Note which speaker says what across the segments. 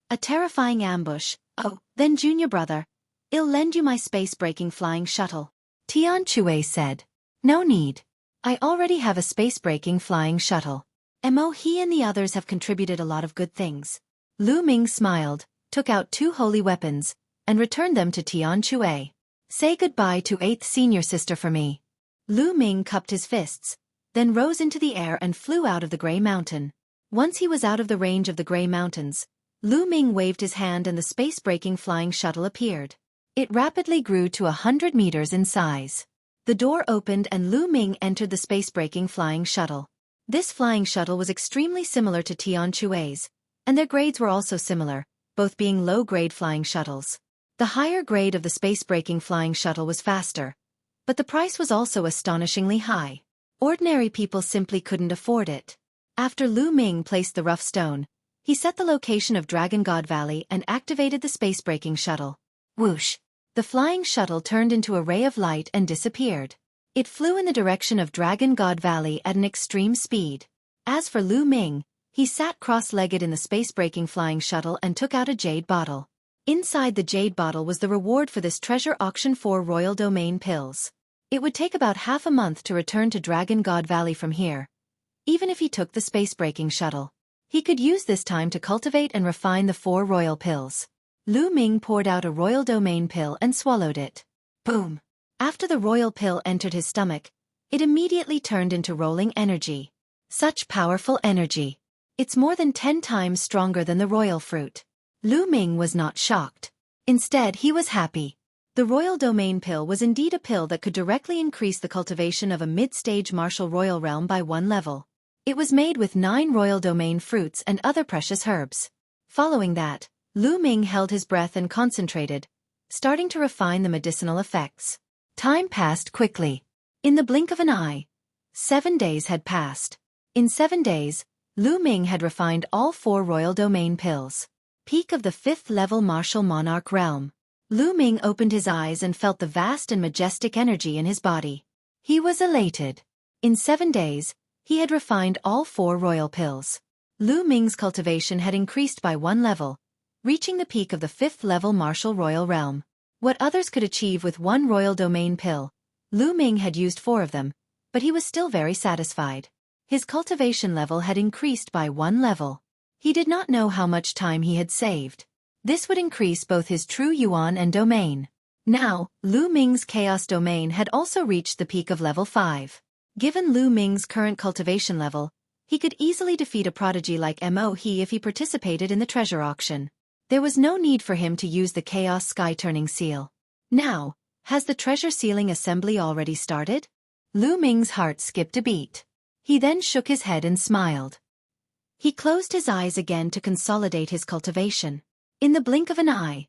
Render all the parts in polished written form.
Speaker 1: A terrifying ambush. Oh, then junior brother. I'll lend you my space-breaking flying shuttle. Xueqi said. No need. I already have a space-breaking flying shuttle. He and the others have contributed a lot of good things. Lu Ming smiled, took out 2 holy weapons, and returned them to Xueqi. Say goodbye to 8th senior sister for me. Lu Ming cupped his fists, then rose into the air and flew out of the Grey Mountain. Once he was out of the range of the Grey Mountains, Lu Ming waved his hand and the space-breaking flying shuttle appeared. It rapidly grew to 100 meters in size. The door opened and Lu Ming entered the space-breaking flying shuttle. This flying shuttle was extremely similar to Xueqi's, and their grades were also similar, both being low-grade flying shuttles. The higher grade of the space-breaking flying shuttle was faster, but the price was also astonishingly high. Ordinary people simply couldn't afford it. After Lu Ming placed the rough stone, he set the location of Dragon God Valley and activated the space-breaking shuttle. Whoosh! The flying shuttle turned into a ray of light and disappeared. It flew in the direction of Dragon God Valley at an extreme speed. As for Lu Ming, he sat cross-legged in the space-breaking flying shuttle and took out a jade bottle. Inside the jade bottle was the reward for this treasure auction: 4 Royal Domain pills. It would take about half a month to return to Dragon God Valley from here, even if he took the space-breaking shuttle. He could use this time to cultivate and refine the 4 royal pills. Lu Ming poured out a Royal Domain pill and swallowed it. Boom! After the royal pill entered his stomach, it immediately turned into rolling energy. Such powerful energy. It's more than 10 times stronger than the royal fruit. Lu Ming was not shocked. Instead, he was happy. The Royal Domain pill was indeed a pill that could directly increase the cultivation of a mid-stage martial royal realm by 1 level. It was made with 9 Royal Domain fruits and other precious herbs. Following that, Lu Ming held his breath and concentrated, starting to refine the medicinal effects. Time passed quickly. In the blink of an eye, 7 days had passed. In 7 days, Lu Ming had refined all 4 Royal Domain pills. Peak of the 5th level martial monarch realm. Lu Ming opened his eyes and felt the vast and majestic energy in his body. He was elated. In 7 days, he had refined all 4 royal pills. Lu Ming's cultivation had increased by 1 level, reaching the peak of the 5th level martial royal realm. What others could achieve with 1 Royal Domain pill, Lu Ming had used 4 of them, but he was still very satisfied. His cultivation level had increased by 1 level. He did not know how much time he had saved. This would increase both his true yuan and domain. Now, Lu Ming's chaos domain had also reached the peak of level 5. Given Lu Ming's current cultivation level, he could easily defeat a prodigy like He if he participated in the treasure auction. There was no need for him to use the Chaos Sky Turning Seal. Now, has the treasure sealing assembly already started? Lu Ming's heart skipped a beat. He then shook his head and smiled. He closed his eyes again to consolidate his cultivation. In the blink of an eye,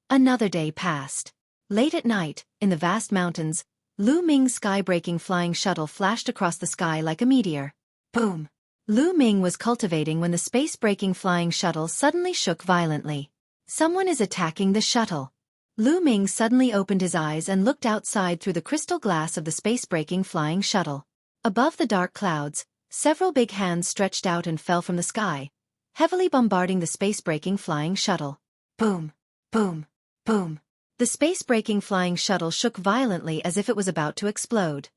Speaker 1: another day passed. Late at night, in the vast mountains, Lu Ming's sky-breaking flying shuttle flashed across the sky like a meteor. Boom! Lu Ming was cultivating when the space-breaking flying shuttle suddenly shook violently. Someone is attacking the shuttle. Lu Ming suddenly opened his eyes and looked outside through the crystal glass of the space-breaking flying shuttle. Above the dark clouds, several big hands stretched out and fell from the sky, heavily bombarding the space-breaking flying shuttle. Boom! Boom! Boom! The space-breaking flying shuttle shook violently as if it was about to explode.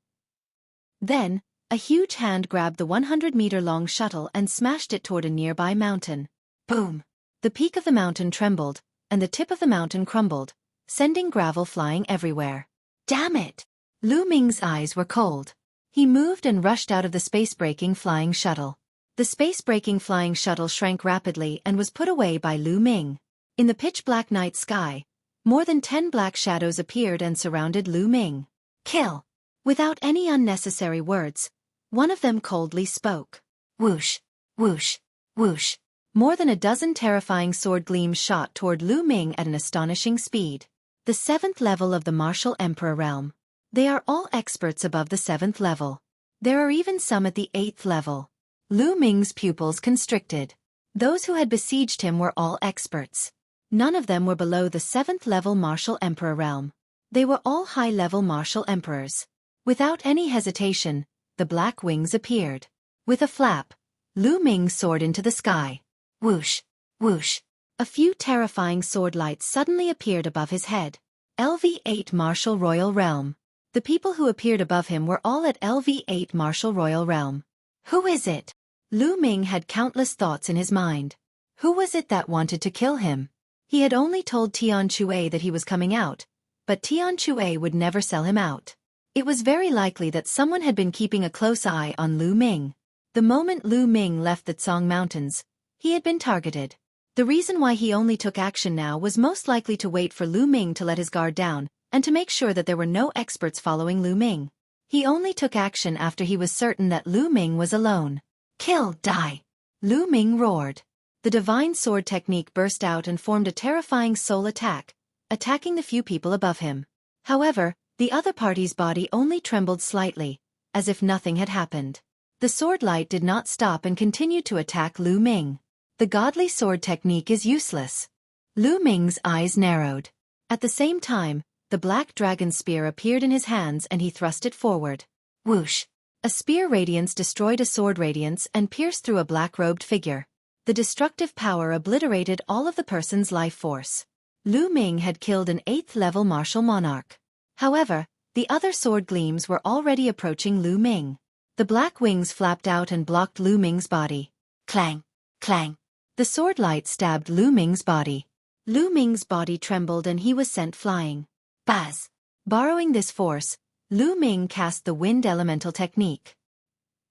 Speaker 1: Then, a huge hand grabbed the 100-meter-long shuttle and smashed it toward a nearby mountain. Boom! The peak of the mountain trembled, and the tip of the mountain crumbled, sending gravel flying everywhere. Damn it! Lu Ming's eyes were cold. He moved and rushed out of the space-breaking flying shuttle. The space-breaking flying shuttle shrank rapidly and was put away by Lu Ming. In the pitch-black night sky, more than 10 black shadows appeared and surrounded Lu Ming. Kill! Without any unnecessary words, one of them coldly spoke. Whoosh! Whoosh! Whoosh! More than a dozen terrifying sword gleams shot toward Lu Ming at an astonishing speed. The 7th level of the Martial Emperor realm. They are all experts above the 7th level. There are even some at the 8th level. Lu Ming's pupils constricted. Those who had besieged him were all experts. None of them were below the 7th level Martial Emperor realm. They were all high-level Martial Emperors. Without any hesitation, the black wings appeared. With a flap, Lu Ming soared into the sky. Whoosh! Whoosh! A few terrifying sword lights suddenly appeared above his head. LV8 Martial Royal Realm. The people who appeared above him were all at LV8 Martial Royal Realm. Who is it? Lu Ming had countless thoughts in his mind. Who was it that wanted to kill him? He had only told Tian Xueqi that he was coming out, but Tian Xueqi would never sell him out. It was very likely that someone had been keeping a close eye on Lu Ming. The moment Lu Ming left the Tsang Mountains, he had been targeted. The reason why he only took action now was most likely to wait for Lu Ming to let his guard down, and to make sure that there were no experts following Lu Ming. He only took action after he was certain that Lu Ming was alone. Kill, die! Lu Ming roared. The divine sword technique burst out and formed a terrifying soul attack, attacking the few people above him. However, the other party's body only trembled slightly, as if nothing had happened. The sword light did not stop and continued to attack Lu Ming. The godly sword technique is useless. Lu Ming's eyes narrowed. At the same time, the black dragon spear appeared in his hands and he thrust it forward. Whoosh! A spear radiance destroyed a sword radiance and pierced through a black-robed figure. The destructive power obliterated all of the person's life force. Lu Ming had killed an 8th-level martial monarch. However, the other sword gleams were already approaching Lu Ming. The black wings flapped out and blocked Lu Ming's body. Clang! Clang! The sword light stabbed Lu Ming's body. Lu Ming's body trembled and he was sent flying. Baz! Borrowing this force, Lu Ming cast the wind elemental technique.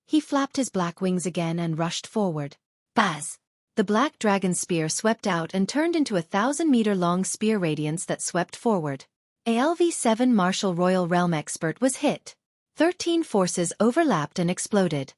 Speaker 1: He flapped his black wings again and rushed forward. Baz! The black dragon spear swept out and turned into a 1,000-meter-long spear radiance that swept forward. A LV7 Martial Royal Realm expert was hit. 13 forces overlapped and exploded.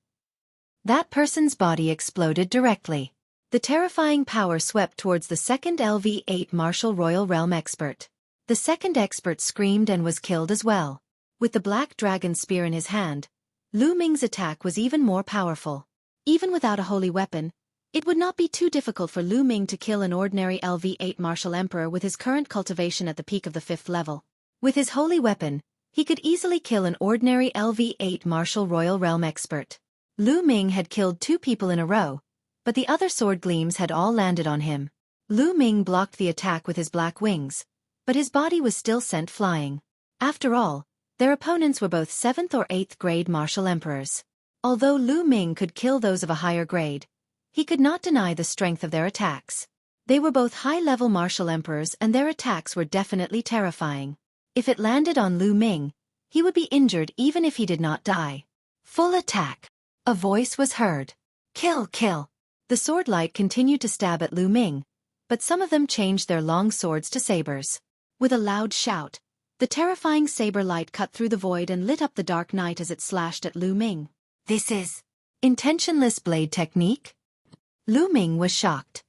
Speaker 1: That person's body exploded directly. The terrifying power swept towards the second LV8 Martial Royal Realm expert. The second expert screamed and was killed as well. With the black dragon spear in his hand, Lu Ming's attack was even more powerful. Even without a holy weapon, it would not be too difficult for Lu Ming to kill an ordinary LV8 Martial Emperor with his current cultivation at the peak of the 5th level. With his holy weapon, he could easily kill an ordinary LV8 Martial Royal Realm expert. Lu Ming had killed 2 people in a row, but the other sword gleams had all landed on him. Lu Ming blocked the attack with his black wings, but his body was still sent flying. After all, their opponents were both 7th or 8th grade martial emperors. Although Lu Ming could kill those of a higher grade, he could not deny the strength of their attacks. They were both high-level martial emperors and their attacks were definitely terrifying. If it landed on Lu Ming, he would be injured even if he did not die. Full attack! A voice was heard. Kill, kill! The sword light continued to stab at Lu Ming, but some of them changed their long swords to sabers. With a loud shout, the terrifying saber light cut through the void and lit up the dark night as it slashed at Lu Ming. This is intentionless blade technique? Lu Ming was shocked.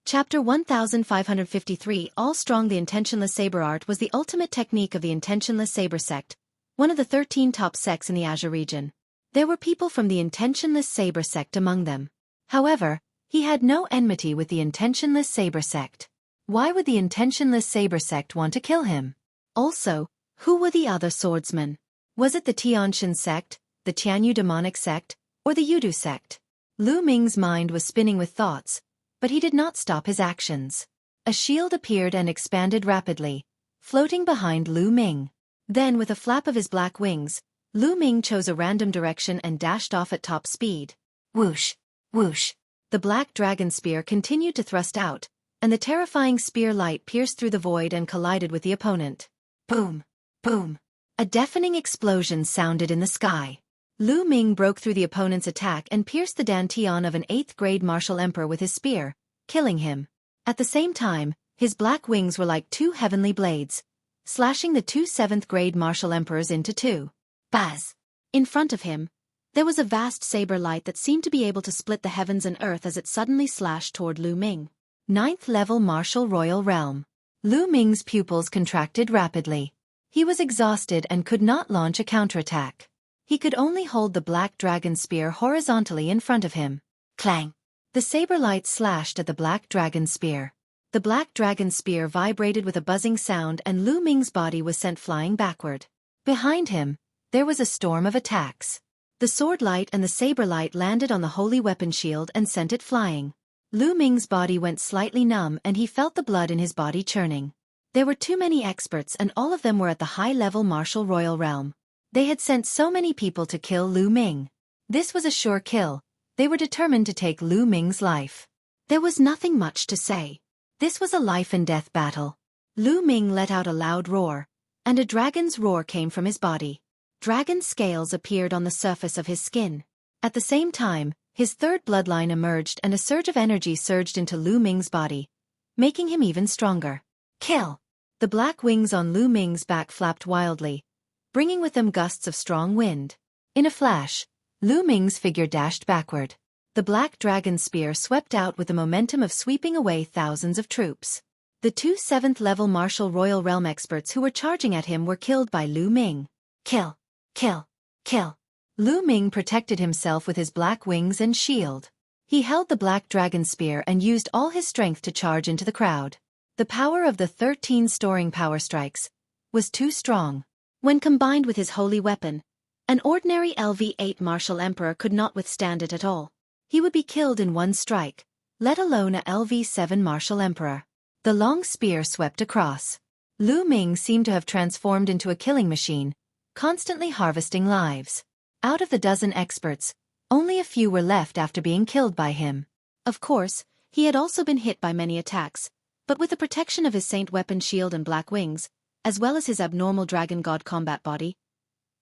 Speaker 1: Chapter 1553 All Strong. The intentionless saber art was the ultimate technique of the intentionless saber sect, one of the 13 top sects in the Azure region. There were people from the intentionless saber sect among them. However, he had no enmity with the intentionless saber sect. Why would the intentionless saber sect want to kill him? Also, who were the other swordsmen? Was it the Tianshan sect, the Tianyu demonic sect, or the Yudu sect? Lu Ming's mind was spinning with thoughts, but he did not stop his actions. A shield appeared and expanded rapidly, floating behind Lu Ming. Then with a flap of his black wings, Lu Ming chose a random direction and dashed off at top speed. Whoosh! Whoosh! The black dragon spear continued to thrust out, and the terrifying spear light pierced through the void and collided with the opponent. Boom! Boom! A deafening explosion sounded in the sky. Lu Ming broke through the opponent's attack and pierced the dantian of an 8th grade martial emperor with his spear, killing him. At the same time, his black wings were like 2 heavenly blades, slashing the 2 7th grade martial emperors into 2. Baz! In front of him, there was a vast saber light that seemed to be able to split the heavens and earth as it suddenly slashed toward Lu Ming. 9th level Martial Royal Realm. Lu Ming's pupils contracted rapidly. He was exhausted and could not launch a counterattack. He could only hold the black dragon spear horizontally in front of him. Clang! The saber light slashed at the black dragon spear. The black dragon spear vibrated with a buzzing sound and Lu Ming's body was sent flying backward. Behind him, there was a storm of attacks. The The sword light and the saber light landed on the holy weapon shield and sent it flying. Lu Ming's body went slightly numb and he felt the blood in his body churning. There were too many experts and all of them were at the high-level martial royal realm. They had sent so many people to kill Lu Ming. This was a sure kill. They were determined to take Lu Ming's life. There was nothing much to say. This was a life-and-death battle. Lu Ming let out a loud roar, and a dragon's roar came from his body. Dragon scales appeared on the surface of his skin. At the same time, his third bloodline emerged and a surge of energy surged into Lu Ming's body, making him even stronger. Kill! The black wings on Lu Ming's back flapped wildly, bringing with them gusts of strong wind. In a flash, Lu Ming's figure dashed backward. The black dragon spear swept out with the momentum of sweeping away thousands of troops. The two 7th-level martial royal realm experts who were charging at him were killed by Lu Ming. Kill! Kill! Kill! Lu Ming protected himself with his black wings and shield. He held the black dragon spear and used all his strength to charge into the crowd. The power of the 13 storing power strikes was too strong. When combined with his holy weapon, an ordinary LV-8 martial emperor could not withstand it at all. He would be killed in one strike, let alone a LV-7 martial emperor. The long spear swept across. Lu Ming seemed to have transformed into a killing machine, constantly harvesting lives. Out of the dozen experts, only a few were left after being killed by him. Of course, he had also been hit by many attacks, but with the protection of his saint weapon shield and black wings, as well as his abnormal dragon god combat body,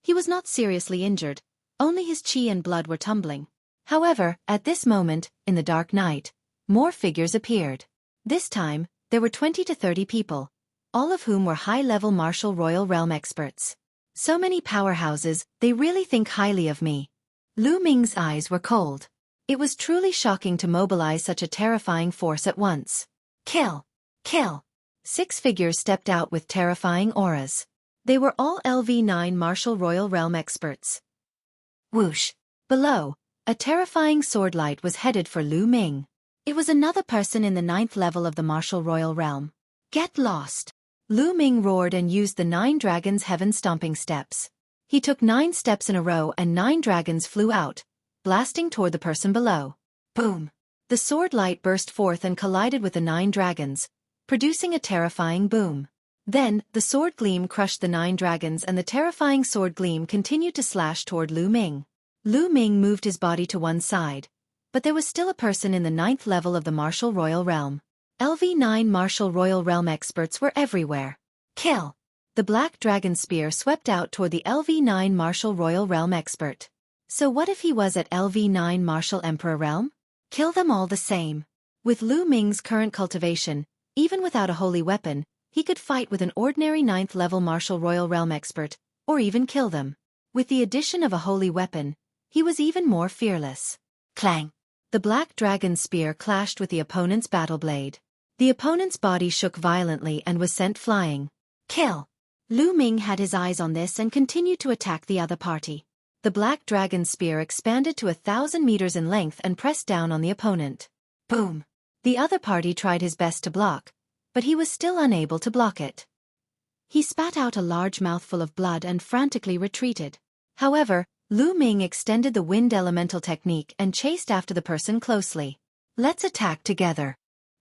Speaker 1: he was not seriously injured, only his chi and blood were tumbling. However, at this moment, in the dark night, more figures appeared. This time, there were 20 to 30 people, all of whom were high-level martial royal realm experts. So many powerhouses, they really think highly of me. Lu Ming's eyes were cold. It was truly shocking to mobilize such a terrifying force at once. Kill! Kill! 6 figures stepped out with terrifying auras. They were all LV-9 martial royal realm experts. Whoosh! Below, a terrifying sword light was headed for Lu Ming. It was another person in the 9th level of the martial royal realm. Get lost! Lu Ming roared and used the 9 dragons' heaven stomping steps. He took 9 steps in a row and 9 dragons flew out, blasting toward the person below. Boom! The sword light burst forth and collided with the 9 dragons, producing a terrifying boom. Then, the sword gleam crushed the 9 dragons and the terrifying sword gleam continued to slash toward Lu Ming. Lu Ming moved his body to one side, but there was still a person in the 9th level of the martial royal realm. LV-9 martial royal realm experts were everywhere. Kill! The black dragon spear swept out toward the LV-9 martial royal realm expert. So what if he was at LV-9 martial emperor realm? Kill them all the same. With Lu Ming's current cultivation, even without a holy weapon, he could fight with an ordinary 9th level martial royal realm expert, or even kill them. With the addition of a holy weapon, he was even more fearless. Clang! The black dragon spear clashed with the opponent's battle blade. The opponent's body shook violently and was sent flying. Kill! Lu Ming had his eyes on this and continued to attack the other party. The black dragon spear expanded to 1,000 meters in length and pressed down on the opponent. Boom! The other party tried his best to block, but he was still unable to block it. He spat out a large mouthful of blood and frantically retreated. However, Lu Ming extended the wind elemental technique and chased after the person closely. Let's attack together.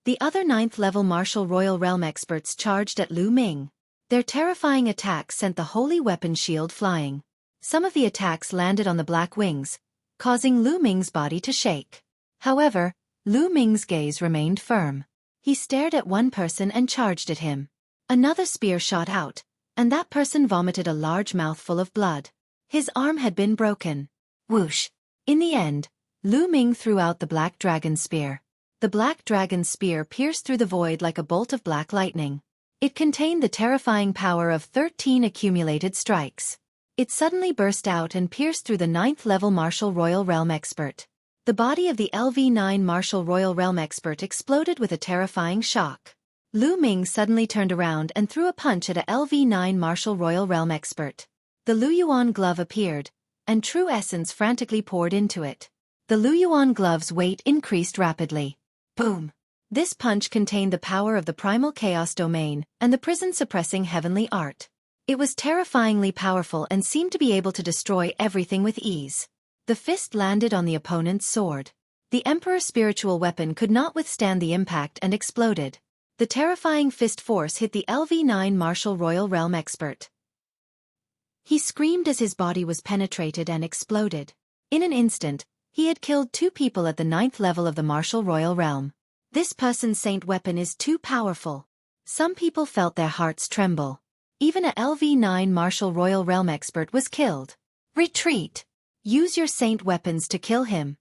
Speaker 1: The other 9th level martial royal realm experts charged at Lu Ming. Their terrifying attacks sent the holy weapon shield flying. Some of the attacks landed on the black wings, causing Lu Ming's body to shake. However, Lu Ming's gaze remained firm. He stared at one person and charged at him. Another spear shot out, and that person vomited a large mouthful of blood. His arm had been broken. Whoosh! In the end, Lu Ming threw out the black dragon spear. The black dragon spear pierced through the void like a bolt of black lightning. It contained the terrifying power of 13 accumulated strikes. It suddenly burst out and pierced through the 9th level martial royal realm expert. The body of the LV-9 martial royal realm expert exploded with a terrifying shock. Lu Ming suddenly turned around and threw a punch at a LV-9 martial royal realm expert. The Lu Yuan glove appeared, and true essence frantically poured into it. The Lu Yuan glove's weight increased rapidly. Boom! This punch contained the power of the primal chaos domain and the prison-suppressing heavenly art. It was terrifyingly powerful and seemed to be able to destroy everything with ease. The fist landed on the opponent's sword. The Emperor's spiritual weapon could not withstand the impact and exploded. The terrifying fist force hit the LV9 Martial Royal Realm expert. He screamed as his body was penetrated and exploded. In an instant, he had killed 2 people at the 9th level of the Martial Royal Realm. This person's saint weapon is too powerful. Some people felt their hearts tremble. Even a LV9 Martial Royal Realm expert was killed. Retreat! Use your saint weapons to kill him.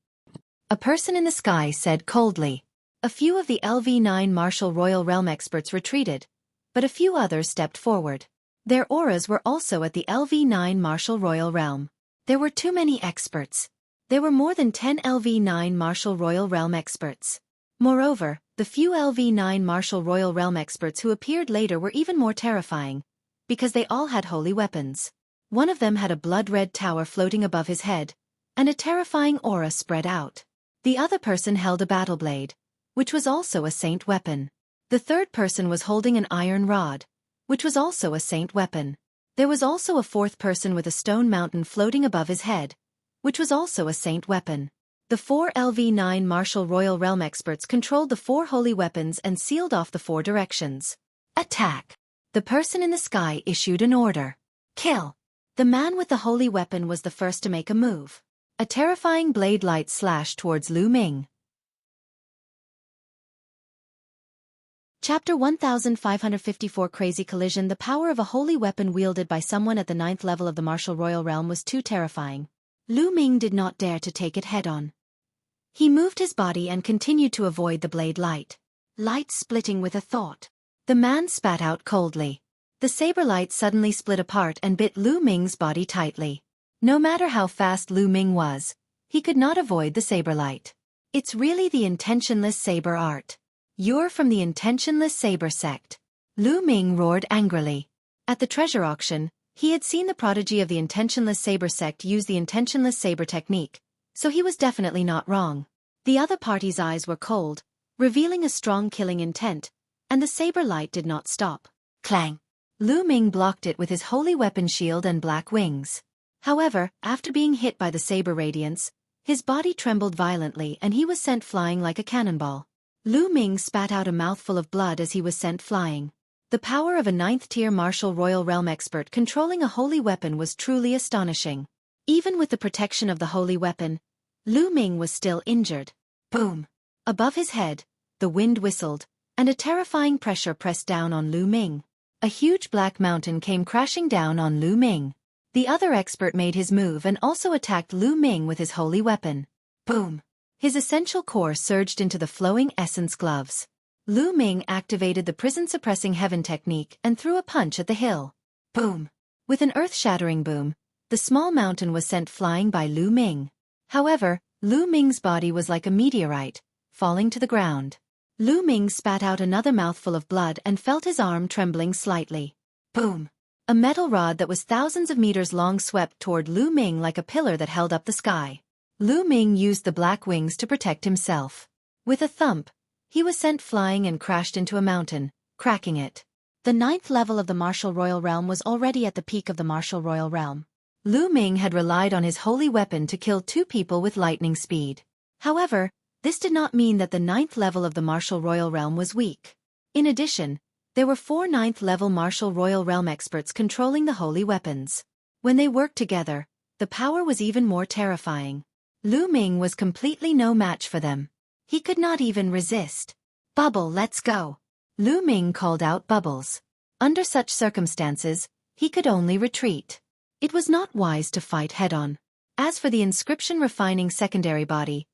Speaker 1: A person in the sky said coldly. A few of the LV9 Martial Royal Realm experts retreated, but a few others stepped forward. Their auras were also at the LV9 Martial Royal Realm. There were too many experts. There were more than 10 LV9 Martial Royal Realm experts. Moreover, the few LV9 Martial Royal Realm experts who appeared later were even more terrifying, because they all had holy weapons. One of them had a blood-red tower floating above his head, and a terrifying aura spread out. The other person held a battle blade, which was also a saint weapon. The third person was holding an iron rod, which was also a saint weapon. There was also a fourth person with a stone mountain floating above his head, which was also a saint weapon. The 4 LV9 Martial Royal Realm experts controlled the 4 holy weapons and sealed off the 4 directions. Attack! The person in the sky issued an order. Kill! The man with the holy weapon was the first to make a move. A terrifying blade light slashed towards Lu Ming. Chapter 1554 Crazy Collision. The power of a holy weapon wielded by someone at the 9th level of the Martial Royal Realm was too terrifying. Lu Ming did not dare to take it head-on. He moved his body and continued to avoid the blade light. Light splitting with a thought. The man spat out coldly. The saber light suddenly split apart and bit Lu Ming's body tightly. No matter how fast Lu Ming was, he could not avoid the saber light. It's really the intentionless saber art. You're from the intentionless saber sect. Lu Ming roared angrily. At the treasure auction, he had seen the prodigy of the intentionless saber sect use the intentionless saber technique, so he was definitely not wrong. The other party's eyes were cold, revealing a strong killing intent, and the saber light did not stop. Clang! Lu Ming blocked it with his holy weapon shield and black wings. However, after being hit by the saber radiance, his body trembled violently and he was sent flying like a cannonball. Lu Ming spat out a mouthful of blood as he was sent flying. The power of a 9th-tier Martial Royal Realm expert controlling a holy weapon was truly astonishing. Even with the protection of the holy weapon, Lu Ming was still injured. Boom! Above his head, the wind whistled, and a terrifying pressure pressed down on Lu Ming. A huge black mountain came crashing down on Lu Ming. The other expert made his move and also attacked Lu Ming with his holy weapon. Boom! His essential core surged into the flowing essence gloves. Lu Ming activated the prison-suppressing heaven technique and threw a punch at the hill. Boom! With an earth-shattering boom, the small mountain was sent flying by Lu Ming. However, Lu Ming's body was like a meteorite, falling to the ground. Lu Ming spat out another mouthful of blood and felt his arm trembling slightly. Boom! A metal rod that was thousands of meters long swept toward Lu Ming like a pillar that held up the sky. Lu Ming used the black wings to protect himself. With a thump, he was sent flying and crashed into a mountain, cracking it. The 9th level of the Martial Royal Realm was already at the peak of the Martial Royal Realm. Lu Ming had relied on his holy weapon to kill 2 people with lightning speed. However, this did not mean that the 9th level of the Martial Royal Realm was weak. In addition, there were 4 9th level Martial Royal Realm experts controlling the holy weapons. When they worked together, the power was even more terrifying. Lu Ming was completely no match for them. He could not even resist. Bubble, let's go! Lu Ming called out Bubbles. Under such circumstances, he could only retreat. It was not wise to fight head-on. As for the inscription refining secondary body,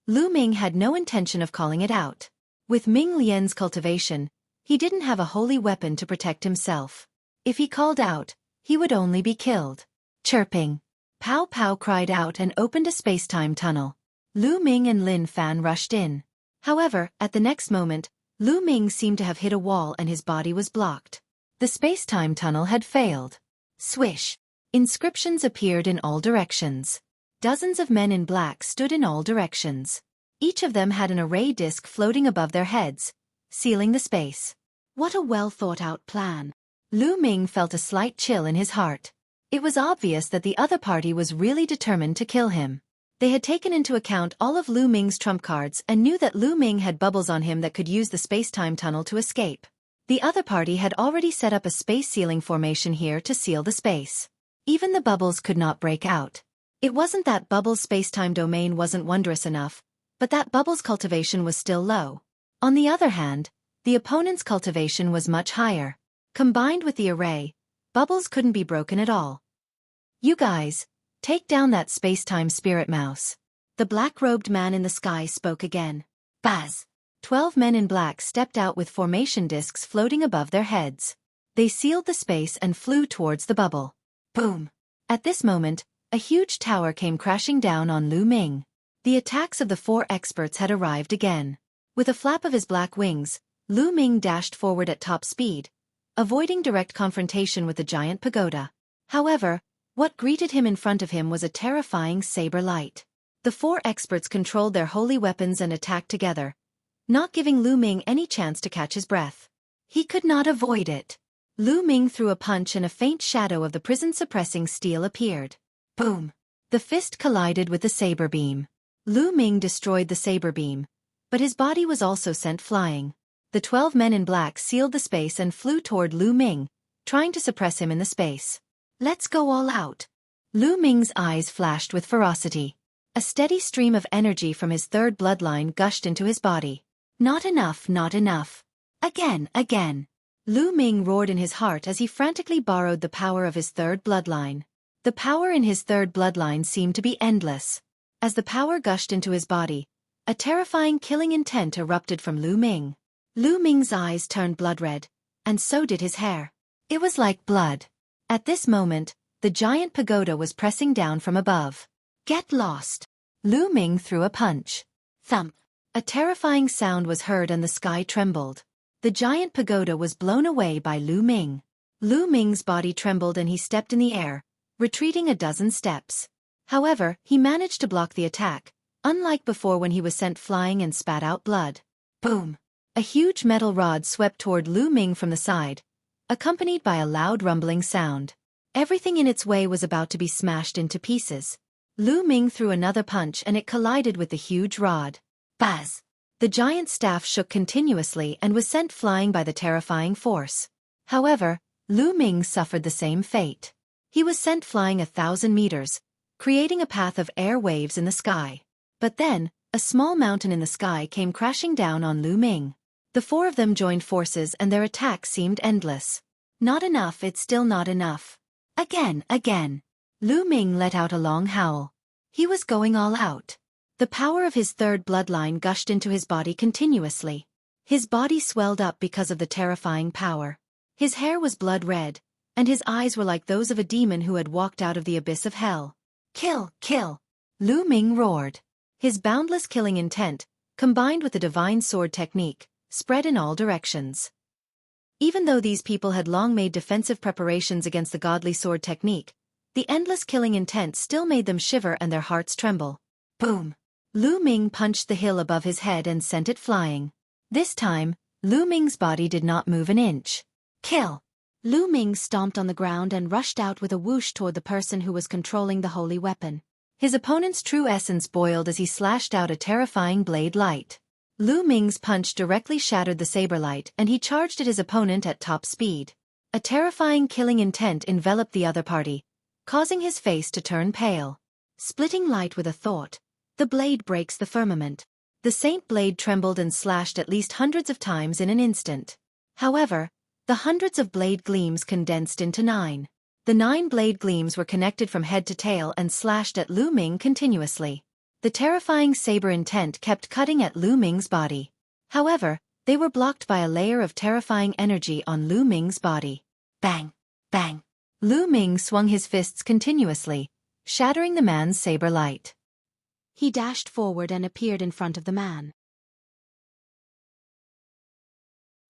Speaker 1: Lu Ming had no intention of calling it out. With Ming Lian's cultivation, he didn't have a holy weapon to protect himself. If he called out, he would only be killed. Chirping. Pow Pow cried out and opened a space-time tunnel. Lu Ming and Lin Fan rushed in. However, at the next moment, Lu Ming seemed to have hit a wall and his body was blocked. The space-time tunnel had failed. Swish! Inscriptions appeared in all directions. Dozens of men in black stood in all directions. Each of them had an array disk floating above their heads, sealing the space. What a well-thought-out plan. Lu Ming felt a slight chill in his heart. It was obvious that the other party was really determined to kill him. They had taken into account all of Lu Ming's trump cards and knew that Lu Ming had bubbles on him that could use the space-time tunnel to escape. The other party had already set up a space sealing formation here to seal the space. Even the bubbles could not break out. It wasn't that Bubbles' space-time domain wasn't wondrous enough, but that Bubbles' cultivation was still low. On the other hand, the opponent's cultivation was much higher. Combined with the array, Bubbles couldn't be broken at all. "You guys, take down that space-time spirit mouse." The black-robed man in the sky spoke again. Buzz! 12 men in black stepped out with formation discs floating above their heads. They sealed the space and flew towards the bubble. Boom! At this moment, a huge tower came crashing down on Lu Ming. The attacks of the 4 experts had arrived again. With a flap of his black wings, Lu Ming dashed forward at top speed, avoiding direct confrontation with the giant pagoda. However, what greeted him in front of him was a terrifying saber light. The 4 experts controlled their holy weapons and attacked together, not giving Lu Ming any chance to catch his breath. He could not avoid it. Lu Ming threw a punch and a faint shadow of the prison-suppressing steel appeared. Boom! The fist collided with the saber beam. Lu Ming destroyed the saber beam, but his body was also sent flying. The 12 men in black sealed the space and flew toward Lu Ming, trying to suppress him in the space. "Let's go all out." Lu Ming's eyes flashed with ferocity. A steady stream of energy from his 3rd bloodline gushed into his body. "Not enough, not enough. Again, again." Lu Ming roared in his heart as he frantically borrowed the power of his 3rd bloodline. The power in his 3rd bloodline seemed to be endless. As the power gushed into his body, a terrifying killing intent erupted from Lu Ming. Lu Ming's eyes turned blood-red, and so did his hair. It was like blood. At this moment, the giant pagoda was pressing down from above. "Get lost!" Lu Ming threw a punch. Thump! A terrifying sound was heard and the sky trembled. The giant pagoda was blown away by Lu Ming. Lu Ming's body trembled and he stepped in the air, retreating a dozen steps. However, he managed to block the attack, unlike before when he was sent flying and spat out blood. Boom! A huge metal rod swept toward Lu Ming from the side, accompanied by a loud rumbling sound. Everything in its way was about to be smashed into pieces. Lu Ming threw another punch and it collided with the huge rod. Buzz! The giant staff shook continuously and was sent flying by the terrifying force. However, Lu Ming suffered the same fate. He was sent flying 1,000 meters, creating a path of air waves in the sky. But then, a small mountain in the sky came crashing down on Lu Ming. The 4 of them joined forces and their attack seemed endless. "Not enough, it's still not enough. Again, again." Lu Ming let out a long howl. He was going all out. The power of his 3rd bloodline gushed into his body continuously. His body swelled up because of the terrifying power. His hair was blood red, and his eyes were like those of a demon who had walked out of the abyss of hell. "Kill, kill!" Lu Ming roared. His boundless killing intent, combined with the divine sword technique, spread in all directions. Even though these people had long made defensive preparations against the godly sword technique, the endless killing intent still made them shiver and their hearts tremble. Boom! Lu Ming punched the hill above his head and sent it flying. This time, Lu Ming's body did not move an inch. "Kill!" Lu Ming stomped on the ground and rushed out with a whoosh toward the person who was controlling the holy weapon. His opponent's true essence boiled as he slashed out a terrifying blade light. Lu Ming's punch directly shattered the saber light and he charged at his opponent at top speed. A terrifying killing intent enveloped the other party, causing his face to turn pale. Splitting light with a thought, the blade breaks the firmament. The saint blade trembled and slashed at least hundreds of times in an instant. However, the hundreds of blade gleams condensed into 9. The 9 blade gleams were connected from head to tail and slashed at Lu Ming continuously. The terrifying saber intent kept cutting at Lu Ming's body. However, they were blocked by a layer of terrifying energy on Lu Ming's body. Bang! Bang! Lu Ming swung his fists continuously, shattering the man's saber light. He dashed forward and appeared in front of the man.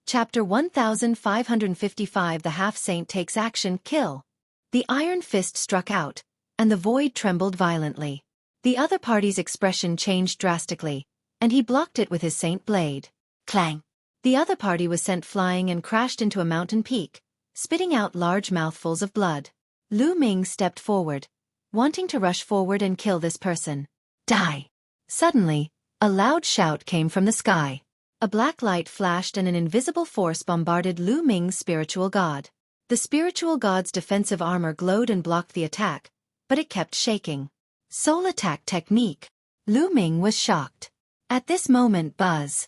Speaker 1: Chapter 1555 The Half-Saint Takes Action. Kill. The iron fist struck out, and the void trembled violently. The other party's expression changed drastically, and he blocked it with his saint blade. Clang! The other party was sent flying and crashed into a mountain peak, spitting out large mouthfuls of blood. Lu Ming stepped forward, wanting to rush forward and kill this person. Die! Suddenly, a loud shout came from the sky. A black light flashed and an invisible force bombarded Lu Ming's spiritual god. The spiritual god's defensive armor glowed and blocked the attack, but it kept shaking. Soul attack technique. Lu Ming was shocked. At this moment buzz,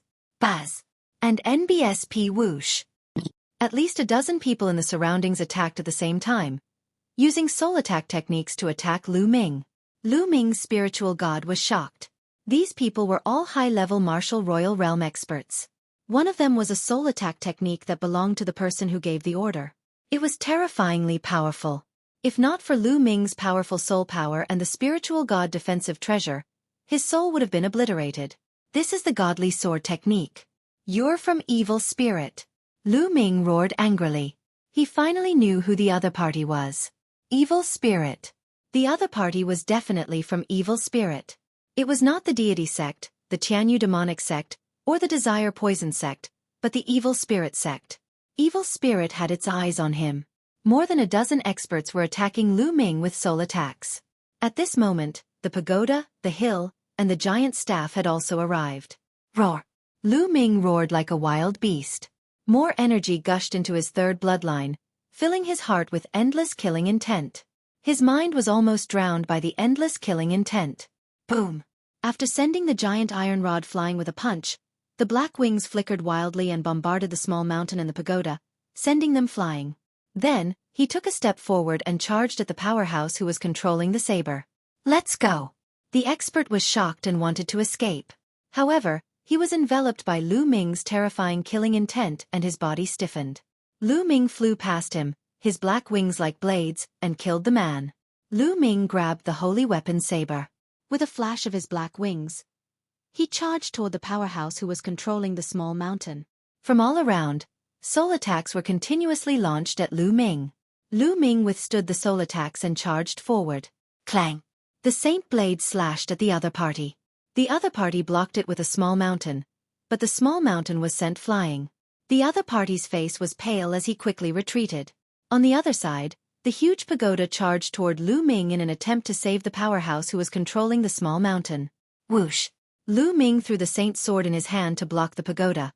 Speaker 1: and NBSP whoosh. At least a dozen people in the surroundings attacked at the same time, using soul attack techniques to attack Lu Ming. Lu Ming's spiritual god was shocked. These people were all high-level martial royal realm experts. One of them was a soul attack technique that belonged to the person who gave the order. It was terrifyingly powerful. If not for Lu Ming's powerful soul power and the spiritual god defensive treasure, his soul would have been obliterated. This is the godly sword technique. You're from evil spirit. Lu Ming roared angrily. He finally knew who the other party was. Evil spirit. The other party was definitely from evil spirit. It was not the deity sect, the Tianyu demonic sect, or the desire poison sect, but the evil spirit sect. Evil spirit had its eyes on him. More than a dozen experts were attacking Lu Ming with soul attacks. At this moment, the pagoda, the hill, and the giant staff had also arrived. Roar! Lu Ming roared like a wild beast. More energy gushed into his third bloodline, filling his heart with endless killing intent. His mind was almost drowned by the endless killing intent. Boom! After sending the giant iron rod flying with a punch, the black wings flickered wildly and bombarded the small mountain and the pagoda, sending them flying. Then, he took a step forward and charged at the powerhouse who was controlling the saber. Let's go! The expert was shocked and wanted to escape. However, he was enveloped by Lu Ming's terrifying killing intent and his body stiffened. Lu Ming flew past him, his black wings like blades, and killed the man. Lu Ming grabbed the holy weapon saber. With a flash of his black wings, he charged toward the powerhouse who was controlling the small mountain. From all around, soul attacks were continuously launched at Lu Ming. Lu Ming withstood the soul attacks and charged forward. Clang! The saint blade slashed at the other party. The other party blocked it with a small mountain, but the small mountain was sent flying. The other party's face was pale as he quickly retreated. On the other side, the huge pagoda charged toward Lu Ming in an attempt to save the powerhouse who was controlling the small mountain. Whoosh! Lu Ming threw the saint's sword in his hand to block the pagoda,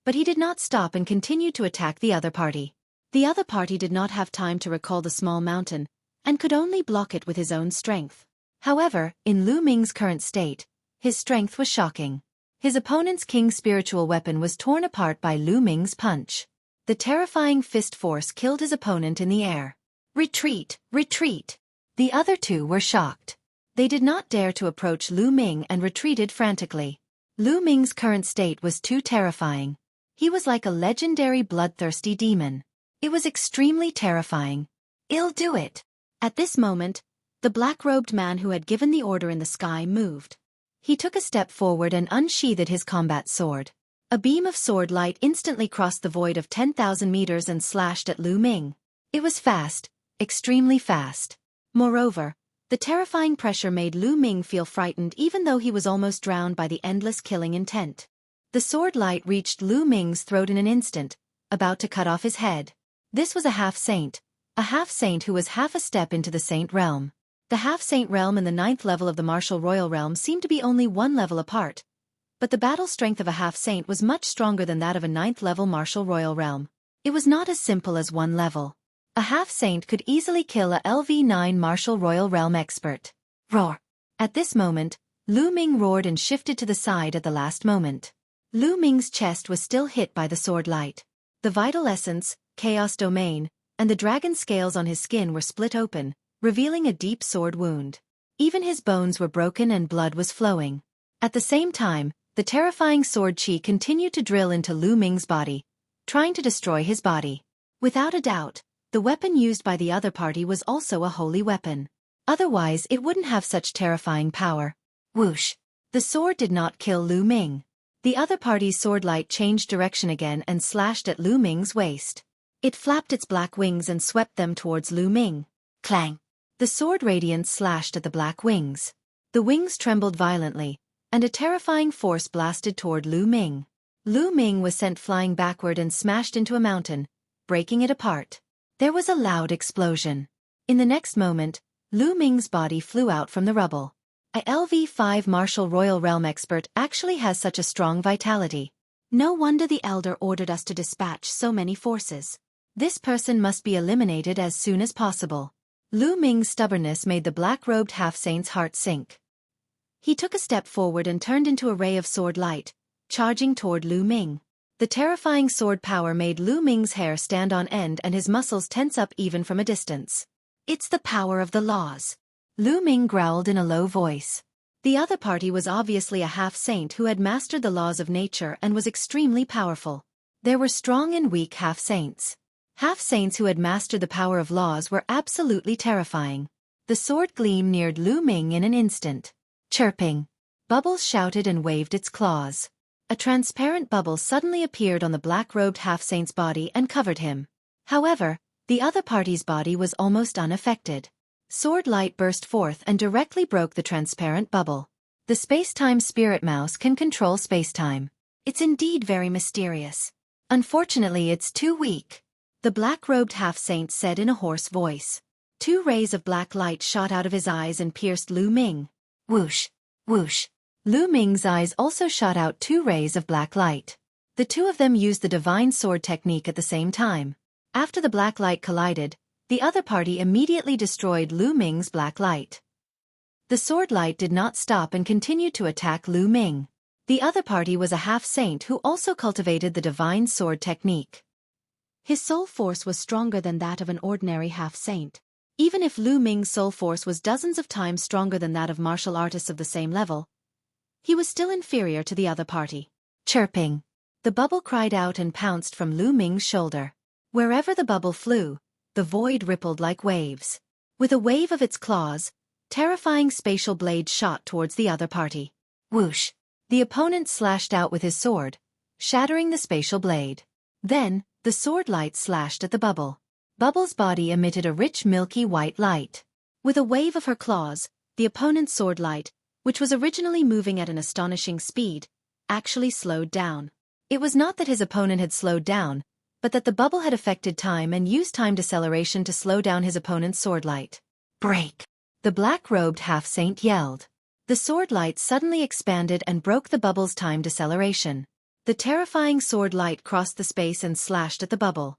Speaker 1: but he did not stop and continued to attack the other party. The other party did not have time to recall the small mountain, and could only block it with his own strength. However, in Lu Ming's current state, his strength was shocking. His opponent's king's spiritual weapon was torn apart by Lu Ming's punch. The terrifying fist force killed his opponent in the air. Retreat! Retreat! The other two were shocked. They did not dare to approach Lu Ming and retreated frantically. Lu Ming's current state was too terrifying. He was like a legendary bloodthirsty demon. It was extremely terrifying. I'll do it! At this moment, the black-robed man who had given the order in the sky moved. He took a step forward and unsheathed his combat sword. A beam of sword light instantly crossed the void of 10,000 meters and slashed at Lu Ming. It was fast, extremely fast. Moreover, the terrifying pressure made Lu Ming feel frightened even though he was almost drowned by the endless killing intent. The sword light reached Lu Ming's throat in an instant, about to cut off his head. This was a half-saint who was half a step into the saint realm. The half-saint realm and the 9th level of the martial royal realm seemed to be only one level apart, but the battle strength of a half-saint was much stronger than that of a 9th level martial royal realm. It was not as simple as one level. A half-saint could easily kill a LV9 martial royal realm expert. Roar! At this moment, Lu Ming roared and shifted to the side at the last moment. Lu Ming's chest was still hit by the sword light. The vital essence, chaos domain, and the dragon scales on his skin were split open, revealing a deep sword wound. Even his bones were broken and blood was flowing. At the same time, the terrifying sword chi continued to drill into Lu Ming's body, trying to destroy his body. Without a doubt, the weapon used by the other party was also a holy weapon. Otherwise it wouldn't have such terrifying power. Whoosh! The sword did not kill Lu Ming. The other party's sword light changed direction again and slashed at Lu Ming's waist. It flapped its black wings and swept them towards Lu Ming. Clang! The sword radiance slashed at the black wings. The wings trembled violently, and a terrifying force blasted toward Lu Ming. Lu Ming was sent flying backward and smashed into a mountain, breaking it apart. There was a loud explosion. In the next moment, Lu Ming's body flew out from the rubble. A LV5 Martial Royal Realm expert actually has such a strong vitality. No wonder the Elder ordered us to dispatch so many forces. This person must be eliminated as soon as possible. Lu Ming's stubbornness made the black-robed half-saint's heart sink. He took a step forward and turned into a ray of sword light, charging toward Lu Ming. The terrifying sword power made Lu Ming's hair stand on end and his muscles tense up even from a distance. It's the power of the laws. Lu Ming growled in a low voice. The other party was obviously a half-saint who had mastered the laws of nature and was extremely powerful. There were strong and weak half-saints. Half-saints who had mastered the power of laws were absolutely terrifying. The sword gleam neared Lu Ming in an instant. Chirping. Bubbles shouted and waved its claws. A transparent bubble suddenly appeared on the black-robed half-saint's body and covered him. However, the other party's body was almost unaffected. Sword light burst forth and directly broke the transparent bubble. The space-time spirit mouse can control space-time. It's indeed very mysterious. Unfortunately, it's too weak. The black-robed half-saint said in a hoarse voice. 2 rays of black light shot out of his eyes and pierced Lu Ming. Whoosh! Whoosh! Lu Ming's eyes also shot out 2 rays of black light. The 2 of them used the divine sword technique at the same time. After the black light collided, the other party immediately destroyed Lu Ming's black light. The sword light did not stop and continued to attack Lu Ming. The other party was a half-saint who also cultivated the divine sword technique. His soul force was stronger than that of an ordinary half-saint. Even if Lu Ming's soul force was dozens of times stronger than that of martial artists of the same level, he was still inferior to the other party. Chirping. The bubble cried out and pounced from Lu Ming's shoulder. Wherever the bubble flew, the void rippled like waves. With a wave of its claws, terrifying spatial blades shot towards the other party. Whoosh! The opponent slashed out with his sword, shattering the spatial blade. Then, the sword light slashed at the bubble. Bubble's body emitted a rich milky white light. With a wave of her claws, the opponent's sword light, which was originally moving at an astonishing speed, actually slowed down. It was not that his opponent had slowed down, but that the bubble had affected time and used time deceleration to slow down his opponent's sword light. Break! The black-robed half-saint yelled. The sword light suddenly expanded and broke the bubble's time deceleration. The terrifying sword light crossed the space and slashed at the bubble.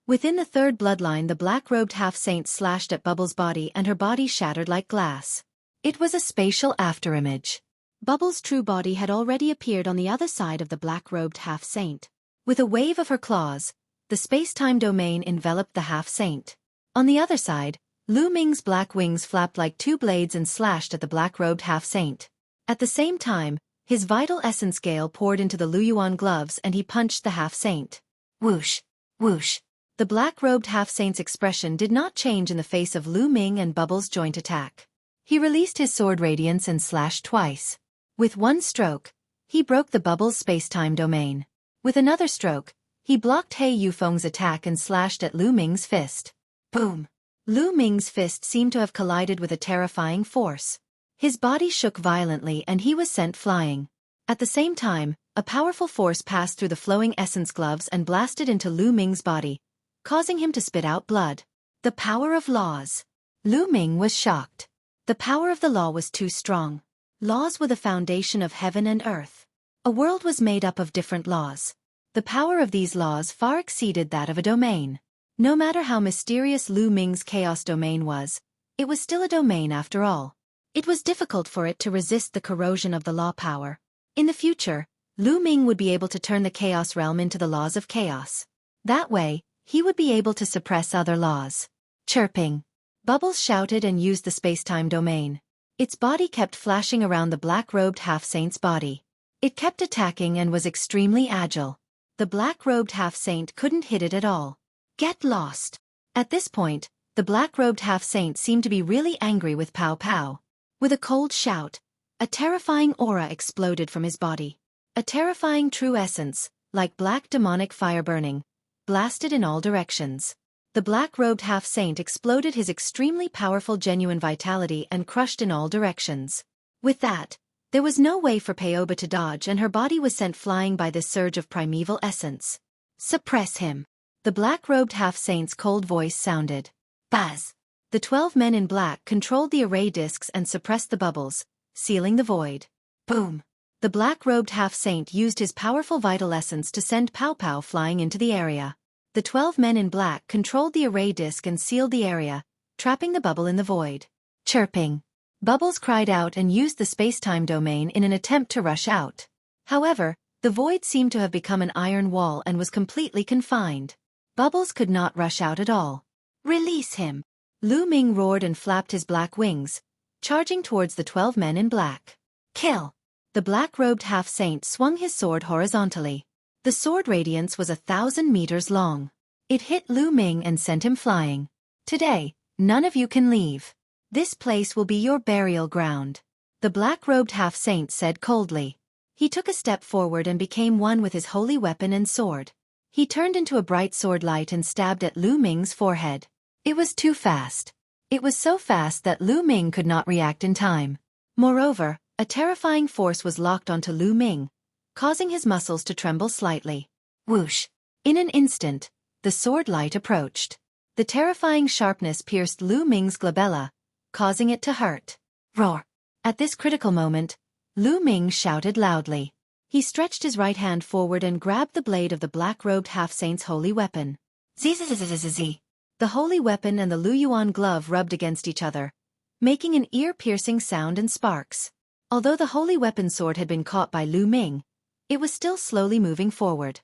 Speaker 1: Within the 3rd bloodline, the black-robed half-saint slashed at Bubble's body and her body shattered like glass. It was a spatial afterimage. Bubble's true body had already appeared on the other side of the black-robed half-saint. With a wave of her claws, the space-time domain enveloped the half-saint. On the other side, Lu Ming's black wings flapped like 2 blades and slashed at the black-robed half-saint. At the same time, his vital essence gale poured into the Lu Yuan gloves and he punched the half-saint. Whoosh! Whoosh! The black-robed half-saint's expression did not change in the face of Lu Ming and Bubble's joint attack. He released his sword radiance and slashed twice. With one stroke, he broke the Bubble's space-time domain. With another stroke, he blocked He Yufeng's attack and slashed at Lu Ming's fist. Boom! Lu Ming's fist seemed to have collided with a terrifying force. His body shook violently and he was sent flying. At the same time, a powerful force passed through the flowing essence gloves and blasted into Lu Ming's body, causing him to spit out blood. The power of laws. Lu Ming was shocked. The power of the law was too strong. Laws were the foundation of heaven and earth. A world was made up of different laws. The power of these laws far exceeded that of a domain. No matter how mysterious Lu Ming's chaos domain was, it was still a domain after all. It was difficult for it to resist the corrosion of the law power. In the future, Lu Ming would be able to turn the chaos realm into the laws of chaos. That way, he would be able to suppress other laws. Chirping. Bubbles shouted and used the space-time domain. Its body kept flashing around the black-robed half-saint's body. It kept attacking and was extremely agile. The black-robed half-saint couldn't hit it at all. Get lost. At this point, the black-robed half-saint seemed to be really angry with Pow Pow. With a cold shout, a terrifying aura exploded from his body. A terrifying true essence, like black demonic fire burning, blasted in all directions. The black-robed half-saint exploded his extremely powerful genuine vitality and crushed in all directions. With that, there was no way for Paoba to dodge and her body was sent flying by this surge of primeval essence. Suppress him. The black-robed half-saint's cold voice sounded. Buzz! The 12 men in black controlled the array discs and suppressed the bubbles, sealing the void. Boom! The black-robed half-saint used his powerful vital essence to send Pow Pow flying into the area. The 12 men in black controlled the array disc and sealed the area, trapping the bubble in the void. Chirping. Bubbles cried out and used the space-time domain in an attempt to rush out. However, the void seemed to have become an iron wall and was completely confined. Bubbles could not rush out at all. Release him! Lu Ming roared and flapped his black wings, charging towards the 12 men in black. Kill! The black-robed half-saint swung his sword horizontally. The sword radiance was 1,000 meters long. It hit Lu Ming and sent him flying. Today, none of you can leave. This place will be your burial ground. The black-robed half-saint said coldly. He took a step forward and became one with his holy weapon and sword. He turned into a bright sword light and stabbed at Lu Ming's forehead. It was too fast. It was so fast that Lu Ming could not react in time. Moreover, a terrifying force was locked onto Lu Ming, causing his muscles to tremble slightly. Whoosh! In an instant, the sword light approached. The terrifying sharpness pierced Lu Ming's glabella, causing it to hurt. Roar! At this critical moment, Lu Ming shouted loudly. He stretched his right hand forward and grabbed the blade of the black-robed half-saint's holy weapon. Zzzzzzz. The holy weapon and the Lu Yuan glove rubbed against each other, making an ear-piercing sound and sparks. Although the holy weapon sword had been caught by Lu Ming, it was still slowly moving forward.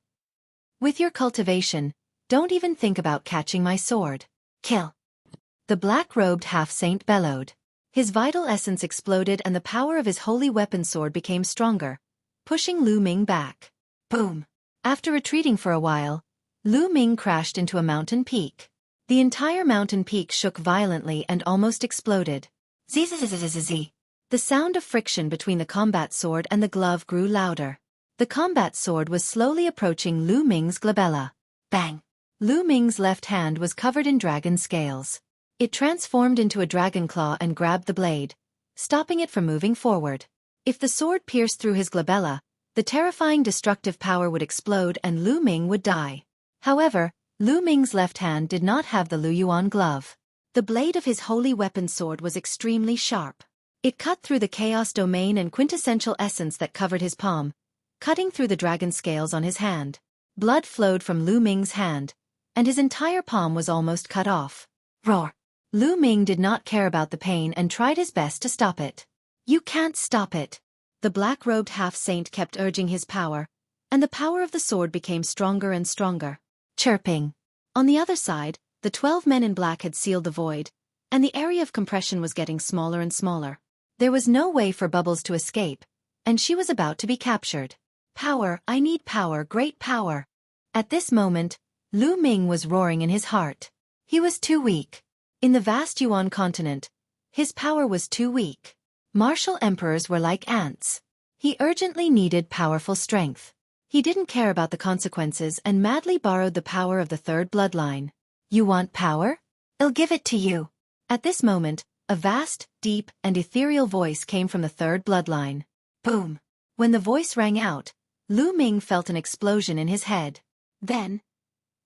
Speaker 1: With your cultivation, don't even think about catching my sword. Kill! The black-robed half-saint bellowed. His vital essence exploded and the power of his holy weapon sword became stronger, pushing Lu Ming back. Boom! After retreating for a while, Lu Ming crashed into a mountain peak. The entire mountain peak shook violently and almost exploded. Zzzzzzz. The sound of friction between the combat sword and the glove grew louder. The combat sword was slowly approaching Lu Ming's glabella. Bang! Lu Ming's left hand was covered in dragon scales. It transformed into a dragon claw and grabbed the blade, stopping it from moving forward. If the sword pierced through his glabella, the terrifying destructive power would explode and Lu Ming would die. However, Lu Ming's left hand did not have the Lu Yuan glove. The blade of his holy weapon sword was extremely sharp. It cut through the chaos domain and quintessential essence that covered his palm, cutting through the dragon scales on his hand. Blood flowed from Lu Ming's hand, and his entire palm was almost cut off. Roar! Lu Ming did not care about the pain and tried his best to stop it. You can't stop it. The black-robed half-saint kept urging his power, and the power of the sword became stronger and stronger. Chirping. On the other side, the 12 men in black had sealed the void, and the area of compression was getting smaller and smaller. There was no way for Bubbles to escape, and she was about to be captured. Power, I need power, great power. At this moment, Lu Ming was roaring in his heart. He was too weak. In the vast Yuan continent, his power was too weak. Martial emperors were like ants. He urgently needed powerful strength. He didn't care about the consequences and madly borrowed the power of the third bloodline. You want power? I'll give it to you. At this moment, a vast, deep, and ethereal voice came from the third bloodline. Boom! When the voice rang out, Lu Ming felt an explosion in his head. Then,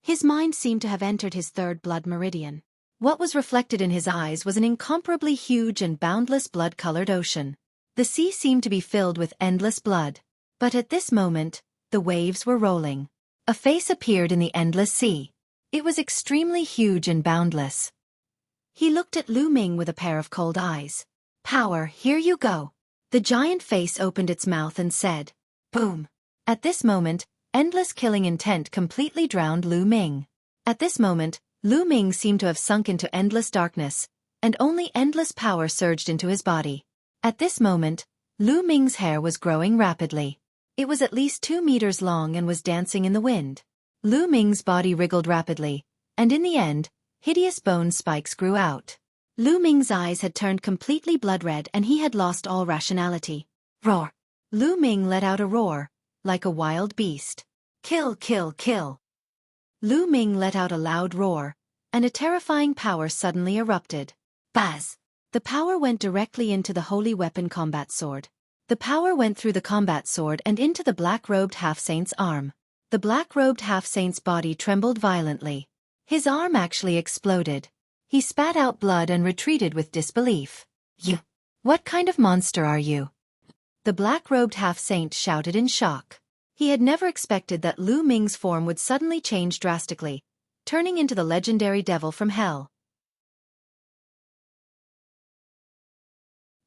Speaker 1: his mind seemed to have entered his third blood meridian. What was reflected in his eyes was an incomparably huge and boundless blood-colored ocean. The sea seemed to be filled with endless blood. But at this moment, the waves were rolling. A face appeared in the endless sea. It was extremely huge and boundless. He looked at Lu Ming with a pair of cold eyes. Power, here you go. The giant face opened its mouth and said, boom. At this moment, endless killing intent completely drowned Lu Ming. At this moment, Lu Ming seemed to have sunk into endless darkness, and only endless power surged into his body. At this moment, Lu Ming's hair was growing rapidly. It was at least 2 meters long and was dancing in the wind. Lu Ming's body wriggled rapidly, and in the end, hideous bone spikes grew out. Lu Ming's eyes had turned completely blood-red and he had lost all rationality. Roar! Lu Ming let out a roar, like a wild beast. Kill, kill, kill! Lu Ming let out a loud roar, and a terrifying power suddenly erupted. Buzz! The power went directly into the holy weapon combat sword. The power went through the combat sword and into the black-robed half-saint's arm. The black-robed half-saint's body trembled violently. His arm actually exploded. He spat out blood and retreated with disbelief. You! What kind of monster are you? The black-robed half-saint shouted in shock. He had never expected that Lu Ming's form would suddenly change drastically, turning into the legendary devil from hell.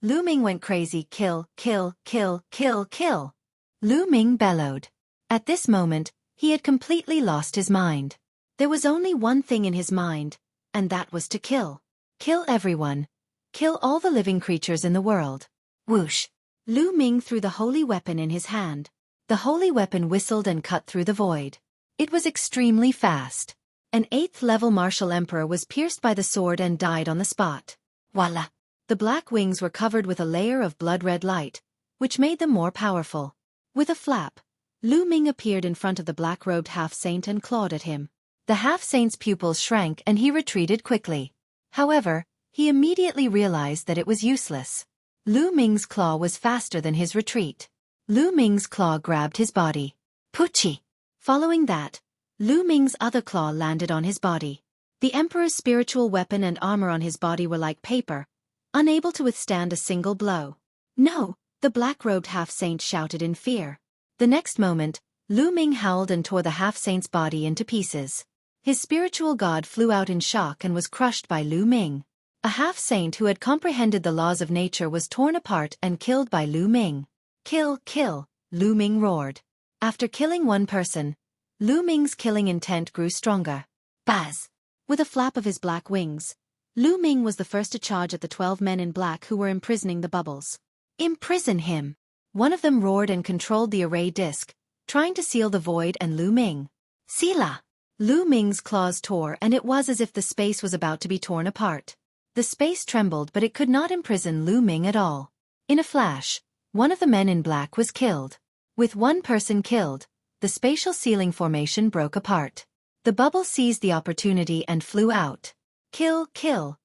Speaker 1: Lu Ming went crazy. Kill, kill, kill, kill, kill. Lu Ming bellowed. At this moment, he had completely lost his mind. There was only one thing in his mind, and that was to kill. Kill everyone. Kill all the living creatures in the world. Whoosh! Lu Ming threw the holy weapon in his hand. The holy weapon whistled and cut through the void. It was extremely fast. An 8th-level martial emperor was pierced by the sword and died on the spot. Voila! The black wings were covered with a layer of blood-red light, which made them more powerful. With a flap, Lu Ming appeared in front of the black-robed half-saint and clawed at him. The half-saint's pupils shrank and he retreated quickly. However, he immediately realized that it was useless. Lu Ming's claw was faster than his retreat. Lu Ming's claw grabbed his body. Puchi! Following that, Lu Ming's other claw landed on his body. The emperor's spiritual weapon and armor on his body were like paper, unable to withstand a single blow. No! The black-robed half-saint shouted in fear. The next moment, Lu Ming howled and tore the half-saint's body into pieces. His spiritual god flew out in shock and was crushed by Lu Ming. A half-saint who had comprehended the laws of nature was torn apart and killed by Lu Ming. Kill, kill, Lu Ming roared. After killing one person, Lu Ming's killing intent grew stronger. Buzz! With a flap of his black wings, Lu Ming was the first to charge at the 12 men in black who were imprisoning the bubbles. Imprison him! One of them roared and controlled the array disc, trying to seal the void and Lu Ming. Sila! Lu Ming's claws tore and it was as if the space was about to be torn apart. The space trembled but it could not imprison Lu Ming at all. In a flash, one of the men in black was killed. With one person killed, the spatial ceiling formation broke apart. The bubble seized the opportunity and flew out. Kill, kill!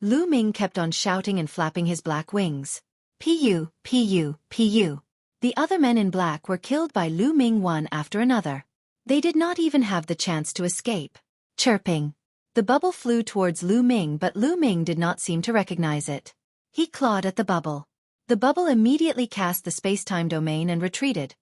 Speaker 1: Lu Ming kept on shouting and flapping his black wings. Pu, pu, pu. The other men in black were killed by Lu Ming one after another. They did not even have the chance to escape. Chirping. The bubble flew towards Lu Ming but Lu Ming did not seem to recognize it. He clawed at the bubble. The bubble immediately cast the space-time domain and retreated,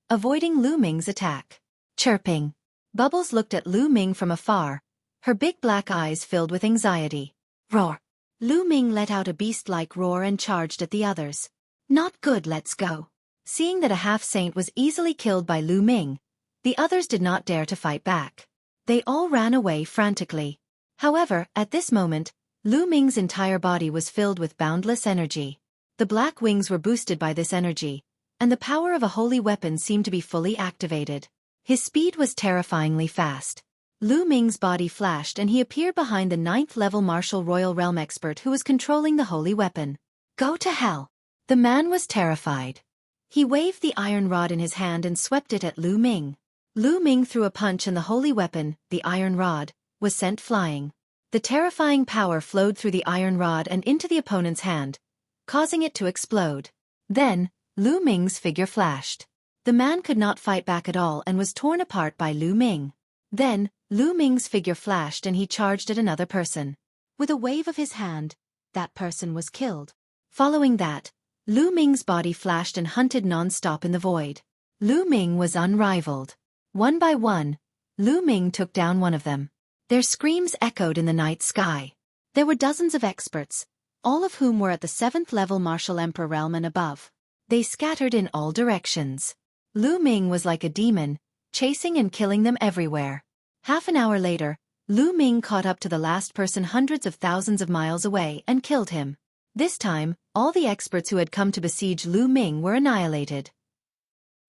Speaker 1: avoiding Lu Ming's attack. Chirping. Bubbles looked at Lu Ming from afar, her big black eyes filled with anxiety. Roar! Lu Ming let out a beast-like roar and charged at the others. Not good, let's go. Seeing that a half-saint was easily killed by Lu Ming, the others did not dare to fight back. They all ran away frantically. However, at this moment, Lu Ming's entire body was filled with boundless energy. The black wings were boosted by this energy, and the power of a holy weapon seemed to be fully activated. His speed was terrifyingly fast. Lu Ming's body flashed and he appeared behind the 9th-level martial royal realm expert who was controlling the holy weapon. Go to hell! The man was terrified. He waved the iron rod in his hand and swept it at Lu Ming. Lu Ming threw a punch and the holy weapon, the iron rod, was sent flying. The terrifying power flowed through the iron rod and into the opponent's hand, causing it to explode. Then, Lu Ming's figure flashed. The man could not fight back at all and was torn apart by Lu Ming. Then, Lu Ming's figure flashed and he charged at another person. With a wave of his hand, that person was killed. Following that, Lu Ming's body flashed and hunted non-stop in the void. Lu Ming was unrivaled. One by one, Lu Ming took down one of them. Their screams echoed in the night sky. There were dozens of experts, all of whom were at the 7th-level martial emperor realm and above. They scattered in all directions. Lu Ming was like a demon, chasing and killing them everywhere. Half an hour later, Lu Ming caught up to the last person hundreds of thousands of miles away and killed him. This time, all the experts who had come to besiege Lu Ming were annihilated.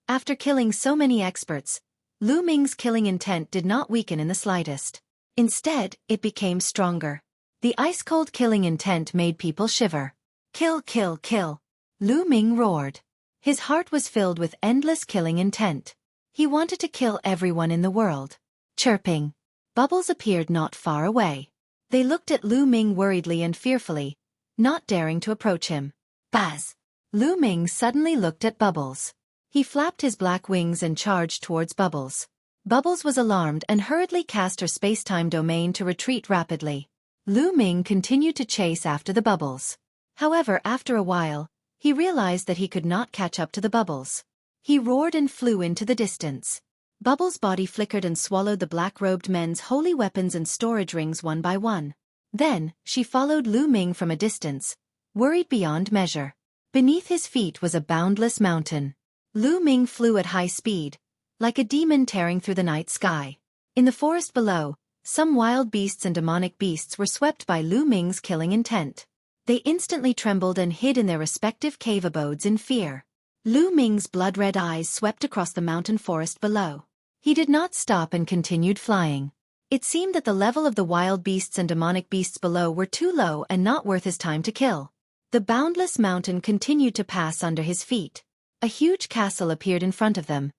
Speaker 1: After killing so many experts, Lu Ming's killing intent did not weaken in the slightest. Instead, it became stronger. The ice-cold killing intent made people shiver. Kill, kill, kill! Lu Ming roared. His heart was filled with endless killing intent. He wanted to kill everyone in the world. Chirping. Bubbles appeared not far away. They looked at Lu Ming worriedly and fearfully, not daring to approach him. Buzz! Lu Ming suddenly looked at Bubbles. He flapped his black wings and charged towards Bubbles. Bubbles was alarmed and hurriedly cast her space-time domain to retreat rapidly. Lu Ming continued to chase after the bubbles. However, after a while, he realized that he could not catch up to the bubbles. He roared and flew into the distance. Bubbles' body flickered and swallowed the black-robed men's holy weapons and storage rings one by one. Then, she followed Lu Ming from a distance, worried beyond measure. Beneath his feet was a boundless mountain. Lu Ming flew at high speed, like a demon tearing through the night sky. In the forest below, some wild beasts and demonic beasts were swept by Lu Ming's killing intent. They instantly trembled and hid in their respective cave abodes in fear. Lu Ming's blood-red eyes swept across the mountain forest below. He did not stop and continued flying. It seemed that the level of the wild beasts and demonic beasts below were too low and not worth his time to kill. The boundless mountain continued to pass under his feet. A huge castle appeared in front of them,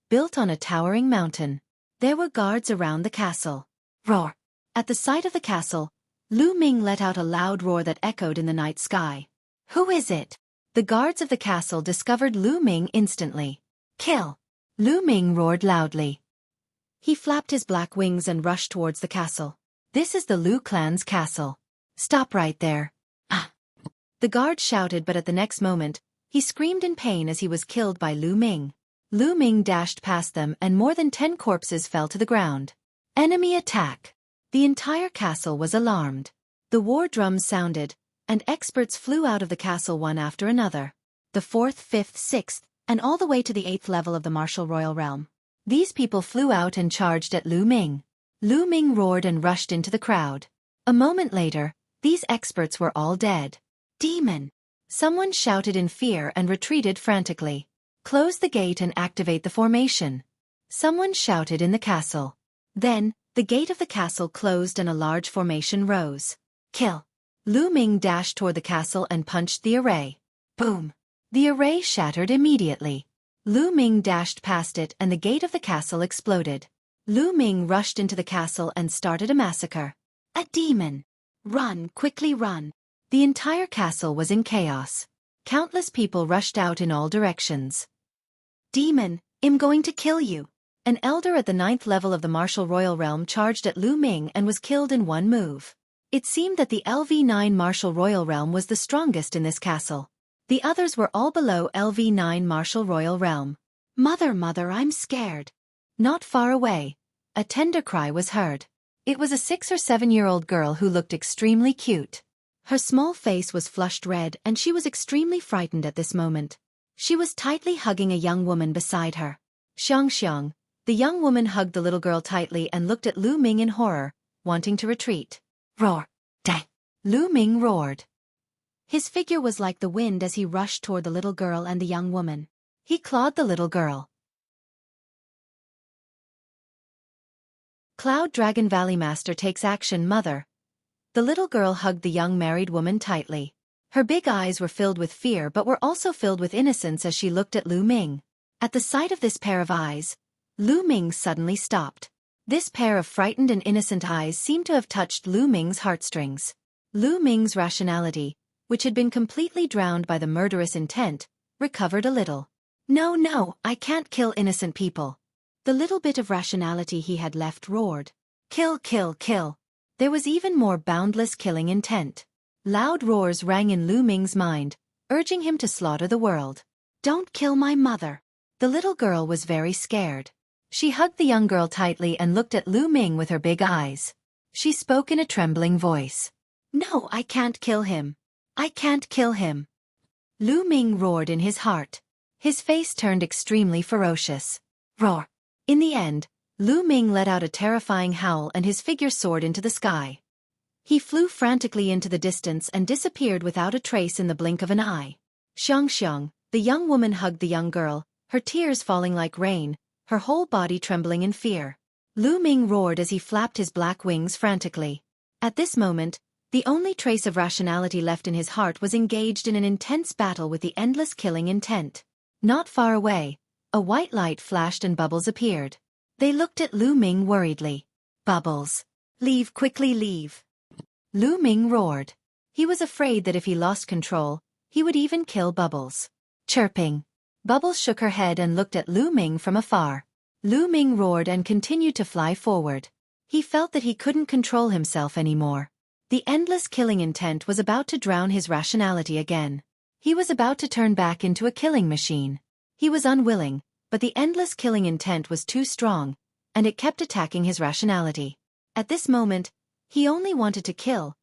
Speaker 1: built on a towering mountain. There were guards around the castle. Roar! At the sight of the castle, Lu Ming let out a loud roar that echoed in the night sky. Who is it? The guards of the castle discovered Lu Ming instantly. Kill! Lu Ming roared loudly. He flapped his black wings and rushed towards the castle. This is the Lu clan's castle. Stop right there. Ah! The guard shouted, but at the next moment, he screamed in pain as he was killed by Lu Ming. Lu Ming dashed past them and more than 10 corpses fell to the ground. Enemy attack! The entire castle was alarmed. The war drums sounded, and experts flew out of the castle one after another. The 4th, 5th, 6th, and all the way to the 8th level of the martial royal realm. These people flew out and charged at Lu Ming. Lu Ming roared and rushed into the crowd. A moment later, these experts were all dead. Demon! Someone shouted in fear and retreated frantically. Close the gate and activate the formation. Someone shouted in the castle. Then, the gate of the castle closed and a large formation rose. Kill! Lu Ming dashed toward the castle and punched the array. Boom! The array shattered immediately. Lu Ming dashed past it and the gate of the castle exploded. Lu Ming rushed into the castle and started a massacre. A demon! Run, quickly run! The entire castle was in chaos. Countless people rushed out in all directions. Demon, I'm going to kill you! An elder at the 9th level of the martial royal realm charged at Lu Ming and was killed in one move. It seemed that the LV9 martial royal realm was the strongest in this castle. The others were all below LV9 martial royal realm. Mother, I'm scared. Not far away, a tender cry was heard. It was a 6 or 7-year-old girl who looked extremely cute. Her small face was flushed red and she was extremely frightened at this moment. She was tightly hugging a young woman beside her. Xiang. The young woman hugged the little girl tightly and looked at Lu Ming in horror, wanting to retreat. Roar! Dang! Lu Ming roared. His figure was like the wind as he rushed toward the little girl and the young woman. He clawed the little girl. Cloud Dragon Valley Master takes action, mother. The little girl hugged the young married woman tightly. Her big eyes were filled with fear but were also filled with innocence as she looked at Lu Ming. At the sight of this pair of eyes, Lu Ming suddenly stopped. This pair of frightened and innocent eyes seemed to have touched Lu Ming's heartstrings. Lu Ming's rationality, which had been completely drowned by the murderous intent, recovered a little. No, I can't kill innocent people. The little bit of rationality he had left roared. Kill! There was even more boundless killing intent. Loud roars rang in Lu Ming's mind, urging him to slaughter the world. Don't kill my mother. The little girl was very scared. She hugged the young girl tightly and looked at Lu Ming with her big eyes. She spoke in a trembling voice. No, I can't kill him. I can't kill him. Lu Ming roared in his heart. His face turned extremely ferocious. Roar! In the end, Lu Ming let out a terrifying howl and his figure soared into the sky. He flew frantically into the distance and disappeared without a trace in the blink of an eye. Xiang, the young woman hugged the young girl, her tears falling like rain, her whole body trembling in fear. Lu Ming roared as he flapped his black wings frantically. At this moment, the only trace of rationality left in his heart was engaged in an intense battle with the endless killing intent. Not far away, a white light flashed and bubbles appeared. They looked at Lu Ming worriedly. Bubbles. Leave, quickly leave. Lu Ming roared. He was afraid that if he lost control, he would even kill Bubbles. Chirping. Bubbles shook her head and looked at Lu Ming from afar. Lu Ming roared and continued to fly forward. He felt that he couldn't control himself anymore. The endless killing intent was about to drown his rationality again. He was about to turn back into a killing machine. He was unwilling, but the endless killing intent was too strong, and it kept attacking his rationality. At this moment, he only wanted to kill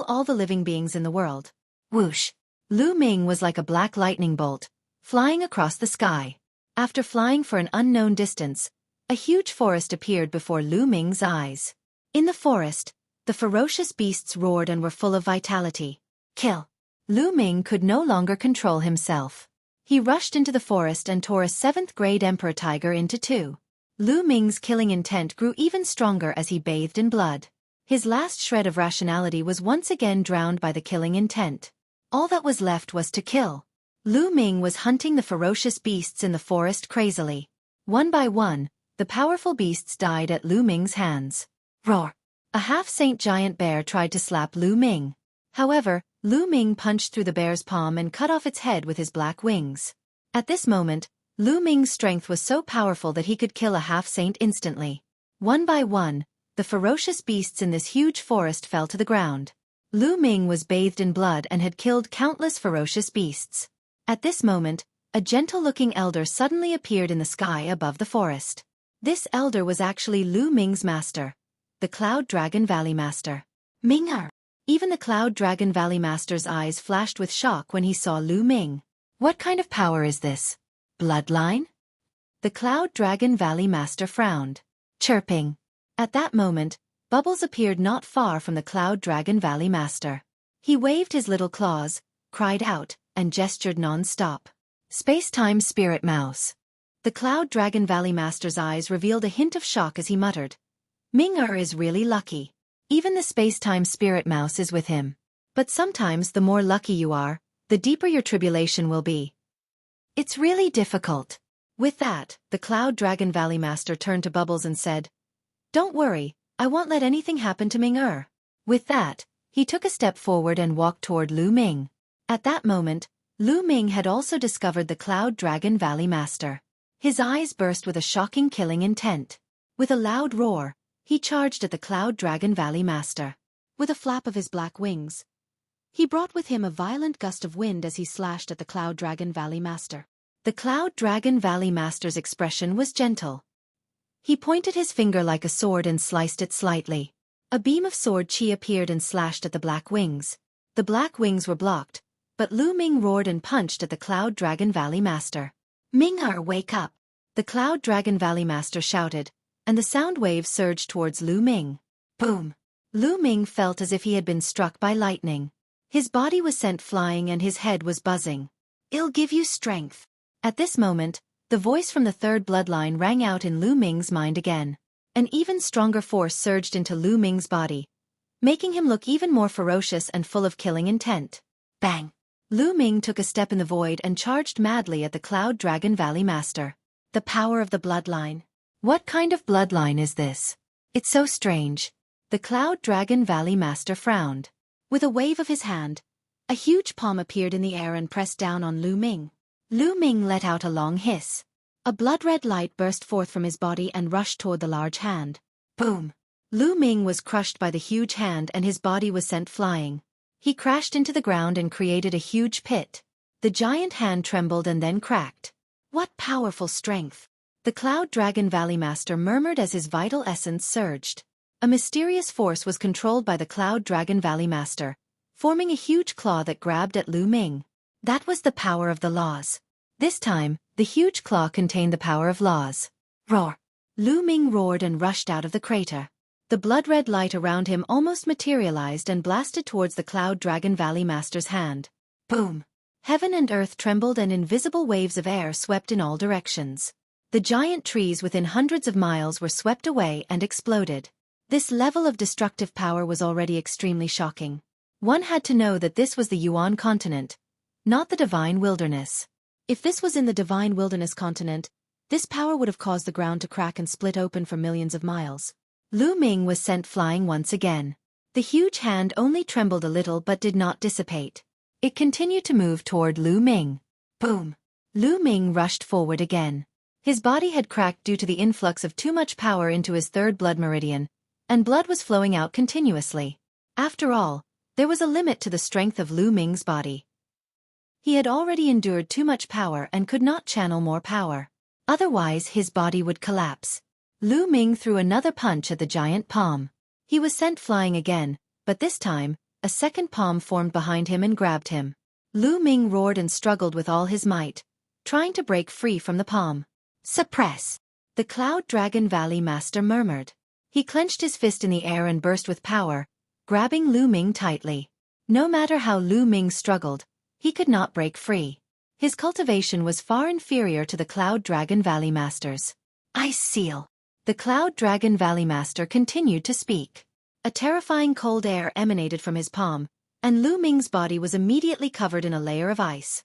Speaker 1: all the living beings in the world. Whoosh! Lu Ming was like a black lightning bolt, flying across the sky. After flying for an unknown distance, a huge forest appeared before Lu Ming's eyes. In the forest, the ferocious beasts roared and were full of vitality. Kill! Lu Ming could no longer control himself. He rushed into the forest and tore a 7th-grade emperor tiger into two. Lu Ming's killing intent grew even stronger as he bathed in blood. His last shred of rationality was once again drowned by the killing intent. All that was left was to kill. Lu Ming was hunting the ferocious beasts in the forest crazily. One by one, the powerful beasts died at Lu Ming's hands. Roar! A half-saint giant bear tried to slap Lu Ming. However, Lu Ming punched through the bear's palm and cut off its head with his black wings. At this moment, Lu Ming's strength was so powerful that he could kill a half-saint instantly. One by one, the ferocious beasts in this huge forest fell to the ground. Lu Ming was bathed in blood and had killed countless ferocious beasts. At this moment, a gentle-looking elder suddenly appeared in the sky above the forest. This elder was actually Lu Ming's master, the Cloud Dragon Valley Master. Ming-er! Even the Cloud Dragon Valley Master's eyes flashed with shock when he saw Lu Ming. What kind of power is this? Bloodline? The Cloud Dragon Valley Master frowned, chirping. At that moment, Bubbles appeared not far from the Cloud Dragon Valley Master. He waved his little claws, cried out, and gestured non-stop. Space-time spirit mouse. The Cloud Dragon Valley Master's eyes revealed a hint of shock as he muttered, Ming-er is really lucky. Even the space-time spirit mouse is with him. But sometimes the more lucky you are, the deeper your tribulation will be. It's really difficult. With that, the Cloud Dragon Valley Master turned to Bubbles and said, Don't worry, I won't let anything happen to Ming-er. With that, he took a step forward and walked toward Lu Ming. At that moment, Lu Ming had also discovered the Cloud Dragon Valley Master. His eyes burst with a shocking killing intent. With a loud roar, he charged at the Cloud Dragon Valley Master. With a flap of his black wings, he brought with him a violent gust of wind as he slashed at the Cloud Dragon Valley Master. The Cloud Dragon Valley Master's expression was gentle. He pointed his finger like a sword and sliced it slightly. A beam of sword chi appeared and slashed at the black wings. The black wings were blocked, but Lu Ming roared and punched at the Cloud Dragon Valley Master. Ming-er, wake up! The Cloud Dragon Valley Master shouted, and the sound waves surged towards Lu Ming. Boom! Lu Ming felt as if he had been struck by lightning. His body was sent flying and his head was buzzing. It'll give you strength. At this moment, the voice from the third bloodline rang out in Lu Ming's mind again. An even stronger force surged into Lu Ming's body, making him look even more ferocious and full of killing intent. Bang! Lu Ming took a step in the void and charged madly at the Cloud Dragon Valley Master. The power of the bloodline. What kind of bloodline is this? It's so strange. The Cloud Dragon Valley Master frowned. With a wave of his hand, a huge palm appeared in the air and pressed down on Lu Ming. Lu Ming let out a long hiss. A blood-red light burst forth from his body and rushed toward the large hand. Boom! Lu Ming was crushed by the huge hand and his body was sent flying. He crashed into the ground and created a huge pit. The giant hand trembled and then cracked. What powerful strength! The Cloud Dragon Valley Master murmured as his vital essence surged. A mysterious force was controlled by the Cloud Dragon Valley Master, forming a huge claw that grabbed at Lu Ming. That was the power of the laws. This time, the huge claw contained the power of laws. Roar! Lu Ming roared and rushed out of the crater. The blood-red light around him almost materialized and blasted towards the Cloud Dragon Valley Master's hand. Boom! Heaven and earth trembled and invisible waves of air swept in all directions. The giant trees within hundreds of miles were swept away and exploded. This level of destructive power was already extremely shocking. One had to know that this was the Yuan continent, not the Divine Wilderness. If this was in the Divine Wilderness continent, this power would have caused the ground to crack and split open for millions of miles. Lu Ming was sent flying once again. The huge hand only trembled a little but did not dissipate. It continued to move toward Lu Ming. Boom! Lu Ming rushed forward again. His body had cracked due to the influx of too much power into his third blood meridian, and blood was flowing out continuously. After all, there was a limit to the strength of Lu Ming's body. He had already endured too much power and could not channel more power. Otherwise his body would collapse. Lu Ming threw another punch at the giant palm. He was sent flying again, but this time, a second palm formed behind him and grabbed him. Lu Ming roared and struggled with all his might, trying to break free from the palm. "Suppress!" the Cloud Dragon Valley Master murmured. He clenched his fist in the air and burst with power, grabbing Lu Ming tightly. No matter how Lu Ming struggled, he could not break free. His cultivation was far inferior to the Cloud Dragon Valley Master's. "Ice Seal!" The Cloud Dragon Valley Master continued to speak. A terrifying cold air emanated from his palm, and Lu Ming's body was immediately covered in a layer of ice.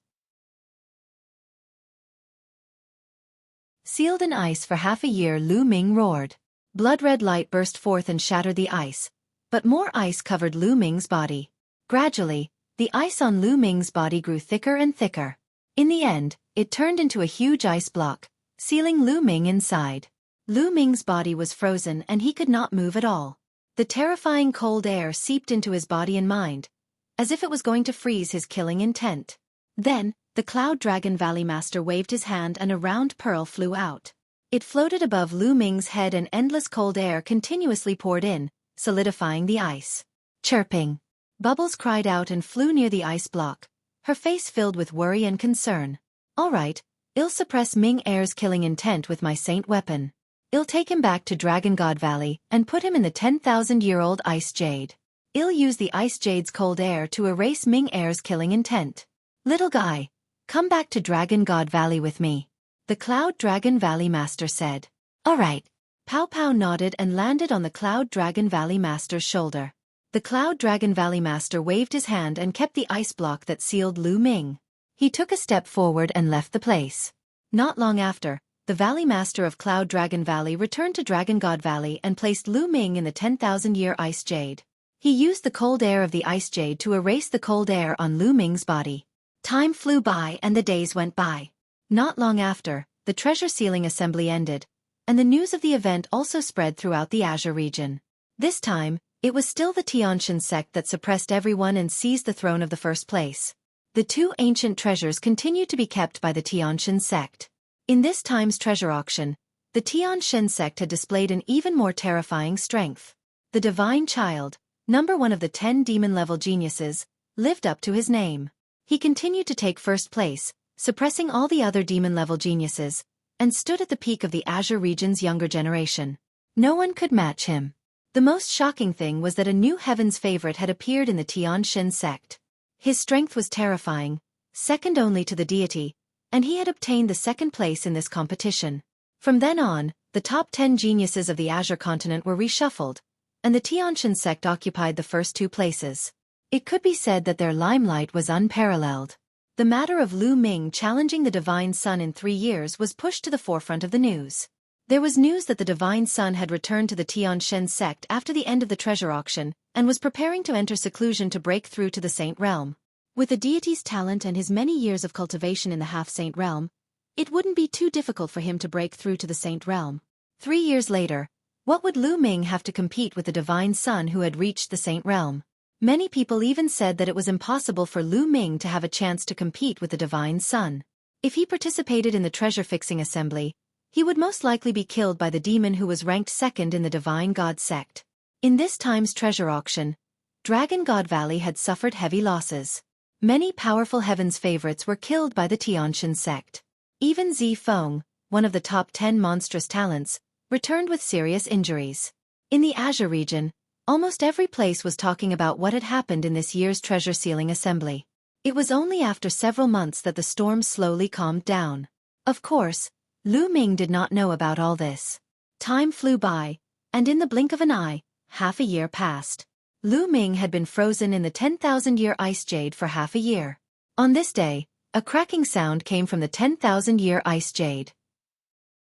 Speaker 1: Sealed in ice for half a year, Lu Ming roared. Blood-red light burst forth and shattered the ice, but more ice covered Lu Ming's body. Gradually, the ice on Lu Ming's body grew thicker and thicker. In the end, it turned into a huge ice block, sealing Lu Ming inside. Lu Ming's body was frozen and he could not move at all. The terrifying cold air seeped into his body and mind, as if it was going to freeze his killing intent. Then, the Cloud Dragon Valley Master waved his hand and a round pearl flew out. It floated above Lu Ming's head and endless cold air continuously poured in, solidifying the ice. Chirping. Bubbles cried out and flew near the ice block, her face filled with worry and concern. "All right, I'll suppress Ming Heir's killing intent with my saint weapon. I'll take him back to Dragon God Valley and put him in the 10,000-year-old Ice Jade. I'll use the Ice Jade's cold air to erase Ming Heir's killing intent. Little guy, come back to Dragon God Valley with me," the Cloud Dragon Valley Master said. "All right." Pow Pow nodded and landed on the Cloud Dragon Valley Master's shoulder. The Cloud Dragon Valley Master waved his hand and kept the ice block that sealed Lu Ming. He took a step forward and left the place. Not long after, the Valley Master of Cloud Dragon Valley returned to Dragon God Valley and placed Lu Ming in the 10,000-year Ice Jade. He used the cold air of the Ice Jade to erase the cold air on Lu Ming's body. Time flew by and the days went by. Not long after, the treasure sealing assembly ended, and the news of the event also spread throughout the Azure region. This time, it was still the Tianshan sect that suppressed everyone and seized the throne of the first place. The two ancient treasures continued to be kept by the Tianshan sect. In this time's treasure auction, the Tianshan sect had displayed an even more terrifying strength. The Divine Child, number 1 of the 10 demon-level geniuses, lived up to his name. He continued to take first place, suppressing all the other demon-level geniuses, and stood at the peak of the Azure region's younger generation. No one could match him. The most shocking thing was that a new Heaven's favorite had appeared in the Tianshan sect. His strength was terrifying, second only to the deity, and he had obtained the second place in this competition. From then on, the top 10 geniuses of the Azure continent were reshuffled, and the Tianshan sect occupied the first 2 places. It could be said that their limelight was unparalleled. The matter of Lu Ming challenging the Divine Sun in 3 years was pushed to the forefront of the news. There was news that the Divine Sun had returned to the Tianshan sect after the end of the treasure auction, and was preparing to enter seclusion to break through to the Saint Realm. With the deity's talent and his many years of cultivation in the Half-Saint Realm, it wouldn't be too difficult for him to break through to the Saint Realm. 3 years later, what would Lu Ming have to compete with the Divine Sun who had reached the Saint Realm? Many people even said that it was impossible for Lu Ming to have a chance to compete with the Divine Sun. If he participated in the treasure-fixing assembly, he would most likely be killed by the demon who was ranked second in the Divine God sect. In this time's treasure auction, Dragon God Valley had suffered heavy losses. Many powerful Heaven's favorites were killed by the Tianshan sect. Even Zi Feng, one of the top 10 monstrous talents, returned with serious injuries. In the Azure region, almost every place was talking about what had happened in this year's treasure sealing assembly. It was only after several months that the storm slowly calmed down. Of course, Lu Ming did not know about all this. Time flew by, and in the blink of an eye, half a year passed. Lu Ming had been frozen in the 10,000-year Ice Jade for half a year. On this day, a cracking sound came from the 10,000-year Ice Jade.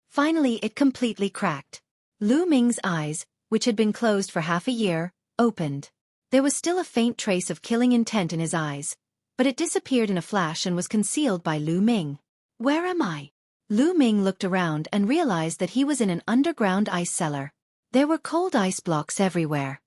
Speaker 1: Finally it completely cracked. Lu Ming's eyes, which had been closed for half a year, opened. There was still a faint trace of killing intent in his eyes, but it disappeared in a flash and was concealed by Lu Ming. "Where am I?" Lu Ming looked around and realized that he was in an underground ice cellar. There were cold ice blocks everywhere.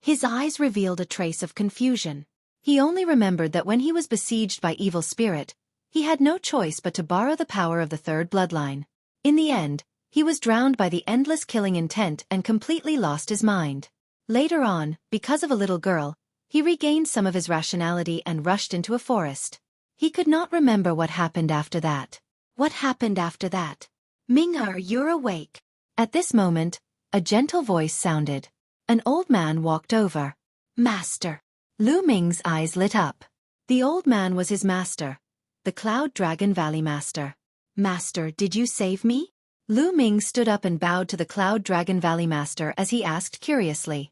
Speaker 1: His eyes revealed a trace of confusion. He only remembered that when he was besieged by evil spirit, he had no choice but to borrow the power of the third bloodline. In the end, he was drowned by the endless killing intent and completely lost his mind. Later on, because of a little girl, he regained some of his rationality and rushed into a forest. He could not remember what happened after that. What happened after that? Ming-er, you're awake. At this moment, a gentle voice sounded. An old man walked over. Master. Lu Ming's eyes lit up. The old man was his master, the Cloud Dragon Valley Master. Master, did you save me? Lu Ming stood up and bowed to the Cloud Dragon Valley Master as he asked curiously.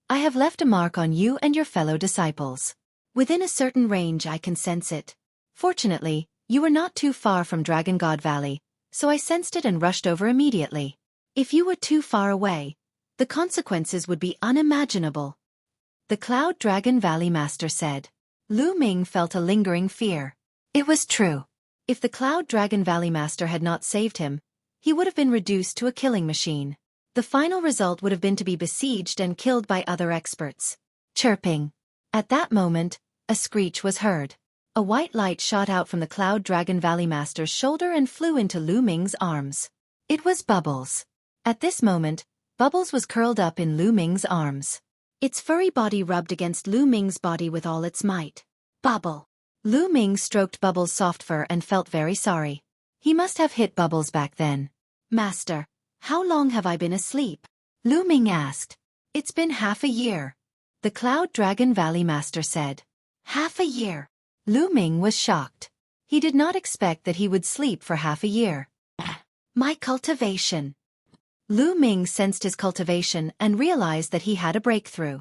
Speaker 1: I have left a mark on you and your fellow disciples. Within a certain range I can sense it. Fortunately, you were not too far from Dragon God Valley, so I sensed it and rushed over immediately. If you were too far away, the consequences would be unimaginable. The Cloud Dragon Valley Master said. Lu Ming felt a lingering fear. It was true. If the Cloud Dragon Valley Master had not saved him, he would have been reduced to a killing machine. The final result would have been to be besieged and killed by other experts. Chirping. At that moment, a screech was heard. A white light shot out from the Cloud Dragon Valley Master's shoulder and flew into Lu Ming's arms. It was Bubbles. At this moment, Bubbles was curled up in Lu Ming's arms. Its furry body rubbed against Lu Ming's body with all its might. Bubble. Lu Ming stroked Bubbles' soft fur and felt very sorry. He must have hit Bubbles back then. Master, how long have I been asleep? Lu Ming asked. It's been half a year. The Cloud Dragon Valley Master said. Half a year. Lu Ming was shocked. He did not expect that he would sleep for half a year. My cultivation. Lu Ming sensed his cultivation and realized that he had a breakthrough.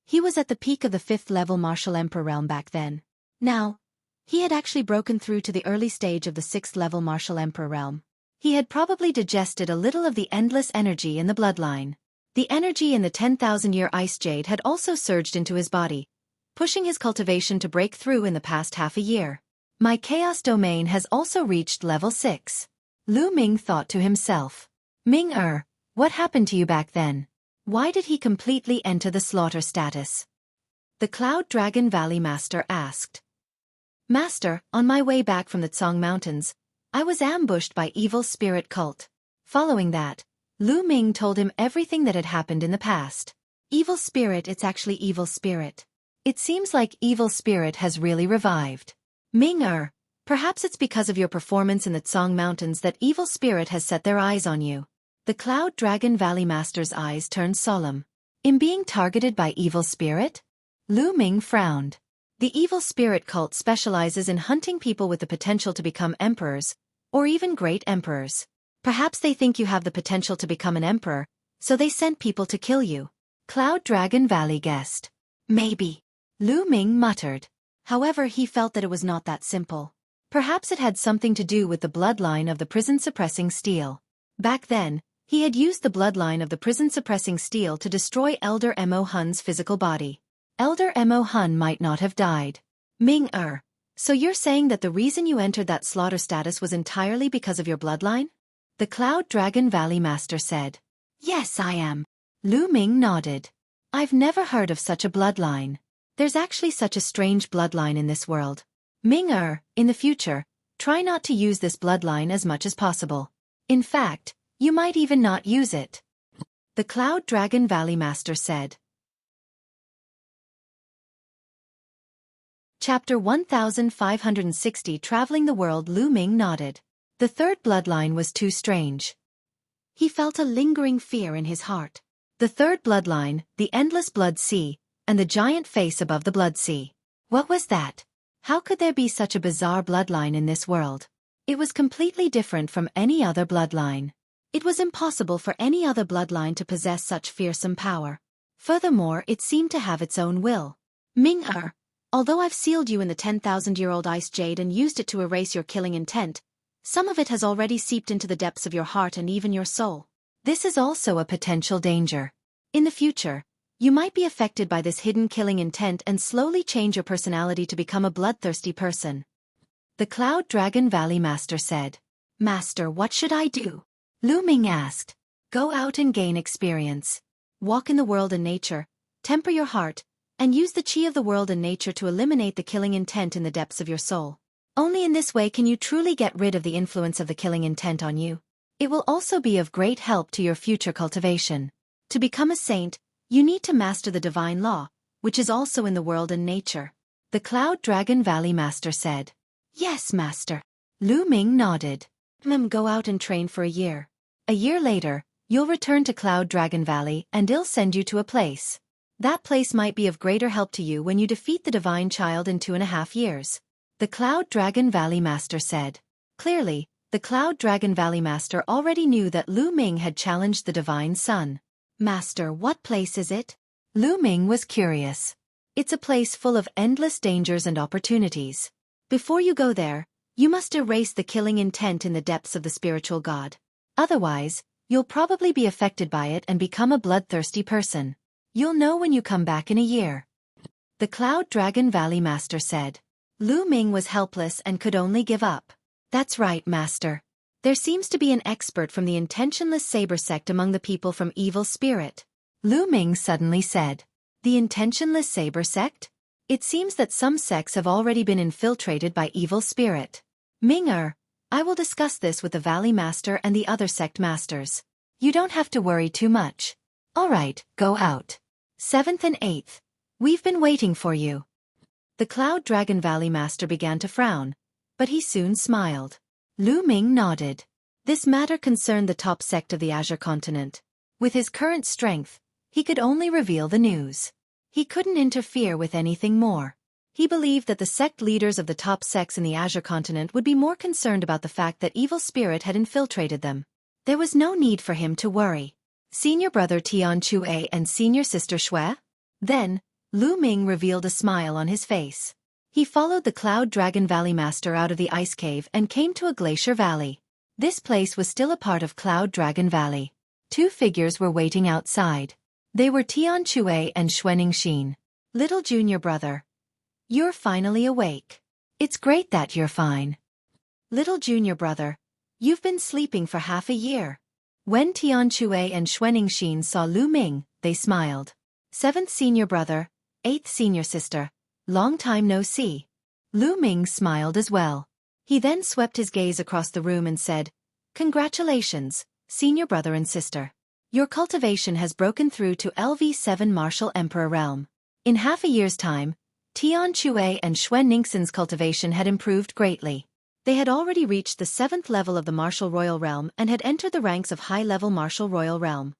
Speaker 1: He was at the peak of the 5th level Martial Emperor realm back then. Now, he had actually broken through to the early stage of the 6th level Martial Emperor realm. He had probably digested a little of the endless energy in the bloodline. The energy in the 10,000-year ice jade had also surged into his body, pushing his cultivation to break through in the past half a year. My chaos domain has also reached level 6. Lu Ming thought to himself. Ming-er, what happened to you back then? Why did he completely enter the slaughter status? The Cloud Dragon Valley Master asked. Master, on my way back from the Tsong Mountains, I was ambushed by evil spirit cult. Following that, Lu Ming told him everything that had happened in the past. Evil spirit, it's actually evil spirit. It seems like evil spirit has really revived. Ming-er, perhaps it's because of your performance in the Tsong Mountains that evil spirit has set their eyes on you. The Cloud Dragon Valley Master's eyes turned solemn. In being targeted by evil spirit? Lu Ming frowned. The evil spirit cult specializes in hunting people with the potential to become emperors, or even great emperors. Perhaps they think you have the potential to become an emperor, so they sent people to kill you. Cloud Dragon Valley guessed. Maybe. Lu Ming muttered. However, he felt that it was not that simple. Perhaps it had something to do with the bloodline of the prison-suppressing steel. Back then, he had used the bloodline of the prison-suppressing steel to destroy Elder Mo Hun's physical body. Elder Mo Hun might not have died. Ming-er, so you're saying that the reason you entered that slaughter status was entirely because of your bloodline? The Cloud Dragon Valley Master said. Yes, I am. Lu Ming nodded. I've never heard of such a bloodline. There's actually such a strange bloodline in this world. Ming-er, in the future, try not to use this bloodline as much as possible. In fact, you might even not use it. The Cloud Dragon Valley Master said. Chapter 1560 Traveling the World. Lu Ming nodded. The third bloodline was too strange. He felt a lingering fear in his heart. The third bloodline, the endless blood sea, and the giant face above the blood sea. What was that? How could there be such a bizarre bloodline in this world? It was completely different from any other bloodline. It was impossible for any other bloodline to possess such fearsome power. Furthermore, it seemed to have its own will. Ming-er, although I've sealed you in the 10,000-year-old ice jade and used it to erase your killing intent, some of it has already seeped into the depths of your heart and even your soul. This is also a potential danger. In the future, you might be affected by this hidden killing intent and slowly change your personality to become a bloodthirsty person. The Cloud Dragon Valley Master said. Master, what should I do? Lu Ming asked. Go out and gain experience. Walk in the world and nature, temper your heart, and use the chi of the world and nature to eliminate the killing intent in the depths of your soul. Only in this way can you truly get rid of the influence of the killing intent on you. It will also be of great help to your future cultivation. To become a saint, you need to master the divine law, which is also in the world and nature. The Cloud Dragon Valley Master said. Yes, Master. Lu Ming nodded. Go out and train for a year. A year later, you'll return to Cloud Dragon Valley and I'll send you to a place. That place might be of greater help to you when you defeat the Divine Child in 2.5 years. The Cloud Dragon Valley Master said. Clearly, the Cloud Dragon Valley Master already knew that Lu Ming had challenged the Divine Sun. Master, what place is it? Lu Ming was curious. It's a place full of endless dangers and opportunities. Before you go there, you must erase the killing intent in the depths of the spiritual god. Otherwise, you'll probably be affected by it and become a bloodthirsty person. You'll know when you come back in a year. The Cloud Dragon Valley Master said. Lu Ming was helpless and could only give up. That's right, Master. There seems to be an expert from the intentionless saber sect among the people from Evil Spirit. Lu Ming suddenly said. The intentionless saber sect? It seems that some sects have already been infiltrated by Evil Spirit. Ming-er, I will discuss this with the Valley Master and the other sect masters. You don't have to worry too much. All right, go out. 7th and 8th. We've been waiting for you. The Cloud Dragon Valley Master began to frown, but he soon smiled. Lu Ming nodded. This matter concerned the top sect of the Azure continent. With his current strength, he could only reveal the news. He couldn't interfere with anything more. He believed that the sect leaders of the top sects in the Azure continent would be more concerned about the fact that Evil Spirit had infiltrated them. There was no need for him to worry. Senior brother Tian Chue and senior sister Xue? Then, Lu Ming revealed a smile on his face. He followed the Cloud Dragon Valley Master out of the ice cave and came to a glacier valley. This place was still a part of Cloud Dragon Valley. 2 figures were waiting outside. They were Tian Chue and Xueqi. Little junior brother. You're finally awake. It's great that you're fine. Little junior brother. You've been sleeping for half a year. When Tian Chue and Xueqi saw Lu Ming, they smiled. 7th senior brother, 8th senior sister. Long time no see. Lu Ming smiled as well. He then swept his gaze across the room and said, Congratulations, senior brother and sister. Your cultivation has broken through to LV7 Martial Emperor realm. In half a year's time, Tian Chue and Xueqing's cultivation had improved greatly. They had already reached the 7th level of the Martial Royal Realm and had entered the ranks of high-level Martial Royal Realm.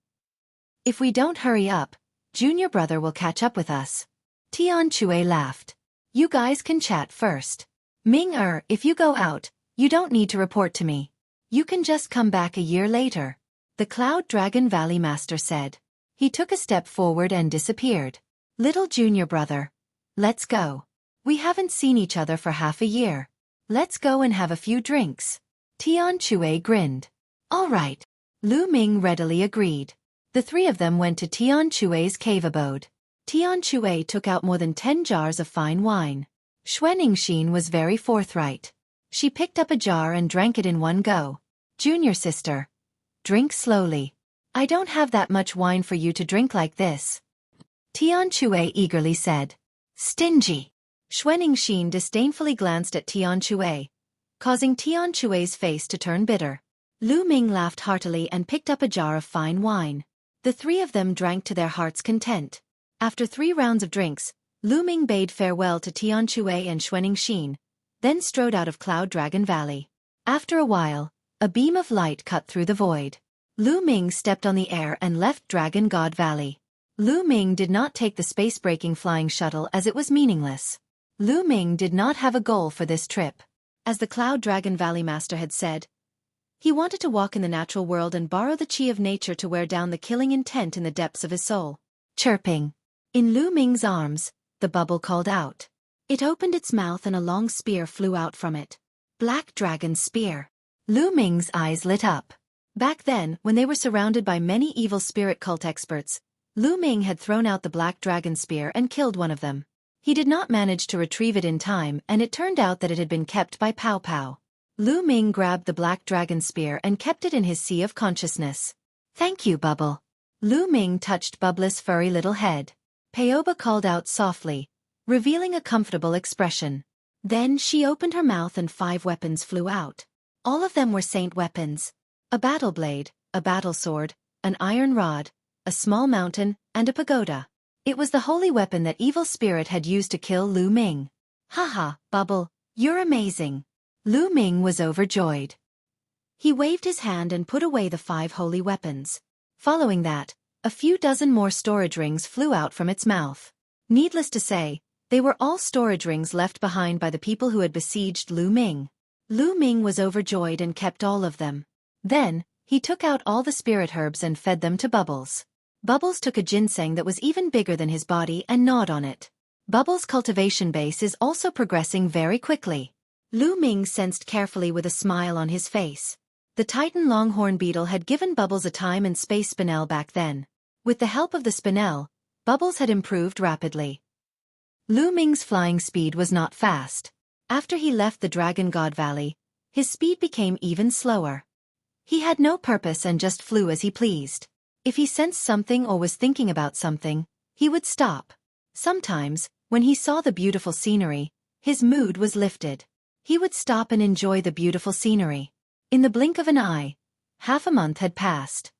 Speaker 1: If we don't hurry up, junior brother will catch up with us. Tian Chue laughed. You guys can chat first. Ming-er, if you go out, you don't need to report to me. You can just come back a year later. The Cloud Dragon Valley Master said. He took a step forward and disappeared. Little junior brother. Let's go. We haven't seen each other for half a year. Let's go and have a few drinks. Tian Chue grinned. All right. Lu Ming readily agreed. The 3 of them went to Tian Chue's cave abode. Tian Chue took out more than 10 jars of fine wine. Xueqi was very forthright. She picked up a jar and drank it in one go. Junior sister. Drink slowly. I don't have that much wine for you to drink like this. Tian Chue eagerly said. Stingy. Xueqi disdainfully glanced at Tian Chue, causing Tian Chue's face to turn bitter. Lu Ming laughed heartily and picked up a jar of fine wine. The 3 of them drank to their heart's content. After 3 rounds of drinks, Lu Ming bade farewell to Tian Chue and Xueqi, then strode out of Cloud Dragon Valley. After a while, a beam of light cut through the void. Lu Ming stepped on the air and left Dragon God Valley. Lu Ming did not take the space-breaking flying shuttle as it was meaningless. Lu Ming did not have a goal for this trip. As the Cloud Dragon Valley Master had said, he wanted to walk in the natural world and borrow the chi of nature to wear down the killing intent in the depths of his soul. Chirping. In Lu Ming's arms, the bubble called out. It opened its mouth and a long spear flew out from it. Black Dragon Spear. Lu Ming's eyes lit up. Back then, when they were surrounded by many evil spirit cult experts, Lu Ming had thrown out the Black Dragon Spear and killed one of them. He did not manage to retrieve it in time and it turned out that it had been kept by Pow Pow. Lu Ming grabbed the Black Dragon Spear and kept it in his sea of consciousness. Thank you, Bubble. Lu Ming touched Bubble's furry little head. Paoba called out softly, revealing a comfortable expression. Then she opened her mouth and 5 weapons flew out. All of them were saint weapons. A battle blade, a battle sword, an iron rod, a small mountain, and a pagoda. It was the holy weapon that evil spirit had used to kill Lu Ming. Haha, Bubble, you're amazing. Lu Ming was overjoyed. He waved his hand and put away the 5 holy weapons. Following that, a few dozen more storage rings flew out from its mouth. Needless to say, they were all storage rings left behind by the people who had besieged Lu Ming. Lu Ming was overjoyed and kept all of them. Then, he took out all the spirit herbs and fed them to Bubbles. Bubbles took a ginseng that was even bigger than his body and gnawed on it. Bubbles' cultivation base is also progressing very quickly. Lu Ming sensed carefully with a smile on his face. The Titan longhorn beetle had given Bubbles a time and space spinel back then. With the help of the spinel, Bubbles had improved rapidly. Lu Ming's flying speed was not fast. After he left the Dragon God Valley, his speed became even slower. He had no purpose and just flew as he pleased. If he sensed something or was thinking about something, he would stop. Sometimes, when he saw the beautiful scenery, his mood was lifted. He would stop and enjoy the beautiful scenery. In the blink of an eye, half a month had passed.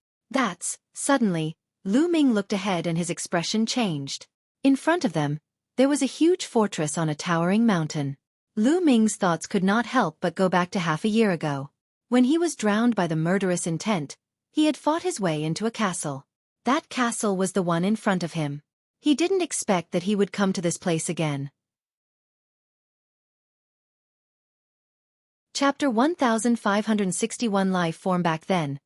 Speaker 1: Suddenly, Lu Ming looked ahead and his expression changed. In front of them, there was a huge fortress on a towering mountain. Lu Ming's thoughts could not help but go back to half a year ago. When he was drowned by the murderous intent, he had fought his way into a castle. That castle was the one in front of him. He didn't expect that he would come to this place again. Chapter 1561 Life form. Back then,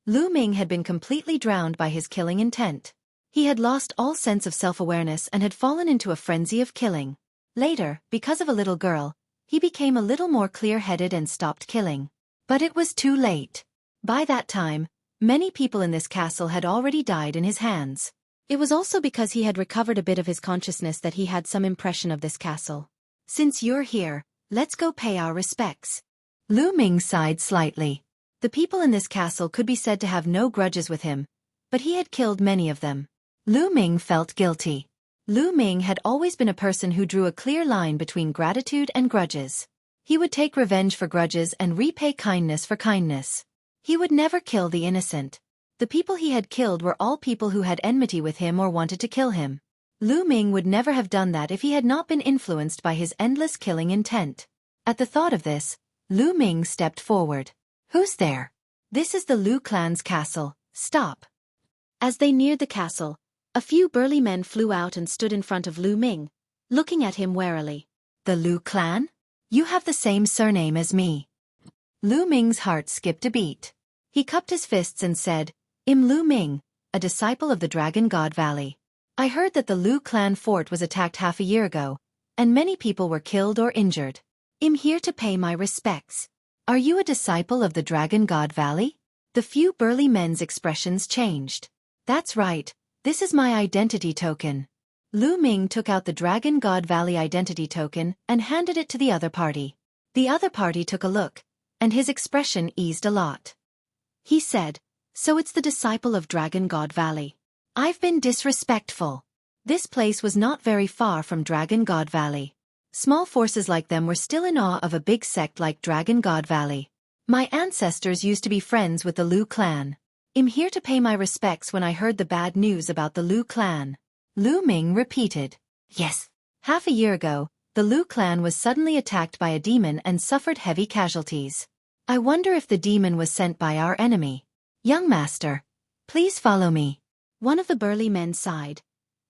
Speaker 1: Lu Ming had been completely drowned by his killing intent. He had lost all sense of self-awareness and had fallen into a frenzy of killing. Later, because of a little girl, he became a little more clear-headed and stopped killing. But it was too late. By that time, many people in this castle had already died in his hands. It was also because he had recovered a bit of his consciousness that he had some impression of this castle. Since you're here, let's go pay our respects. Lu Ming sighed slightly. The people in this castle could be said to have no grudges with him, but he had killed many of them. Lu Ming felt guilty. Lu Ming had always been a person who drew a clear line between gratitude and grudges. He would take revenge for grudges and repay kindness for kindness. He would never kill the innocent. The people he had killed were all people who had enmity with him or wanted to kill him. Lu Ming would never have done that if he had not been influenced by his endless killing intent. At the thought of this, Lu Ming stepped forward. Who's there? This is the Lu clan's castle. Stop. As they neared the castle, a few burly men flew out and stood in front of Lu Ming, looking at him warily. The Lu clan? You have the same surname as me. Lu Ming's heart skipped a beat. He cupped his fists and said, I'm Lu Ming, a disciple of the Dragon God Valley. I heard that the Lu clan fort was attacked half a year ago, and many people were killed or injured. I'm here to pay my respects. Are you a disciple of the Dragon God Valley? The few burly men's expressions changed. That's right, this is my identity token. Lu Ming took out the Dragon God Valley identity token and handed it to the other party. The other party took a look, and his expression eased a lot. He said, So it's the disciple of Dragon God Valley. I've been disrespectful. This place was not very far from Dragon God Valley. Small forces like them were still in awe of a big sect like Dragon God Valley. My ancestors used to be friends with the Lu clan. I'm here to pay my respects when I heard the bad news about the Lu clan. Lu Ming repeated. Yes. Half a year ago, the Lu clan was suddenly attacked by a demon and suffered heavy casualties. I wonder if the demon was sent by our enemy. Young master, please follow me. One of the burly men sighed,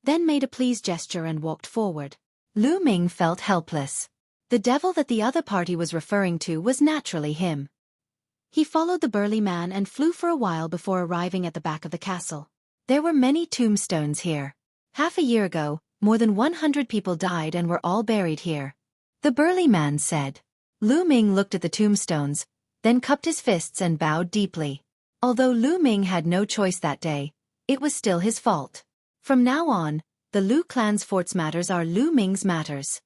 Speaker 1: then made a please gesture and walked forward. Lu Ming felt helpless. The devil that the other party was referring to was naturally him. He followed the burly man and flew for a while before arriving at the back of the castle. There were many tombstones here. Half a year ago, more than 100 people died and were all buried here. The burly man said. Lu Ming looked at the tombstones, then cupped his fists and bowed deeply. Although Lu Ming had no choice that day, it was still his fault. From now on, the Lu clan's fort's matters are Lu Ming's matters.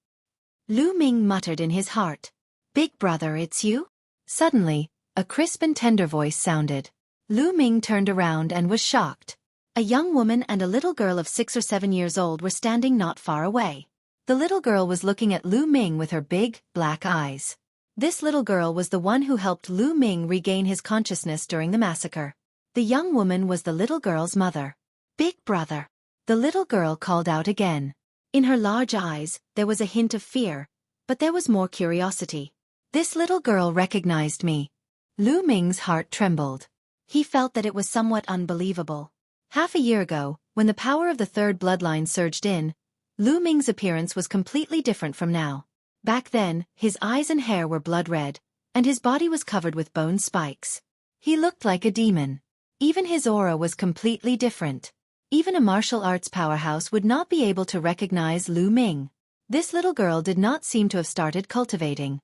Speaker 1: Lu Ming muttered in his heart. Big brother, it's you? Suddenly, a crisp and tender voice sounded. Lu Ming turned around and was shocked. A young woman and a little girl of 6 or 7 years old were standing not far away. The little girl was looking at Lu Ming with her big, black eyes. This little girl was the one who helped Lu Ming regain his consciousness during the massacre. The young woman was the little girl's mother. Big brother. The little girl called out again. In her large eyes, there was a hint of fear, but there was more curiosity. This little girl recognized me. Lu Ming's heart trembled. He felt that it was somewhat unbelievable. Half a year ago, when the power of the third bloodline surged in, Lu Ming's appearance was completely different from now. Back then, his eyes and hair were blood red, and his body was covered with bone spikes. He looked like a demon. Even his aura was completely different. Even a martial arts powerhouse would not be able to recognize Lu Ming. This little girl did not seem to have started cultivating.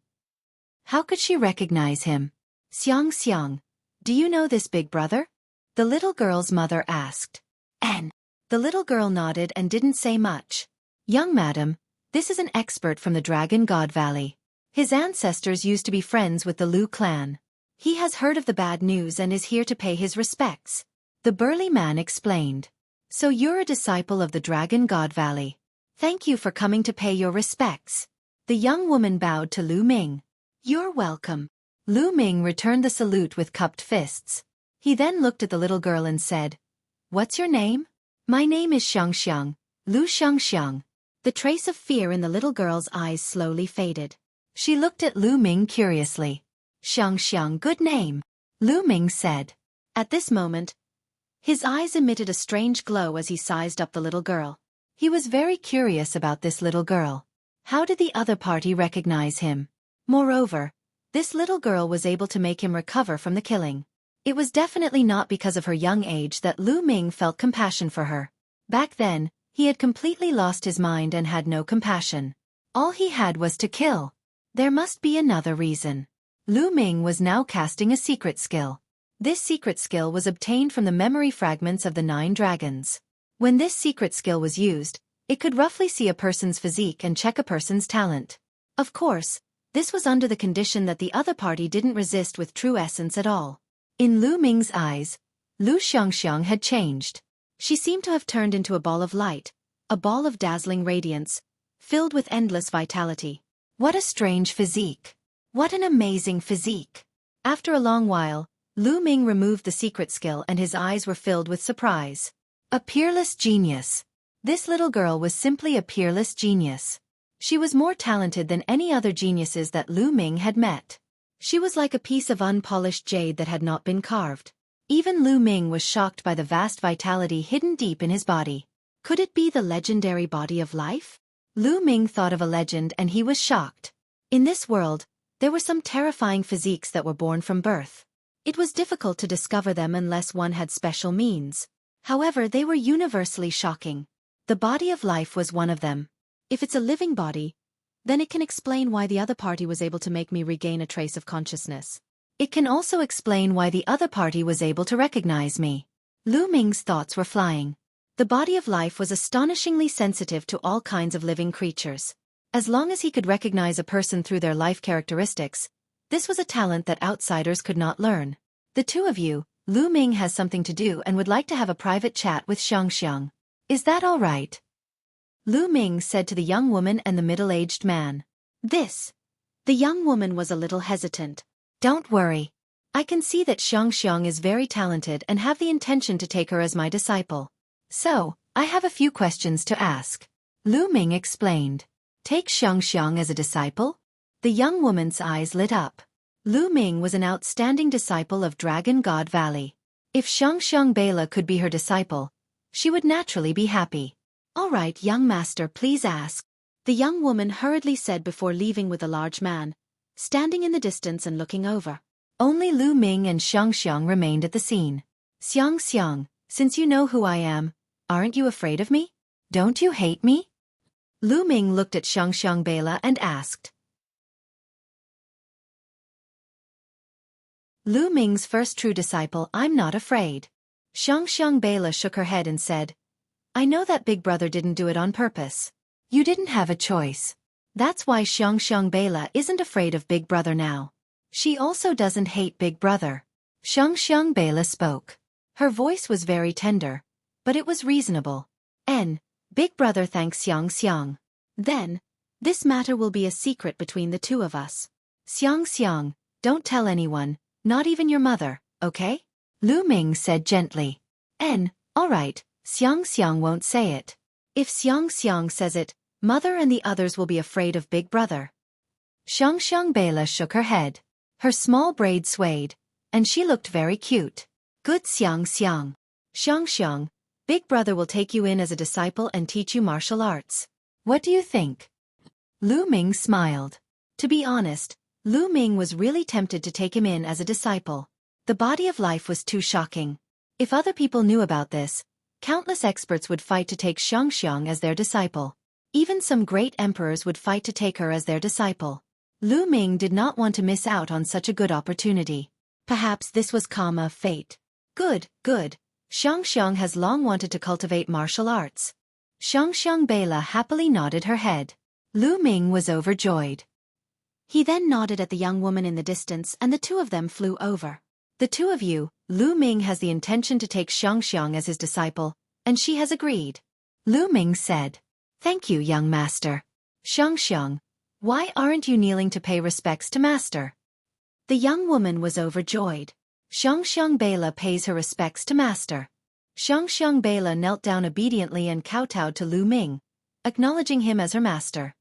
Speaker 1: How could she recognize him? Xiang, do you know this big brother? The little girl's mother asked. The little girl nodded and didn't say much. Young madam, this is an expert from the Dragon God Valley. His ancestors used to be friends with the Lu clan. He has heard of the bad news and is here to pay his respects. The burly man explained. So you're a disciple of the Dragon God Valley. Thank you for coming to pay your respects. The young woman bowed to Lu Ming. You're welcome. Lu Ming returned the salute with cupped fists. He then looked at the little girl and said, What's your name? My name is Xiang, Lu Xiang. The trace of fear in the little girl's eyes slowly faded. She looked at Lu Ming curiously. Xiang, good name, Lu Ming said. At this moment, his eyes emitted a strange glow as he sized up the little girl. He was very curious about this little girl. How did the other party recognize him? Moreover, this little girl was able to make him recover from the killing. It was definitely not because of her young age that Lu Ming felt compassion for her. Back then, he had completely lost his mind and had no compassion. All he had was to kill. There must be another reason. Lu Ming was now casting a secret skill. This secret skill was obtained from the memory fragments of the 9 dragons. When this secret skill was used, it could roughly see a person's physique and check a person's talent. Of course, this was under the condition that the other party didn't resist with true essence at all. In Lu Ming's eyes, Lu Xiang had changed. She seemed to have turned into a ball of light, a ball of dazzling radiance, filled with endless vitality. What a strange physique! What an amazing physique! After a long while, Lu Ming removed the secret skill and his eyes were filled with surprise. A peerless genius. This little girl was simply a peerless genius. She was more talented than any other geniuses that Lu Ming had met. She was like a piece of unpolished jade that had not been carved. Even Lu Ming was shocked by the vast vitality hidden deep in his body. Could it be the legendary body of life? Lu Ming thought of a legend and he was shocked. In this world, there were some terrifying physiques that were born from birth. It was difficult to discover them unless one had special means. However, they were universally shocking. The body of life was one of them. If it's a living body, then it can explain why the other party was able to make me regain a trace of consciousness. It can also explain why the other party was able to recognize me. Lu Ming's thoughts were flying. The body of life was astonishingly sensitive to all kinds of living creatures. As long as he could recognize a person through their life characteristics, this was a talent that outsiders could not learn. The two of you, Lu Ming has something to do and would like to have a private chat with Xiang. Is that all right? Lu Ming said to the young woman and the middle-aged man. The young woman was a little hesitant. Don't worry. I can see that Xiang is very talented and have the intention to take her as my disciple. So, I have a few questions to ask. Lu Ming explained. Take Xiang as a disciple? The young woman's eyes lit up. Lu Ming was an outstanding disciple of Dragon God Valley. If Xiang Bela could be her disciple, she would naturally be happy. All right, young master, please ask. The young woman hurriedly said before leaving with the large man, standing in the distance and looking over. Only Lu Ming and Xiang remained at the scene. Xiang, since you know who I am, aren't you afraid of me? Don't you hate me? Lu Ming looked at Xiang Bela and asked. Lu Ming's first true disciple, I'm not afraid. Xiang Bela shook her head and said, I know that Big Brother didn't do it on purpose. You didn't have a choice. That's why Xiang Bela isn't afraid of Big Brother now. She also doesn't hate Big Brother. Xiang Bela spoke. Her voice was very tender, but it was reasonable. Big brother thanks Xiang Xiang. Then, this matter will be a secret between the two of us. Xiang Xiang, don't tell anyone, not even your mother, okay? Lu Ming said gently. All right, Xiang Xiang won't say it. If Xiang Xiang says it, mother and the others will be afraid of big brother. Xiang Bela shook her head. Her small braid swayed, and she looked very cute. Good Xiang Xiang. Xiang, big brother will take you in as a disciple and teach you martial arts. What do you think? Lu Ming smiled. To be honest, Lu Ming was really tempted to take him in as a disciple. The body of life was too shocking. If other people knew about this, countless experts would fight to take Xiang as their disciple. Even some great emperors would fight to take her as their disciple. Lu Ming did not want to miss out on such a good opportunity. Perhaps this was karma, fate. Good. Xiang has long wanted to cultivate martial arts. Xiang Bela happily nodded her head. Lu Ming was overjoyed. He then nodded at the young woman in the distance and the two of them flew over. The two of you, Lu Ming has the intention to take Xiang as his disciple, and she has agreed. Lu Ming said. Thank you, young master. Xiang, why aren't you kneeling to pay respects to master? The young woman was overjoyed. Xiang Bela pays her respects to master. Xiang Bela knelt down obediently and kowtowed to Lu Ming, acknowledging him as her master.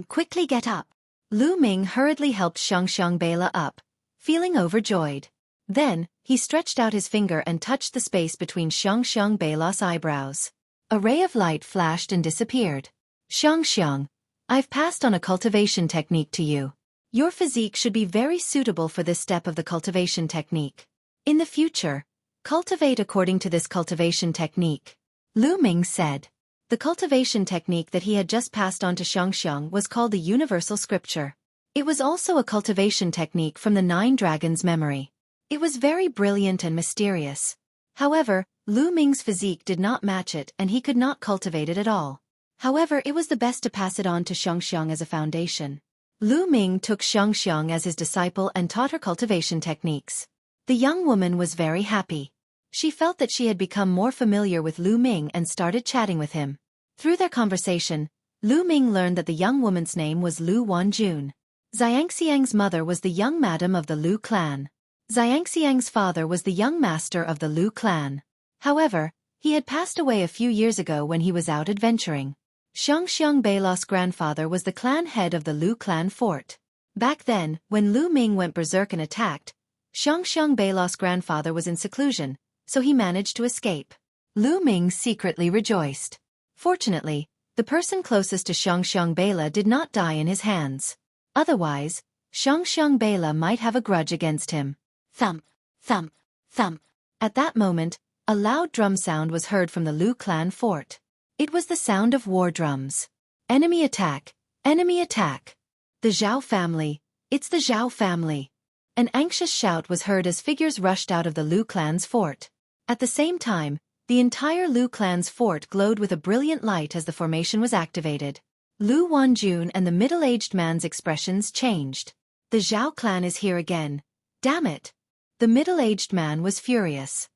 Speaker 1: Quickly get up. Lu Ming hurriedly helped Xiang Bela up, feeling overjoyed. Then, he stretched out his finger and touched the space between Xiang Bela's eyebrows. A ray of light flashed and disappeared. Xiang, I've passed on a cultivation technique to you. Your physique should be very suitable for this step of the cultivation technique. In the future, cultivate according to this cultivation technique. Lu Ming said. The cultivation technique that he had just passed on to Xiang was called the Universal Scripture. It was also a cultivation technique from the Nine Dragons' memory. It was very brilliant and mysterious. However, Lu Ming's physique did not match it and he could not cultivate it at all. However, it was the best to pass it on to Xiang as a foundation. Lu Ming took Xiang as his disciple and taught her cultivation techniques. The young woman was very happy. She felt that she had become more familiar with Lu Ming and started chatting with him. Through their conversation, Lu Ming learned that the young woman's name was Lu Wanjun. Xiangxiang's mother was the young madam of the Lu clan. Xiangxiang's father was the young master of the Lu clan. However, he had passed away a few years ago when he was out adventuring. Xiang Bela's grandfather was the clan head of the Lu clan fort. Back then, when Lu Ming went berserk and attacked, Xiang Bela's grandfather was in seclusion, so he managed to escape. Lu Ming secretly rejoiced. Fortunately, the person closest to Xiang Bela did not die in his hands. Otherwise, Xiang Bela might have a grudge against him. Thump, thump, thump. At that moment, a loud drum sound was heard from the Lu clan fort. It was the sound of war drums. Enemy attack! Enemy attack! The Zhao family! It's the Zhao family! An anxious shout was heard as figures rushed out of the Lu clan's fort. At the same time, the entire Lu clan's fort glowed with a brilliant light as the formation was activated. Lu Wanjun and the middle-aged man's expressions changed. The Zhao clan is here again. Damn it! The middle-aged man was furious.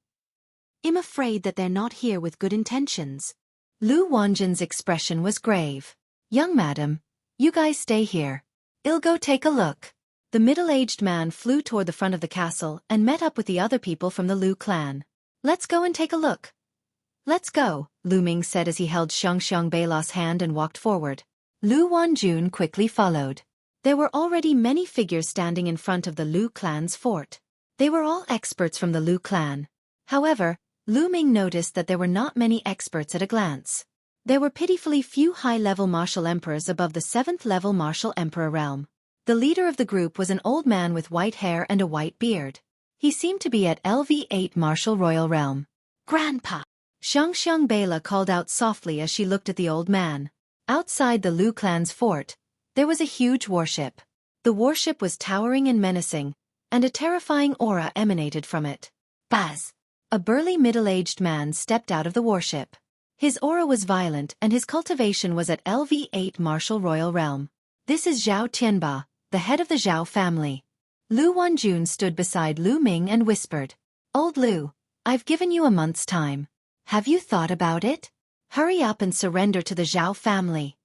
Speaker 1: I'm afraid that they're not here with good intentions. Lu Wanjun's expression was grave. Young madam, you guys stay here. I'll go take a look. The middle-aged man flew toward the front of the castle and met up with the other people from the Lu clan. Let's go and take a look. Let's go, Lu Ming said as he held Xiang Bela's hand and walked forward. Lu Wanjun quickly followed. There were already many figures standing in front of the Lu clan's fort. They were all experts from the Lu clan. However, Lu Ming noticed that there were not many experts at a glance. There were pitifully few high-level martial emperors above the 7th-level martial emperor realm. The leader of the group was an old man with white hair and a white beard. He seemed to be at LV8 martial royal realm. Grandpa! Xiang Bela called out softly as she looked at the old man. Outside the Lu clan's fort, there was a huge warship. The warship was towering and menacing, and a terrifying aura emanated from it. Buzz! A burly middle-aged man stepped out of the warship. His aura was violent and his cultivation was at LV8 martial royal realm. This is Zhao Tianba, the head of the Zhao family. Lu Wanjun stood beside Lu Ming and whispered, Old Lu, I've given you a month's time. Have you thought about it? Hurry up and surrender to the Zhao family.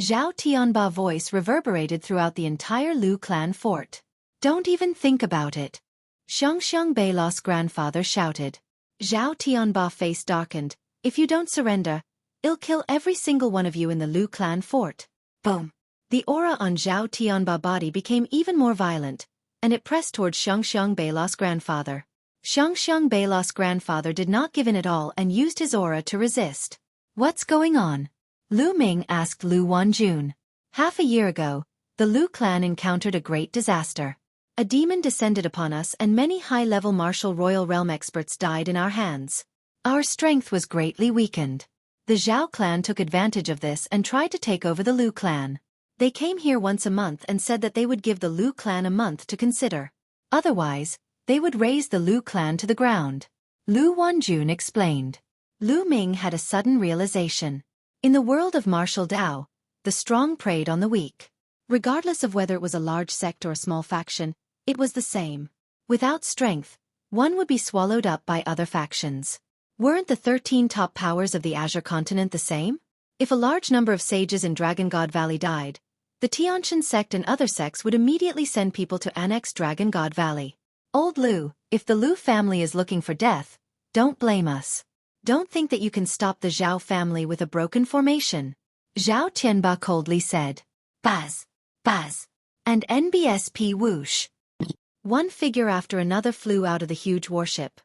Speaker 1: Zhao Tianba's voice reverberated throughout the entire Lu clan fort. Don't even think about it. Xiang Beilao's grandfather shouted. Zhao Tianba's face darkened. If you don't surrender, I'll kill every single one of you in the Lu clan fort. Boom. The aura on Zhao Tianba's body became even more violent, and it pressed towards Xiang Beilao's grandfather. Xiang Beilao's grandfather did not give in at all and used his aura to resist. What's going on? Lu Ming asked Lu Wanjun. Half a year ago, the Lu clan encountered a great disaster. A demon descended upon us and many high-level martial royal realm experts died in our hands. Our strength was greatly weakened. The Zhao clan took advantage of this and tried to take over the Lu clan. They came here once a month and said that they would give the Lu clan a month to consider. Otherwise, they would raze the Lu clan to the ground. Lu Wanjun explained. Lu Ming had a sudden realization. In the world of martial Dao, the strong preyed on the weak. Regardless of whether it was a large sect or a small faction, it was the same. Without strength, one would be swallowed up by other factions. Weren't the 13 top powers of the Azure continent the same? If a large number of sages in Dragon God Valley died, the Tianshan sect and other sects would immediately send people to annex Dragon God Valley. Old Lu, if the Lu family is looking for death, don't blame us. Don't think that you can stop the Zhao family with a broken formation. Zhao Tianba coldly said. Buzz, buzz, and NBSP whoosh. One figure after another flew out of the huge warship.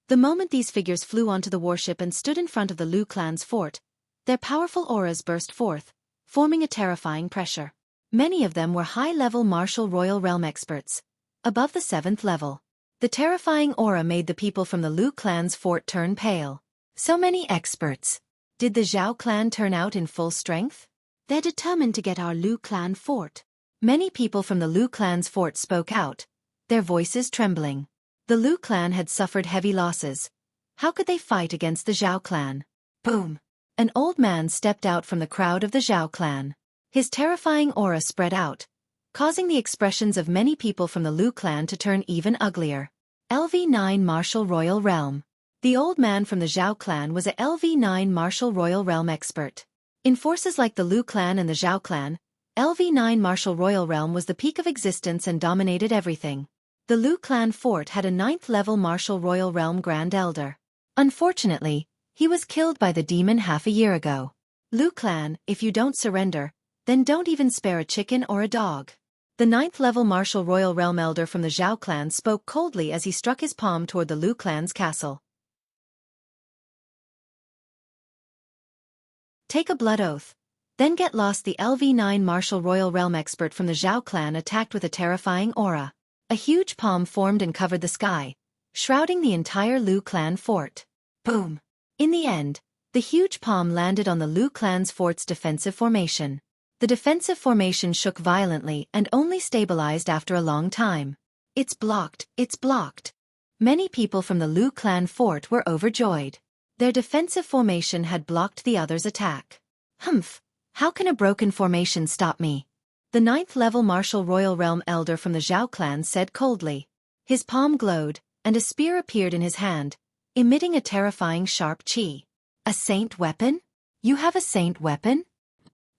Speaker 1: The moment these figures flew onto the warship and stood in front of the Lu clan's fort, their powerful auras burst forth, forming a terrifying pressure. Many of them were high-level martial royal realm experts, above the 7th level. The terrifying aura made the people from the Lu clan's fort turn pale. So many experts. Did the Zhao clan turn out in full strength? They're determined to get our Lu clan fort. Many people from the Lu clan's fort spoke out, their voices trembling. The Lu clan had suffered heavy losses. How could they fight against the Zhao clan? Boom! An old man stepped out from the crowd of the Zhao clan. His terrifying aura spread out, causing the expressions of many people from the Lu clan to turn even uglier. LV9 Martial Royal Realm. The old man from the Zhao clan was a LV9 Martial Royal Realm expert. In forces like the Lu clan and the Zhao clan, LV9 Martial Royal Realm was the peak of existence and dominated everything. The Lu clan fort had a 9th-level Martial Royal Realm Grand Elder. Unfortunately, he was killed by the demon half a year ago. Lu clan, if you don't surrender, then don't even spare a chicken or a dog. The 9th-level Martial Royal Realm Elder from the Zhao clan spoke coldly as he struck his palm toward the Lu clan's castle. Take a blood oath. Then get lost. The LV9 Martial Royal Realm expert from the Zhao clan attacked with a terrifying aura. A huge palm formed and covered the sky, shrouding the entire Lu clan fort. Boom! In the end, the huge palm landed on the Lu clan's fort's defensive formation. The defensive formation shook violently and only stabilized after a long time. It's blocked, it's blocked. Many people from the Lu clan fort were overjoyed. Their defensive formation had blocked the others' attack. Humph! How can a broken formation stop me? The 9th-level Martial Royal Realm Elder from the Zhao clan said coldly. His palm glowed, and a spear appeared in his hand, emitting a terrifying sharp chi. A saint weapon? You have a saint weapon?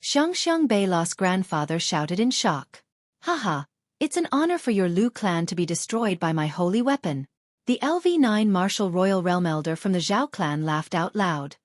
Speaker 1: Xiang Beilao's grandfather shouted in shock. Haha, it's an honor for your Lu clan to be destroyed by my holy weapon. The LV9 Martial Royal Realm Elder from the Zhao clan laughed out loud.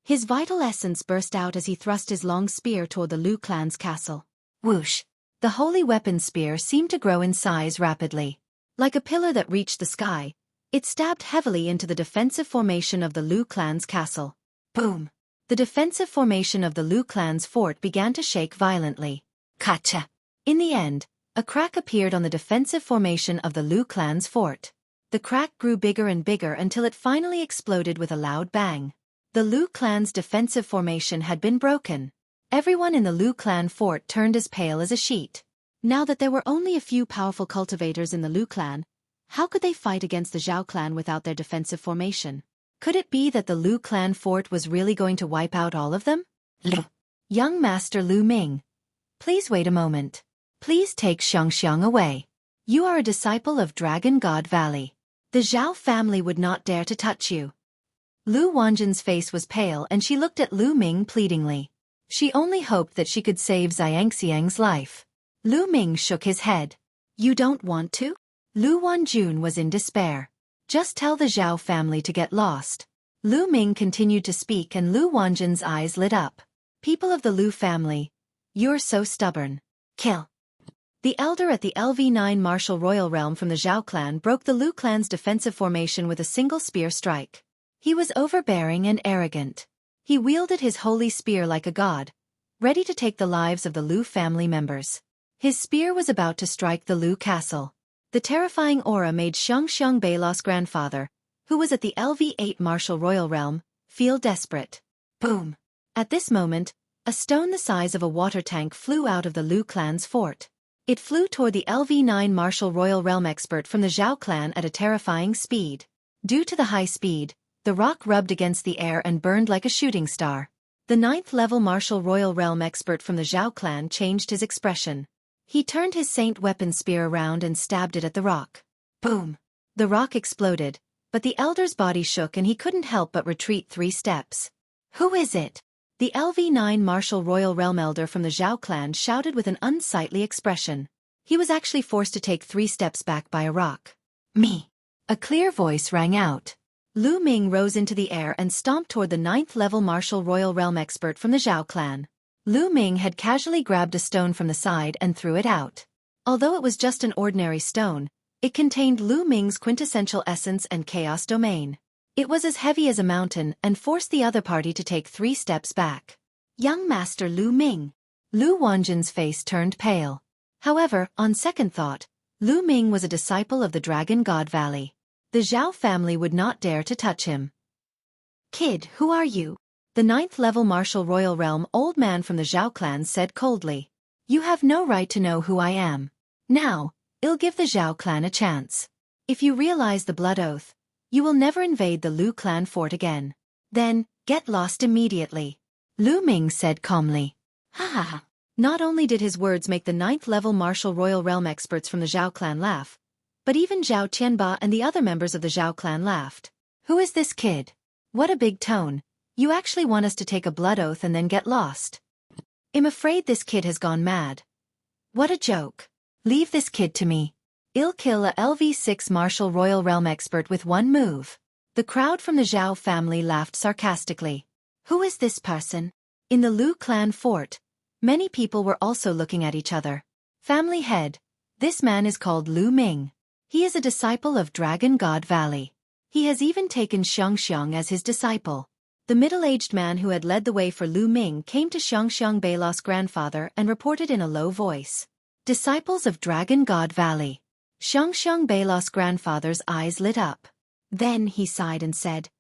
Speaker 1: His vital essence burst out as he thrust his long spear toward the Lu clan's castle. Whoosh! The holy weapon spear seemed to grow in size rapidly. Like a pillar that reached the sky, it stabbed heavily into the defensive formation of the Lu clan's castle. Boom! The defensive formation of the Lu clan's fort began to shake violently. Kacha! In the end, a crack appeared on the defensive formation of the Lu clan's fort. The crack grew bigger and bigger until it finally exploded with a loud bang. The Lu clan's defensive formation had been broken. Everyone in the Lu clan fort turned as pale as a sheet. Now that there were only a few powerful cultivators in the Lu clan, how could they fight against the Zhao clan without their defensive formation? Could it be that the Lu clan fort was really going to wipe out all of them? Young Master Lu Ming. Please wait a moment. Please take Xiang away. You are a disciple of Dragon God Valley. The Zhao family would not dare to touch you. Lu Wanjin's face was pale and she looked at Lu Ming pleadingly. She only hoped that she could save Xiangxiang's life. Lu Ming shook his head. You don't want to? Lu Wanjun was in despair. Just tell the Zhao family to get lost. Lu Ming continued to speak and Lu Wanjin's eyes lit up. People of the Lu family, you're so stubborn. Kill. The elder at the LV9 martial royal realm from the Zhao clan broke the Lu clan's defensive formation with a single spear strike. He was overbearing and arrogant. He wielded his holy spear like a god, ready to take the lives of the Lu family members. His spear was about to strike the Lu castle. The terrifying aura made Xiangxiang Beilao's grandfather, who was at the LV8 martial royal realm, feel desperate. Boom! At this moment, a stone the size of a water tank flew out of the Lu clan's fort. It flew toward the LV9 martial royal realm expert from the Zhao clan at a terrifying speed. Due to the high speed, the rock rubbed against the air and burned like a shooting star. The 9th-level martial royal realm expert from the Zhao clan changed his expression. He turned his saint weapon spear around and stabbed it at the rock. Boom! The rock exploded, but the elder's body shook and he couldn't help but retreat 3 steps. Who is it? The LV9 martial royal realm elder from the Zhao clan shouted with an unsightly expression. He was actually forced to take 3 steps back by a rock. Me! A clear voice rang out. Lu Ming rose into the air and stomped toward the 9th-level martial royal realm expert from the Zhao clan. Lu Ming had casually grabbed a stone from the side and threw it out. Although it was just an ordinary stone, it contained Lu Ming's quintessential essence and chaos domain. It was as heavy as a mountain and forced the other party to take 3 steps back. Young Master Lu Ming. Lu Wanjin's face turned pale. However, on second thought, Lu Ming was a disciple of the Dragon God Valley. The Zhao family would not dare to touch him. Kid, who are you? The 9th-level martial royal realm old man from the Zhao clan said coldly. You have no right to know who I am. Now, I'll give the Zhao clan a chance. If you realize the blood oath, you will never invade the Lu clan fort again. Then, get lost immediately. Lu Ming said calmly. Ha ha ha. Not only did his words make the 9th-level martial royal realm experts from the Zhao clan laugh, but even Zhao Qianba and the other members of the Zhao clan laughed. Who is this kid? What a big tone. You actually want us to take a blood oath and then get lost? I'm afraid this kid has gone mad. What a joke. Leave this kid to me. I'll kill a LV6 martial royal realm expert with one move. The crowd from the Zhao family laughed sarcastically. Who is this person? In the Lu clan fort, many people were also looking at each other. Family head. This man is called Lu Ming. He is a disciple of Dragon God Valley. He has even taken Xiangxiang as his disciple. The middle-aged man who had led the way for Lu Ming came to Xiangxiang Beilao's grandfather and reported in a low voice. Disciples of Dragon God Valley. Xiangxiang Beilao's grandfather's eyes lit up. Then he sighed and said,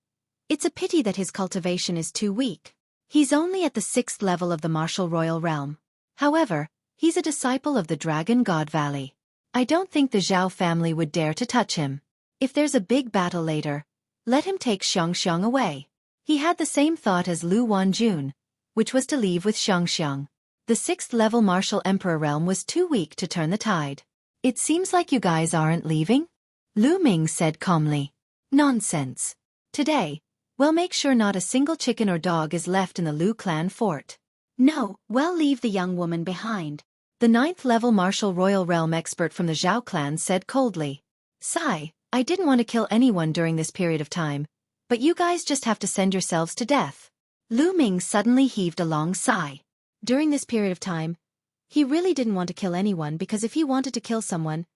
Speaker 1: It's a pity that his cultivation is too weak. He's only at the 6th level of the martial royal realm. However, he's a disciple of the Dragon God Valley. I don't think the Zhao family would dare to touch him. If there's a big battle later, let him take Xiangxiang away. He had the same thought as Lu Wanjun, which was to leave with Xiangxiang. The 6th-level martial emperor realm was too weak to turn the tide. It seems like you guys aren't leaving? Lu Ming said calmly. Nonsense. Today, we'll make sure not a single chicken or dog is left in the Lu clan fort. No, we'll leave the young woman behind. The 9th-level martial royal realm expert from the Zhao clan said coldly. Sigh, I didn't want to kill anyone during this period of time, but you guys just have to send yourselves to death. Lu Ming suddenly heaved a long sigh. During this period of time, he really didn't want to kill anyone because if he wanted to kill someone,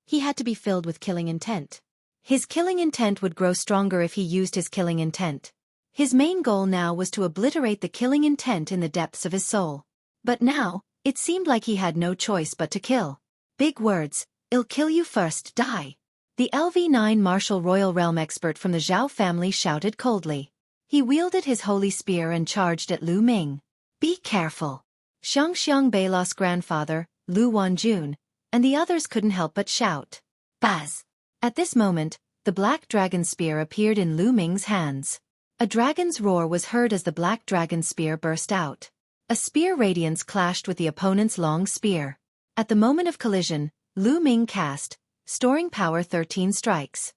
Speaker 1: he had to be filled with killing intent. His killing intent would grow stronger if he used his killing intent. His main goal now was to obliterate the killing intent in the depths of his soul. But now, it seemed like he had no choice but to kill. Big words, I'll kill you first, die. The LV9 martial royal realm expert from the Zhao family shouted coldly. He wielded his holy spear and charged at Lu Ming. Be careful. Xiangxiang Beilao's grandfather, Lu Wanjun, and the others couldn't help but shout. Buzz! At this moment, the black dragon spear appeared in Lu Ming's hands. A dragon's roar was heard as the black dragon spear burst out. A spear radiance clashed with the opponent's long spear. At the moment of collision, Lu Ming cast, storing power 13 strikes.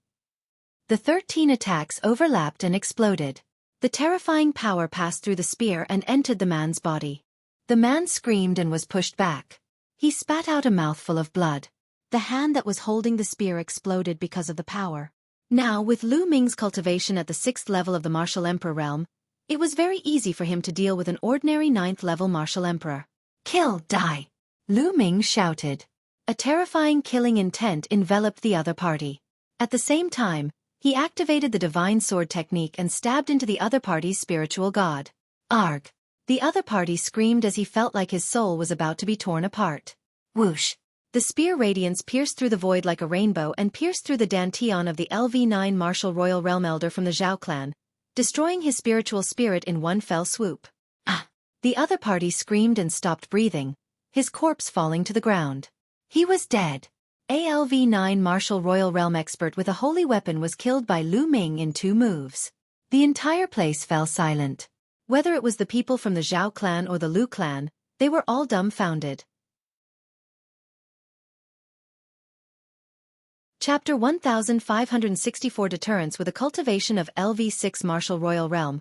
Speaker 1: The 13 attacks overlapped and exploded. The terrifying power passed through the spear and entered the man's body. The man screamed and was pushed back. He spat out a mouthful of blood. The hand that was holding the spear exploded because of the power. Now, with Lu Ming's cultivation at the 6th level of the Martial Emperor realm, it was very easy for him to deal with an ordinary 9th level Martial Emperor. Kill, die! Lu Ming shouted. A terrifying killing intent enveloped the other party. At the same time, he activated the divine sword technique and stabbed into the other party's spiritual god. Arg! The other party screamed as he felt like his soul was about to be torn apart. Whoosh! The spear radiance pierced through the void like a rainbow and pierced through the dantian of the LV9 Martial Royal Realm Elder from the Zhao clan, destroying his spiritual spirit in one fell swoop. Ah! The other party screamed and stopped breathing, his corpse falling to the ground. He was dead. ALV9 Martial Royal Realm expert with a holy weapon was killed by Lu Ming in 2 moves. The entire place fell silent. Whether it was the people from the Zhao clan or the Lu clan, they were all dumbfounded. Chapter 1564 Deterrence with a cultivation of LV6 Martial Royal Realm.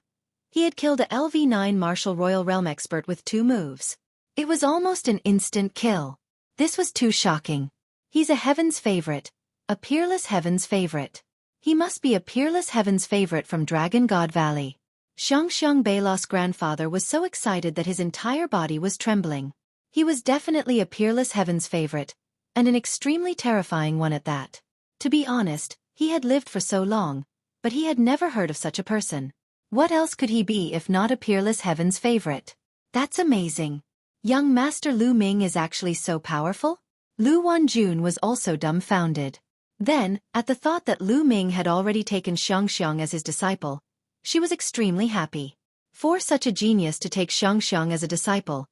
Speaker 1: He had killed a LV9 Martial Royal Realm expert with 2 moves. It was almost an instant kill. This was too shocking. He's a heaven's favorite. A peerless heaven's favorite. He must be a peerless heaven's favorite from Dragon God Valley. Xiang Beilos' grandfather was so excited that his entire body was trembling. He was definitely a peerless heaven's favorite, and an extremely terrifying one at that. To be honest, he had lived for so long, but he had never heard of such a person. What else could he be if not a peerless heaven's favorite? That's amazing. Young Master Lu Ming is actually so powerful? Lu Wanjun was also dumbfounded. Then, at the thought that Lu Ming had already taken Xiang as his disciple, she was extremely happy. For such a genius to take Xiang as a disciple,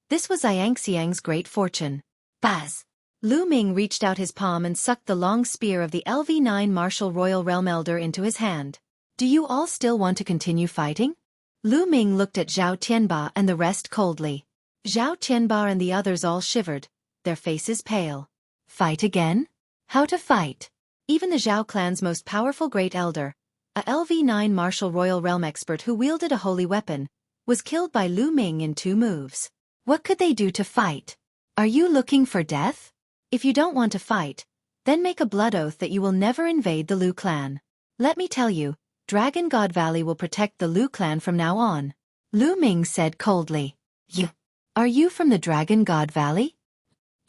Speaker 1: this was Xiang's great fortune. Buzz! Lu Ming reached out his palm and sucked the long spear of the LV9 Martial Royal Realm Elder into his hand. Do you all still want to continue fighting? Lu Ming looked at Zhao Tianba and the rest coldly. Zhao Tianba and the others all shivered, their faces pale. Fight again? How to fight? Even the Zhao clan's most powerful great elder, a LV9 Martial Royal Realm expert who wielded a holy weapon, was killed by Lu Ming in 2 moves. What could they do to fight? Are you looking for death? If you don't want to fight, then make a blood oath that you will never invade the Lu clan. Let me tell you, Dragon God Valley will protect the Lu clan from now on. Lu Ming said coldly. Are you from the Dragon God Valley?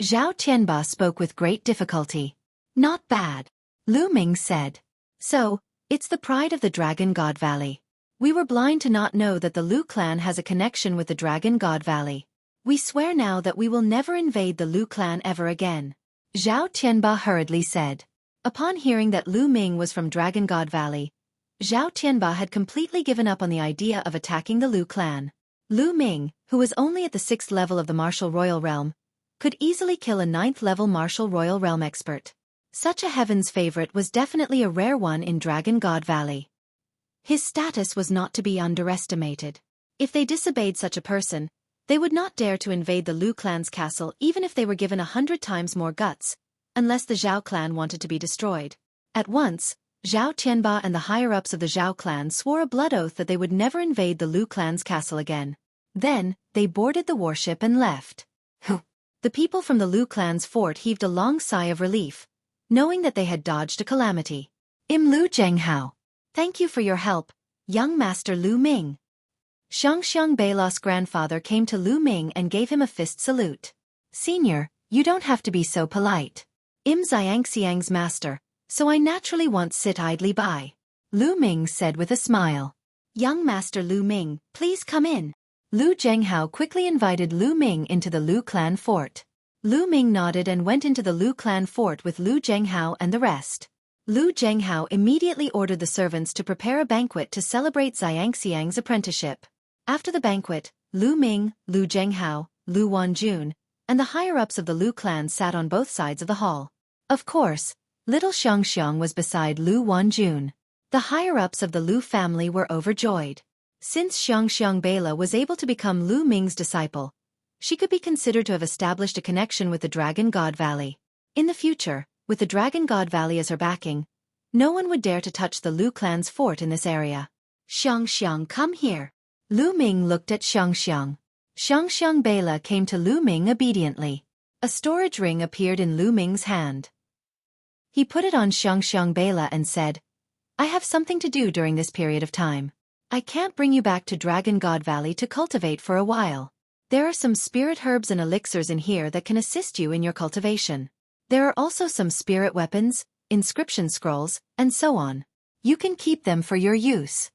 Speaker 1: Zhao Tianba spoke with great difficulty. Not bad. Lu Ming said. So, it's the pride of the Dragon God Valley. We were blind to not know that the Lu clan has a connection with the Dragon God Valley. We swear now that we will never invade the Lu clan ever again. Zhao Tianba hurriedly said. Upon hearing that Lu Ming was from Dragon God Valley, Zhao Tianba had completely given up on the idea of attacking the Lu clan. Lu Ming, who was only at the 6th level of the Martial Royal Realm, could easily kill a 9th level Martial Royal Realm expert. Such a heaven's favorite was definitely a rare one in Dragon God Valley. His status was not to be underestimated. If they disobeyed such a person, they would not dare to invade the Lu clan's castle even if they were given 100 times more guts, unless the Zhao clan wanted to be destroyed. At once, Zhao Tianba and the higher-ups of the Zhao clan swore a blood oath that they would never invade the Lu clan's castle again. Then, they boarded the warship and left. The people from the Lu clan's fort heaved a long sigh of relief, knowing that they had dodged a calamity. Lu Zhenghao. Thank you for your help, young Master Lu Ming. Xiang Beilos' grandfather came to Lu Ming and gave him a fist salute. Senior, you don't have to be so polite. Xiang's master, so I naturally won't sit idly by. Lu Ming said with a smile. Young Master Lu Ming, please come in. Lu Zhenghao quickly invited Lu Ming into the Lu clan fort. Lu Ming nodded and went into the Lu clan fort with Lu Zhenghao and the rest. Lu Zhenghao immediately ordered the servants to prepare a banquet to celebrate Xiang's apprenticeship. After the banquet, Lu Ming, Lu Zhenghao, Lu Wanjun, and the higher-ups of the Lu clan sat on both sides of the hall. Of course, little Xiang was beside Lu Wanjun. The higher-ups of the Lu family were overjoyed. Since Xiang Beila was able to become Lu Ming's disciple, she could be considered to have established a connection with the Dragon God Valley. In the future, with the Dragon God Valley as her backing, No one would dare to touch the Lu clan's fort in this area. Xiang, come here. Lu Ming looked at Xiang. Xiang Bela came to Lu Ming obediently. A storage ring appeared in Lu Ming's hand. He put it on Xiang Bela and said, I have something to do during this period of time. I can't bring you back to Dragon God Valley to cultivate for a while. There are some spirit herbs and elixirs in here that can assist you in your cultivation. There are also some spirit weapons, inscription scrolls, and so on. You can keep them for your use.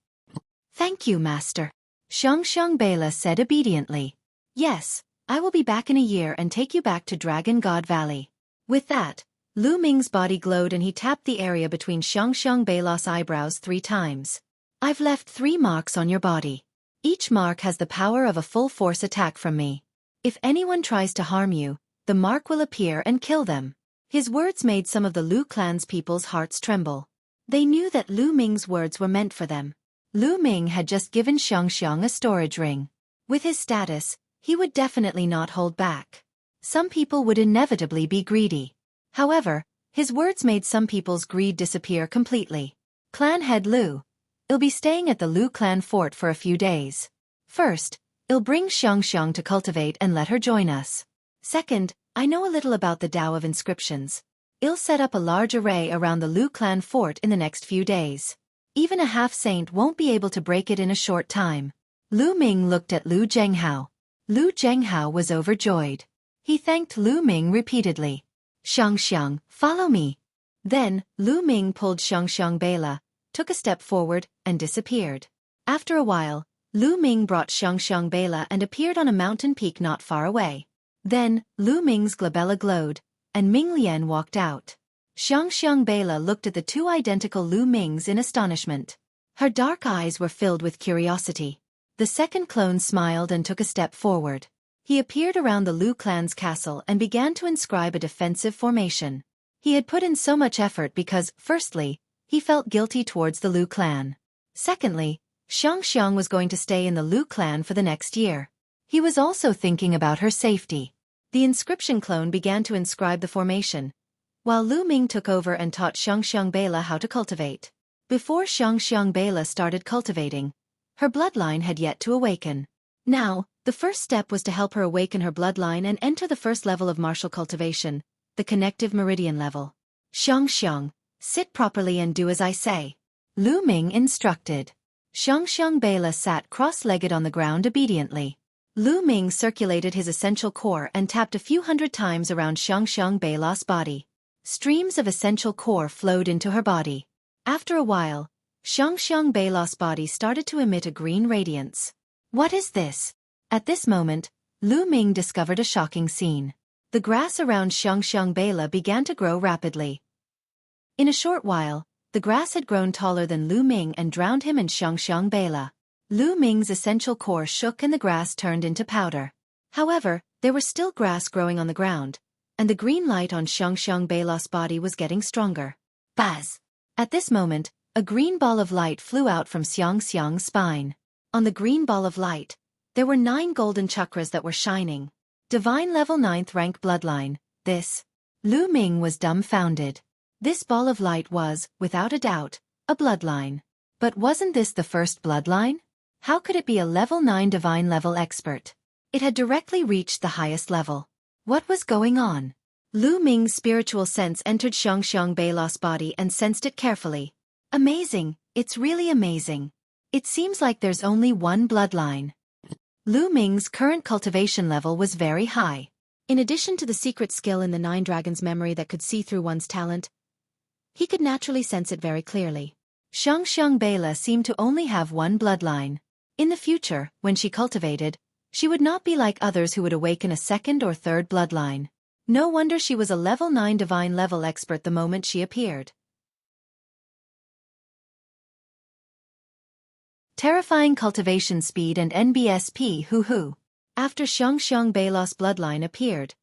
Speaker 1: Thank you, Master. Xiang Bela said obediently. Yes, I will be back in a year and take you back to Dragon God Valley. With that, Lu Ming's body glowed and he tapped the area between Xiang Bela's eyebrows 3 times. I've left 3 marks on your body. Each mark has the power of a full-force attack from me. If anyone tries to harm you, the mark will appear and kill them. His words made some of the Lu clan's people's hearts tremble. They knew that Lu Ming's words were meant for them. Lu Ming had just given Xiang a storage ring. With his status, he would definitely not hold back. Some people would inevitably be greedy. However, his words made some people's greed disappear completely. Clan head Lu. I'll be staying at the Lu clan fort for a few days. First, I'll bring Xiang to cultivate and let her join us. Second, I know a little about the Tao of inscriptions. I'll set up a large array around the Lu clan fort in the next few days. Even a half-saint won't be able to break it in a short time. Lu Ming looked at Lu Zhenghao. Lu Zhenghao was overjoyed. He thanked Lu Ming repeatedly. Xiang, follow me. Then, Lu Ming pulled Xiang Bela, took a step forward, and disappeared. After a while, Lu Ming brought Xiang Bela and appeared on a mountain peak not far away. Then, Lu Ming's glabella glowed, and Ming Lian walked out. Xiang Bela looked at the 2 identical Lu Mings in astonishment. Her dark eyes were filled with curiosity. The second clone smiled and took a step forward. He appeared around the Lu clan's castle and began to inscribe a defensive formation. He had put in so much effort because, firstly, he felt guilty towards the Lu clan. Secondly, Xiang was going to stay in the Lu clan for the next year. He was also thinking about her safety. The inscription clone began to inscribe the formation, while Lu Ming took over and taught Xiang Bela how to cultivate. Before Xiang Bela started cultivating, her bloodline had yet to awaken. Now, the first step was to help her awaken her bloodline and enter the first level of martial cultivation, the connective meridian level. Xiang, sit properly and do as I say. Lu Ming instructed. Xiang Bela sat cross-legged on the ground obediently. Lu Ming circulated his essential core and tapped a few hundred times around Xiang Bela's body. Streams of essential core flowed into her body. After a while, Xiang Bela's body started to emit a green radiance. What is this? At this moment, Lu Ming discovered a shocking scene. The grass around Xiang Bela began to grow rapidly. In a short while, the grass had grown taller than Lu Ming and drowned him and Xiang Bela. Lu Ming's essential core shook and the grass turned into powder. However, there was still grass growing on the ground, and the green light on Xiang Bela's body was getting stronger. Buzz! At this moment, a green ball of light flew out from Xiang's spine. On the green ball of light, there were 9 golden chakras that were shining. Divine level 9th rank bloodline, this. Lu Ming was dumbfounded. This ball of light was, without a doubt, a bloodline. But wasn't this the first bloodline? How could it be a level 9 divine level expert? It had directly reached the highest level. What was going on? Lu Ming's spiritual sense entered Xiang Bela's body and sensed it carefully. Amazing, it's really amazing. It seems like there's only one bloodline. Lu Ming's current cultivation level was very high. In addition to the secret skill in the 9 Dragons memory that could see through one's talent, he could naturally sense it very clearly. Xiang Bela seemed to only have one bloodline. In the future, when she cultivated, she would not be like others who would awaken a 2nd or 3rd bloodline. No wonder she was a level 9 divine level expert the moment she appeared. Terrifying cultivation speed and NBSP hoo-hoo. After Xiang Bela's bloodline appeared,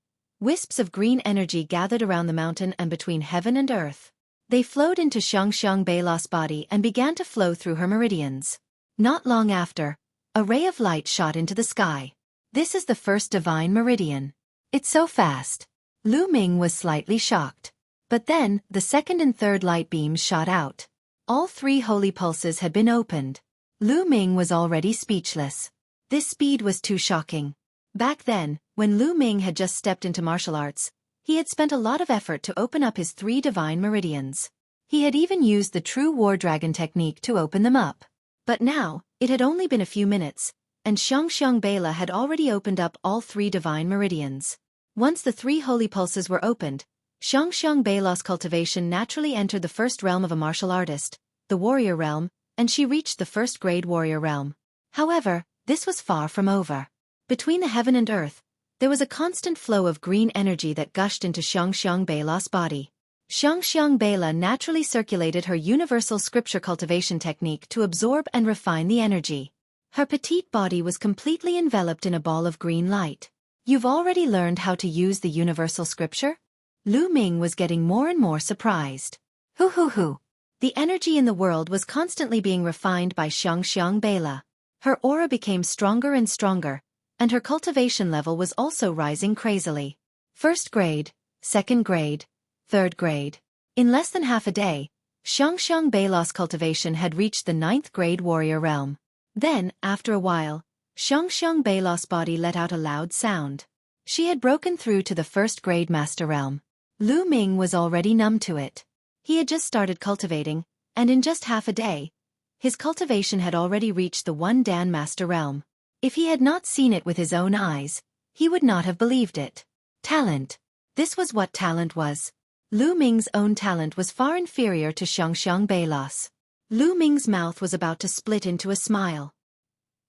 Speaker 1: wisps of green energy gathered around the mountain and between heaven and earth. They flowed into Xiang Bela's body and began to flow through her meridians. Not long after, a ray of light shot into the sky. This is the first divine meridian. It's so fast. Lu Ming was slightly shocked. But then, the second and third light beams shot out. All 3 holy pulses had been opened. Lu Ming was already speechless. This speed was too shocking. Back then, when Lu Ming had just stepped into martial arts, he had spent a lot of effort to open up his 3 divine meridians. He had even used the true war dragon technique to open them up. But now, it had only been a few minutes, and Xiang Bela had already opened up all 3 divine meridians. Once the 3 holy pulses were opened, Xiang Bela's cultivation naturally entered the first realm of a martial artist, the warrior realm, and she reached the first grade warrior realm. However, this was far from over. Between the heaven and earth, there was a constant flow of green energy that gushed into Xiang Bela's body. Xiang Bela naturally circulated her universal scripture cultivation technique to absorb and refine the energy. Her petite body was completely enveloped in a ball of green light. You've already learned how to use the universal scripture? Lu Ming was getting more and more surprised. Hoo. The energy in the world was constantly being refined by Xiang Bela. Her aura became stronger and stronger, and her cultivation level was also rising crazily. First grade, second grade, third grade. In less than half a day, Xiang Bela's cultivation had reached the 9th grade warrior realm. Then, after a while, Xiang Bela's body let out a loud sound. She had broken through to the 1st grade master realm. Lu Ming was already numb to it. He had just started cultivating, and in just half a day, his cultivation had already reached the 1 Dan master realm. If he had not seen it with his own eyes, he would not have believed it. Talent. This was what talent was. Lu Ming's own talent was far inferior to Xiang Bela's. Lu Ming's mouth was about to split into a smile.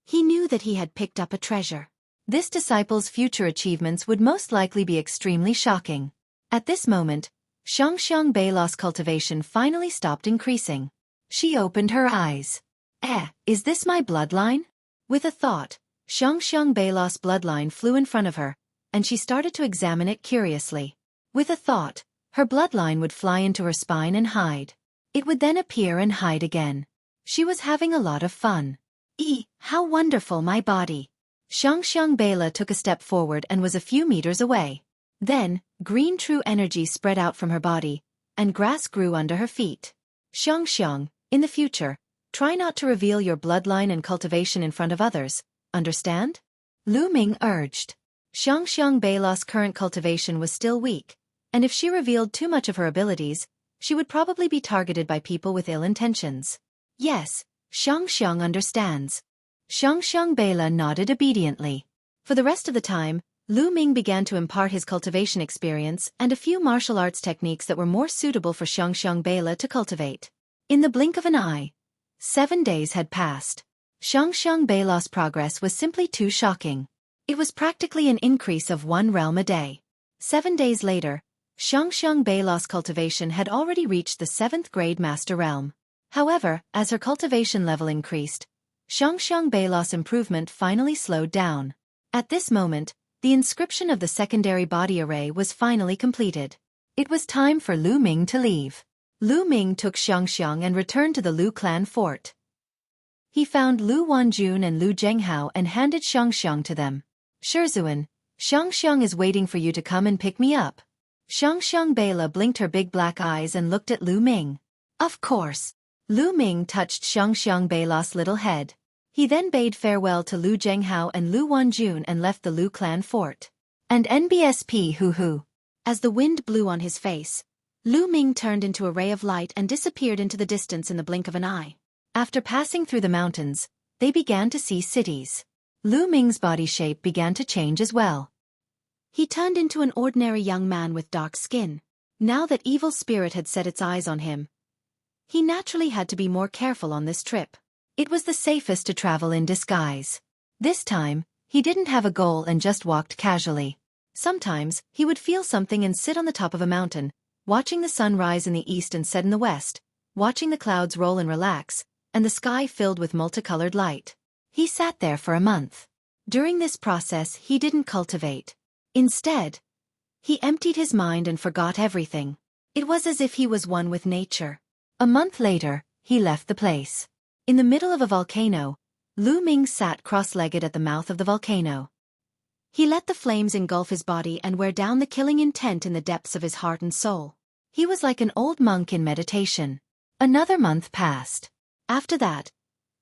Speaker 1: He knew that he had picked up a treasure. This disciple's future achievements would most likely be extremely shocking. At this moment, Xiang Bela's cultivation finally stopped increasing. She opened her eyes. Is this my bloodline? With a thought, Xiang Bela's bloodline flew in front of her, and she started to examine it curiously. With a thought, her bloodline would fly into her spine and hide. It would then appear and hide again. She was having a lot of fun. How wonderful my body! Xiang Bela took a step forward and was a few meters away. Then, green true energy spread out from her body, and grass grew under her feet. Xiang, in the future, try not to reveal your bloodline and cultivation in front of others, understand? Lu Ming urged. Xiang Bela's current cultivation was still weak, and if she revealed too much of her abilities, she would probably be targeted by people with ill intentions. Yes, Xiang understands. Xiang Bela nodded obediently. For the rest of the time, Lu Ming began to impart his cultivation experience and a few martial arts techniques that were more suitable for Xiang Bela to cultivate. In the blink of an eye, 7 days had passed. Xiang Bela's progress was simply too shocking. It was practically an increase of 1 realm a day. 7 days later, Xiang Bela's cultivation had already reached the 7th grade master realm. However, as her cultivation level increased, Xiang Bela's improvement finally slowed down. At this moment, the inscription of the secondary body array was finally completed. It was time for Lu Ming to leave. Lu Ming took Xiang and returned to the Lu clan fort. He found Lu Wanjun and Lu Zhenghao and handed Xiang to them. Shizuan, Xiang is waiting for you to come and pick me up. Xiang Bela blinked her big black eyes and looked at Lu Ming. Of course. Lu Ming touched Xiang Bela's little head. He then bade farewell to Lu Zhenghao and Lu Wanjun and left the Lu clan fort. And NBSP hoo. As the wind blew on his face, Lu Ming turned into a ray of light and disappeared into the distance in the blink of an eye. After passing through the mountains, they began to see cities. Lu Ming's body shape began to change as well. He turned into an ordinary young man with dark skin. Now that evil spirit had set its eyes on him, he naturally had to be more careful on this trip. It was the safest to travel in disguise. This time, he didn't have a goal and just walked casually. Sometimes, he would feel something and sit on the top of a mountain, watching the sun rise in the east and set in the west, watching the clouds roll and relax, and the sky filled with multicolored light. He sat there for a month. During this process, he didn't cultivate. Instead, he emptied his mind and forgot everything. It was as if he was one with nature. A month later, he left the place. In the middle of a volcano, Lu Ming sat cross-legged at the mouth of the volcano. He let the flames engulf his body and wear down the killing intent in the depths of his heart and soul. He was like an old monk in meditation. Another month passed. After that,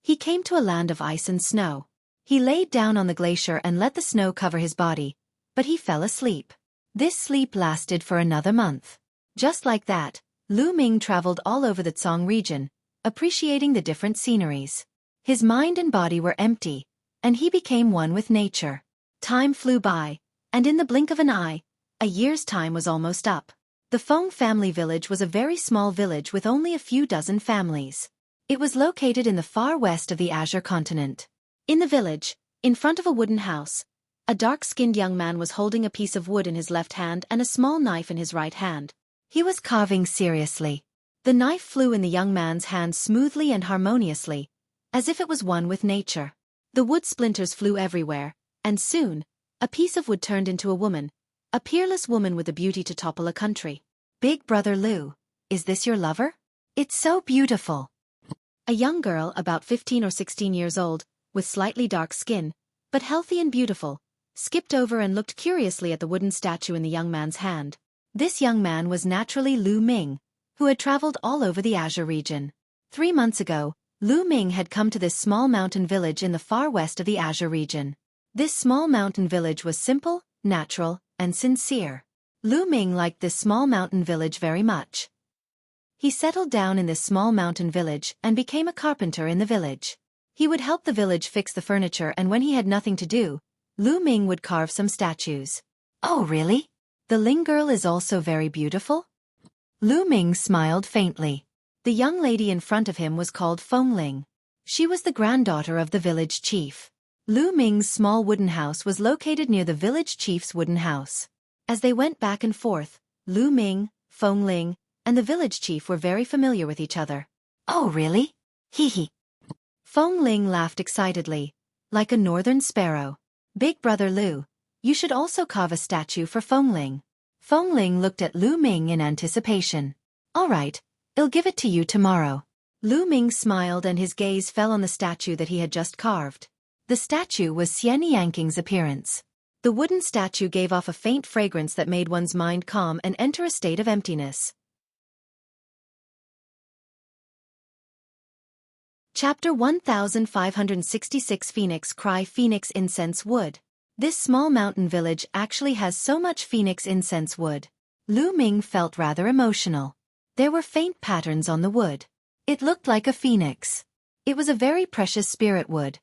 Speaker 1: he came to a land of ice and snow. He laid down on the glacier and let the snow cover his body, but he fell asleep. This sleep lasted for another month. Just like that, Lu Ming traveled all over the Tsong region, appreciating the different sceneries. His mind and body were empty, and he became one with nature. Time flew by, and in the blink of an eye, a year's time was almost up. The Feng family village was a very small village with only a few dozen families. It was located in the far west of the Azure continent. In the village, in front of a wooden house, a dark-skinned young man was holding a piece of wood in his left hand and a small knife in his right hand. He was carving seriously. The knife flew in the young man's hand smoothly and harmoniously, as if it was one with nature. The wood splinters flew everywhere, and soon, a piece of wood turned into a woman, a peerless woman with the beauty to topple a country. Big brother Lu, is this your lover? It's so beautiful. A young girl about 15 or 16 years old, with slightly dark skin, but healthy and beautiful, skipped over and looked curiously at the wooden statue in the young man's hand. This young man was naturally Lu Ming, who had traveled all over the Azure region. 3 months ago, Lu Ming had come to this small mountain village in the far west of the Azure region. This small mountain village was simple, natural, and sincere. Lu Ming liked this small mountain village very much. He settled down in this small mountain village and became a carpenter in the village. He would help the village fix the furniture, and when he had nothing to do, Lu Ming would carve some statues. Oh really? The Ling girl is also very beautiful? Lu Ming smiled faintly. The young lady in front of him was called Feng Ling. She was the granddaughter of the village chief. Lu Ming's small wooden house was located near the village chief's wooden house. As they went back and forth, Lu Ming, Feng Ling, and the village chief were very familiar with each other. Oh really? Hee hee. Feng Ling laughed excitedly, like a northern sparrow. Big brother Lu, you should also carve a statue for Feng Ling. Feng Ling looked at Lu Ming in anticipation. All right, I'll give it to you tomorrow. Lu Ming smiled and his gaze fell on the statue that he had just carved. The statue was Xian Yanking's appearance. The wooden statue gave off a faint fragrance that made one's mind calm and enter a state of emptiness. Chapter 1566 Phoenix Cry Phoenix Incense Wood. This small mountain village actually has so much phoenix incense wood. Lu Ming felt rather emotional. There were faint patterns on the wood. It looked like a phoenix. It was a very precious spirit wood.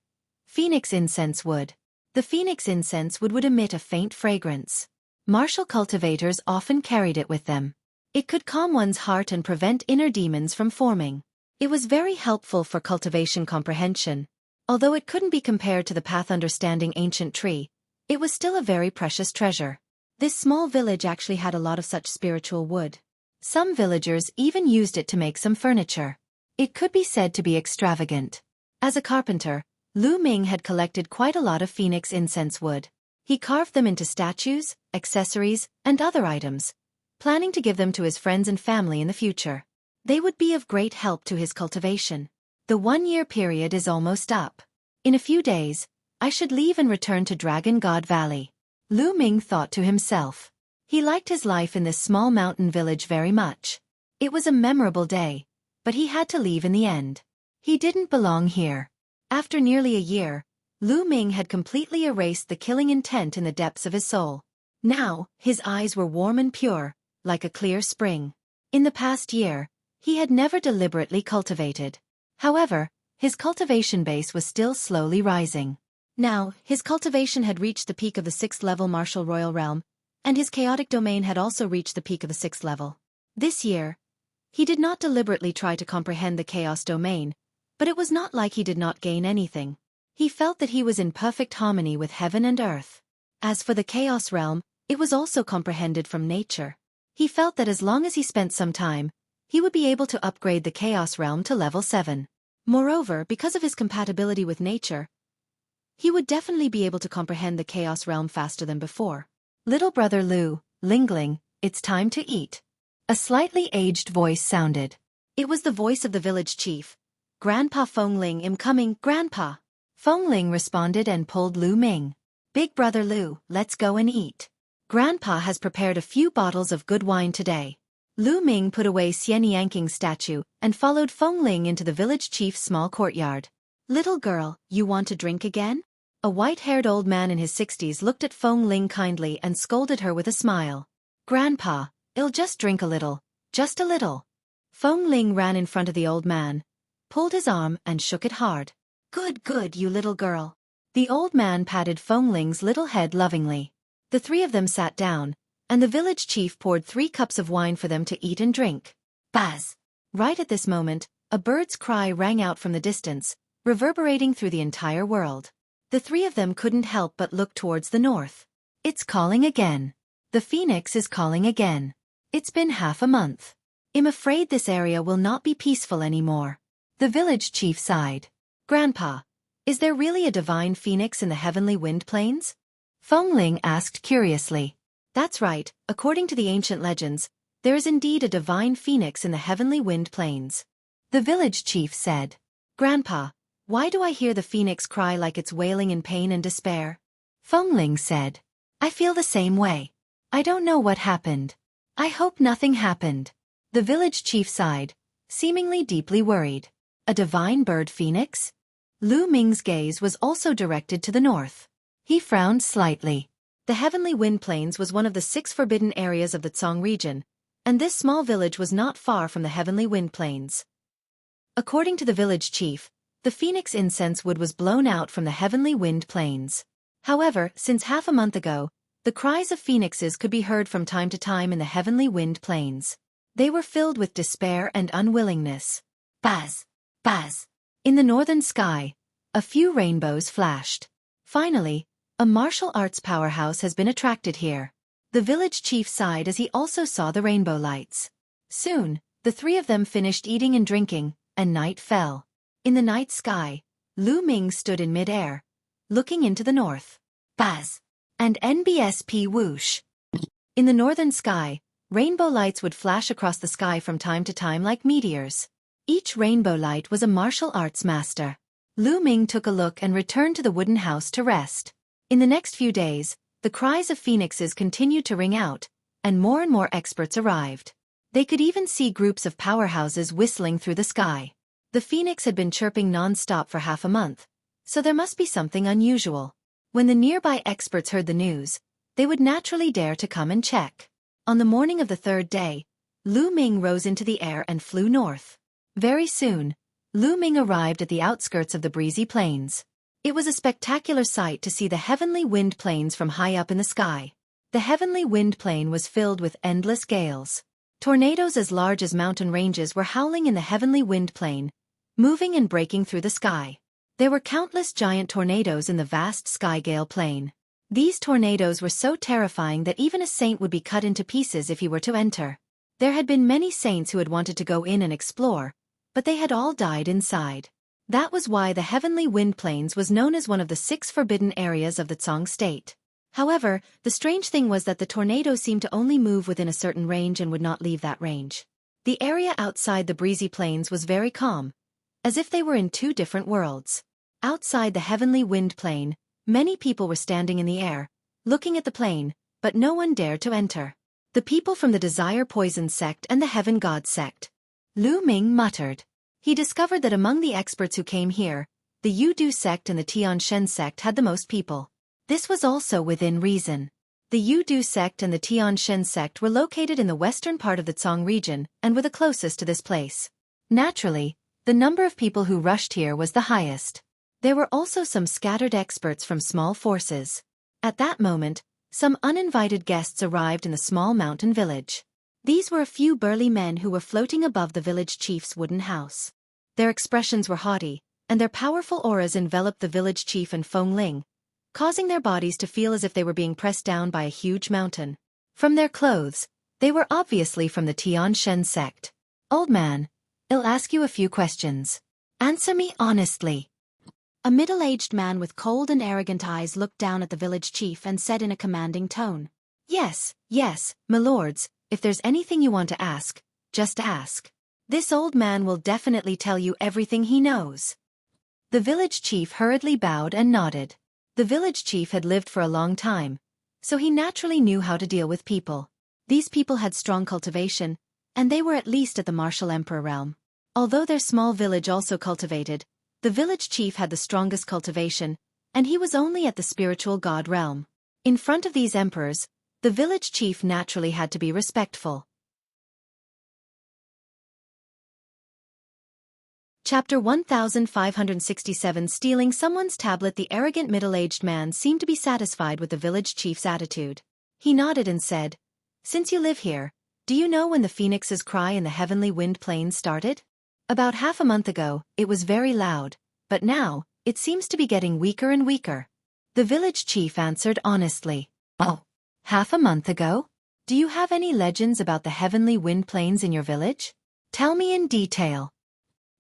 Speaker 1: Phoenix incense wood. The phoenix incense wood would emit a faint fragrance. Martial cultivators often carried it with them. It could calm one's heart and prevent inner demons from forming. It was very helpful for cultivation comprehension. Although it couldn't be compared to the path understanding ancient tree, it was still a very precious treasure. This small village actually had a lot of such spiritual wood. Some villagers even used it to make some furniture. It could be said to be extravagant. As a carpenter, Lu Ming had collected quite a lot of phoenix incense wood. He carved them into statues, accessories, and other items, planning to give them to his friends and family in the future. They would be of great help to his cultivation. The 1-year period is almost up. In a few days, I should leave and return to Dragon God Valley. Lu Ming thought to himself. He liked his life in this small mountain village very much. It was a memorable day, but he had to leave in the end. He didn't belong here. After nearly a year, Lu Ming had completely erased the killing intent in the depths of his soul. Now, his eyes were warm and pure, like a clear spring. In the past year, he had never deliberately cultivated. However, his cultivation base was still slowly rising. Now, his cultivation had reached the peak of the 6th level martial royal realm, and his chaotic domain had also reached the peak of the 6th level. This year, he did not deliberately try to comprehend the chaos domain, but it was not like he did not gain anything. He felt that he was in perfect harmony with heaven and earth. As for the chaos realm, it was also comprehended from nature. He felt that as long as he spent some time, he would be able to upgrade the chaos realm to level 7. Moreover, because of his compatibility with nature, he would definitely be able to comprehend the chaos realm faster than before. Little brother Lu, Lingling, it's time to eat. A slightly aged voice sounded. It was the voice of the village chief. Grandpa Feng Ling, I'm coming, Grandpa. Feng Ling responded and pulled Lu Ming. Big brother Lu, let's go and eat. Grandpa has prepared a few bottles of good wine today. Lu Ming put away Xian Yangqing's statue and followed Feng Ling into the village chief's small courtyard. "Little girl, you want to drink again?" A white-haired old man in his 60s looked at Feng Ling kindly and scolded her with a smile. "Grandpa, I'll just drink a little, just a little." Feng Ling ran in front of the old man, pulled his arm and shook it hard. "Good, good, you little girl." The old man patted Feng Ling's little head lovingly. The three of them sat down, and the village chief poured 3 cups of wine for them to eat and drink. Buzz! Right at this moment, a bird's cry rang out from the distance, reverberating through the entire world. The three of them couldn't help but look towards the north. "It's calling again. The phoenix is calling again. It's been half a month. I'm afraid this area will not be peaceful anymore." The village chief sighed. "Grandpa, is there really a divine phoenix in the heavenly wind plains?" Feng Ling asked curiously. "That's right, according to the ancient legends, there is indeed a divine phoenix in the heavenly wind plains," the village chief said. "Grandpa, why do I hear the phoenix cry like it's wailing in pain and despair?" Feng Ling said. "I feel the same way. I don't know what happened. I hope nothing happened." The village chief sighed, seemingly deeply worried. A divine bird phoenix? Lu Ming's gaze was also directed to the north. He frowned slightly. The heavenly wind plains was one of the 6 forbidden areas of the Tsong region, and this small village was not far from the heavenly wind plains. According to the village chief, the phoenix incense wood was blown out from the heavenly wind plains. However, since half a month ago, the cries of phoenixes could be heard from time to time in the heavenly wind plains. They were filled with despair and unwillingness. Buzz! Buzz! In the northern sky, a few rainbows flashed. Finally, a martial arts powerhouse has been attracted here. The village chief sighed as he also saw the rainbow lights. Soon, the three of them finished eating and drinking, and night fell. In the night sky, Lu Ming stood in mid-air, looking into the north. Buzz! And NBSP whoosh! In the northern sky, rainbow lights would flash across the sky from time to time like meteors. Each rainbow light was a martial arts master. Lu Ming took a look and returned to the wooden house to rest. In the next few days, the cries of phoenixes continued to ring out, and more experts arrived. They could even see groups of powerhouses whistling through the sky. The phoenix had been chirping non-stop for half a month, so there must be something unusual. When the nearby experts heard the news, they would naturally dare to come and check. On the morning of the 3rd day, Lu Ming rose into the air and flew north. Very soon, Lu Ming arrived at the outskirts of the breezy plains. It was a spectacular sight to see the heavenly wind plains from high up in the sky. The heavenly wind plain was filled with endless gales. Tornadoes as large as mountain ranges were howling in the heavenly wind plain, moving and breaking through the sky. There were countless giant tornadoes in the vast sky gale plain. These tornadoes were so terrifying that even a saint would be cut into pieces if he were to enter. There had been many saints who had wanted to go in and explore, but they had all died inside. That was why the heavenly wind plains was known as one of the 6 forbidden areas of the Tsong state. However, the strange thing was that the tornadoes seemed to only move within a certain range and would not leave that range. The area outside the breezy plains was very calm, as if they were in 2 different worlds. Outside the heavenly wind plain, many people were standing in the air, looking at the plain, but no one dared to enter. The people from the Desire Poison sect and the Heaven God sect. Lu Ming muttered. He discovered that among the experts who came here, the Yudu sect and the Tianshen sect had the most people. This was also within reason. The Yudu sect and the Tianshen sect were located in the western part of the Tsong region and were the closest to this place. Naturally, the number of people who rushed here was the highest. There were also some scattered experts from small forces. At that moment, some uninvited guests arrived in the small mountain village. These were a few burly men who were floating above the village chief's wooden house. Their expressions were haughty, and their powerful auras enveloped the village chief and Feng Ling, causing their bodies to feel as if they were being pressed down by a huge mountain. From their clothes, they were obviously from the Tianshen sect. "Old man, I'll ask you a few questions. Answer me honestly." A middle-aged man with cold and arrogant eyes looked down at the village chief and said in a commanding tone, Yes, my lords, if there's anything you want to ask, just ask. This old man will definitely tell you everything he knows." The village chief hurriedly bowed and nodded. The village chief had lived for a long time, so he naturally knew how to deal with people. These people had strong cultivation, and they were at least at the martial emperor realm. Although their small village also cultivated, the village chief had the strongest cultivation, and he was only at the spiritual god realm. In front of these emperors, the village chief naturally had to be respectful. Chapter 1567. Stealing someone's tablet. The arrogant middle-aged man seemed to be satisfied with the village chief's attitude. He nodded and said, "Since you live here, do you know when the phoenix's cry in the heavenly wind plains started?" "About half a month ago, it was very loud, but now, it seems to be getting weaker and weaker," the village chief answered honestly. "Oh, half a month ago? Do you have any legends about the heavenly wind plains in your village? Tell me in detail,"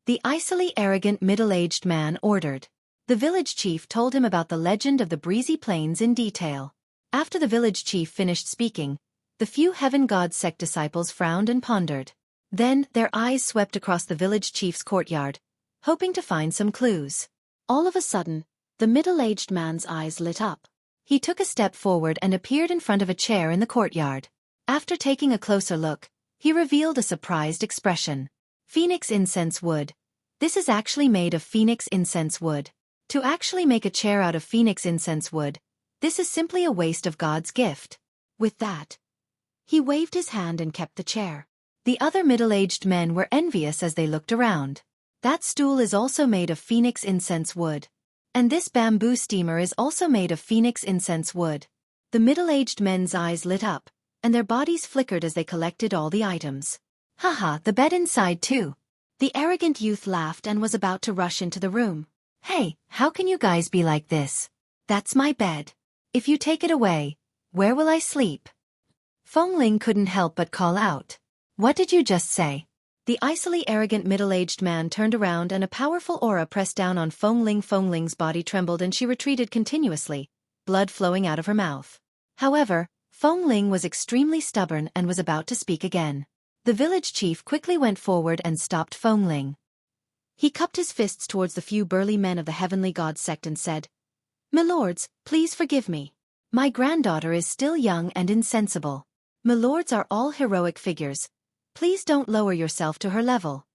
Speaker 1: the icily arrogant middle-aged man ordered. The village chief told him about the legend of the breezy plains in detail. After the village chief finished speaking, the few heaven god sect disciples frowned and pondered. Then, their eyes swept across the village chief's courtyard, hoping to find some clues. All of a sudden, the middle-aged man's eyes lit up. He took a step forward and appeared in front of a chair in the courtyard. After taking a closer look, he revealed a surprised expression. "Phoenix incense wood. This is actually made of phoenix incense wood. To actually make a chair out of phoenix incense wood, this is simply a waste of God's gift." With that, he waved his hand and kept the chair. The other middle-aged men were envious as they looked around. "That stool is also made of phoenix incense wood. And this bamboo steamer is also made of phoenix incense wood." The middle-aged men's eyes lit up, and their bodies flickered as they collected all the items. "Haha, the bed inside too." The arrogant youth laughed and was about to rush into the room. "Hey, how can you guys be like this? That's my bed. If you take it away, where will I sleep?" Fengling couldn't help but call out. "What did you just say?" The icily arrogant middle-aged man turned around and a powerful aura pressed down on Fengling. Fengling's body trembled and she retreated continuously, blood flowing out of her mouth. However, Fengling was extremely stubborn and was about to speak again. The village chief quickly went forward and stopped Fengling. He cupped his fists towards the few burly men of the heavenly god sect and said, "Milords, please forgive me. My granddaughter is still young and insensible. Milords are all heroic figures. Please don't lower yourself to her level.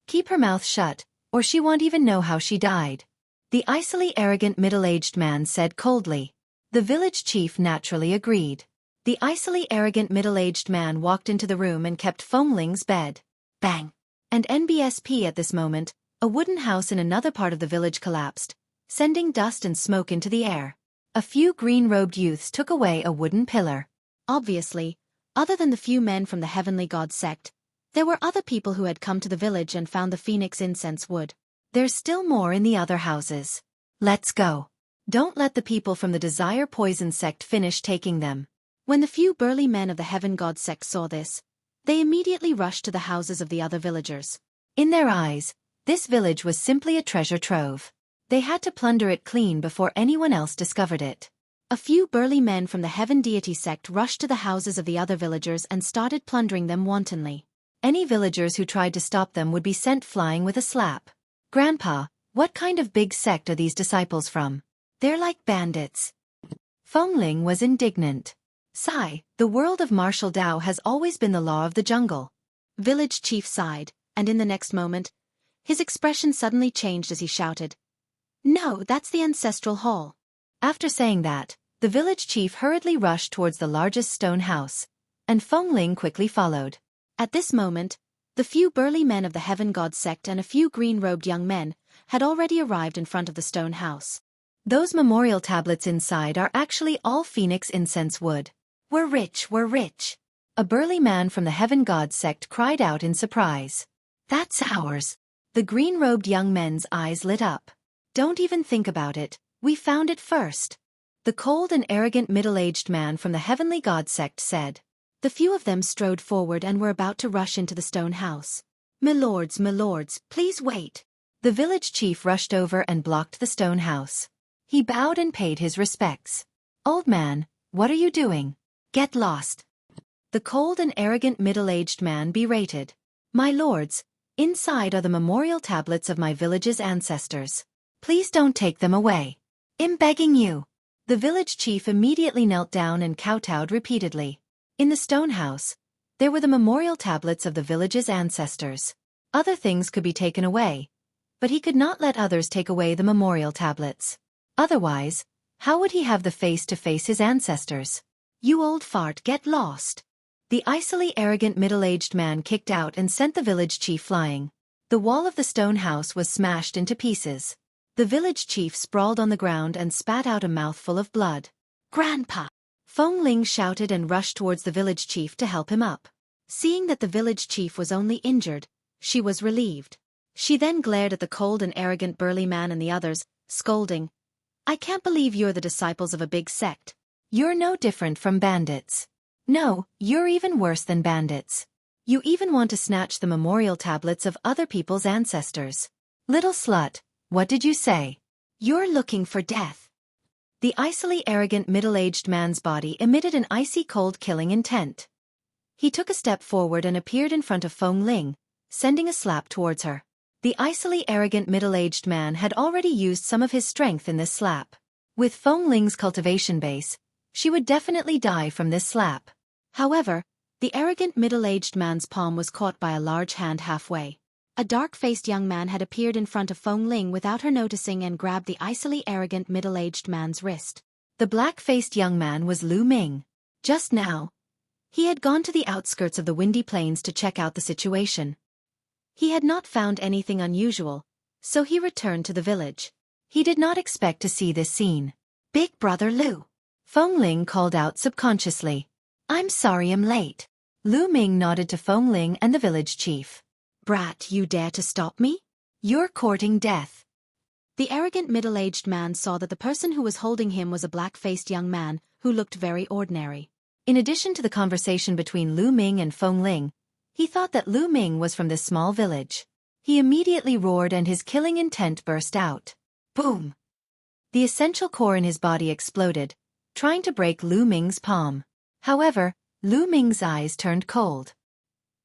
Speaker 1: Keep her mouth shut, or she won't even know how she died," the icily arrogant middle-aged man said coldly. The village chief naturally agreed. The icily arrogant middle-aged man walked into the room and kept Fengling's bed. Bang! And NBSP at this moment, a wooden house in another part of the village collapsed, sending dust and smoke into the air. A few green-robed youths took away a wooden pillar. Obviously, other than the few men from the heavenly god sect, there were other people who had come to the village and found the phoenix incense wood. There's still more in the other houses. Let's go. Don't let the people from the desire poison sect finish taking them. When the few burly men of the heaven god sect saw this, they immediately rushed to the houses of the other villagers. In their eyes, this village was simply a treasure trove. They had to plunder it clean before anyone else discovered it. A few burly men from the heaven deity sect rushed to the houses of the other villagers and started plundering them wantonly. Any villagers who tried to stop them would be sent flying with a slap. "Grandpa, what kind of big sect are these disciples from? They're like bandits." Fengling was indignant. "Sigh, the world of martial Tao has always been the law of the jungle." Village chief sighed, and in the next moment, his expression suddenly changed as he shouted, "No, that's the ancestral hall." After saying that, the village chief hurriedly rushed towards the largest stone house, and Fengling quickly followed. At this moment, the few burly men of the heaven god sect and a few green-robed young men had already arrived in front of the stone house. Those memorial tablets inside are actually all phoenix incense wood. "We're rich, we're rich." A burly man from the heaven god sect cried out in surprise. "That's ours." The green-robed young men's eyes lit up. "Don't even think about it, we found it first," the cold and arrogant middle-aged man from the heavenly god sect said. The few of them strode forward and were about to rush into the stone house. Milords, please wait." The village chief rushed over and blocked the stone house. He bowed and paid his respects. "Old man, what are you doing? Get lost." The cold and arrogant middle-aged man berated. "My lords, inside are the memorial tablets of my village's ancestors. Please don't take them away. I'm begging you." The village chief immediately knelt down and kowtowed repeatedly. In the stone house, There were the memorial tablets of the village's ancestors. Other things could be taken away, but he could not let others take away the memorial tablets. Otherwise, how would he have the face to face his ancestors? You old fart, get lost. The icily arrogant middle-aged man kicked out and sent the village chief flying. The wall of the stone house was smashed into pieces. The village chief sprawled on the ground and spat out a mouthful of blood. Grandpa! Feng Ling shouted and rushed towards the village chief to help him up. Seeing that the village chief was only injured, she was relieved. She then glared at the cold and arrogant burly man and the others, scolding, "I can't believe you're the disciples of a big sect. You're no different from bandits. No, you're even worse than bandits. You even want to snatch the memorial tablets of other people's ancestors. Little slut, what did you say? You're looking for death." The icily arrogant middle-aged man's body emitted an icy cold killing intent. He took a step forward and appeared in front of Feng Ling, sending a slap towards her. The icily arrogant middle-aged man had already used some of his strength in this slap. With Feng Ling's cultivation base, she would definitely die from this slap. However, the arrogant middle-aged man's palm was caught by a large hand halfway. A dark-faced young man had appeared in front of Feng Ling without her noticing and grabbed the icily arrogant middle-aged man's wrist. The black-faced young man was Lu Ming. Just now, he had gone to the outskirts of the Windy Plains to check out the situation. He had not found anything unusual, so he returned to the village. He did not expect to see this scene. "Big brother Lu," Feng Ling called out subconsciously. "I'm sorry I'm late." Lu Ming nodded to Feng Ling and the village chief. "Brat, you dare to stop me? You're courting death." The arrogant middle-aged man saw that the person who was holding him was a black-faced young man who looked very ordinary. In addition to the conversation between Lu Ming and Feng Ling, he thought that Lu Ming was from this small village. He immediately roared and his killing intent burst out. Boom! The essential core in his body exploded, trying to break Lu Ming's palm. However, Lu Ming's eyes turned cold.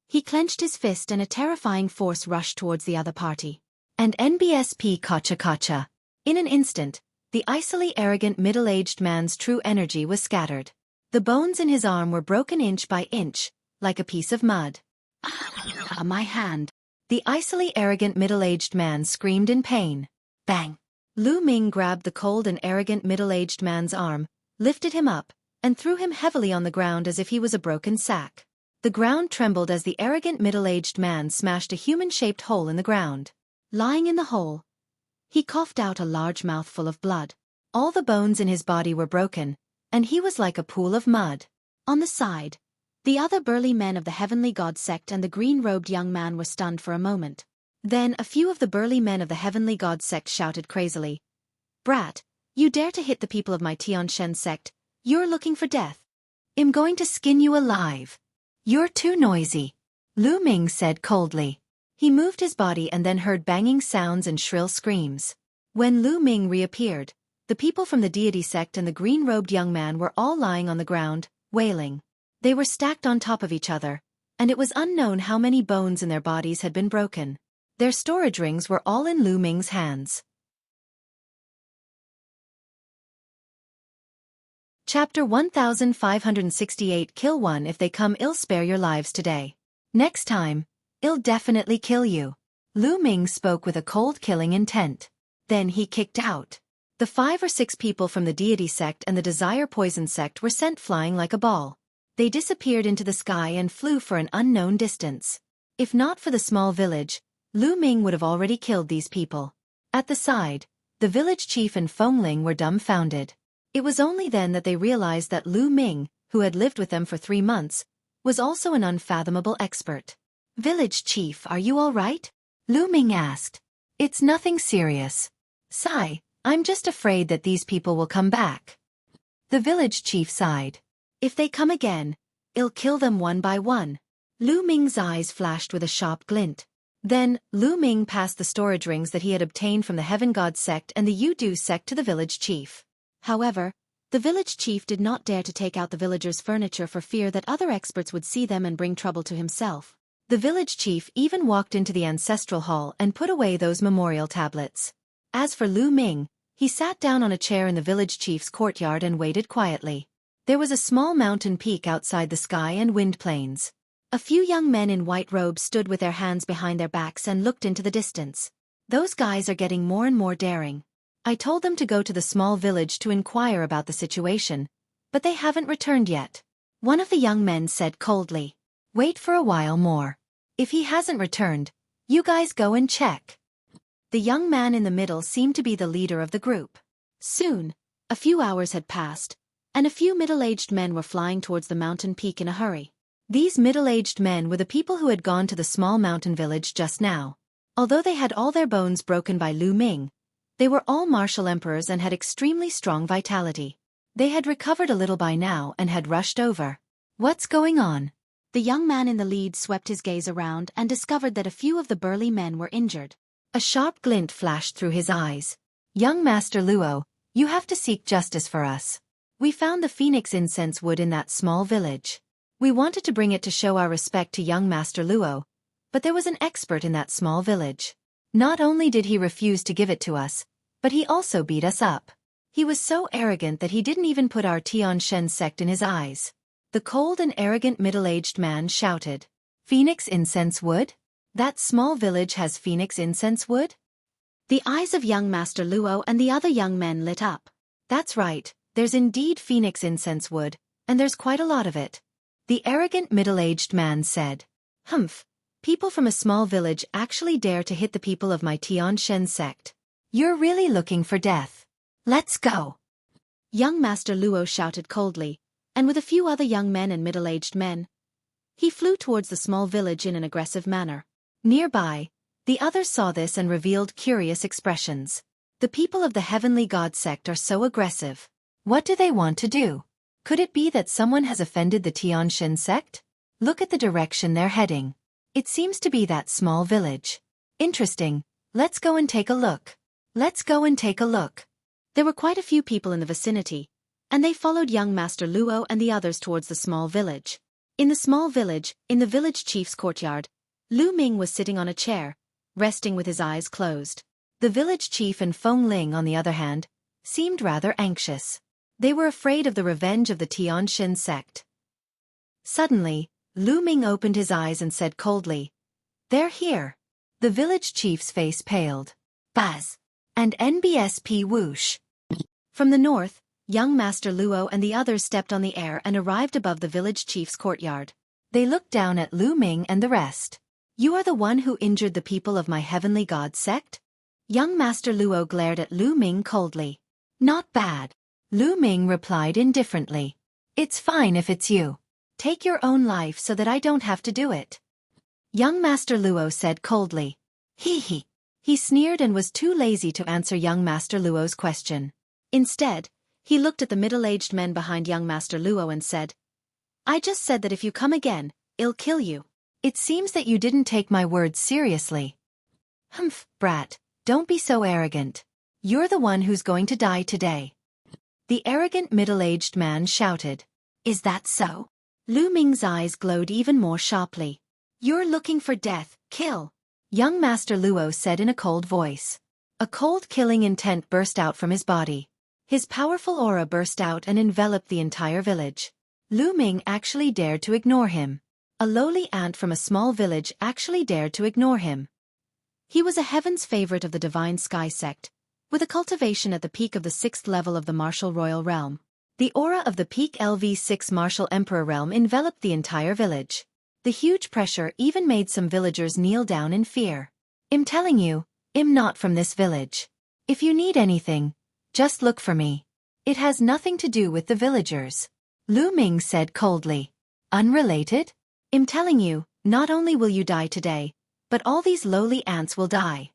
Speaker 1: He clenched his fist and a terrifying force rushed towards the other party. And NBSP kacha. In an instant, the icily arrogant middle-aged man's true energy was scattered. The bones in his arm were broken inch by inch, like a piece of mud. "Ah, my hand!" The icily arrogant middle-aged man screamed in pain. Bang! Lu Ming grabbed the cold and arrogant middle-aged man's arm, lifted him up, and threw him heavily on the ground as if he was a broken sack. The ground trembled as the arrogant middle-aged man smashed a human-shaped hole in the ground. Lying in the hole, he coughed out a large mouthful of blood. All the bones in his body were broken, and he was like a pool of mud. On the side, the other burly men of the Heavenly God sect and the green-robed young man were stunned for a moment. Then a few of the burly men of the Heavenly God sect shouted crazily, "Brat, you dare to hit the people of my Tianshen sect? You're looking for death. I'm going to skin you alive." "You're too noisy," Lu Ming said coldly. He moved his body and then heard banging sounds and shrill screams. When Lu Ming reappeared, the people from the deity sect and the green-robed young man were all lying on the ground, wailing. They were stacked on top of each other, and it was unknown how many bones in their bodies had been broken. Their storage rings were all in Lu Ming's hands. Chapter 1568 Kill one if they come I'll spare your lives today. Next time, I'll definitely kill you. Lu Ming spoke with a cold killing intent. Then he kicked out. The 5 or 6 people from the deity sect and the desire poison sect were sent flying like a ball. They disappeared into the sky and flew for an unknown distance. If not for the small village, Lu Ming would have already killed these people. At the side, the village chief and Feng Ling were dumbfounded. It was only then that they realized that Lu Ming, who had lived with them for 3 months, was also an unfathomable expert. "Village chief, are you all right?" Lu Ming asked. "It's nothing serious. Sigh, I'm just afraid that these people will come back." The village chief sighed. "If they come again, I'll kill them one by one." Lu Ming's eyes flashed with a sharp glint. Then, Lu Ming passed the storage rings that he had obtained from the Heaven God sect and the Yudu sect to the village chief. However, the village chief did not dare to take out the villagers' furniture for fear that other experts would see them and bring trouble to himself. The village chief even walked into the ancestral hall and put away those memorial tablets. As for Lu Ming, he sat down on a chair in the village chief's courtyard and waited quietly. There was a small mountain peak outside the sky and wind plains. A few young men in white robes stood with their hands behind their backs and looked into the distance. Those guys are getting more and more daring. I told them to go to the small village to inquire about the situation, but they haven't returned yet. One of the young men said coldly. Wait for a while more. If he hasn't returned, you guys go and check. The young man in the middle seemed to be the leader of the group. Soon, a few hours had passed, and a few middle-aged men were flying towards the mountain peak in a hurry. These middle-aged men were the people who had gone to the small mountain village just now. Although they had all their bones broken by Lu Ming, they were all martial emperors and had extremely strong vitality. They had recovered a little by now and had rushed over. What's going on? The young man in the lead swept his gaze around and discovered that a few of the burly men were injured. A sharp glint flashed through his eyes. Young Master Luo, you have to seek justice for us. We found the phoenix incense wood in that small village. We wanted to bring it to show our respect to young Master Luo, but there was an expert in that small village. Not only did he refuse to give it to us, but he also beat us up. He was so arrogant that he didn't even put our Tianshen sect in his eyes. The cold and arrogant middle-aged man shouted. Phoenix incense wood? That small village has phoenix incense wood? The eyes of young Master Luo and the other young men lit up. That's right, there's indeed phoenix incense wood, and there's quite a lot of it. The arrogant middle-aged man said. Humph, people from a small village actually dare to hit the people of my Tianshen sect. You're really looking for death. Let's go. Young Master Luo shouted coldly, and with a few other young men and middle-aged men, he flew towards the small village in an aggressive manner. Nearby, the others saw this and revealed curious expressions. The people of the Heavenly God sect are so aggressive. What do they want to do? Could it be that someone has offended the Tianshen sect? Look at the direction they're heading. It seems to be that small village. Interesting. Let's go and take a look. Let's go and take a look. There were quite a few people in the vicinity, and they followed young Master Luo and the others towards the small village. In the small village, in the village chief's courtyard, Lu Ming was sitting on a chair, resting with his eyes closed. The village chief and Feng Ling, on the other hand, seemed rather anxious. They were afraid of the revenge of the Tianshen sect. Suddenly, Lu Ming opened his eyes and said coldly, They're here. The village chief's face paled. Buzz. And NBSP whoosh. From the north, young Master Luo and the others stepped on the air and arrived above the village chief's courtyard. They looked down at Lu Ming and the rest. You are the one who injured the people of my Heavenly God sect? Young Master Luo glared at Lu Ming coldly. Not bad. Lu Ming replied indifferently. It's fine if it's you. Take your own life so that I don't have to do it. Young Master Luo said coldly. Hee hee. He sneered and was too lazy to answer young Master Luo's question. Instead, he looked at the middle-aged men behind young Master Luo and said, I just said that if you come again, I'll kill you. It seems that you didn't take my words seriously. Humph, brat, don't be so arrogant. You're the one who's going to die today. The arrogant middle-aged man shouted. Is that so? Lu Ming's eyes glowed even more sharply. You're looking for death, kill. Young Master Luo said in a cold voice. A cold killing intent burst out from his body. His powerful aura burst out and enveloped the entire village. Lu Ming actually dared to ignore him. A lowly ant from a small village actually dared to ignore him. He was a heaven's favorite of the Divine Sky sect, with a cultivation at the peak of the 6th level of the Martial Royal Realm. The aura of the peak LV6 Martial Emperor Realm enveloped the entire village. The huge pressure even made some villagers kneel down in fear. I'm telling you, I'm not from this village. If you need anything, just look for me. It has nothing to do with the villagers. Lu Ming said coldly. Unrelated? I'm telling you, not only will you die today, but all these lowly ants will die.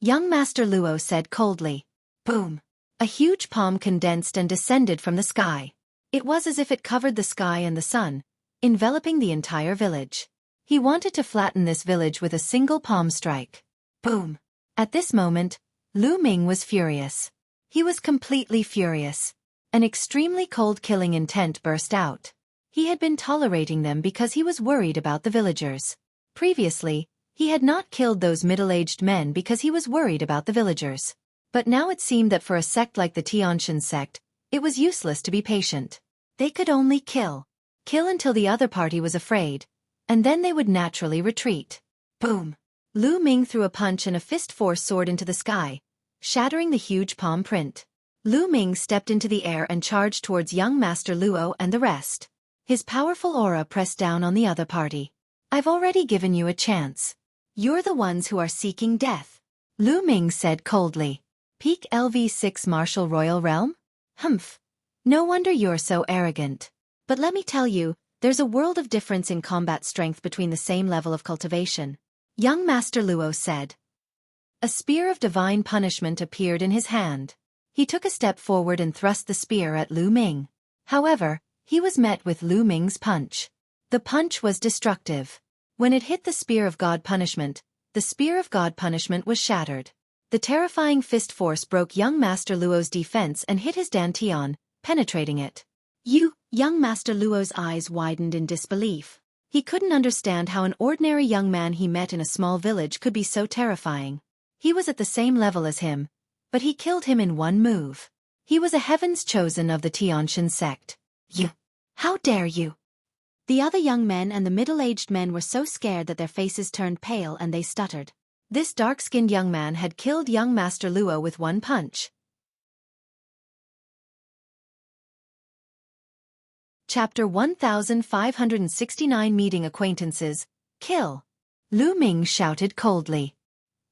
Speaker 1: Young Master Luo said coldly. Boom. A huge palm condensed and descended from the sky. It was as if it covered the sky and the sun, enveloping the entire village. He wanted to flatten this village with a single palm strike. Boom. At this moment, Lu Ming was furious. He was completely furious. An extremely cold killing intent burst out. He had been tolerating them because he was worried about the villagers. Previously, he had not killed those middle-aged men because he was worried about the villagers. But now it seemed that for a sect like the Tianshen sect, it was useless to be patient. They could only kill. Kill until the other party was afraid, and then they would naturally retreat. Boom! Lu Ming threw a punch and a fist force soared into the sky, shattering the huge palm print. Lu Ming stepped into the air and charged towards young Master Luo and the rest. His powerful aura pressed down on the other party. I've already given you a chance. You're the ones who are seeking death. Lu Ming said coldly. Peak LV6 Martial Royal Realm? Humph. No wonder you're so arrogant. But let me tell you, there's a world of difference in combat strength between the same level of cultivation. Young Master Luo said. A spear of divine punishment appeared in his hand. He took a step forward and thrust the spear at Lu Ming. However, he was met with Lu Ming's punch. The punch was destructive. When it hit the spear of God punishment, the spear of God punishment was shattered. The terrifying fist force broke young Master Luo's defense and hit his dantian, penetrating it. Young Master Luo's eyes widened in disbelief. He couldn't understand how an ordinary young man he met in a small village could be so terrifying. He was at the same level as him, but he killed him in one move. He was a heaven's chosen of the Tianshan sect. You! How dare you! The other young men and the middle-aged men were so scared that their faces turned pale and they stuttered. This dark-skinned young man had killed young Master Luo with one punch. Chapter 1569 Meeting Acquaintances. Kill. Lu Ming shouted coldly.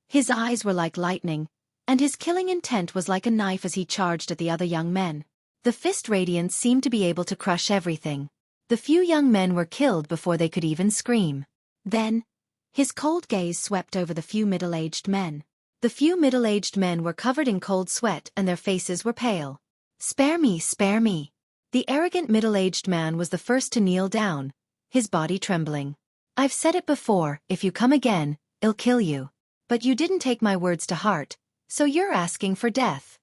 Speaker 1: His eyes were like lightning, and his killing intent was like a knife as he charged at the other young men. The fist radiance seemed to be able to crush everything. The few young men were killed before they could even scream. Then, his cold gaze swept over the few middle-aged men. The few middle-aged men were covered in cold sweat and their faces were pale. Spare me, spare me. The arrogant middle-aged man was the first to kneel down, his body trembling. I've said it before, if you come again, I'll kill you. But you didn't take my words to heart, so you're asking for death.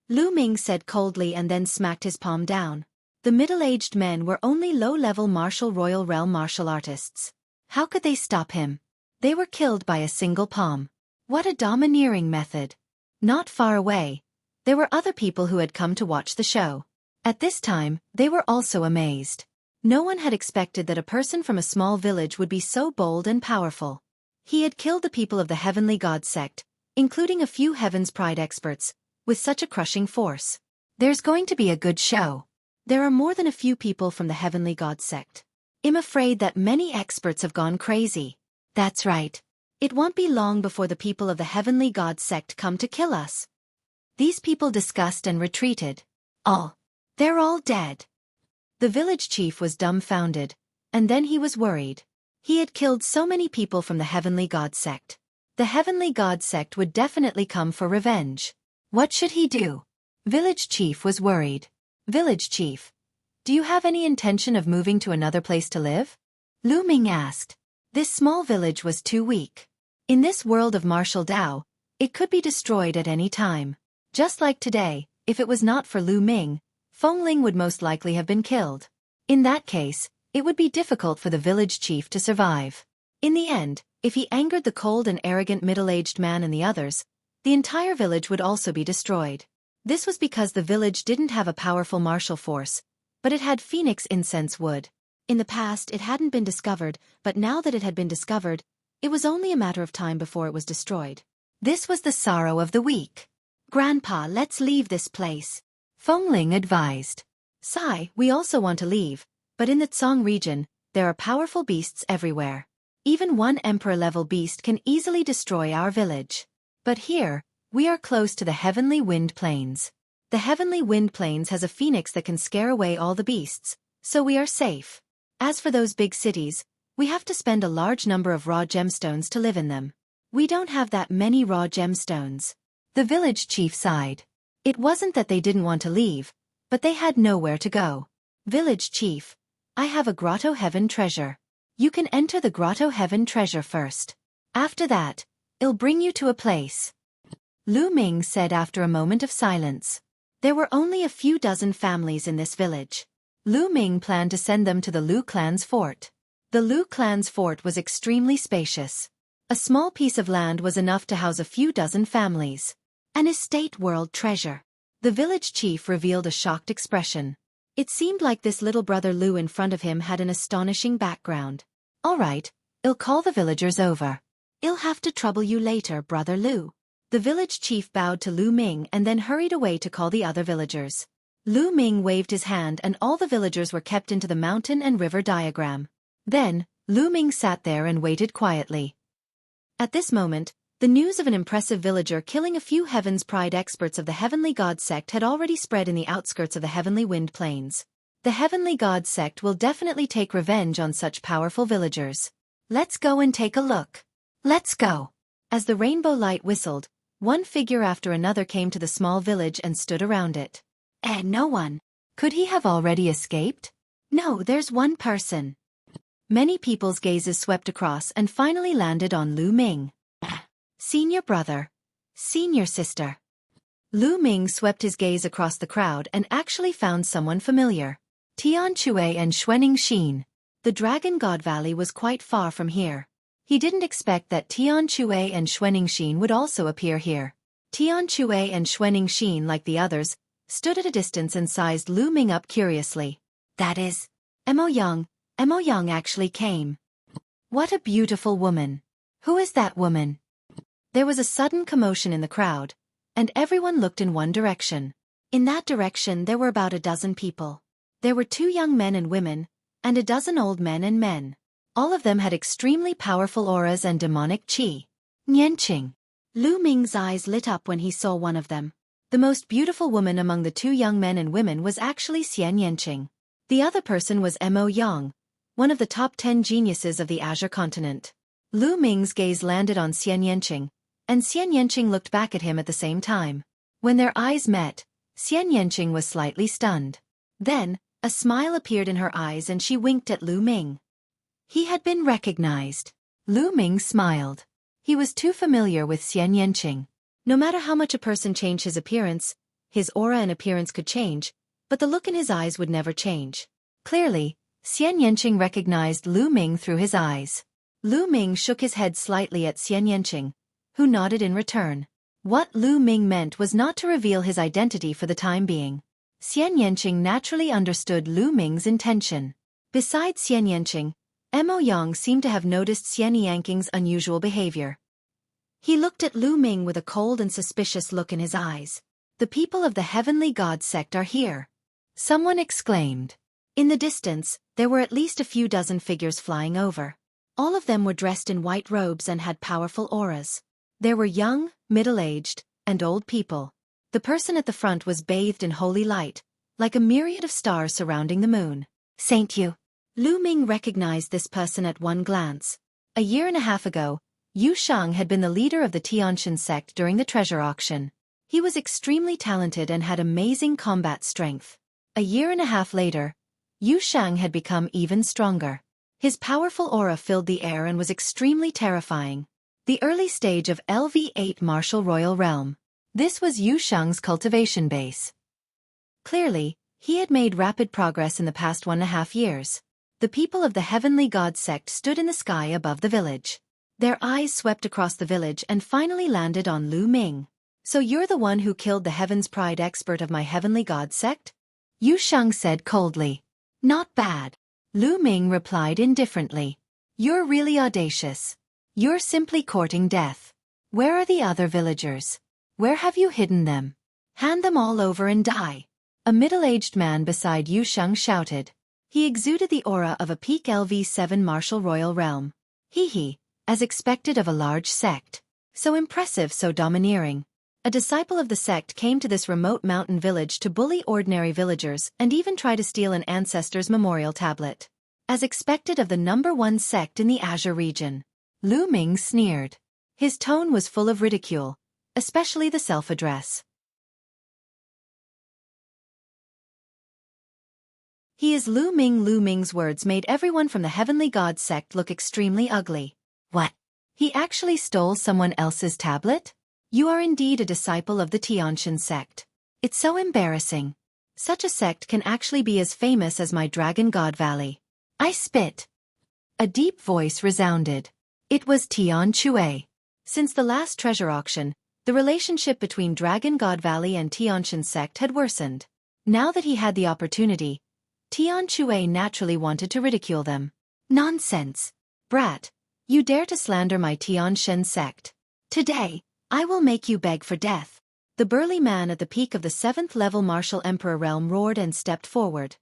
Speaker 1: Lu Ming said coldly and then smacked his palm down. The middle-aged men were only low-level martial royal realm martial artists. How could they stop him? They were killed by a single palm. What a domineering method. Not far away, there were other people who had come to watch the show. At this time, they were also amazed. No one had expected that a person from a small village would be so bold and powerful. He had killed the people of the Heavenly God sect, including a few Heaven's Pride experts, with such a crushing force. There's going to be a good show. There are more than a few people from the Heavenly God sect. I'm afraid that many experts have gone crazy. That's right. It won't be long before the people of the Heavenly God sect come to kill us. These people discussed and retreated. They're all dead. The village chief was dumbfounded, and then he was worried. He had killed so many people from the Heavenly God sect. The Heavenly God sect would definitely come for revenge. What should he do? Village chief was worried. Village chief, do you have any intention of moving to another place to live? Lu Ming asked. This small village was too weak. In this world of martial Dao, it could be destroyed at any time. Just like today, if it was not for Lu Ming, Fengling would most likely have been killed. In that case, it would be difficult for the village chief to survive. In the end, if he angered the cold and arrogant middle-aged man and the others, the entire village would also be destroyed. This was because the village didn't have a powerful martial force, but it had phoenix incense wood. In the past it hadn't been discovered, but now that it had been discovered, it was only a matter of time before it was destroyed. This was the sorrow of the weak. Grandpa, let's leave this place. Fengling advised. Sai, we also want to leave, but in the Tsong region, there are powerful beasts everywhere. Even one emperor-level beast can easily destroy our village. But here, we are close to the Heavenly Wind Plains. The Heavenly Wind Plains has a phoenix that can scare away all the beasts, so we are safe. As for those big cities, we have to spend a large number of raw gemstones to live in them. We don't have that many raw gemstones. The village chief sighed. It wasn't that they didn't want to leave, but they had nowhere to go. Village chief, I have a Grotto Heaven treasure. You can enter the Grotto Heaven treasure first. After that, I'll bring you to a place. Lu Ming said after a moment of silence. There were only a few dozen families in this village. Lu Ming planned to send them to the Lu clan's fort. The Lu clan's fort was extremely spacious. A small piece of land was enough to house a few dozen families. An estate world treasure. The village chief revealed a shocked expression. It seemed like this little brother Lu in front of him had an astonishing background. All right, I'll call the villagers over. I'll have to trouble you later, Brother Lu. The village chief bowed to Lu Ming and then hurried away to call the other villagers. Lu Ming waved his hand and all the villagers were kept into the mountain and river diagram. Then, Lu Ming sat there and waited quietly. At this moment, the news of an impressive villager killing a few Heaven's Pride experts of the Heavenly God sect had already spread in the outskirts of the Heavenly Wind Plains. The Heavenly God sect will definitely take revenge on such powerful villagers. Let's go and take a look. Let's go. As the rainbow light whistled, one figure after another came to the small village and stood around it. No one. Could he have already escaped? No, there's one person. Many people's gazes swept across and finally landed on Lu Ming. Senior brother. Senior sister. Lu Ming swept his gaze across the crowd and actually found someone familiar. Tian Chui and Xuening Xin. The Dragon God Valley was quite far from here. He didn't expect that Tian Chui and Xuening Xin would also appear here. Tian Chui and Xuening Xin, like the others, stood at a distance and sized Lu Ming up curiously. That is, Mo Yang actually came. What a beautiful woman. Who is that woman? There was a sudden commotion in the crowd, and everyone looked in one direction. In that direction there were about a dozen people. There were 2 young men and women, and a dozen old men and men. All of them had extremely powerful auras and demonic qi. Nianqing. Lu Ming's eyes lit up when he saw one of them. The most beautiful woman among the 2 young men and women was actually Xian Yanqing. The other person was Mo Yang, one of the top 10 geniuses of the Azure continent. Lu Ming's gaze landed on Xian Yanqing, and Xian Yanqing looked back at him at the same time. When their eyes met, Xian Yanqing was slightly stunned. Then, a smile appeared in her eyes and she winked at Lu Ming. He had been recognized. Lu Ming smiled. He was too familiar with Xian Yanqing. No matter how much a person changed his appearance, his aura and appearance could change, but the look in his eyes would never change. Clearly, Xian Yanqing recognized Lu Ming through his eyes. Lu Ming shook his head slightly at Xian Yanqing, who nodded in return. What Lu Ming meant was not to reveal his identity for the time being. Xian Yanqing naturally understood Lu Ming's intention. Besides Xian Yanqing, Mo Yang seemed to have noticed Xian Yanqing's unusual behavior. He looked at Lu Ming with a cold and suspicious look in his eyes. The people of the Heavenly God sect are here. Someone exclaimed. In the distance, there were at least a few dozen figures flying over. All of them were dressed in white robes and had powerful auras. There were young, middle-aged, and old people. The person at the front was bathed in holy light, like a myriad of stars surrounding the moon. Saint Yu. Lu Ming recognized this person at one glance. A year and a half ago, Yu Shang had been the leader of the Tianshan sect during the treasure auction. He was extremely talented and had amazing combat strength. A year and a half later, Yu Shang had become even stronger. His powerful aura filled the air and was extremely terrifying. The early stage of LV8 Martial Royal Realm. This was Yu Shang's cultivation base. Clearly, he had made rapid progress in the past 1.5 years. The people of the Heavenly God sect stood in the sky above the village. Their eyes swept across the village and finally landed on Lu Ming. So you're the one who killed the Heaven's Pride expert of my Heavenly God sect? Yu Shang said coldly. Not bad. Lu Ming replied indifferently. You're really audacious. You're simply courting death. Where are the other villagers? Where have you hidden them? Hand them all over and die. A middle-aged man beside Yu Shang shouted. He exuded the aura of a peak LV7 Martial Royal Realm. Hee, as expected of a large sect. So impressive, so domineering. A disciple of the sect came to this remote mountain village to bully ordinary villagers and even try to steal an ancestor's memorial tablet. As expected of the #1 sect in the Azure region. Lu Ming sneered. His tone was full of ridicule, especially the self-address. He is Lu Ming. Lu Ming's words made everyone from the Heavenly God sect look extremely ugly. What? He actually stole someone else's tablet? You are indeed a disciple of the Tianshan sect. It's so embarrassing. Such a sect can actually be as famous as my Dragon God Valley. I spit. A deep voice resounded. It was Tian Chui. Since the last treasure auction, the relationship between Dragon God Valley and Tianshan sect had worsened. Now that he had the opportunity, Tian Chui naturally wanted to ridicule them. Nonsense. Brat, you dare to slander my Tianshan sect. Today, I will make you beg for death. The burly man at the peak of the 7th level martial emperor realm roared and stepped forward.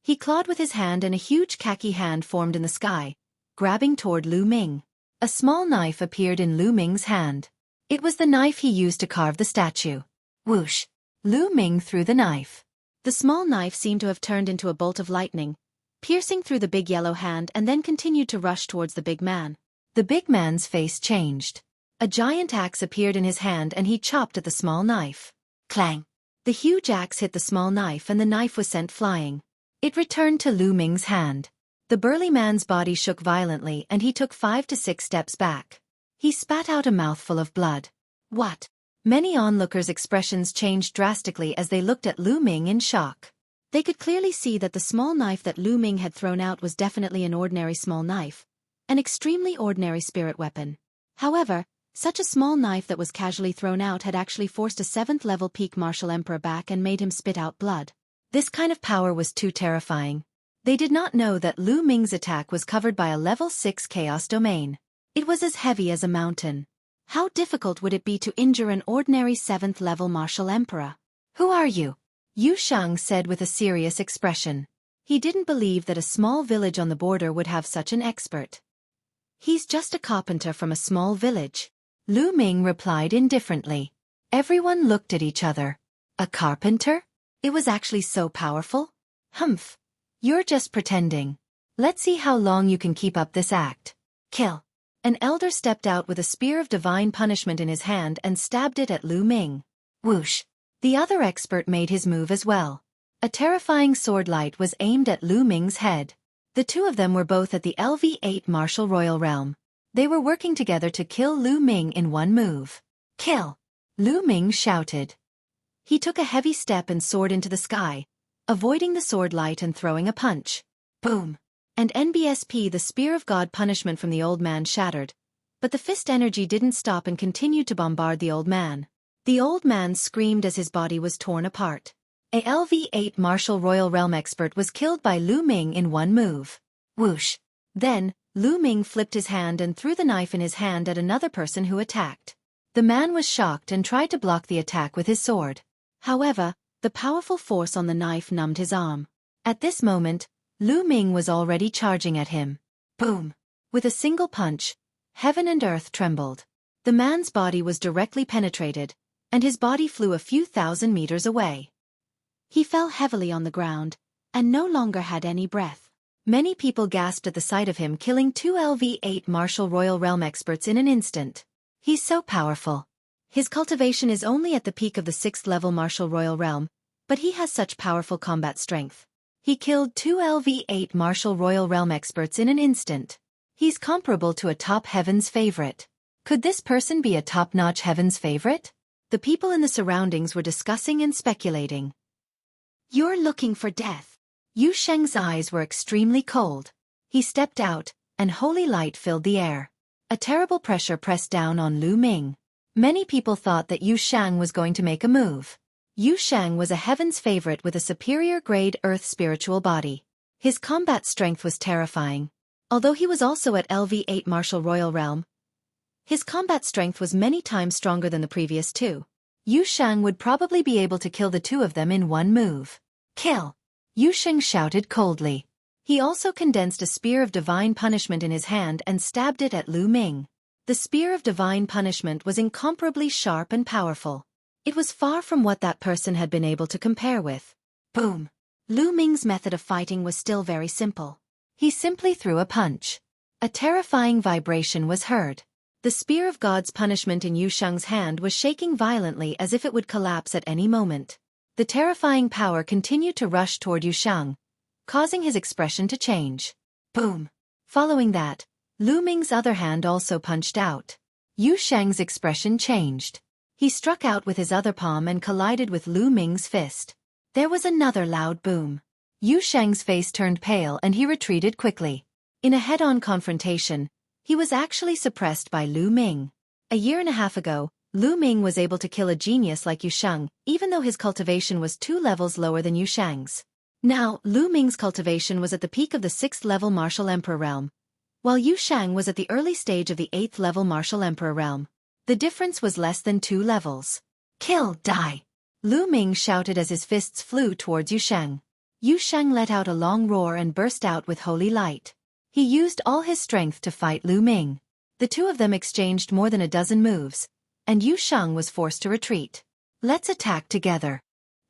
Speaker 1: He clawed with his hand and a huge khaki hand formed in the sky, grabbing toward Lu Ming. A small knife appeared in Lu Ming's hand. It was the knife he used to carve the statue. Whoosh! Lu Ming threw the knife. The small knife seemed to have turned into a bolt of lightning, piercing through the big yellow hand and then continued to rush towards the big man. The big man's face changed. A giant axe appeared in his hand and he chopped at the small knife. Clang! The huge axe hit the small knife and the knife was sent flying. It returned to Lu Ming's hand. The burly man's body shook violently and he took 5 to 6 steps back. He spat out a mouthful of blood. What? Many onlookers' expressions changed drastically as they looked at Lu Ming in shock. They could clearly see that the small knife that Lu Ming had thrown out was definitely an ordinary small knife, an extremely ordinary spirit weapon. However, such a small knife that was casually thrown out had actually forced a 7th level peak martial emperor back and made him spit out blood. This kind of power was too terrifying. They did not know that Lu Ming's attack was covered by a level 6 chaos domain. It was as heavy as a mountain. How difficult would it be to injure an ordinary 7th level martial emperor? Who are you? Yu Shang said with a serious expression. He didn't believe that a small village on the border would have such an expert. He's just a carpenter from a small village. Lu Ming replied indifferently. Everyone looked at each other. A carpenter? It was actually so powerful? Humph. You're just pretending. Let's see how long you can keep up this act. Kill. An elder stepped out with a spear of divine punishment in his hand and stabbed it at Lu Ming. Whoosh. The other expert made his move as well. A terrifying sword light was aimed at Lu Ming's head. The two of them were both at the LV8 martial royal realm. They were working together to kill Lu Ming in one move. Kill! Lu Ming shouted. He took a heavy step and soared into the sky, avoiding the sword light and throwing a punch. Boom! And NBSP, the Spear of God punishment from the old man, shattered. But the fist energy didn't stop and continued to bombard the old man. The old man screamed as his body was torn apart. A LV8 martial royal realm expert was killed by Lu Ming in one move. Whoosh! Then, Lu Ming flipped his hand and threw the knife in his hand at another person who attacked. The man was shocked and tried to block the attack with his sword. However, the powerful force on the knife numbed his arm. At this moment, Lu Ming was already charging at him. Boom! With a single punch, heaven and earth trembled. The man's body was directly penetrated, and his body flew a few thousand meters away. He fell heavily on the ground, and no longer had any breath. Many people gasped at the sight of him killing 2 LV8 martial royal realm experts in an instant. He's so powerful. His cultivation is only at the peak of the 6th level martial royal realm, but he has such powerful combat strength. He killed 2 LV8 martial royal realm experts in an instant. He's comparable to a top heaven's favorite. Could this person be a top-notch heaven's favorite? The people in the surroundings were discussing and speculating. You're looking for death. Yu Sheng's eyes were extremely cold. He stepped out, and holy light filled the air. A terrible pressure pressed down on Lu Ming. Many people thought that Yu Shang was going to make a move. Yu Shang was a heaven's favorite with a superior grade earth spiritual body. His combat strength was terrifying. Although he was also at LV8 martial royal realm, his combat strength was many times stronger than the previous two. Yu Shang would probably be able to kill the two of them in one move. Kill! Yu Sheng shouted coldly. He also condensed a spear of divine punishment in his hand and stabbed it at Lu Ming. The spear of divine punishment was incomparably sharp and powerful. It was far from what that person had been able to compare with. Boom! Lu Ming's method of fighting was still very simple. He simply threw a punch. A terrifying vibration was heard. The spear of God's punishment in Yu Sheng's hand was shaking violently as if it would collapse at any moment. The terrifying power continued to rush toward Yu Sheng, causing his expression to change. Boom! Following that, Lu Ming's other hand also punched out. Yu Sheng's expression changed. He struck out with his other palm and collided with Lu Ming's fist. There was another loud boom. Yu Sheng's face turned pale and he retreated quickly. In a head-on confrontation, he was actually suppressed by Lu Ming. A year and a half ago, Lu Ming was able to kill a genius like Yu Sheng, even though his cultivation was 2 levels lower than Yu Sheng's. Now, Lu Ming's cultivation was at the peak of the 6th level martial emperor realm, while Yu Shang was at the early stage of the 8th level martial emperor realm. The difference was less than 2 levels. Kill, die! Lu Ming shouted as his fists flew towards Yu Shang. Yu Shang let out a long roar and burst out with holy light. He used all his strength to fight Lu Ming. The two of them exchanged more than a dozen moves, and Yu Shang was forced to retreat. Let's attack together.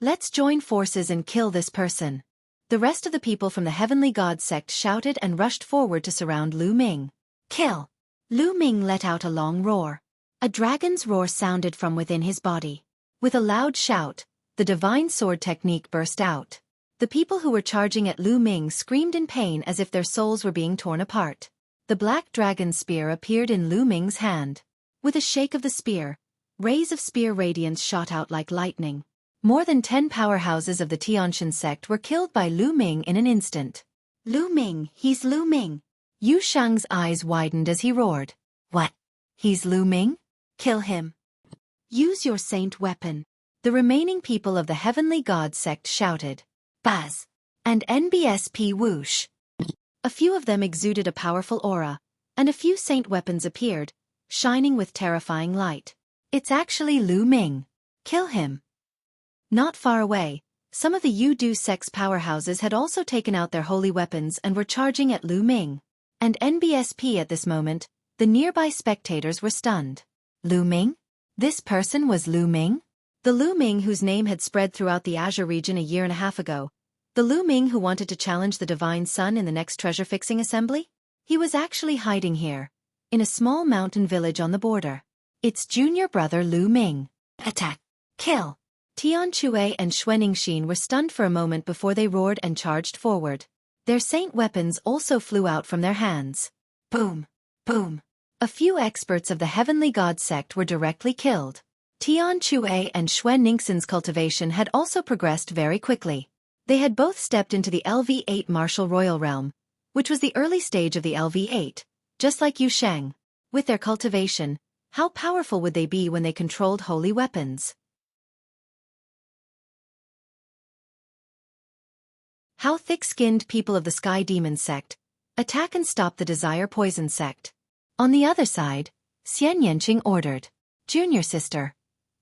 Speaker 1: Let's join forces and kill this person. The rest of the people from the Heavenly God sect shouted and rushed forward to surround Lu Ming. Kill! Lu Ming let out a long roar. A dragon's roar sounded from within his body. With a loud shout, the divine sword technique burst out. The people who were charging at Lu Ming screamed in pain as if their souls were being torn apart. The black dragon spear appeared in Lu Ming's hand. With a shake of the spear, rays of spear radiance shot out like lightning. More than 10 powerhouses of the Tianshan sect were killed by Lu Ming in an instant. Lu Ming, he's Lu Ming. Yu Shang's eyes widened as he roared. What? He's Lu Ming? Kill him. Use your saint weapon. The remaining people of the Heavenly God sect shouted. Buzz! And NBSP whoosh! A few of them exuded a powerful aura, and a few saint weapons appeared, shining with terrifying light. It's actually Lu Ming. Kill him. Not far away, some of the Yu-Du sect's powerhouses had also taken out their holy weapons and were charging at Lu Ming. And NBSP at this moment, the nearby spectators were stunned. Lu Ming? This person was Lu Ming? The Lu Ming whose name had spread throughout the Azure region a year and a half ago. The Lu Ming who wanted to challenge the Divine Sun in the next treasure-fixing assembly? He was actually hiding here, in a small mountain village on the border. It's junior brother Lu Ming. Attack! Kill! Tian Chue and Xueqi were stunned for a moment before they roared and charged forward. Their saint weapons also flew out from their hands. Boom! Boom! A few experts of the Heavenly God sect were directly killed. Tian Chue and Xueqi's cultivation had also progressed very quickly. They had both stepped into the LV8 martial royal realm, which was the early stage of the LV8, just like Yu Shang. With their cultivation, how powerful would they be when they controlled holy weapons? How thick-skinned people of the Sky Demon sect attack and stop the Desire Poison sect. On the other side, Xian Yanqing ordered. Junior sister.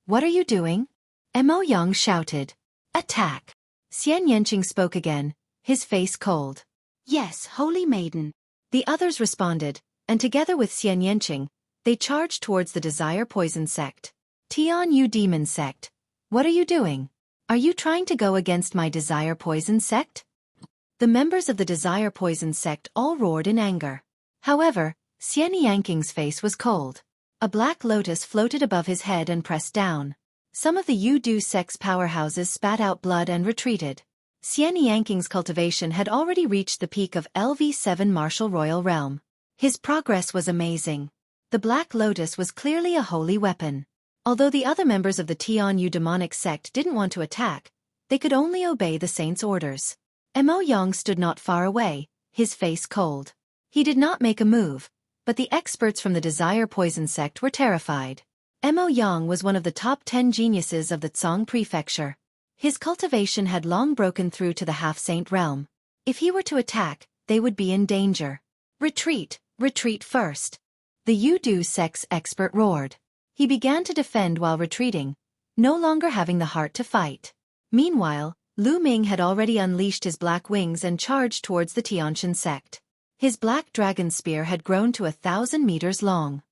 Speaker 1: What are you doing? Mo Yang shouted. Attack. Xian Yanqing spoke again, his face cold. Yes, holy maiden. The others responded, and together with Xian Yanqing, they charged towards the Desire Poison sect. Tian Yu Demon sect. What are you doing? Are you trying to go against my Desire Poison sect? The members of the Desire Poison sect all roared in anger. However, Xian Yanqing's face was cold. A black lotus floated above his head and pressed down. Some of the Yu-Du sect's powerhouses spat out blood and retreated. Xian Yanqing's cultivation had already reached the peak of LV7 martial royal realm. His progress was amazing. The black lotus was clearly a holy weapon. Although the other members of the Tian Yu demonic sect didn't want to attack, they could only obey the saint's orders. Mo Yang stood not far away, his face cold. He did not make a move, but the experts from the Desire Poison sect were terrified. Mo Yang was one of the top 10 geniuses of the Tsang Prefecture. His cultivation had long broken through to the half-saint realm. If he were to attack, they would be in danger. Retreat, retreat first. The Yu-Du sect's expert roared. He began to defend while retreating, no longer having the heart to fight. Meanwhile, Lu Ming had already unleashed his black wings and charged towards the Tianshan sect. His black dragon spear had grown to 1,000 meters long.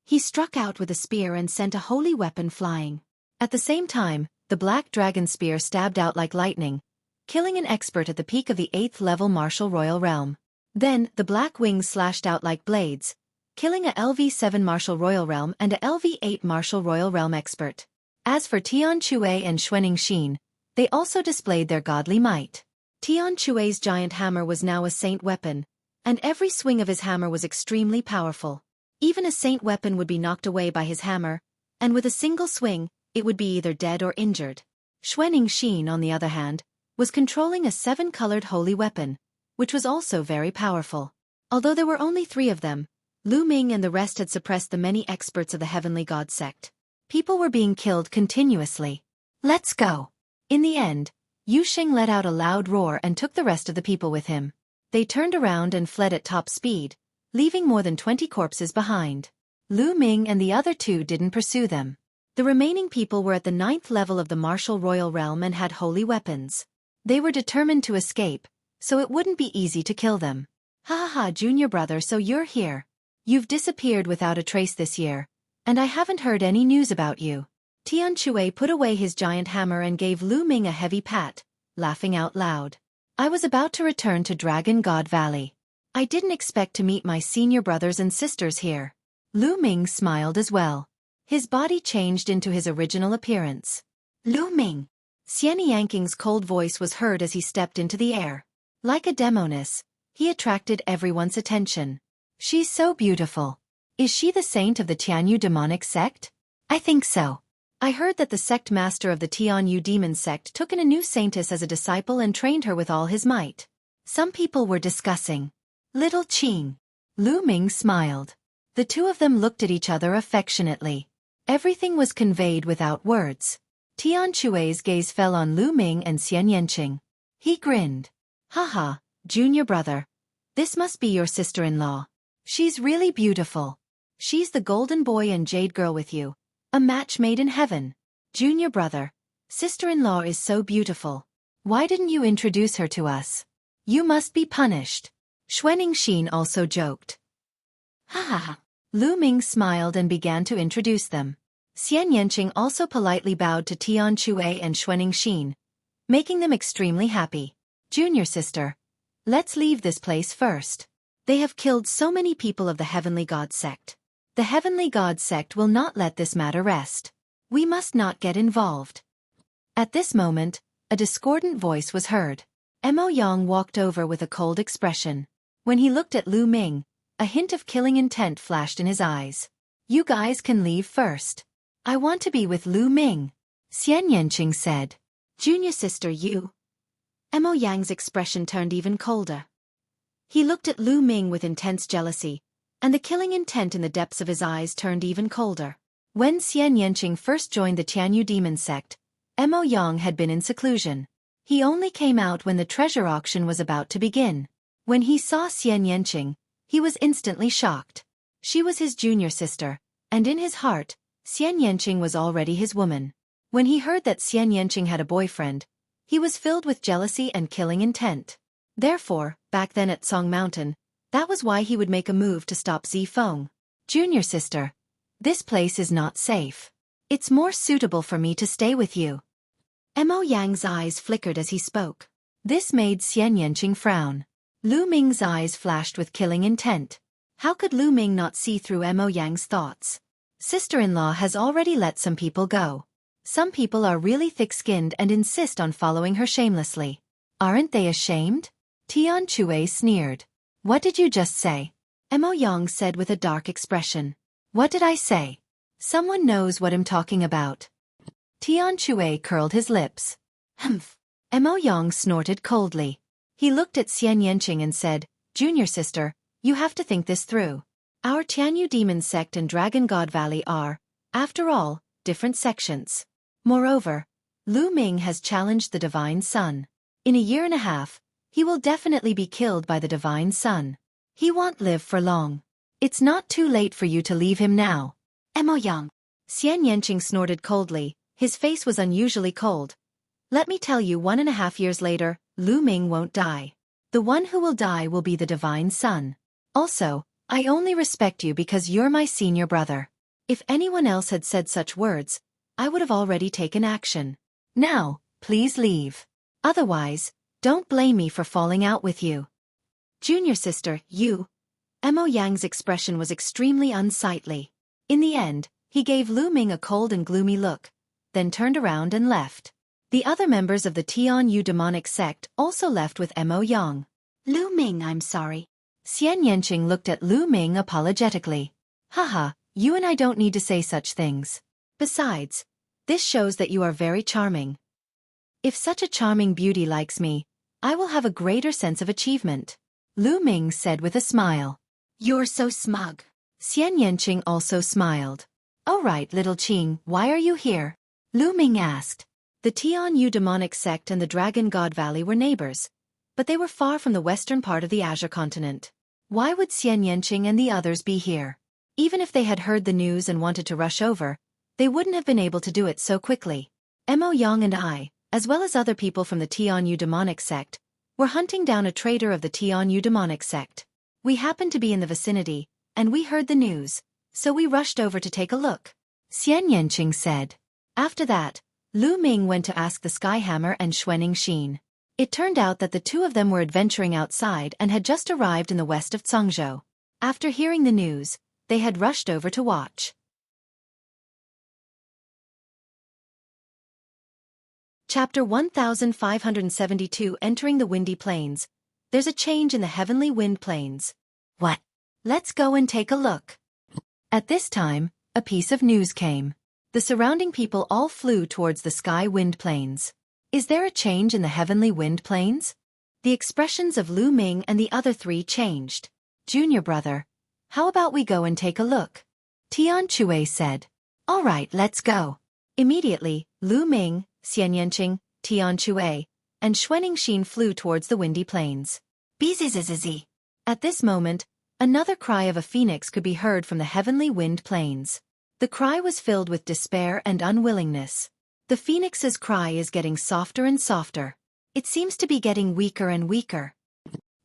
Speaker 1: He struck out with a spear and sent a holy weapon flying. At the same time, the black dragon spear stabbed out like lightning, killing an expert at the peak of the 8th level martial royal realm. Then, the black wings slashed out like blades, killing a LV7 martial royal realm and a LV8 martial royal realm expert. As for Tian Chue and Xueqi, they also displayed their godly might. Tian Chue's giant hammer was now a saint weapon, and every swing of his hammer was extremely powerful. Even a saint weapon would be knocked away by his hammer, and with a single swing, it would be either dead or injured. Xueqi, on the other hand, was controlling a 7-colored holy weapon, which was also very powerful. Although there were only 3 of them, Lu Ming and the rest had suppressed the many experts of the Heavenly God sect. People were being killed continuously. Let's go. In the end, Yu Sheng let out a loud roar and took the rest of the people with him. They turned around and fled at top speed, leaving more than 20 corpses behind. Lu Ming and the other two didn't pursue them. The remaining people were at the 9th level of the martial royal realm and had holy weapons. They were determined to escape, so it wouldn't be easy to kill them. Ha ha ha, junior brother, so you're here. You've disappeared without a trace this year, and I haven't heard any news about you. Tian Xueqi put away his giant hammer and gave Lu Ming a heavy pat, laughing out loud. I was about to return to Dragon God Valley. I didn't expect to meet my senior brothers and sisters here. Lu Ming smiled as well. His body changed into his original appearance. Lu Ming. Xian Yanking's cold voice was heard as he stepped into the air. Like a demoness, he attracted everyone's attention. She's so beautiful. Is she the saint of the Tianyu demonic sect? I think so. I heard that the sect master of the Tianyu demon sect took in a new saintess as a disciple and trained her with all his might. Some people were discussing. Little Qing. Lu Ming smiled. The two of them looked at each other affectionately. Everything was conveyed without words. Tian Xue's gaze fell on Lu Ming and Xian Yanqing. He grinned. Haha, junior brother. This must be your sister-in-law. She's really beautiful. She's the golden boy and jade girl with you. A match made in heaven. Junior brother. Sister-in-law is so beautiful. Why didn't you introduce her to us? You must be punished. Xuening also joked. Ha ha ha. Lu Ming smiled and began to introduce them. Xian Yanqing also politely bowed to Tian Xue and Xuening, making them extremely happy. Junior sister. Let's leave this place first. They have killed so many people of the Heavenly God sect. The Heavenly God sect will not let this matter rest. We must not get involved. At this moment, a discordant voice was heard. Mo Yang walked over with a cold expression. When he looked at Lu Ming, a hint of killing intent flashed in his eyes. You guys can leave first. I want to be with Lu Ming. Xian Yanqing said. Junior sister, you. Mo Yang's expression turned even colder. He looked at Lu Ming with intense jealousy, and the killing intent in the depths of his eyes turned even colder. When Xian Yanqing first joined the Tianyu demon sect, Mo Yang had been in seclusion. He only came out when the treasure auction was about to begin. When he saw Xian Yanqing, he was instantly shocked. She was his junior sister, and in his heart, Xian Yanqing was already his woman. When he heard that Xian Yanqing had a boyfriend, he was filled with jealousy and killing intent. Therefore, back then at Song Mountain, that was why he would make a move to stop Zifeng. Junior sister. This place is not safe. It's more suitable for me to stay with you. Mo Yang's eyes flickered as he spoke. This made Xian Yanqing frown. Lu Ming's eyes flashed with killing intent. How could Lu Ming not see through Mo Yang's thoughts? Sister-in-law has already let some people go. Some people are really thick-skinned and insist on following her shamelessly. Aren't they ashamed? Tian Xue sneered. What did you just say? Mo Yang said with a dark expression. What did I say? Someone knows what I'm talking about. Tian Xue curled his lips. Humph. Mo Yang snorted coldly. He looked at Xian Yanqing and said, Junior sister, you have to think this through. Our Tianyu demon sect and Dragon God Valley are, after all, different sections. Moreover, Lu Ming has challenged the Divine Sun. In a year and a half, he will definitely be killed by the Divine Sun. He won't live for long. It's not too late for you to leave him now. Mo Yang. Xian Yanqing snorted coldly, his face was unusually cold. Let me tell you, 1.5 years later, Lu Ming won't die. The one who will die will be the Divine Sun. Also, I only respect you because you're my senior brother. If anyone else had said such words, I would have already taken action. Now, please leave. Otherwise, don't blame me for falling out with you. Junior sister, you. Mo Yang's expression was extremely unsightly. In the end, he gave Lu Ming a cold and gloomy look, then turned around and left. The other members of the Tianyu demonic sect also left with Mo Yang. Lu Ming, I'm sorry. Xian Yanqing looked at Lu Ming apologetically. Haha, you and I don't need to say such things. Besides, this shows that you are very charming. If such a charming beauty likes me, I will have a greater sense of achievement. Lu Ming said with a smile. You're so smug. Xian Yanqing also smiled. All right, little Qing, why are you here? Lu Ming asked. The Tianyu demonic sect and the Dragon God Valley were neighbors, but they were far from the western part of the Azure continent. Why would Xian Yanqing and the others be here? Even if they had heard the news and wanted to rush over, they wouldn't have been able to do it so quickly. Mo Yang and I, as well as other people from the Tianyu demonic sect, were hunting down a traitor of the Tianyu demonic sect. We happened to be in the vicinity, and we heard the news, so we rushed over to take a look. Xian Yanqing said. After that, Lu Ming went to ask the Skyhammer and Xuening Xin. It turned out that the two of them were adventuring outside and had just arrived in the west of Cangzhou. After hearing the news, they had rushed over to watch. Chapter 1572 Entering the Windy Plains. There's a change in the heavenly wind plains. What? Let's go and take a look. At this time, a piece of news came. The surrounding people all flew towards the sky wind plains. Is there a change in the heavenly wind plains? The expressions of Lu Ming and the other three changed. Junior brother, how about we go and take a look? Tian Xueqi said. All right, let's go. Immediately, Lu Ming, Xian Yanqing, Tian Xueqi, and Xuening Xin flew towards the windy plains. Bzzz. At this moment, another cry of a phoenix could be heard from the heavenly wind plains. The cry was filled with despair and unwillingness. The phoenix's cry is getting softer and softer. It seems to be getting weaker and weaker.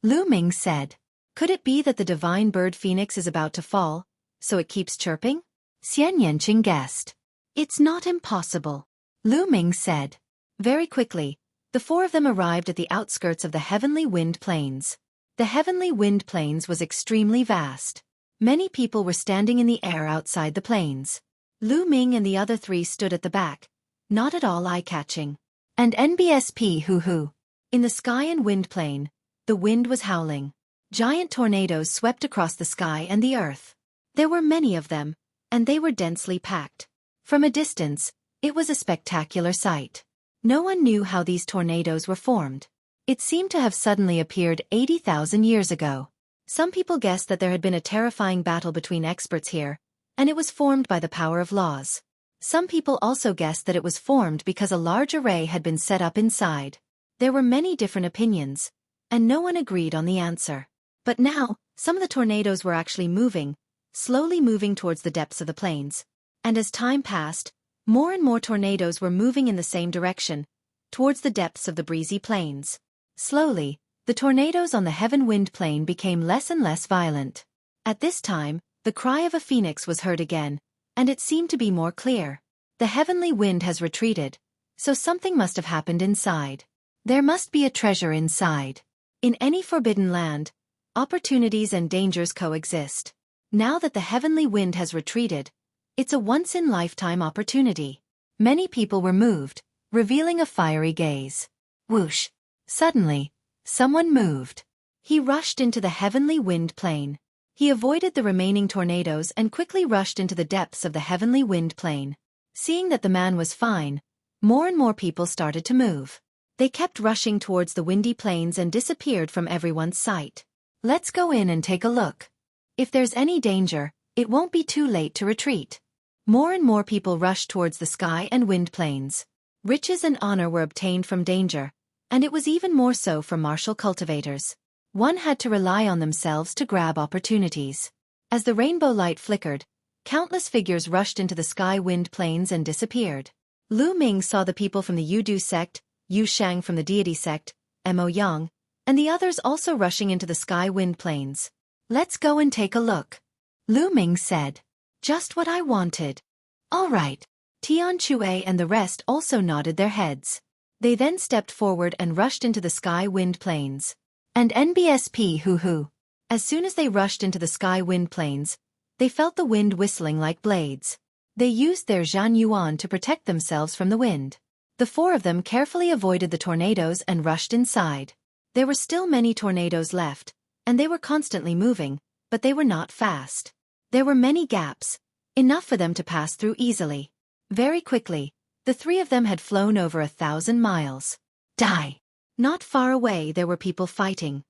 Speaker 1: Lu Ming said. Could it be that the divine bird phoenix is about to fall, so it keeps chirping? Xian Yanqing guessed. It's not impossible. Lu Ming said. Very quickly, the four of them arrived at the outskirts of the heavenly wind plains. The heavenly wind plains was extremely vast. Many people were standing in the air outside the plains. Lu Ming and the other three stood at the back, not at all eye-catching. And NBSP hoo-hoo. In the sky and wind plain, the wind was howling. Giant tornadoes swept across the sky and the earth. There were many of them, and they were densely packed. From a distance, it was a spectacular sight. No one knew how these tornadoes were formed. It seemed to have suddenly appeared 80,000 years ago. Some people guessed that there had been a terrifying battle between experts here, and it was formed by the power of laws. Some people also guessed that it was formed because a large array had been set up inside. There were many different opinions, and no one agreed on the answer. But now, some of the tornadoes were actually moving, slowly moving towards the depths of the plains. And as time passed, more and more tornadoes were moving in the same direction, towards the depths of the breezy plains. Slowly, the tornadoes on the heaven wind plain became less and less violent. At this time, the cry of a phoenix was heard again, and it seemed to be more clear. The heavenly wind has retreated, so something must have happened inside. There must be a treasure inside. In any forbidden land, opportunities and dangers coexist. Now that the heavenly wind has retreated, it's a once-in-lifetime opportunity. Many people were moved, revealing a fiery gaze. Whoosh! Suddenly, someone moved. He rushed into the heavenly wind plain. He avoided the remaining tornadoes and quickly rushed into the depths of the heavenly wind plain. Seeing that the man was fine, more and more people started to move. They kept rushing towards the windy plains and disappeared from everyone's sight. Let's go in and take a look. If there's any danger, it won't be too late to retreat. More and more people rushed towards the sky and wind plains. Riches and honor were obtained from danger, and it was even more so for martial cultivators. One had to rely on themselves to grab opportunities. As the rainbow light flickered, countless figures rushed into the sky wind plains and disappeared. Lu Ming saw the people from the Yudu sect, Yu Shang from the deity sect, Mo Yang, and the others also rushing into the sky wind plains. Let's go and take a look. Lu Ming said. Just what I wanted. All right. Tian Xueqi and the rest also nodded their heads. They then stepped forward and rushed into the sky wind plains. And NBSP hoo-hoo. As soon as they rushed into the sky wind plains, they felt the wind whistling like blades. They used their Zhan Yuan to protect themselves from the wind. The four of them carefully avoided the tornadoes and rushed inside. There were still many tornadoes left, and they were constantly moving, but they were not fast. There were many gaps, enough for them to pass through easily. Very quickly, the three of them had flown over 1,000 miles. Die! Not far away there were people fighting.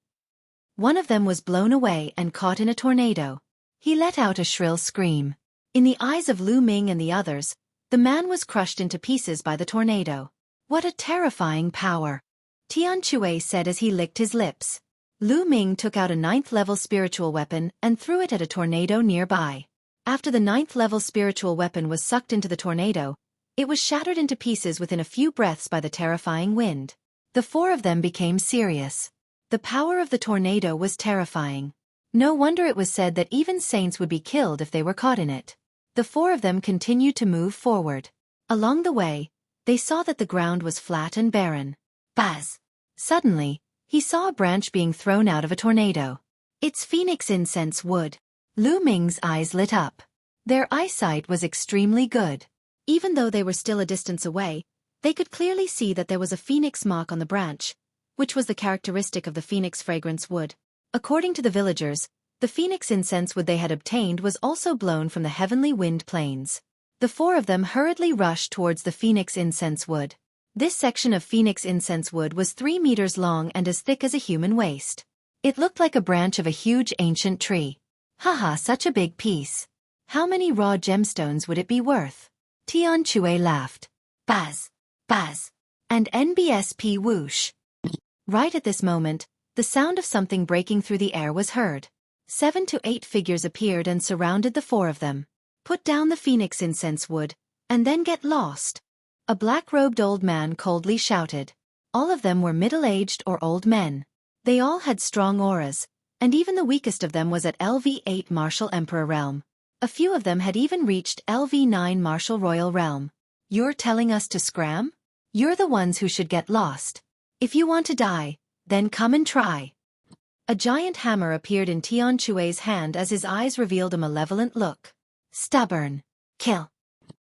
Speaker 1: One of them was blown away and caught in a tornado. He let out a shrill scream. In the eyes of Lu Ming and the others, the man was crushed into pieces by the tornado. What a terrifying power! Tian Xueqi said as he licked his lips. Lu Ming took out a 9th-level spiritual weapon and threw it at a tornado nearby. After the 9th-level spiritual weapon was sucked into the tornado, it was shattered into pieces within a few breaths by the terrifying wind. The four of them became serious. The power of the tornado was terrifying. No wonder it was said that even saints would be killed if they were caught in it. The four of them continued to move forward. Along the way, they saw that the ground was flat and barren. Buzz! Suddenly, he saw a branch being thrown out of a tornado. It's phoenix incense wood. Lu Ming's eyes lit up. Their eyesight was extremely good. Even though they were still a distance away, they could clearly see that there was a phoenix mark on the branch, which was the characteristic of the phoenix fragrance wood. According to the villagers, the phoenix incense wood they had obtained was also blown from the heavenly wind plains. The four of them hurriedly rushed towards the phoenix incense wood. This section of phoenix incense wood was 3 meters long and as thick as a human waist. It looked like a branch of a huge ancient tree. Haha, such a big piece. How many raw gemstones would it be worth? Tian Chue laughed. Buzz! Buzz! And NBSP whoosh. Right at this moment, the sound of something breaking through the air was heard. 7 to 8 figures appeared and surrounded the four of them. Put down the phoenix incense wood, and then get lost. A black-robed old man coldly shouted. All of them were middle-aged or old men. They all had strong auras, and even the weakest of them was at LV8 Martial Emperor Realm. A few of them had even reached LV9 Martial Royal Realm. You're telling us to scram? You're the ones who should get lost. If you want to die, then come and try. A giant hammer appeared in Tian Chue's hand as his eyes revealed a malevolent look. Stubborn. Kill.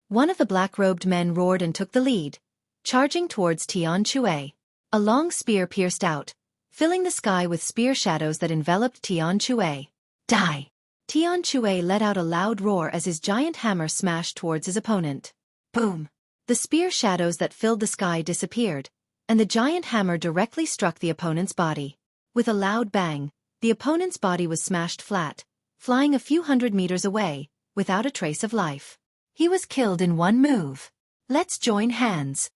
Speaker 1: One of the black-robed men roared and took the lead, charging towards Tian Chue. A long spear pierced out, filling the sky with spear shadows that enveloped Tian Chue. Die! Tian Chue let out a loud roar as his giant hammer smashed towards his opponent. Boom! The spear shadows that filled the sky disappeared, and the giant hammer directly struck the opponent's body. With a loud bang, the opponent's body was smashed flat, flying a few hundred meters away, without a trace of life. He was killed in one move. Let's join hands.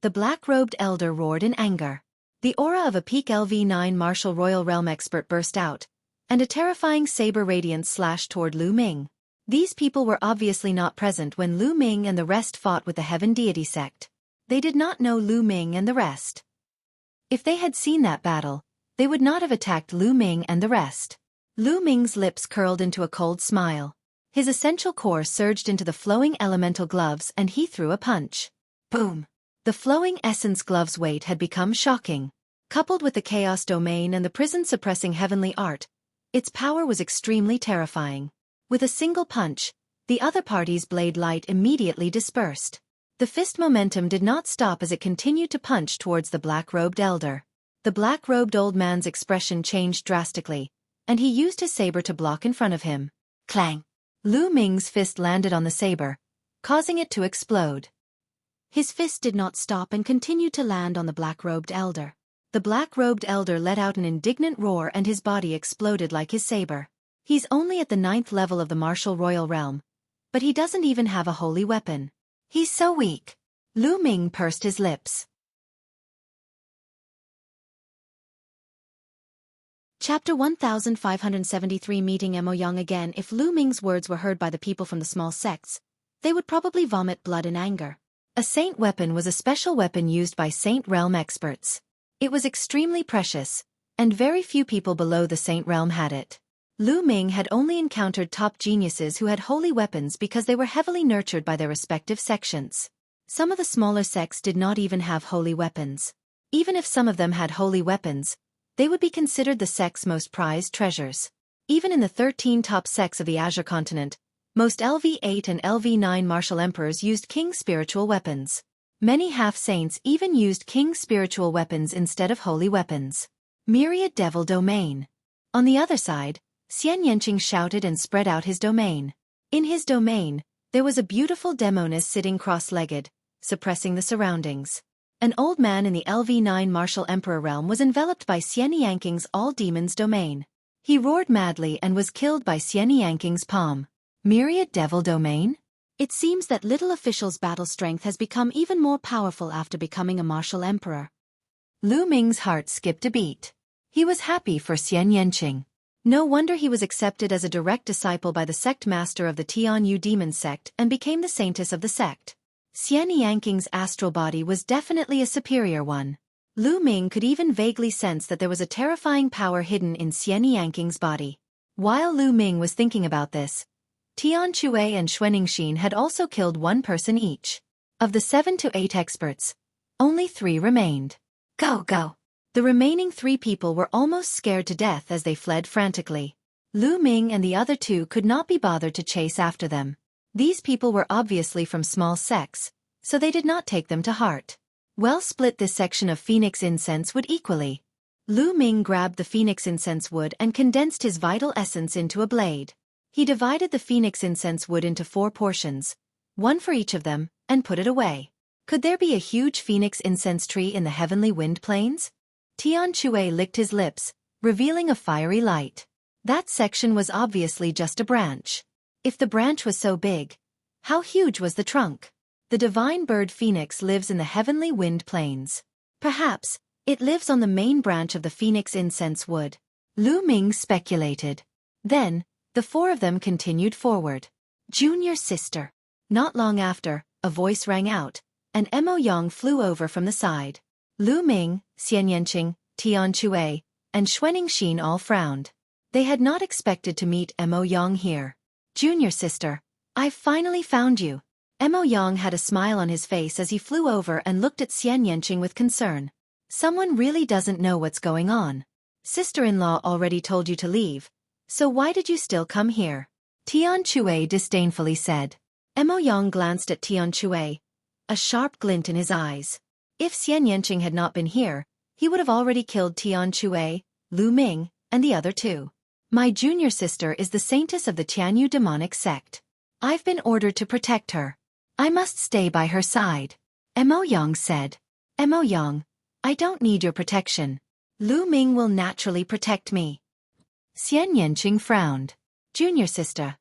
Speaker 1: The black-robed elder roared in anger. The aura of a peak LV9 Martial Royal Realm expert burst out, and a terrifying saber radiance slashed toward Lu Ming. These people were obviously not present when Lu Ming and the rest fought with the Heaven Deity sect. They did not know Lu Ming and the rest. If they had seen that battle, they would not have attacked Lu Ming and the rest. Lu Ming's lips curled into a cold smile. His essential core surged into the flowing elemental gloves and he threw a punch. Boom! The flowing essence glove's weight had become shocking. Coupled with the chaos domain and the prison-suppressing heavenly art, its power was extremely terrifying. With a single punch, the other party's blade light immediately dispersed. The fist momentum did not stop as it continued to punch towards the black-robed elder. The black-robed old man's expression changed drastically, and he used his saber to block in front of him. Clang! Lu Ming's fist landed on the saber, causing it to explode. His fist did not stop and continued to land on the black-robed elder. The black-robed elder let out an indignant roar and his body exploded like his saber. He's only at the 9th level of the Martial Royal Realm, but he doesn't even have a holy weapon. He's so weak. Lu Ming pursed his lips. Chapter 1573 Meeting Mo Yang again. If Lu Ming's words were heard by the people from the small sects, they would probably vomit blood in anger. A saint weapon was a special weapon used by saint realm experts. It was extremely precious, and very few people below the saint realm had it. Lu Ming had only encountered top geniuses who had holy weapons because they were heavily nurtured by their respective sections. Some of the smaller sects did not even have holy weapons. Even if some of them had holy weapons, they would be considered the sect's most prized treasures. Even in the 13 top sects of the Azure continent, most LV8 and LV9 martial emperors used king spiritual weapons. Many half-saints even used king spiritual weapons instead of holy weapons. Myriad Devil Domain. On the other side, Xian Yanqing shouted and spread out his domain. In his domain, there was a beautiful demoness sitting cross-legged, suppressing the surroundings. An old man in the LV9 Martial Emperor realm was enveloped by Xian Yanqing's all-demons domain. He roared madly and was killed by Xian Yanqing's palm. Myriad Devil Domain? It seems that Little Official's battle strength has become even more powerful after becoming a martial emperor. Lu Ming's heart skipped a beat. He was happy for Xian Yanqing. No wonder he was accepted as a direct disciple by the sect master of the Tianyu demon sect and became the saintess of the sect. Xian Yanqing's astral body was definitely a superior one. Lu Ming could even vaguely sense that there was a terrifying power hidden in Xian Yanqing's body. While Lu Ming was thinking about this, Tian Chue and Xueningshin had also killed one person each. Of the 7 to 8 experts, only 3 remained. Go, go! The remaining 3 people were almost scared to death as they fled frantically. Lu Ming and the other 2 could not be bothered to chase after them. These people were obviously from small sects, so they did not take them to heart. Well, split this section of phoenix incense wood equally. Lu Ming grabbed the phoenix incense wood and condensed his vital essence into a blade. He divided the phoenix incense wood into 4 portions, 1 for each of them, and put it away. Could there be a huge phoenix incense tree in the heavenly wind plains? Tian Chue licked his lips, revealing a fiery light. That section was obviously just a branch. If the branch was so big, how huge was the trunk? The divine bird phoenix lives in the heavenly wind plains. Perhaps, it lives on the main branch of the phoenix incense wood. Lu Ming speculated. Then, the 4 of them continued forward. Junior sister. Not long after, a voice rang out, and Mo Yang flew over from the side. Lu Ming, Xian Yanqing, Tian Chue, and Xueningshin all frowned. They had not expected to meet Mo Yang here. Junior sister, I've finally found you. Mo Yang had a smile on his face as he flew over and looked at Xian Yanqing with concern. Someone really doesn't know what's going on. Sister-in-law already told you to leave, so why did you still come here? Tian Chue disdainfully said. Mo Yang glanced at Tian Chue, a sharp glint in his eyes. If Xian Yanqing had not been here, he would have already killed Tian Chue, Lu Ming, and the other 2. My junior sister is the saintess of the Tianyu demonic sect. I've been ordered to protect her. I must stay by her side. Mo Yang said. Mo Yang, I don't need your protection. Lu Ming will naturally protect me. Xian Yanqing frowned. Junior sister,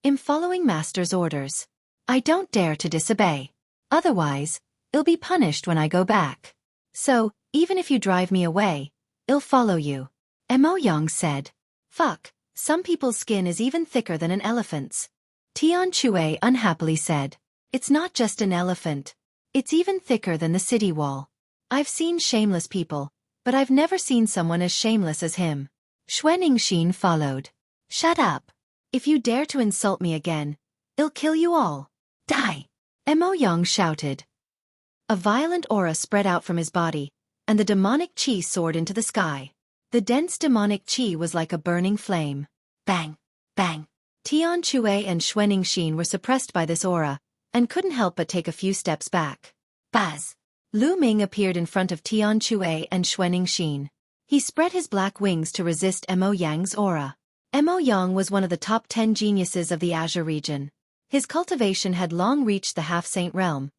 Speaker 1: I'm following master's orders. I don't dare to disobey. Otherwise, I'll be punished when I go back. So, even if you drive me away, I'll follow you. Mo Yang said. Fuck, some people's skin is even thicker than an elephant's. Tian Chue unhappily said. It's not just an elephant. It's even thicker than the city wall. I've seen shameless people, but I've never seen someone as shameless as him. Xueningshin followed. Shut up. If you dare to insult me again, I'll kill you all. Die! Mo Yang shouted. A violent aura spread out from his body, and the demonic qi soared into the sky. The dense demonic qi was like a burning flame. Bang! Bang! Tian Chue and Xueningshin were suppressed by this aura, and couldn't help but take a few steps back. Buzz! Lu Ming appeared in front of Tian Chue and Xueningshin. He spread his black wings to resist Mo Yang's aura. Mo Yang was one of the top 10 geniuses of the Azure region. His cultivation had long reached the half-saint realm,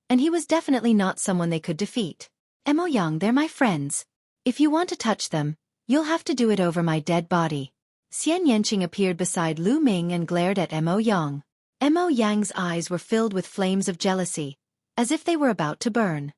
Speaker 1: and he was definitely not someone they could defeat. Mo Yang, they're my friends. If you want to touch them, you'll have to do it over my dead body. Xian Yanqing appeared beside Lu Ming and glared at Mo Yang. Mo Yang's eyes were filled with flames of jealousy, as if they were about to burn.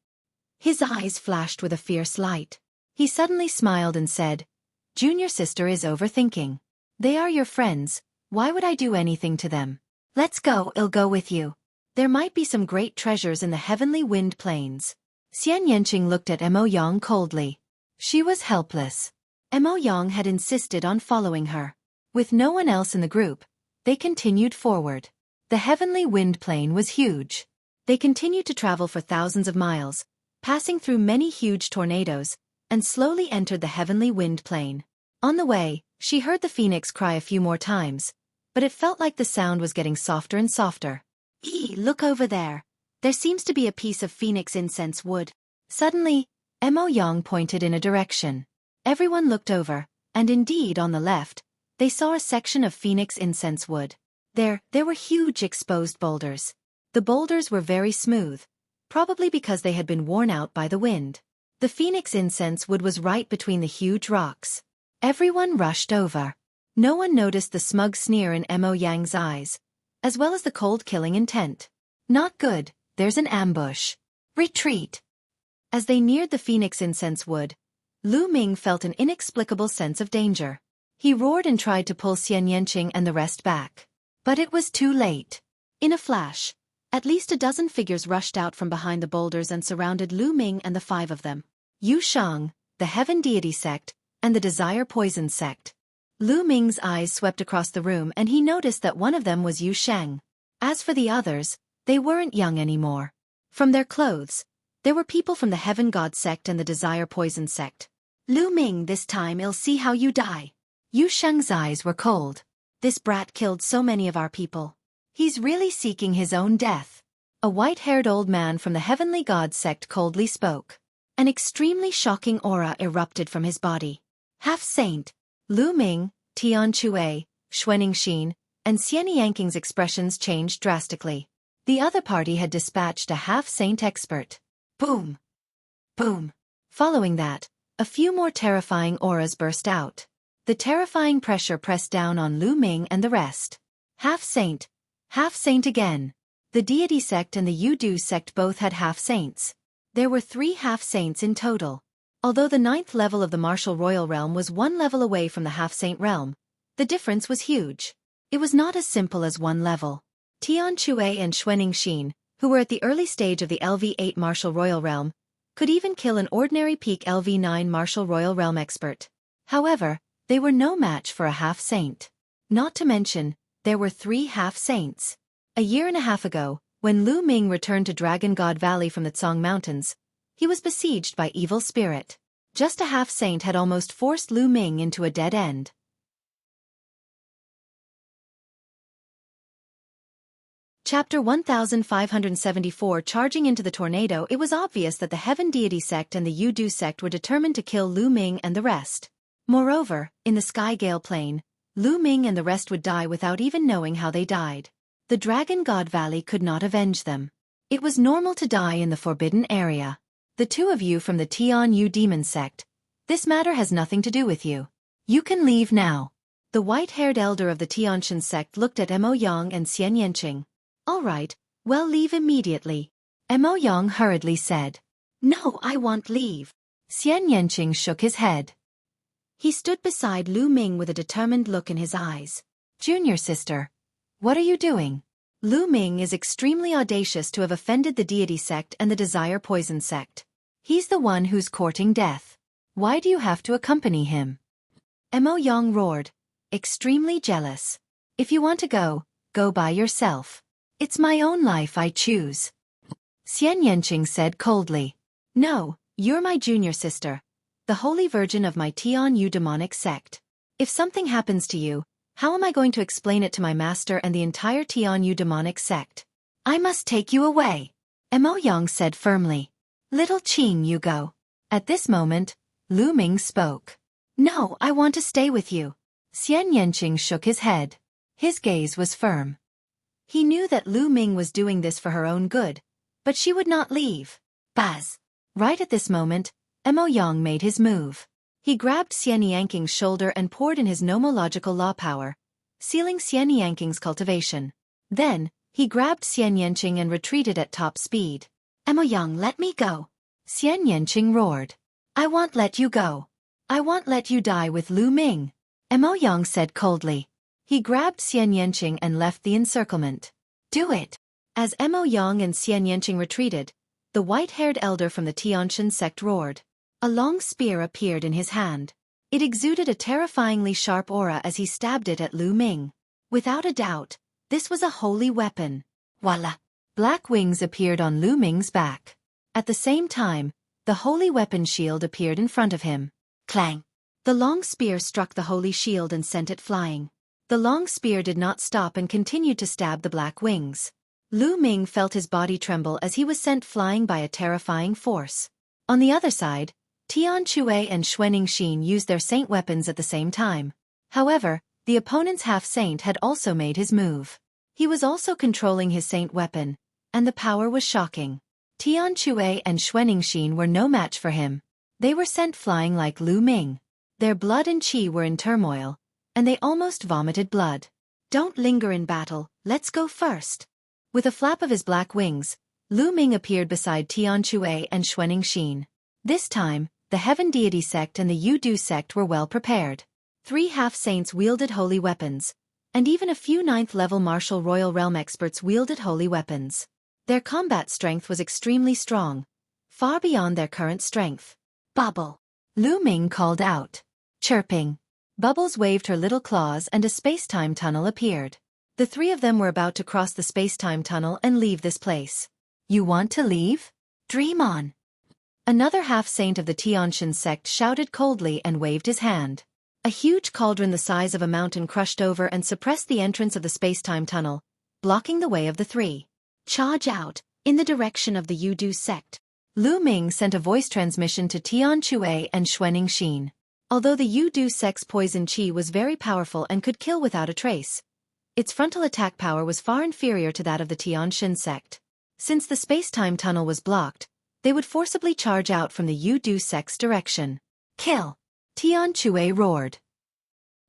Speaker 1: His eyes flashed with a fierce light. He suddenly smiled and said, Junior sister is overthinking. They are your friends, why would I do anything to them? Let's go, I'll go with you. There might be some great treasures in the heavenly wind plains. Xian Yanqing looked at Mo Yang coldly. She was helpless. Mo Yang had insisted on following her. With no one else in the group, they continued forward. The heavenly wind plain was huge. They continued to travel for thousands of miles, passing through many huge tornadoes, and slowly entered the heavenly wind plain. On the way, she heard the phoenix cry a few more times, but it felt like the sound was getting softer and softer. Look over there. There seems to be a piece of phoenix incense wood. Suddenly, Mo Yang pointed in a direction. Everyone looked over, and indeed on the left, they saw a section of phoenix incense wood. There were huge exposed boulders. The boulders were very smooth, probably because they had been worn out by the wind. The phoenix incense wood was right between the huge rocks. Everyone rushed over. No one noticed the smug sneer in Mo Yang's eyes, as well as the cold killing intent. Not good, there's an ambush. Retreat! As they neared the phoenix incense wood, Lu Ming felt an inexplicable sense of danger. He roared and tried to pull Xian Yanqing and the rest back. But it was too late. In a flash, at least a dozen figures rushed out from behind the boulders and surrounded Lu Ming and the five of them. Yu Shang, the Heaven Deity sect, and the Desire Poison sect. Lu Ming's eyes swept across the room and he noticed that one of them was Yu Shang. As for the others, they weren't young anymore. From their clothes, there were people from the Heaven God sect and the Desire Poison sect. Lu Ming, this time I'll see how you die. Yu Shang's eyes were cold. This brat killed so many of our people. He's really seeking his own death. A white-haired old man from the Heavenly God sect coldly spoke. An extremely shocking aura erupted from his body. Half-saint, Lu Ming, Tian Chue, Xueqi Xin, and Xian Yanqing's expressions changed drastically. The other party had dispatched a half-saint expert. Boom! Boom! Following that, a few more terrifying auras burst out. The terrifying pressure pressed down on Lu Ming and the rest. Half-saint again. The deity sect and the Yudu sect both had half-saints. There were 3 half-saints in total. Although the 9th level of the martial royal realm was 1 level away from the half-saint realm, the difference was huge. It was not as simple as 1 level. Tian Chue and Xueqi Xin, who were at the early stage of the LV8 martial royal realm, could even kill an ordinary peak LV9 martial royal realm expert. However, they were no match for a half-saint. Not to mention, there were 3 half-saints. A year and a half ago, when Lu Ming returned to Dragon God Valley from the Tsang Mountains, he was besieged by evil spirit. Just a half-saint had almost forced Lu Ming into a dead end. Chapter 1574. Charging into the tornado, it was obvious that the Heaven Deity sect and the Yudu sect were determined to kill Lu Ming and the rest. Moreover, in the Sky Gale Plain, Lu Ming and the rest would die without even knowing how they died. The Dragon God Valley could not avenge them. It was normal to die in the forbidden area. The 2 of you from the Tian Yu demon sect, this matter has nothing to do with you. You can leave now. The white-haired elder of the Tianshan sect looked at Mo Yang and Xian Yanqing. All right, well, leave immediately. Mo Yang hurriedly said. No, I won't leave. Xian Yanqing shook his head. He stood beside Lu Ming with a determined look in his eyes. Junior sister, what are you doing? Lu Ming is extremely audacious to have offended the deity sect and the Desire Poison sect. He's the one who's courting death. Why do you have to accompany him? Mo Yang roared, extremely jealous. If you want to go, go by yourself. It's my own life I choose. Xian Yanqing said coldly. No, you're my junior sister, the Holy Virgin of my Tian Yu demonic sect. If something happens to you, how am I going to explain it to my master and the entire Tian Yu demonic sect? I must take you away. Mo Yang said firmly. Little Qing, you go. At this moment, Lu Ming spoke. No, I want to stay with you. Xian Yanqing shook his head. His gaze was firm. He knew that Lu Ming was doing this for her own good, but she would not leave. Buzz! Right at this moment, Mo Yang made his move. He grabbed Xian Yanqing's shoulder and poured in his nomological law power, sealing Xian Yanqing's cultivation. Then, he grabbed Xian Yanqing and retreated at top speed. Mo Yang, let me go. Xian Yanqing roared. I won't let you go. I won't let you die with Lu Ming. Mo Yang said coldly. He grabbed Xian Yanqing and left the encirclement. Do it! As Mo Yang and Xian Yanqing retreated, the white-haired elder from the Tianshan sect roared. A long spear appeared in his hand. It exuded a terrifyingly sharp aura as he stabbed it at Lu Ming. Without a doubt, this was a holy weapon. Voila! Black wings appeared on Lu Ming's back. At the same time, the holy weapon shield appeared in front of him. Clang! The long spear struck the holy shield and sent it flying. The long spear did not stop and continued to stab the black wings. Lu Ming felt his body tremble as he was sent flying by a terrifying force. On the other side, Tian Chue and Xueqi Xin used their saint weapons at the same time. However, the opponent's half-saint had also made his move. He was also controlling his saint weapon, and the power was shocking. Tian Chue and Xueqi Xin were no match for him. They were sent flying like Lu Ming. Their blood and qi were in turmoil, and they almost vomited blood. Don't linger in battle, let's go first. With a flap of his black wings, Lu Ming appeared beside Tian Chue and Xueqi Xin. This time, the Heaven Deity sect and the Yu-Du sect were well prepared. 3 half-saints wielded holy weapons, and even a few 9th-level martial royal realm experts wielded holy weapons. Their combat strength was extremely strong, far beyond their current strength. Bubble! Lu Ming called out. Chirping. Bubbles waved her little claws and a space-time tunnel appeared. The 3 of them were about to cross the space-time tunnel and leave this place. You want to leave? Dream on! Another half-saint of the Tianshan sect shouted coldly and waved his hand. A huge cauldron the size of a mountain crushed over and suppressed the entrance of the space-time tunnel, blocking the way of the 3. Charge out, in the direction of the Yu-Du sect. Lu Ming sent a voice transmission to Tian Xueqi and Xuening Xin. Although the Yu-Du sect's poison qi was very powerful and could kill without a trace, its frontal attack power was far inferior to that of the Tianshan sect. Since the space-time tunnel was blocked, they would forcibly charge out from the Yu-Du sect's direction. Kill! Tian Xueqi roared.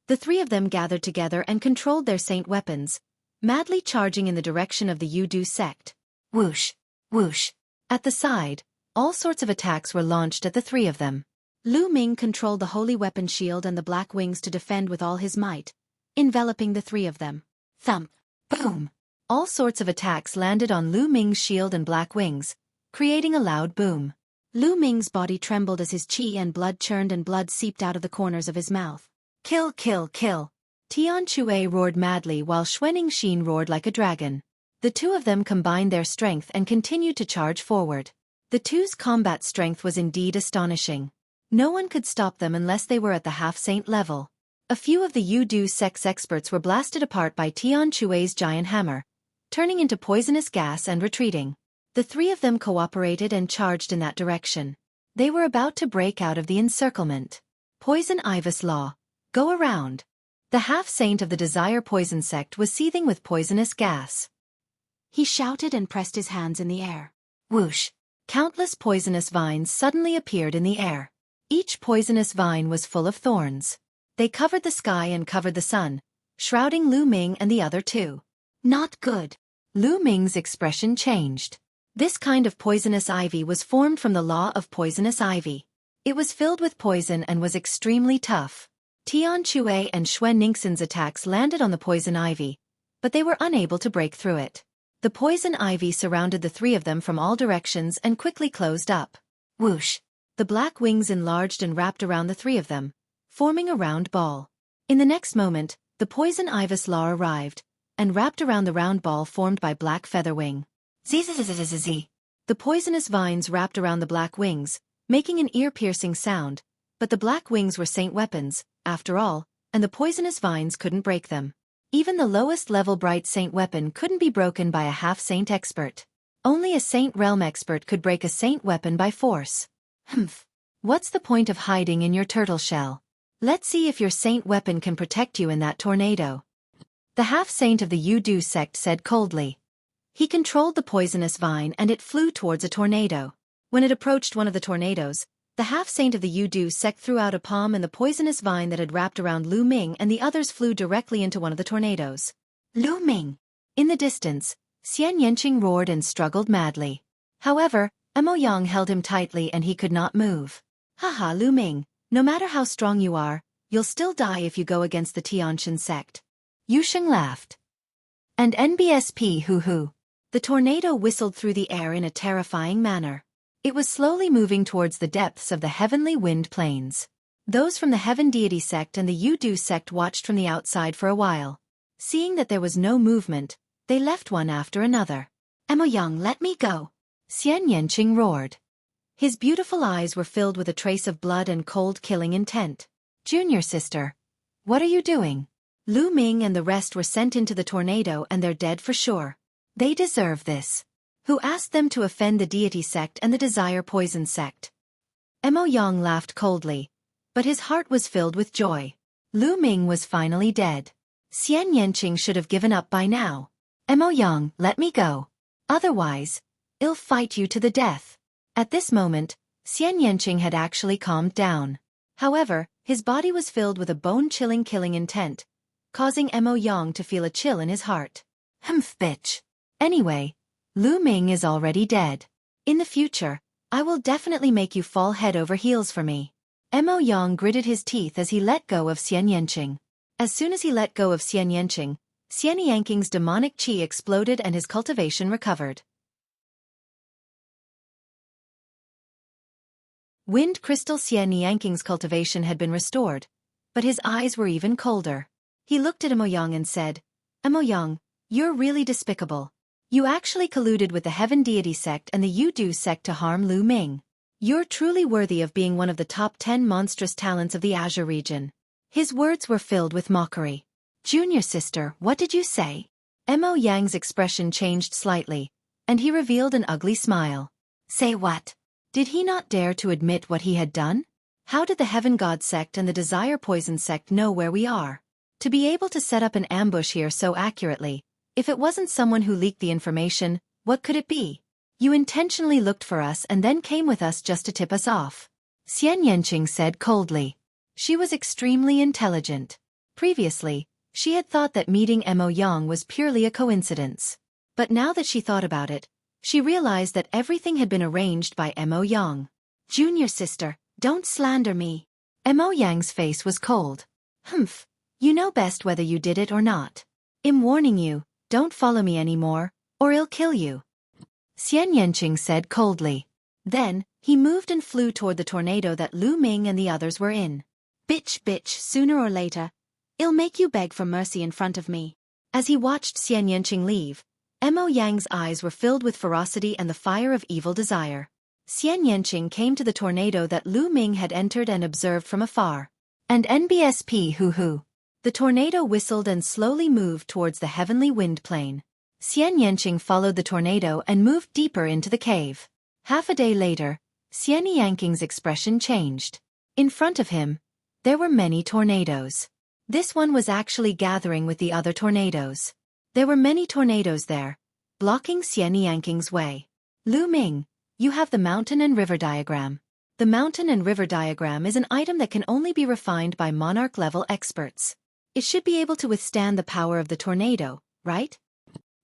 Speaker 1: The 3 of them gathered together and controlled their saint weapons, madly charging in the direction of the Yu-Du sect. Whoosh! Whoosh! At the side, all sorts of attacks were launched at the 3 of them. Lu Ming controlled the holy weapon shield and the black wings to defend with all his might, enveloping the 3 of them. Thump! Boom! All sorts of attacks landed on Lu Ming's shield and black wings, creating a loud boom. Lu Ming's body trembled as his qi and blood churned and blood seeped out of the corners of his mouth. Kill, kill, kill! Tian Xueqi roared madly while Xuening Xin roared like a dragon. The 2 of them combined their strength and continued to charge forward. The 2's combat strength was indeed astonishing. No one could stop them unless they were at the half-saint level. A few of the Yu-Du sect's experts were blasted apart by Tian Xueqi's giant hammer, turning into poisonous gas and retreating. The 3 of them cooperated and charged in that direction. They were about to break out of the encirclement. Poison Ibis Law. Go around. The half-saint of the Desire Poison sect was seething with poisonous gas. He shouted and pressed his hands in the air. Whoosh! Countless poisonous vines suddenly appeared in the air. Each poisonous vine was full of thorns. They covered the sky and covered the sun, shrouding Lu Ming and the other 2. Not good. Lu Ming's expression changed. This kind of poisonous ivy was formed from the law of poisonous ivy. It was filled with poison and was extremely tough. Tian Xueqi and Xuening Xin's attacks landed on the poison ivy, but they were unable to break through it. The poison ivy surrounded the 3 of them from all directions and quickly closed up. Whoosh! The black wings enlarged and wrapped around the 3 of them, forming a round ball. In the next moment, the poison Ibis Law arrived, and wrapped around the round ball formed by Black Featherwing. Zzzzzzz. The poisonous vines wrapped around the black wings, making an ear-piercing sound, but the black wings were saint weapons, after all, and the poisonous vines couldn't break them. Even the lowest-level bright saint weapon couldn't be broken by a half-saint expert. Only a saint realm expert could break a saint weapon by force. Humph. What's the point of hiding in your turtle shell? Let's see if your saint weapon can protect you in that tornado. The half-saint of the Yu-Du sect said coldly. He controlled the poisonous vine and it flew towards a tornado. When it approached one of the tornadoes, the half-saint of the Yu-Du sect threw out a palm and the poisonous vine that had wrapped around Lu Ming and the others flew directly into one of the tornadoes. Lu Ming! In the distance, Xian Yanqing roared and struggled madly. However, Mo Yang held him tightly and he could not move. Haha, Lu Ming, no matter how strong you are, you'll still die if you go against the Tianshan sect. Yusheng laughed. And NBSP hoo-hoo. The tornado whistled through the air in a terrifying manner. It was slowly moving towards the depths of the heavenly wind plains. Those from the Heaven Deity sect and the Yu-Du sect watched from the outside for a while. Seeing that there was no movement, they left one after another. Mo Yang, let me go! Xian Yanqing roared. His beautiful eyes were filled with a trace of blood and cold killing intent. Junior sister, what are you doing? Lu Ming and the rest were sent into the tornado and they're dead for sure. They deserve this. Who asked them to offend the Deity sect and the Desire Poison sect? Mo Yang laughed coldly, but his heart was filled with joy. Lu Ming was finally dead. Xian Yanqing should have given up by now. Mo Yang, let me go. Otherwise, I'll fight you to the death. At this moment, Xian Yanqing had actually calmed down. However, his body was filled with a bone-chilling killing intent, causing Mo Yang to feel a chill in his heart. Humph, bitch. Anyway, Lu Ming is already dead. In the future, I will definitely make you fall head over heels for me. Mo Yang gritted his teeth as he let go of Xian Yanqing. As soon as he let go of Xian Yanqing, Xian Yanqing's demonic qi exploded and his cultivation recovered. Wind crystal Xian Yanqing's cultivation had been restored, but his eyes were even colder. He looked at Mo Yang and said, Mo Yang, you're really despicable. You actually colluded with the Heaven Deity sect and the Yudu sect to harm Lu Ming. You're truly worthy of being one of the top 10 monstrous talents of the Azure region. His words were filled with mockery. Junior sister, what did you say? Mo Yang's expression changed slightly, and he revealed an ugly smile. Say what? Did he not dare to admit what he had done? How did the Heaven God sect and the Desire Poison sect know where we are? To be able to set up an ambush here so accurately, if it wasn't someone who leaked the information, what could it be? You intentionally looked for us and then came with us just to tip us off. Xian Yanqing said coldly. She was extremely intelligent. Previously, she had thought that meeting Mo Yang was purely a coincidence. But now that she thought about it, she realized that everything had been arranged by Mo Yang. Junior sister, don't slander me. Mo Yang's face was cold. Humph, you know best whether you did it or not. I'm warning you, don't follow me anymore, or I'll kill you. Xian Yanqing said coldly. Then, he moved and flew toward the tornado that Lu Ming and the others were in. Bitch, sooner or later, I'll make you beg for mercy in front of me. As he watched Xian Yanqing leave, Mo Yang's eyes were filled with ferocity and the fire of evil desire. Xian Yanqing came to the tornado that Lu Ming had entered and observed from afar. And NBSP hoo-hoo. The tornado whistled and slowly moved towards the heavenly wind plane. Xian Yanqing followed the tornado and moved deeper into the cave. Half a day later, Xian Yanqing's expression changed. In front of him, there were many tornadoes. This one was actually gathering with the other tornadoes. There were many tornadoes there, blocking Xian Yanqing's way. Lu Ming, you have the mountain and river diagram. The mountain and river diagram is an item that can only be refined by monarch-level experts. It should be able to withstand the power of the tornado, right?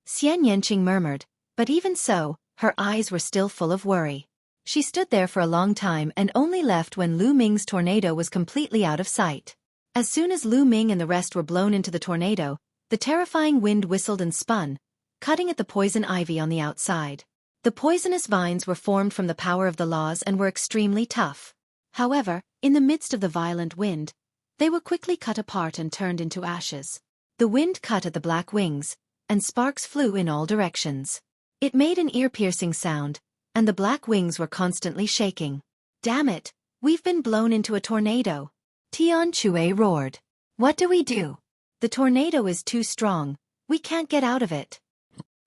Speaker 1: Xian Yanqing murmured, but even so, her eyes were still full of worry. She stood there for a long time and only left when Lu Ming's tornado was completely out of sight. As soon as Lu Ming and the rest were blown into the tornado, the terrifying wind whistled and spun, cutting at the poison ivy on the outside. The poisonous vines were formed from the power of the laws and were extremely tough. However, in the midst of the violent wind, they were quickly cut apart and turned into ashes. The wind cut at the black wings, and sparks flew in all directions. It made an ear-piercing sound, and the black wings were constantly shaking. Damn it, we've been blown into a tornado. Tian Chue roared. What do we do? The tornado is too strong, we can't get out of it.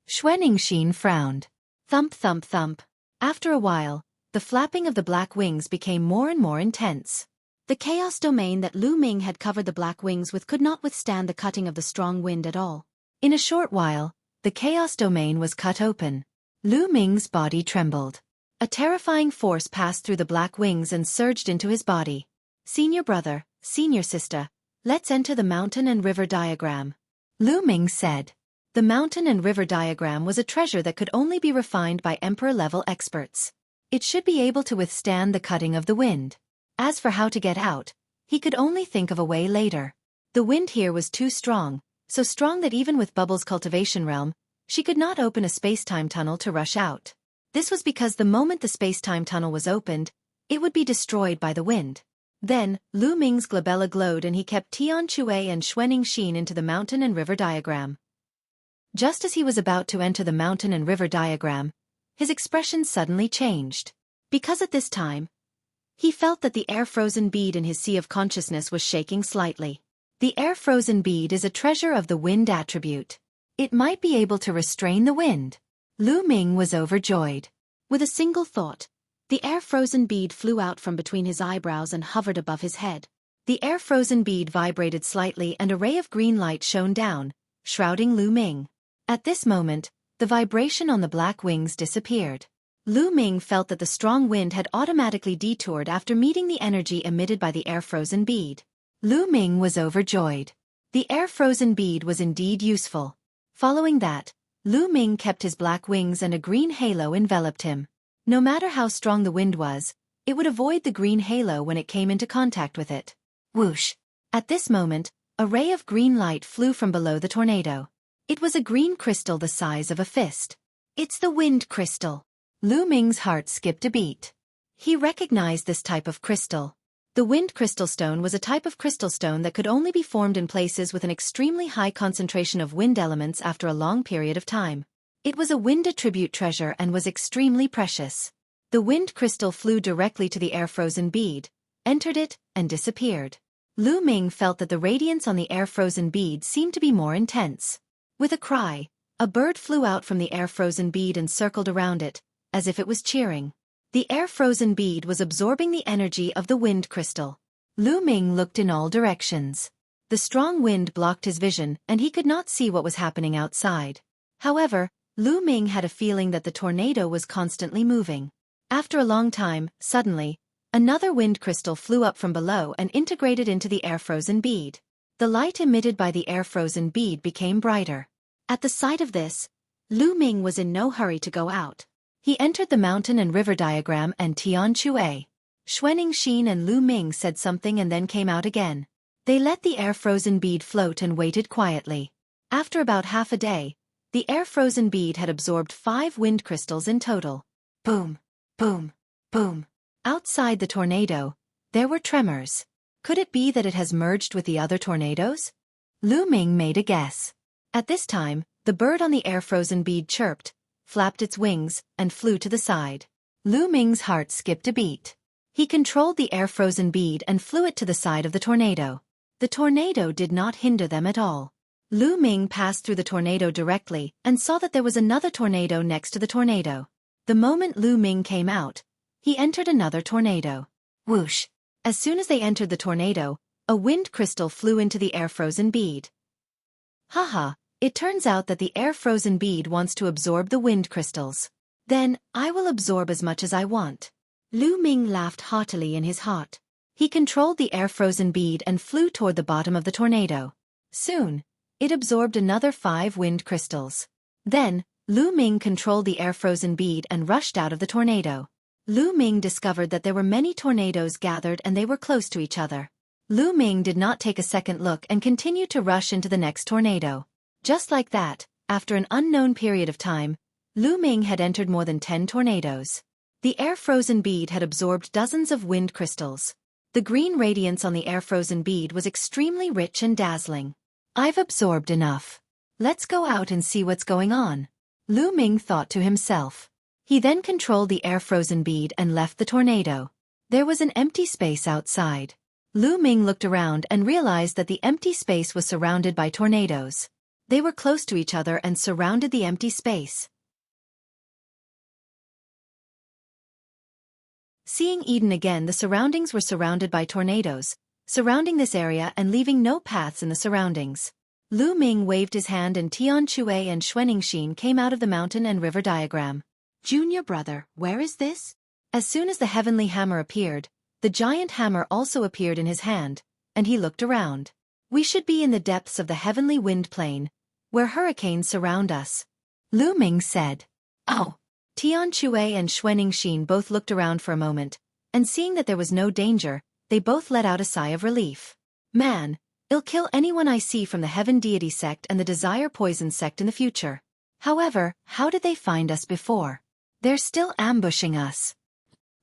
Speaker 1: Xueqi frowned. Thump thump thump. After a while, the flapping of the black wings became more and more intense. The chaos domain that Lu Ming had covered the black wings with could not withstand the cutting of the strong wind at all. In a short while, the chaos domain was cut open. Lu Ming's body trembled. A terrifying force passed through the black wings and surged into his body. Senior brother, senior sister, let's enter the mountain and river diagram. Lu Ming said. The mountain and river diagram was a treasure that could only be refined by emperor-level experts. It should be able to withstand the cutting of the wind. As for how to get out, he could only think of a way later. The wind here was too strong, so strong that even with Bubble's cultivation realm, she could not open a space-time tunnel to rush out. This was because the moment the space-time tunnel was opened, it would be destroyed by the wind. Then, Lu Ming's glabella glowed and he kept Tian Chue and Xueqi into the mountain and river diagram. Just as he was about to enter the mountain and river diagram, his expression suddenly changed. Because at this time, he felt that the air-frozen bead in his sea of consciousness was shaking slightly. The air-frozen bead is a treasure of the wind attribute. It might be able to restrain the wind. Lu Ming was overjoyed. With a single thought, the air-frozen bead flew out from between his eyebrows and hovered above his head. The air-frozen bead vibrated slightly and a ray of green light shone down, shrouding Lu Ming. At this moment, the vibration on the black wings disappeared. Lu Ming felt that the strong wind had automatically detoured after meeting the energy emitted by the air-frozen bead. Lu Ming was overjoyed. The air-frozen bead was indeed useful. Following that, Lu Ming kept his black wings and a green halo enveloped him. No matter how strong the wind was, it would avoid the green halo when it came into contact with it. Whoosh! At this moment, a ray of green light flew from below the tornado. It was a green crystal the size of a fist. It's the wind crystal. Lu Ming's heart skipped a beat. He recognized this type of crystal. The wind crystal stone was a type of crystal stone that could only be formed in places with an extremely high concentration of wind elements after a long period of time. It was a wind attribute treasure and was extremely precious. The wind crystal flew directly to the air-frozen bead, entered it, and disappeared. Lu Ming felt that the radiance on the air-frozen bead seemed to be more intense. With a cry, a bird flew out from the air-frozen bead and circled around it, as if it was cheering. The air-frozen bead was absorbing the energy of the wind crystal. Lu Ming looked in all directions. The strong wind blocked his vision and he could not see what was happening outside. However, Lu Ming had a feeling that the tornado was constantly moving. After a long time, suddenly, another wind crystal flew up from below and integrated into the air-frozen bead. The light emitted by the air-frozen bead became brighter. At the sight of this, Lu Ming was in no hurry to go out. He entered the mountain and river diagram and Tian Chue. Xueqi and Lu Ming said something and then came out again. They let the air-frozen bead float and waited quietly. After about half a day, the air-frozen bead had absorbed 5 wind crystals in total. Boom, boom, boom. Outside the tornado, there were tremors. Could it be that it has merged with the other tornadoes? Lu Ming made a guess. At this time, the bird on the air-frozen bead chirped, flapped its wings, and flew to the side. Lu Ming's heart skipped a beat. He controlled the air-frozen bead and flew it to the side of the tornado. The tornado did not hinder them at all. Lu Ming passed through the tornado directly and saw that there was another tornado next to the tornado. The moment Lu Ming came out, he entered another tornado. Whoosh! As soon as they entered the tornado, a wind crystal flew into the air-frozen bead. Haha! It turns out that the air-frozen bead wants to absorb the wind crystals. Then, I will absorb as much as I want. Lu Ming laughed haughtily in his heart. He controlled the air-frozen bead and flew toward the bottom of the tornado. Soon, it absorbed another 5 wind crystals. Then, Lu Ming controlled the air-frozen bead and rushed out of the tornado. Lu Ming discovered that there were many tornadoes gathered and they were close to each other. Lu Ming did not take a second look and continued to rush into the next tornado. Just like that, after an unknown period of time, Lu Ming had entered more than 10 tornadoes. The air-frozen bead had absorbed dozens of wind crystals. The green radiance on the air-frozen bead was extremely rich and dazzling. I've absorbed enough. Let's go out and see what's going on. Lu Ming thought to himself. He then controlled the air-frozen bead and left the tornado. There was an empty space outside. Lu Ming looked around and realized that the empty space was surrounded by tornadoes. They were close to each other and surrounded the empty space. Seeing Eden again, the surroundings were surrounded by tornadoes, surrounding this area and leaving no paths in the surroundings. Lu Ming waved his hand and Tian Chue and Xueqi came out of the mountain and river diagram. Junior brother, where is this? As soon as the heavenly hammer appeared, the giant hammer also appeared in his hand, and he looked around. We should be in the depths of the heavenly wind plain, where hurricanes surround us. Lu Ming said. Oh! Tian Chue and Xueqi both looked around for a moment, and seeing that there was no danger, they both let out a sigh of relief. Man, I'll kill anyone I see from the Heaven Deity sect and the Desire Poison sect in the future. However, how did they find us before? They're still ambushing us.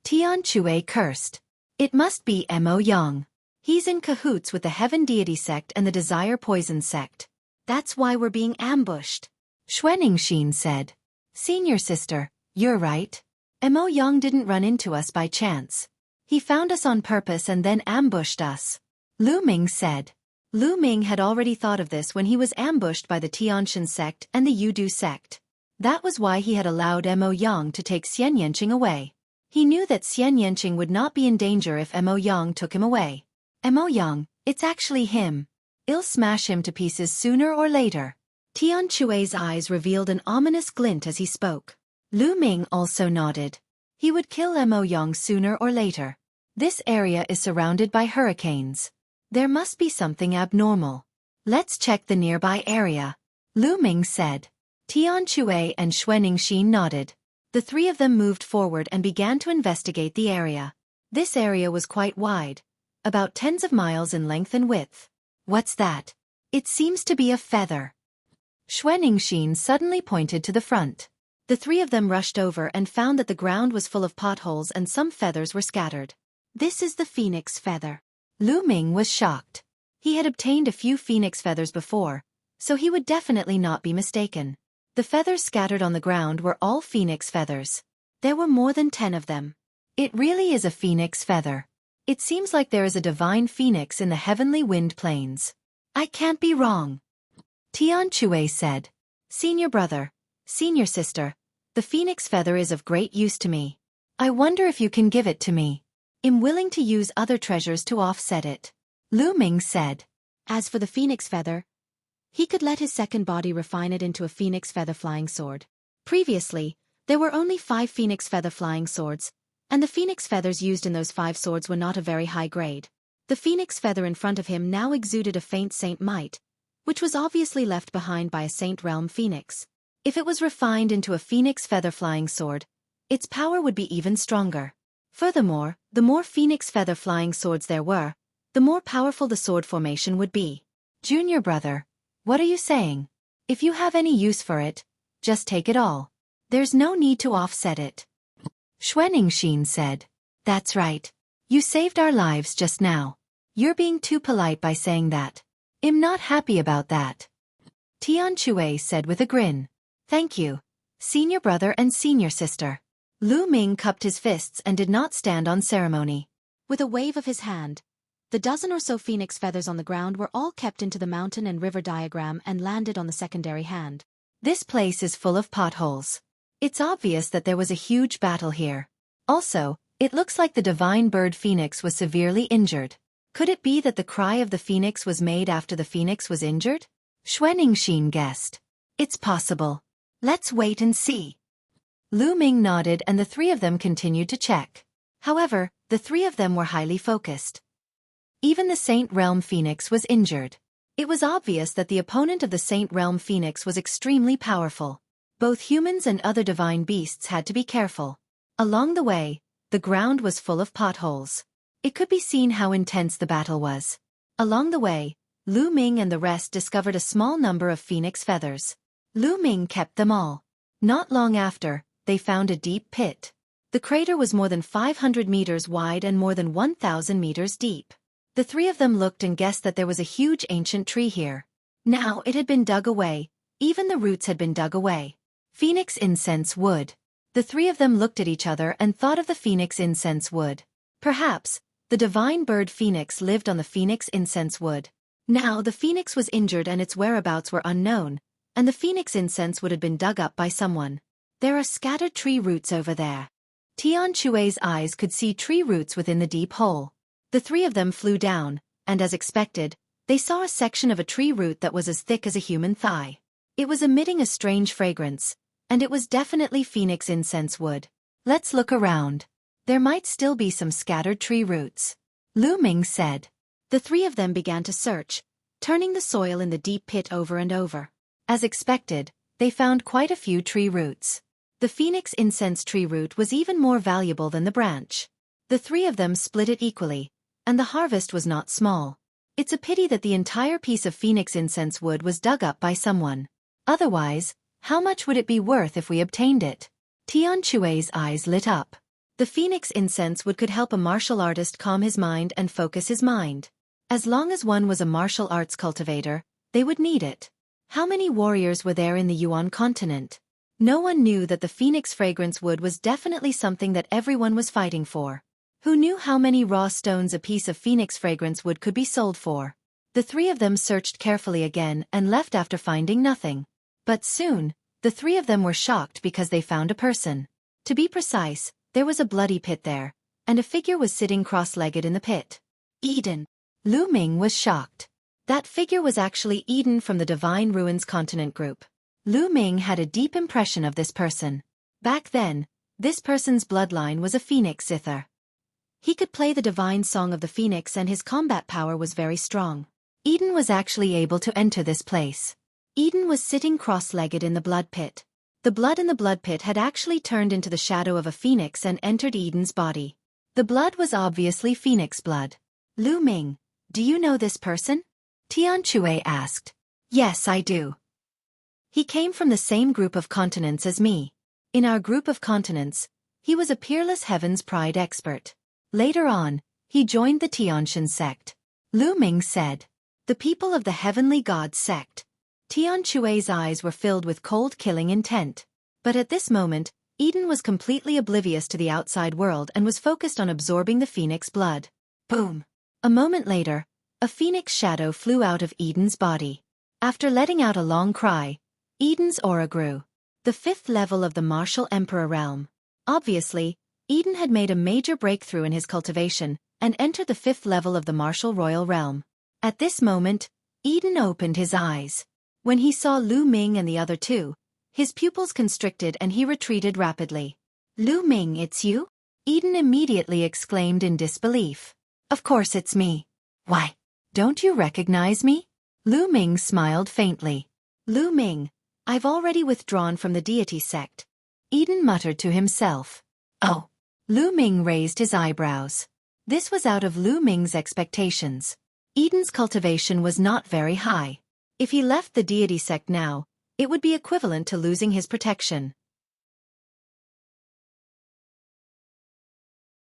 Speaker 1: Tian Chue cursed. It must be Mo Yang. He's in cahoots with the Heaven Deity sect and the Desire Poison sect. That's why we're being ambushed. Xueqi said. Senior sister, you're right. Mo Yang didn't run into us by chance. He found us on purpose and then ambushed us. Lu Ming said. Lu Ming had already thought of this when he was ambushed by the Tianshan sect and the Yudu sect. That was why he had allowed Mo Yang to take Xian Yanqing away. He knew that Xian Yanqing would not be in danger if Mo Yang took him away. Mo Yang, it's actually him. I'll smash him to pieces sooner or later. Tian Chue's eyes revealed an ominous glint as he spoke. Lu Ming also nodded. He would kill Mo Yang sooner or later. This area is surrounded by hurricanes. There must be something abnormal. Let's check the nearby area. Lu Ming said. Tian Chue and Xueqi nodded. The three of them moved forward and began to investigate the area. This area was quite wide, about tens of miles in length and width. What's that? It seems to be a feather. Xueqi suddenly pointed to the front. The three of them rushed over and found that the ground was full of potholes and some feathers were scattered. This is the phoenix feather. Lu Ming was shocked. He had obtained a few phoenix feathers before, so he would definitely not be mistaken. The feathers scattered on the ground were all phoenix feathers. There were more than 10 of them. It really is a phoenix feather. It seems like there is a divine phoenix in the heavenly wind plains. I can't be wrong. Xueqi said. Senior brother, senior sister, the phoenix feather is of great use to me. I wonder if you can give it to me. I'm willing to use other treasures to offset it. Lu Ming said. As for the phoenix feather, he could let his second body refine it into a phoenix feather flying sword. Previously, there were only 5 phoenix feather flying swords, and the phoenix feathers used in those 5 swords were not a very high grade. The phoenix feather in front of him now exuded a faint saint might, which was obviously left behind by a saint realm phoenix. If it was refined into a phoenix feather flying sword, its power would be even stronger. Furthermore, the more phoenix feather flying swords there were, the more powerful the sword formation would be. Junior brother, what are you saying? If you have any use for it, just take it all. There's no need to offset it. Xueqi said. That's right. You saved our lives just now. You're being too polite by saying that. I'm not happy about that. Xueqi said with a grin. Thank you, senior brother and senior sister. Lu Ming cupped his fists and did not stand on ceremony. With a wave of his hand, the dozen or so phoenix feathers on the ground were all kept into the mountain and river diagram and landed on the secondary hand. This place is full of potholes. It's obvious that there was a huge battle here. Also, it looks like the divine bird phoenix was severely injured. Could it be that the cry of the phoenix was made after the phoenix was injured? Xueqi guessed. It's possible. Let's wait and see. Lu Ming nodded and the three of them continued to check. However, the three of them were highly focused. Even the Saint Realm Phoenix was injured. It was obvious that the opponent of the Saint Realm Phoenix was extremely powerful. Both humans and other divine beasts had to be careful. Along the way, the ground was full of potholes. It could be seen how intense the battle was. Along the way, Lu Ming and the rest discovered a small number of phoenix feathers. Lu Ming kept them all. Not long after, they found a deep pit. The crater was more than 500 meters wide and more than 1,000 meters deep. The three of them looked and guessed that there was a huge ancient tree here. Now it had been dug away. Even the roots had been dug away. Phoenix incense wood. The three of them looked at each other and thought of the phoenix incense wood. Perhaps, the divine bird phoenix lived on the phoenix incense wood. Now the phoenix was injured and its whereabouts were unknown, and the phoenix incense would have been dug up by someone. There are scattered tree roots over there. Xueqi's eyes could see tree roots within the deep hole. The three of them flew down, and as expected, they saw a section of a tree root that was as thick as a human thigh. It was emitting a strange fragrance, and it was definitely phoenix incense wood. Let's look around. There might still be some scattered tree roots. Lu Ming said. The three of them began to search, turning the soil in the deep pit over and over. As expected, they found quite a few tree roots. The phoenix incense tree root was even more valuable than the branch. The three of them split it equally, and the harvest was not small. It's a pity that the entire piece of phoenix incense wood was dug up by someone. Otherwise, how much would it be worth if we obtained it? Xueqi's eyes lit up. The phoenix incense wood could help a martial artist calm his mind and focus his mind. As long as one was a martial arts cultivator, they would need it. How many warriors were there in the Yuan continent? No one knew that the phoenix fragrance wood was definitely something that everyone was fighting for. Who knew how many raw stones a piece of phoenix fragrance wood could be sold for? The three of them searched carefully again and left after finding nothing. But soon, the three of them were shocked because they found a person. To be precise, there was a bloody pit there, and a figure was sitting cross-legged in the pit. Eden. Lu Ming was shocked. That figure was actually Eden from the Divine Ruins Continent group. Lu Ming had a deep impression of this person. Back then, this person's bloodline was a phoenix zither. He could play the divine song of the phoenix and his combat power was very strong. Eden was actually able to enter this place. Eden was sitting cross-legged in the blood pit. The blood in the blood pit had actually turned into the shadow of a phoenix and entered Eden's body. The blood was obviously phoenix blood. Lu Ming, do you know this person? Tian Xue asked. Yes, I do. He came from the same group of continents as me. In our group of continents, he was a peerless Heaven's Pride expert. Later on, he joined the Tianshan sect. Lu Ming said. The people of the Heavenly God sect. Tian Xue's eyes were filled with cold killing intent. But at this moment, Eden was completely oblivious to the outside world and was focused on absorbing the phoenix blood. Boom! A moment later, a phoenix shadow flew out of Eden's body. After letting out a long cry, Eden's aura grew. The 5th level of the martial emperor realm. Obviously, Eden had made a major breakthrough in his cultivation and entered the 5th level of the martial royal realm. At this moment, Eden opened his eyes. When he saw Lu Ming and the other two, his pupils constricted and he retreated rapidly. Lu Ming, it's you? Eden immediately exclaimed in disbelief. Of course it's me. Why? Don't you recognize me? Lu Ming smiled faintly. Lu Ming, I've already withdrawn from the deity sect. Eden muttered to himself. Oh. Lu Ming raised his eyebrows. This was out of Lu Ming's expectations. Eden's cultivation was not very high. If he left the deity sect now, it would be equivalent to losing his protection.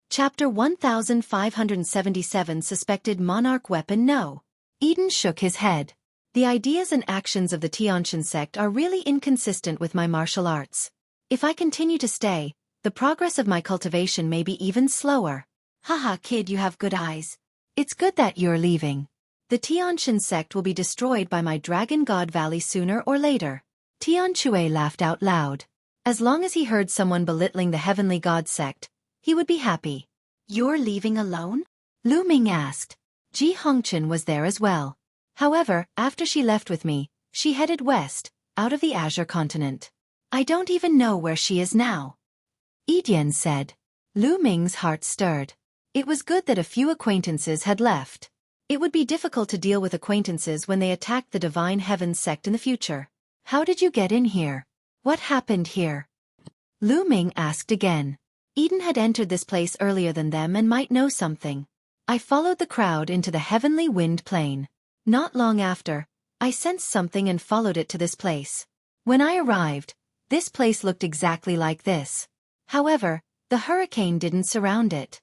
Speaker 1: Chapter 1577 Suspected Monarch Weapon No. Eden shook his head. The ideas and actions of the Tianshan sect are really inconsistent with my martial arts. If I continue to stay, the progress of my cultivation may be even slower. Haha, kid, you have good eyes. It's good that you're leaving. The Tianshan sect will be destroyed by my Dragon God Valley sooner or later. Tian Xue laughed out loud. As long as he heard someone belittling the Heavenly God sect, he would be happy. You're leaving alone? Lu Ming asked. Ji Hongchen was there as well. However, after she left with me, she headed west, out of the Azure continent. I don't even know where she is now. Edian said. Lu Ming's heart stirred. It was good that a few acquaintances had left. It would be difficult to deal with acquaintances when they attacked the Divine Heavens sect in the future. How did you get in here? What happened here? Lu Ming asked again. Eden had entered this place earlier than them and might know something. I followed the crowd into the heavenly wind plain. Not long after, I sensed something and followed it to this place. When I arrived, this place looked exactly like this. However, the hurricane didn't surround it.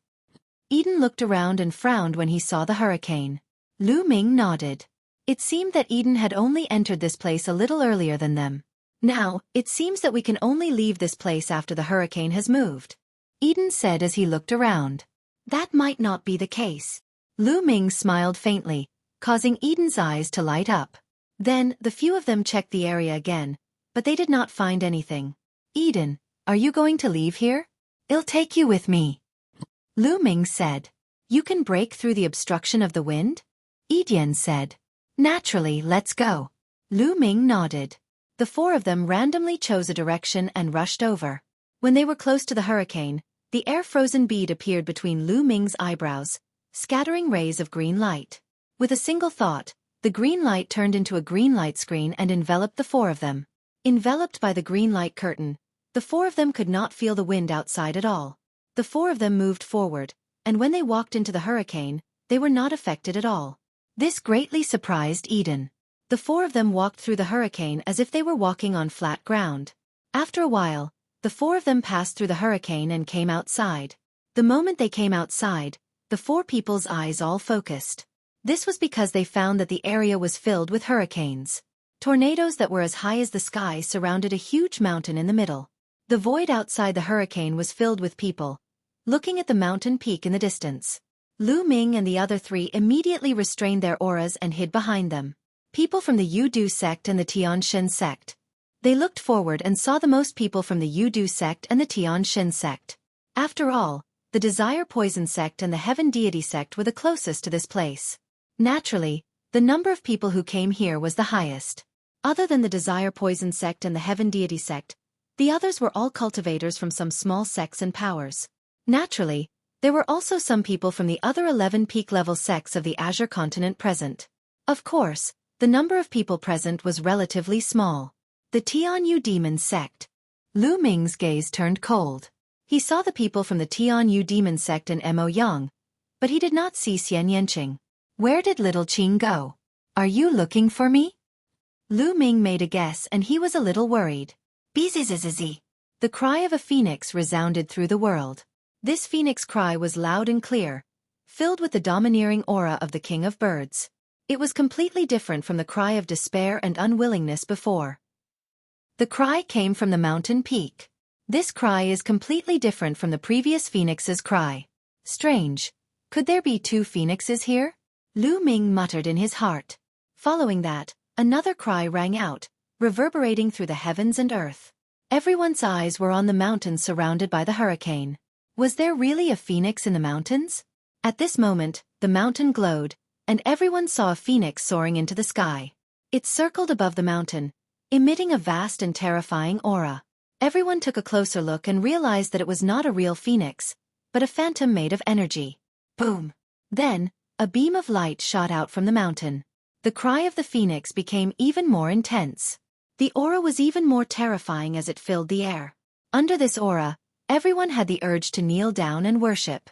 Speaker 1: Eden looked around and frowned when he saw the hurricane. Lu Ming nodded. It seemed that Eden had only entered this place a little earlier than them. Now, it seems that we can only leave this place after the hurricane has moved. Eden said as he looked around. That might not be the case. Lu Ming smiled faintly, causing Eden's eyes to light up. Then, the few of them checked the area again, but they did not find anything. Eden, are you going to leave here? I'll take you with me. Lu Ming said. You can break through the obstruction of the wind? Edian said. Naturally, let's go. Lu Ming nodded. The 4 of them randomly chose a direction and rushed over. When they were close to the hurricane, the air-frozen bead appeared between Lu Ming's eyebrows, scattering rays of green light. With a single thought, the green light turned into a green light screen and enveloped the 4 of them. Enveloped by the green light curtain, the 4 of them could not feel the wind outside at all. The 4 of them moved forward, and when they walked into the hurricane, they were not affected at all. This greatly surprised Eden. The 4 of them walked through the hurricane as if they were walking on flat ground. After a while, the 4 of them passed through the hurricane and came outside. The moment they came outside, the 4 people's eyes all focused. This was because they found that the area was filled with hurricanes. Tornadoes that were as high as the sky surrounded a huge mountain in the middle. The void outside the hurricane was filled with people, looking at the mountain peak in the distance. Lu Ming and the other 3 immediately restrained their auras and hid behind them. People from the Yudu sect and the Tianshan sect. They looked forward and saw the most people from the Yudu sect and the Tianshan sect. After all, the Desire Poison sect and the Heaven Deity sect were the closest to this place. Naturally, the number of people who came here was the highest. Other than the Desire Poison sect and the Heaven Deity sect, the others were all cultivators from some small sects and powers. Naturally, there were also some people from the other 11 peak-level sects of the Azure continent present. Of course, the number of people present was relatively small. The Tianyu Demon sect. Lu Ming's gaze turned cold. He saw the people from the Tianyu demon sect and Mo Yang, but he did not see Xian Yanqing. Where did little Qing go? Are you looking for me? Lu Ming made a guess and he was a little worried. Bzzz. The cry of a phoenix resounded through the world. This phoenix cry was loud and clear, filled with the domineering aura of the king of birds. It was completely different from the cry of despair and unwillingness before. The cry came from the mountain peak. This cry is completely different from the previous phoenix's cry. Strange. Could there be two phoenixes here? Lu Ming muttered in his heart. Following that, another cry rang out, reverberating through the heavens and earth. Everyone's eyes were on the mountains surrounded by the hurricane. Was there really a phoenix in the mountains? At this moment, the mountain glowed, and everyone saw a phoenix soaring into the sky. It circled above the mountain, emitting a vast and terrifying aura. Everyone took a closer look and realized that it was not a real phoenix, but a phantom made of energy. Boom! Then, a beam of light shot out from the mountain. The cry of the phoenix became even more intense. The aura was even more terrifying as it filled the air. Under this aura, everyone had the urge to kneel down and worship.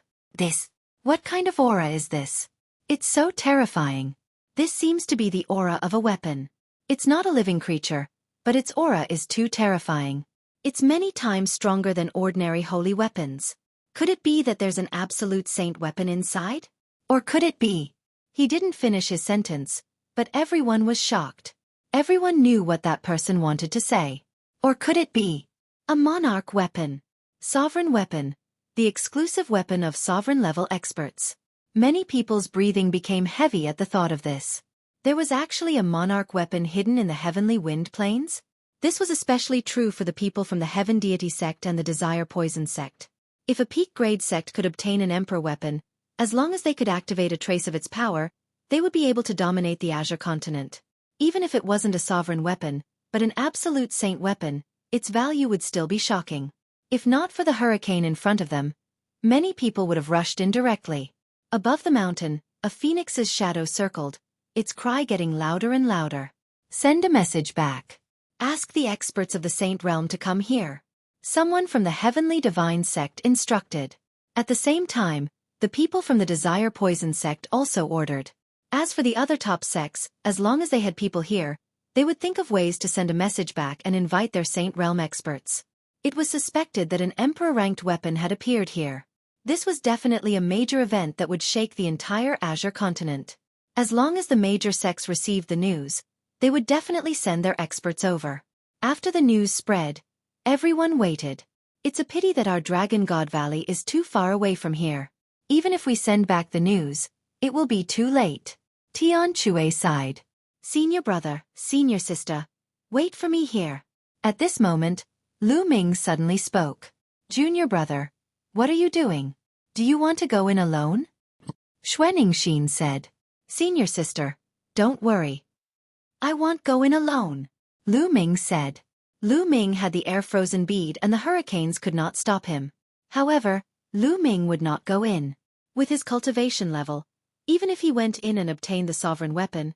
Speaker 1: What kind of aura is this? It's so terrifying. This seems to be the aura of a weapon. It's not a living creature, but its aura is too terrifying. It's many times stronger than ordinary holy weapons. Could it be that there's an absolute saint weapon inside? Or could it be? He didn't finish his sentence, but everyone was shocked. Everyone knew what that person wanted to say. Or could it be a monarch weapon? Sovereign weapon, the exclusive weapon of sovereign-level experts. Many people's breathing became heavy at the thought of this. There was actually a monarch weapon hidden in the heavenly wind plains? This was especially true for the people from the Heaven Deity sect and the Desire Poison sect. If a peak-grade sect could obtain an emperor weapon, as long as they could activate a trace of its power, they would be able to dominate the Azure continent. Even if it wasn't a sovereign weapon, but an absolute saint weapon, its value would still be shocking. If not for the hurricane in front of them, many people would have rushed in directly. Above the mountain, a phoenix's shadow circled, its cry getting louder and louder. Send a message back. Ask the experts of the Saint Realm to come here. Someone from the Heavenly Divine sect instructed. At the same time, the people from the Desire Poison sect also ordered. As for the other top sects, as long as they had people here, they would think of ways to send a message back and invite their Saint Realm experts. It was suspected that an Emperor-ranked weapon had appeared here. This was definitely a major event that would shake the entire Azure continent. As long as the major sects received the news, they would definitely send their experts over. After the news spread, everyone waited. It's a pity that our Dragon God Valley is too far away from here. Even if we send back the news, it will be too late. Xueqi sighed. Senior brother, senior sister, wait for me here. At this moment, Lu Ming suddenly spoke. Junior brother, what are you doing? Do you want to go in alone? Xueqi said. Senior sister, don't worry. I won't go in alone. Lu Ming said. Lu Ming had the air-frozen bead and the hurricanes could not stop him. However, Lu Ming would not go in. With his cultivation level, even if he went in and obtained the sovereign weapon,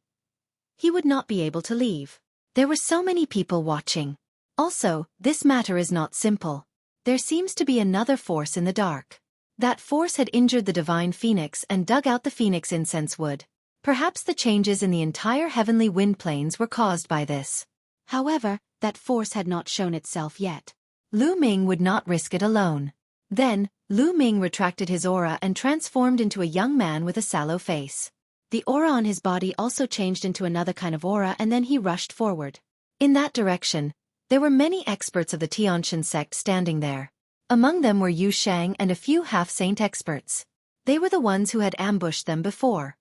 Speaker 1: he would not be able to leave. There were so many people watching. Also, this matter is not simple. There seems to be another force in the dark. That force had injured the divine phoenix and dug out the phoenix incense wood. Perhaps the changes in the entire heavenly wind plains were caused by this. However, that force had not shown itself yet. Lu Ming would not risk it alone. Then, Lu Ming retracted his aura and transformed into a young man with a sallow face. The aura on his body also changed into another kind of aura and then he rushed forward. In that direction, there were many experts of the Tianxin sect standing there. Among them were Yu Shang and a few half-saint experts. They were the ones who had ambushed them before.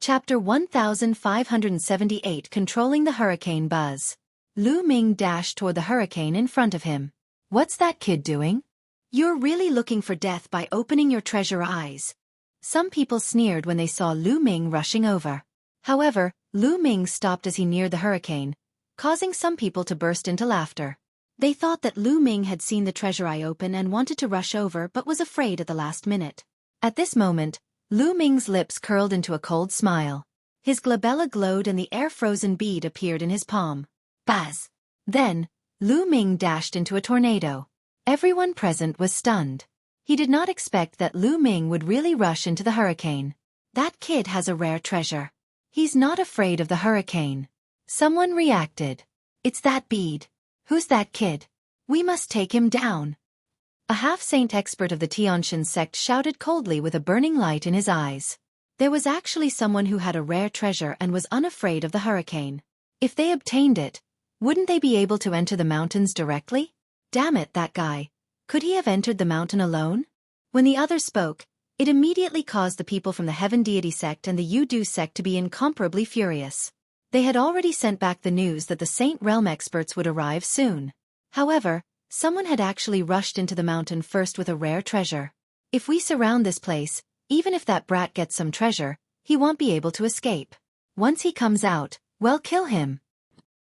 Speaker 1: Chapter 1578 Controlling the Hurricane Buzz. Lu Ming dashed toward the hurricane in front of him. What's that kid doing? You're really looking for death by opening your treasure eyes. Some people sneered when they saw Lu Ming rushing over. However, Lu Ming stopped as he neared the hurricane, causing some people to burst into laughter. They thought that Lu Ming had seen the treasure eye open and wanted to rush over but was afraid at the last minute. At this moment, Lu Ming's lips curled into a cold smile. His glabella glowed and the air-frozen bead appeared in his palm. Buzz! Then, Lu Ming dashed into a tornado. Everyone present was stunned. He did not expect that Lu Ming would really rush into the hurricane. That kid has a rare treasure. He's not afraid of the hurricane. Someone reacted. It's that bead. Who's that kid? We must take him down. A half-saint expert of the Tianshan sect shouted coldly with a burning light in his eyes. There was actually someone who had a rare treasure and was unafraid of the hurricane. If they obtained it, wouldn't they be able to enter the mountains directly? Damn it, that guy. Could he have entered the mountain alone? When the others spoke, it immediately caused the people from the Heaven Deity sect and the Yudu sect to be incomparably furious. They had already sent back the news that the Saint Realm experts would arrive soon. However, someone had actually rushed into the mountain first with a rare treasure. If we surround this place, even if that brat gets some treasure, he won't be able to escape. Once he comes out, well, kill him.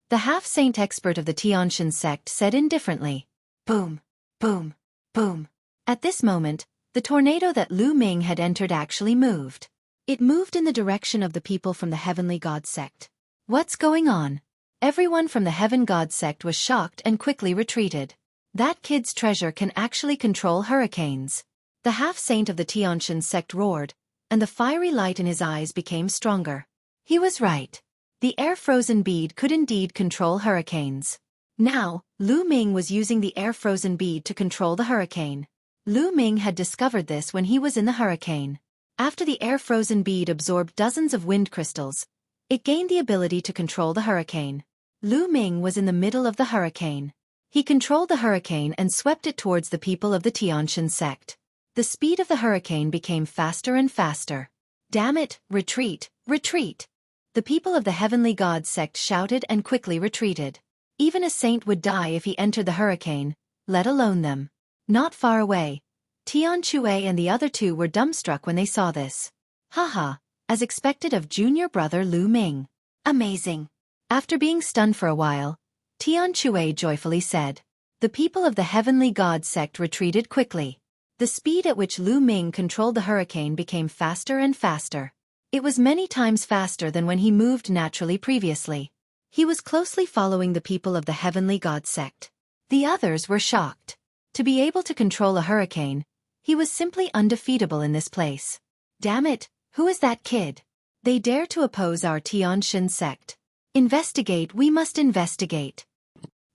Speaker 1: The half-saint expert of the Tianshan sect said indifferently. Boom, boom, boom. At this moment, the tornado that Lu Ming had entered actually moved. It moved in the direction of the people from the Heavenly God sect. What's going on? Everyone from the Heaven God sect was shocked and quickly retreated. That kid's treasure can actually control hurricanes. The half-saint of the Tianshan sect roared, and the fiery light in his eyes became stronger. He was right. The air-frozen bead could indeed control hurricanes. Now, Lu Ming was using the air-frozen bead to control the hurricane. Lu Ming had discovered this when he was in the hurricane. After the air-frozen bead absorbed dozens of wind crystals, it gained the ability to control the hurricane. Lu Ming was in the middle of the hurricane. He controlled the hurricane and swept it towards the people of the Tianshan sect. The speed of the hurricane became faster and faster. Damn it, retreat, retreat! The people of the Heavenly God sect shouted and quickly retreated. Even a saint would die if he entered the hurricane, let alone them. Not far away, Tian Xueqi and the other two were dumbstruck when they saw this. Haha, as expected of junior brother Lu Ming. Amazing. After being stunned for a while, Tian Xueqi joyfully said. The people of the Heavenly God sect retreated quickly. The speed at which Lu Ming controlled the hurricane became faster and faster. It was many times faster than when he moved naturally previously. He was closely following the people of the Heavenly God sect. The others were shocked. To be able to control a hurricane, he was simply undefeatable in this place. Damn it, who is that kid? They dare to oppose our Tianshan sect. Investigate, we must investigate.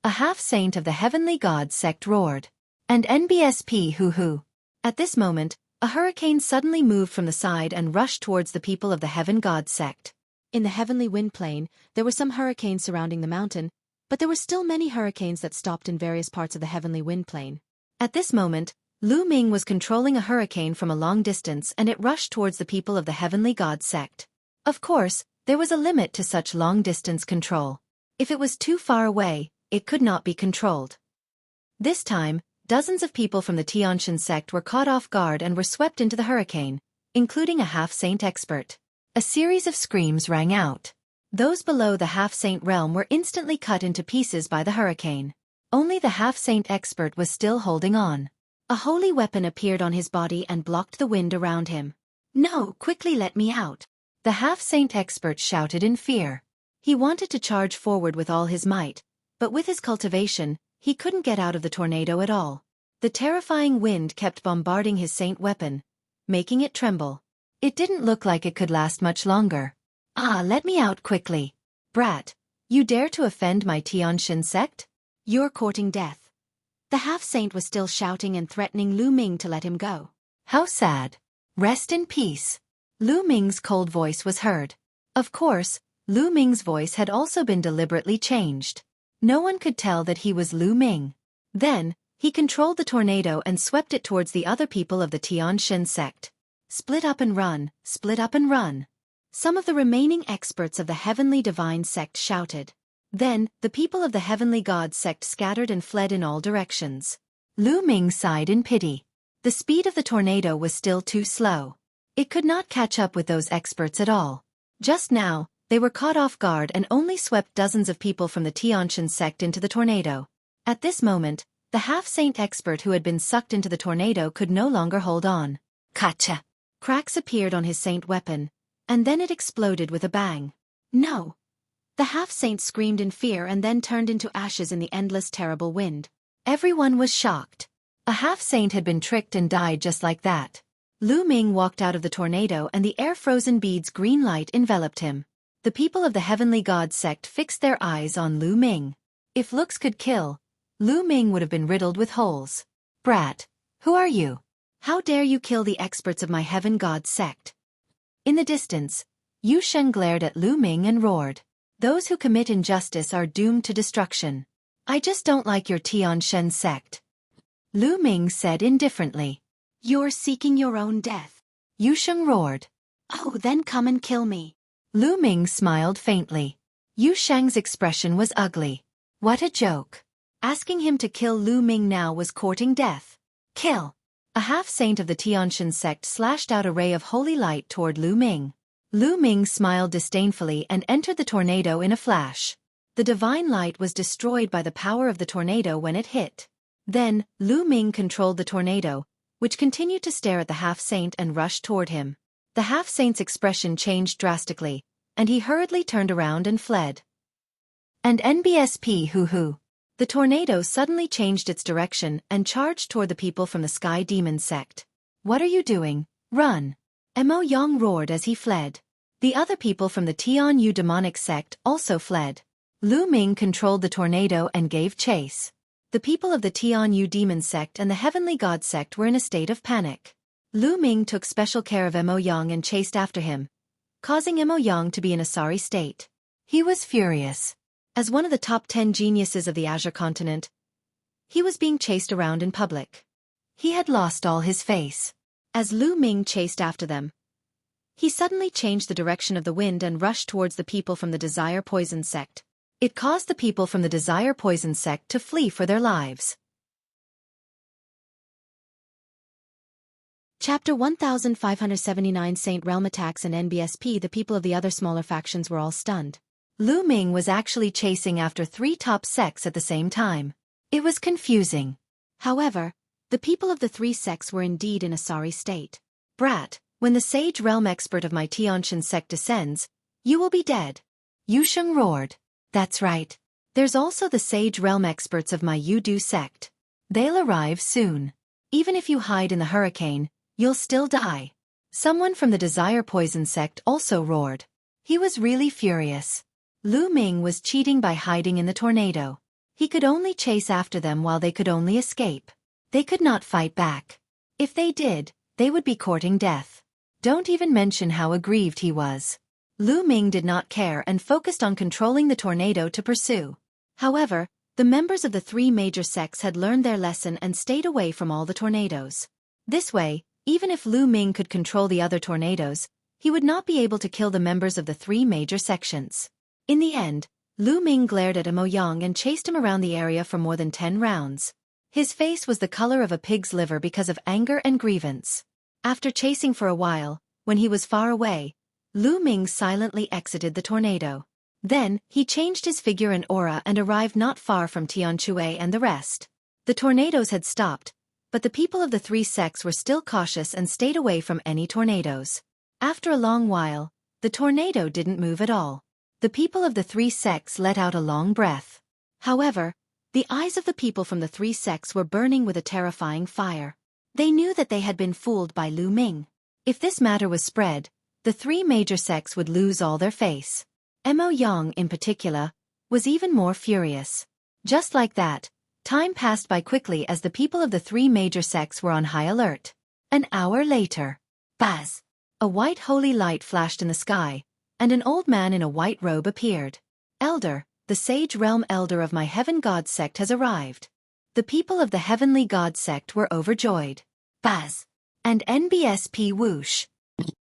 Speaker 1: A half-saint of the Heavenly God sect roared. And NBSP hoo-hoo. At this moment, a hurricane suddenly moved from the side and rushed towards the people of the Heaven God sect. In the heavenly wind plane, there were some hurricanes surrounding the mountain, but there were still many hurricanes that stopped in various parts of the heavenly wind plane. At this moment, Lu Ming was controlling a hurricane from a long distance and it rushed towards the people of the Heavenly God sect. Of course, there was a limit to such long-distance control. If it was too far away, it could not be controlled. This time, dozens of people from the Tianshan sect were caught off guard and were swept into the hurricane, including a half-saint expert. A series of screams rang out. Those below the half-saint realm were instantly cut into pieces by the hurricane. Only the half-saint expert was still holding on. A holy weapon appeared on his body and blocked the wind around him. No, quickly let me out. The half-saint expert shouted in fear. He wanted to charge forward with all his might, but with his cultivation, he couldn't get out of the tornado at all. The terrifying wind kept bombarding his saint weapon, making it tremble. It didn't look like it could last much longer. Ah, let me out quickly. Brat, you dare to offend my Tianshan sect? You're courting death. The half-saint was still shouting and threatening Lu Ming to let him go. How sad. Rest in peace. Lu Ming's cold voice was heard. Of course, Lu Ming's voice had also been deliberately changed. No one could tell that he was Lu Ming. Then, he controlled the tornado and swept it towards the other people of the Tianshan sect. Split up and run, split up and run. Some of the remaining experts of the Heavenly Divine sect shouted. Then, the people of the Heavenly God sect scattered and fled in all directions. Lu Ming sighed in pity. The speed of the tornado was still too slow. It could not catch up with those experts at all. Just now, they were caught off guard and only swept dozens of people from the Tianshan sect into the tornado. At this moment, the half-saint expert who had been sucked into the tornado could no longer hold on. Gotcha! Cracks appeared on his saint weapon, and then it exploded with a bang. No! The half-saint screamed in fear and then turned into ashes in the endless terrible wind. Everyone was shocked. A half-saint had been tricked and died just like that. Lu Ming walked out of the tornado and the air-frozen bead's green light enveloped him. The people of the Heavenly God sect fixed their eyes on Lu Ming. If looks could kill, Lu Ming would have been riddled with holes. Brat, who are you? How dare you kill the experts of my Heaven God sect? In the distance, Yu Sheng glared at Lu Ming and roared. Those who commit injustice are doomed to destruction. I just don't like your Tianshan sect. Lu Ming said indifferently. You're seeking your own death. Yu Sheng roared. Oh, then come and kill me. Lu Ming smiled faintly. Yu Sheng's expression was ugly. What a joke. Asking him to kill Lu Ming now was courting death. Kill. A half-saint of the Tianshan sect slashed out a ray of holy light toward Lu Ming. Lu Ming smiled disdainfully and entered the tornado in a flash. The divine light was destroyed by the power of the tornado when it hit. Then, Lu Ming controlled the tornado, which continued to stare at the half-saint and rushed toward him. The half-saint's expression changed drastically, and he hurriedly turned around and fled. And NBSP hoo-hoo. The tornado suddenly changed its direction and charged toward the people from the Sky Demon sect. What are you doing? Run! Mo Yang roared as he fled. The other people from the Tian Yu demonic sect also fled. Lu Ming controlled the tornado and gave chase. The people of the Tian Yu demon sect and the Heavenly God sect were in a state of panic. Lu Ming took special care of Mo Yang and chased after him, causing Mo Yang to be in a sorry state. He was furious. As one of the top 10 geniuses of the Azure continent, he was being chased around in public. He had lost all his face. As Lu Ming chased after them, he suddenly changed the direction of the wind and rushed towards the people from the Desire Poison sect. It caused the people from the Desire Poison sect to flee for their lives. Chapter 1579 Saint Realm Attacks and NBSP. The people of the other smaller factions were all stunned. Lu Ming was actually chasing after 3 top sects at the same time. It was confusing. However, the people of the 3 sects were indeed in a sorry state. Brat, when the Sage Realm expert of my Tianshan sect descends, you will be dead. Yu Sheng roared. That's right. There's also the Sage Realm experts of my Yudu sect. They'll arrive soon. Even if you hide in the hurricane, you'll still die. Someone from the Desire Poison sect also roared. He was really furious. Lu Ming was cheating by hiding in the tornado. He could only chase after them while they could only escape. They could not fight back. If they did, they would be courting death. Don't even mention how aggrieved he was. Lu Ming did not care and focused on controlling the tornado to pursue. However, the members of the 3 major sects had learned their lesson and stayed away from all the tornadoes. This way, even if Lu Ming could control the other tornadoes, he would not be able to kill the members of the 3 major sections. In the end, Lu Ming glared at Mo Yang and chased him around the area for more than 10 rounds. His face was the color of a pig's liver because of anger and grievance. After chasing for a while, when he was far away, Lu Ming silently exited the tornado. Then, he changed his figure and aura and arrived not far from Tianque and the rest. The tornadoes had stopped, but the people of the 3 sects were still cautious and stayed away from any tornadoes. After a long while, the tornado didn't move at all. The people of the 3 sects let out a long breath. However, the eyes of the people from the 3 sects were burning with a terrifying fire. They knew that they had been fooled by Lu Ming. If this matter was spread, the 3 major sects would lose all their face. Mo Yang, in particular, was even more furious. Just like that, time passed by quickly as the people of the 3 major sects were on high alert. An hour later, buzz! A white holy light flashed in the sky, and an old man in a white robe appeared. Elder, the Sage Realm Elder of my Heaven God sect has arrived. The people of the Heavenly God sect were overjoyed. Buzz! And NBSP whoosh!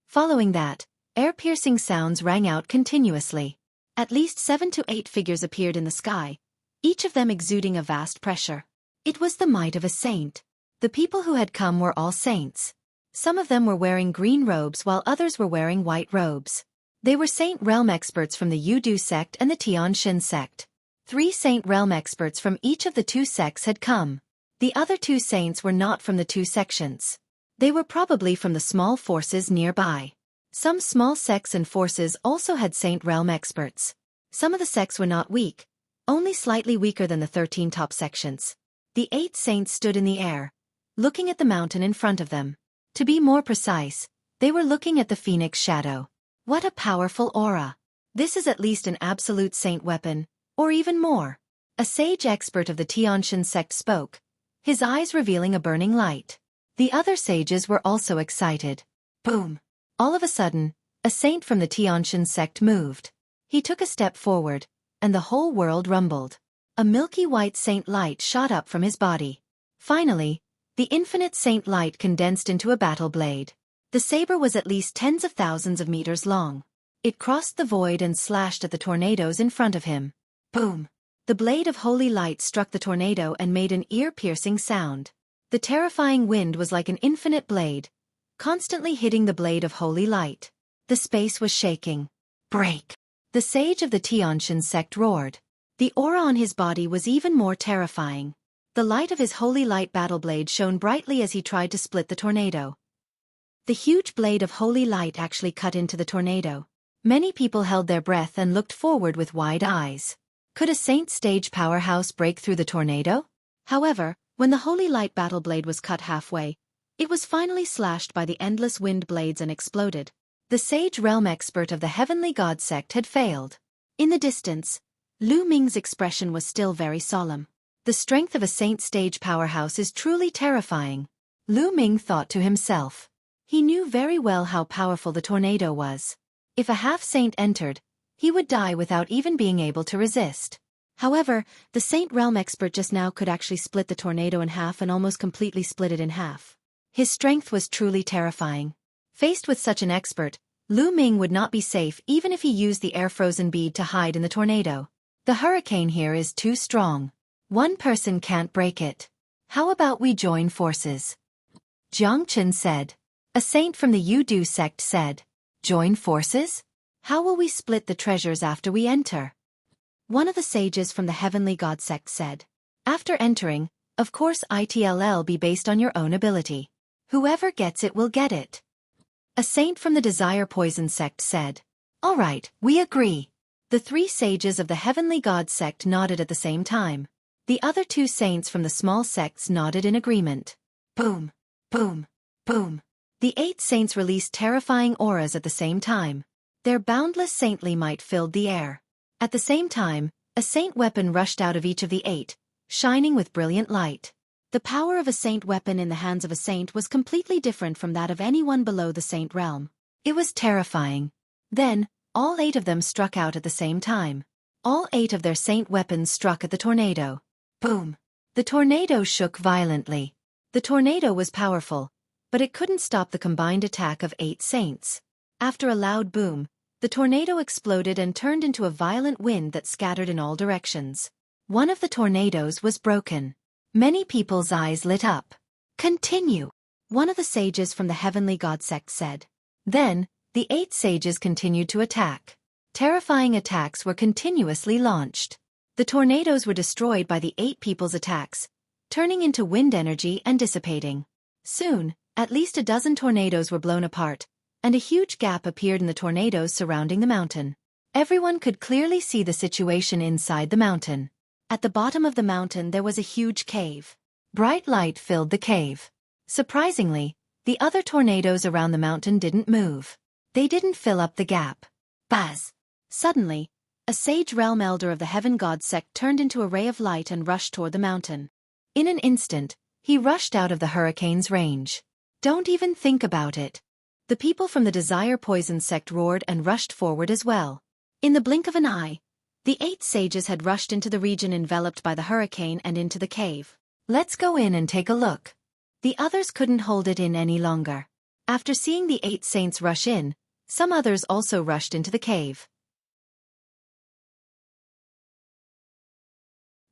Speaker 1: Following that, air-piercing sounds rang out continuously. At least 7 to 8 figures appeared in the sky, each of them exuding a vast pressure. It was the might of a saint. The people who had come were all saints. Some of them were wearing green robes while others were wearing white robes. They were Saint Realm experts from the Yudu sect and the Tianshan sect. 3 Saint Realm experts from each of the 2 sects had come. The other 2 saints were not from the 2 sections. They were probably from the small forces nearby. Some small sects and forces also had Saint Realm experts. Some of the sects were not weak, only slightly weaker than the 13 top sections. The 8 saints stood in the air, looking at the mountain in front of them. To be more precise, they were looking at the phoenix shadow. What a powerful aura! This is at least an absolute saint weapon, or even more. A sage expert of the Tianshan sect spoke, his eyes revealing a burning light. The other sages were also excited. Boom! All of a sudden, a saint from the Tianshan sect moved. He took a step forward, and the whole world rumbled. A milky white saint light shot up from his body. Finally, the infinite saint light condensed into a battle blade. The saber was at least tens of thousands of meters long. It crossed the void and slashed at the tornadoes in front of him. Boom! The blade of holy light struck the tornado and made an ear-piercing sound. The terrifying wind was like an infinite blade, constantly hitting the blade of holy light. The space was shaking. Break! The sage of the Tianshan sect roared. The aura on his body was even more terrifying. The light of his holy light battle blade shone brightly as he tried to split the tornado. The huge blade of holy light actually cut into the tornado. Many people held their breath and looked forward with wide eyes. Could a saint stage powerhouse break through the tornado? However, when the holy light battle blade was cut halfway, it was finally slashed by the endless wind blades and exploded. The sage realm expert of the heavenly god sect had failed. In the distance, Lu Ming's expression was still very solemn. The strength of a saint stage powerhouse is truly terrifying. Lu Ming thought to himself. He knew very well how powerful the tornado was. If a half-saint entered, he would die without even being able to resist. However, the saint realm expert just now could actually split the tornado in half and almost completely split it in half. His strength was truly terrifying. Faced with such an expert, Lu Ming would not be safe even if he used the air-frozen bead to hide in the tornado. The hurricane here is too strong. One person can't break it. How about we join forces? Jiang Chen said. A saint from the Yudu sect said. Join forces? How will we split the treasures after we enter? One of the sages from the heavenly god sect said. After entering, of course it'll be based on your own ability. Whoever gets it will get it. A saint from the Desire Poison sect said. All right, we agree. The 3 sages of the heavenly god sect nodded at the same time. The other 2 saints from the small sects nodded in agreement. Boom! Boom! Boom! The 8 saints released terrifying auras at the same time. Their boundless saintly might filled the air. At the same time, a saint weapon rushed out of each of the 8, shining with brilliant light. The power of a saint weapon in the hands of a saint was completely different from that of anyone below the saint realm. It was terrifying. Then, all 8 of them struck out at the same time. All 8 of their saint weapons struck at the tornado. Boom! The tornado shook violently. The tornado was powerful, but it couldn't stop the combined attack of 8 saints. After a loud boom, the tornado exploded and turned into a violent wind that scattered in all directions. One of the tornadoes was broken. Many people's eyes lit up. Continue! One of the sages from the heavenly god sect said. Then, the 8 sages continued to attack. Terrifying attacks were continuously launched. The tornadoes were destroyed by the 8 people's attacks, turning into wind energy and dissipating. Soon, at least a dozen tornadoes were blown apart, and a huge gap appeared in the tornadoes surrounding the mountain. Everyone could clearly see the situation inside the mountain. At the bottom of the mountain there was a huge cave. Bright light filled the cave. Surprisingly, the other tornadoes around the mountain didn't move. They didn't fill up the gap. Buzz! Suddenly, a sage realm elder of the heaven god sect turned into a ray of light and rushed toward the mountain. In an instant, he rushed out of the hurricane's range. Don't even think about it. The people from the Desire Poison sect roared and rushed forward as well. In the blink of an eye, the 8 sages had rushed into the region enveloped by the hurricane and into the cave. Let's go in and take a look. The others couldn't hold it in any longer. After seeing the 8 saints rush in, some others also rushed into the cave.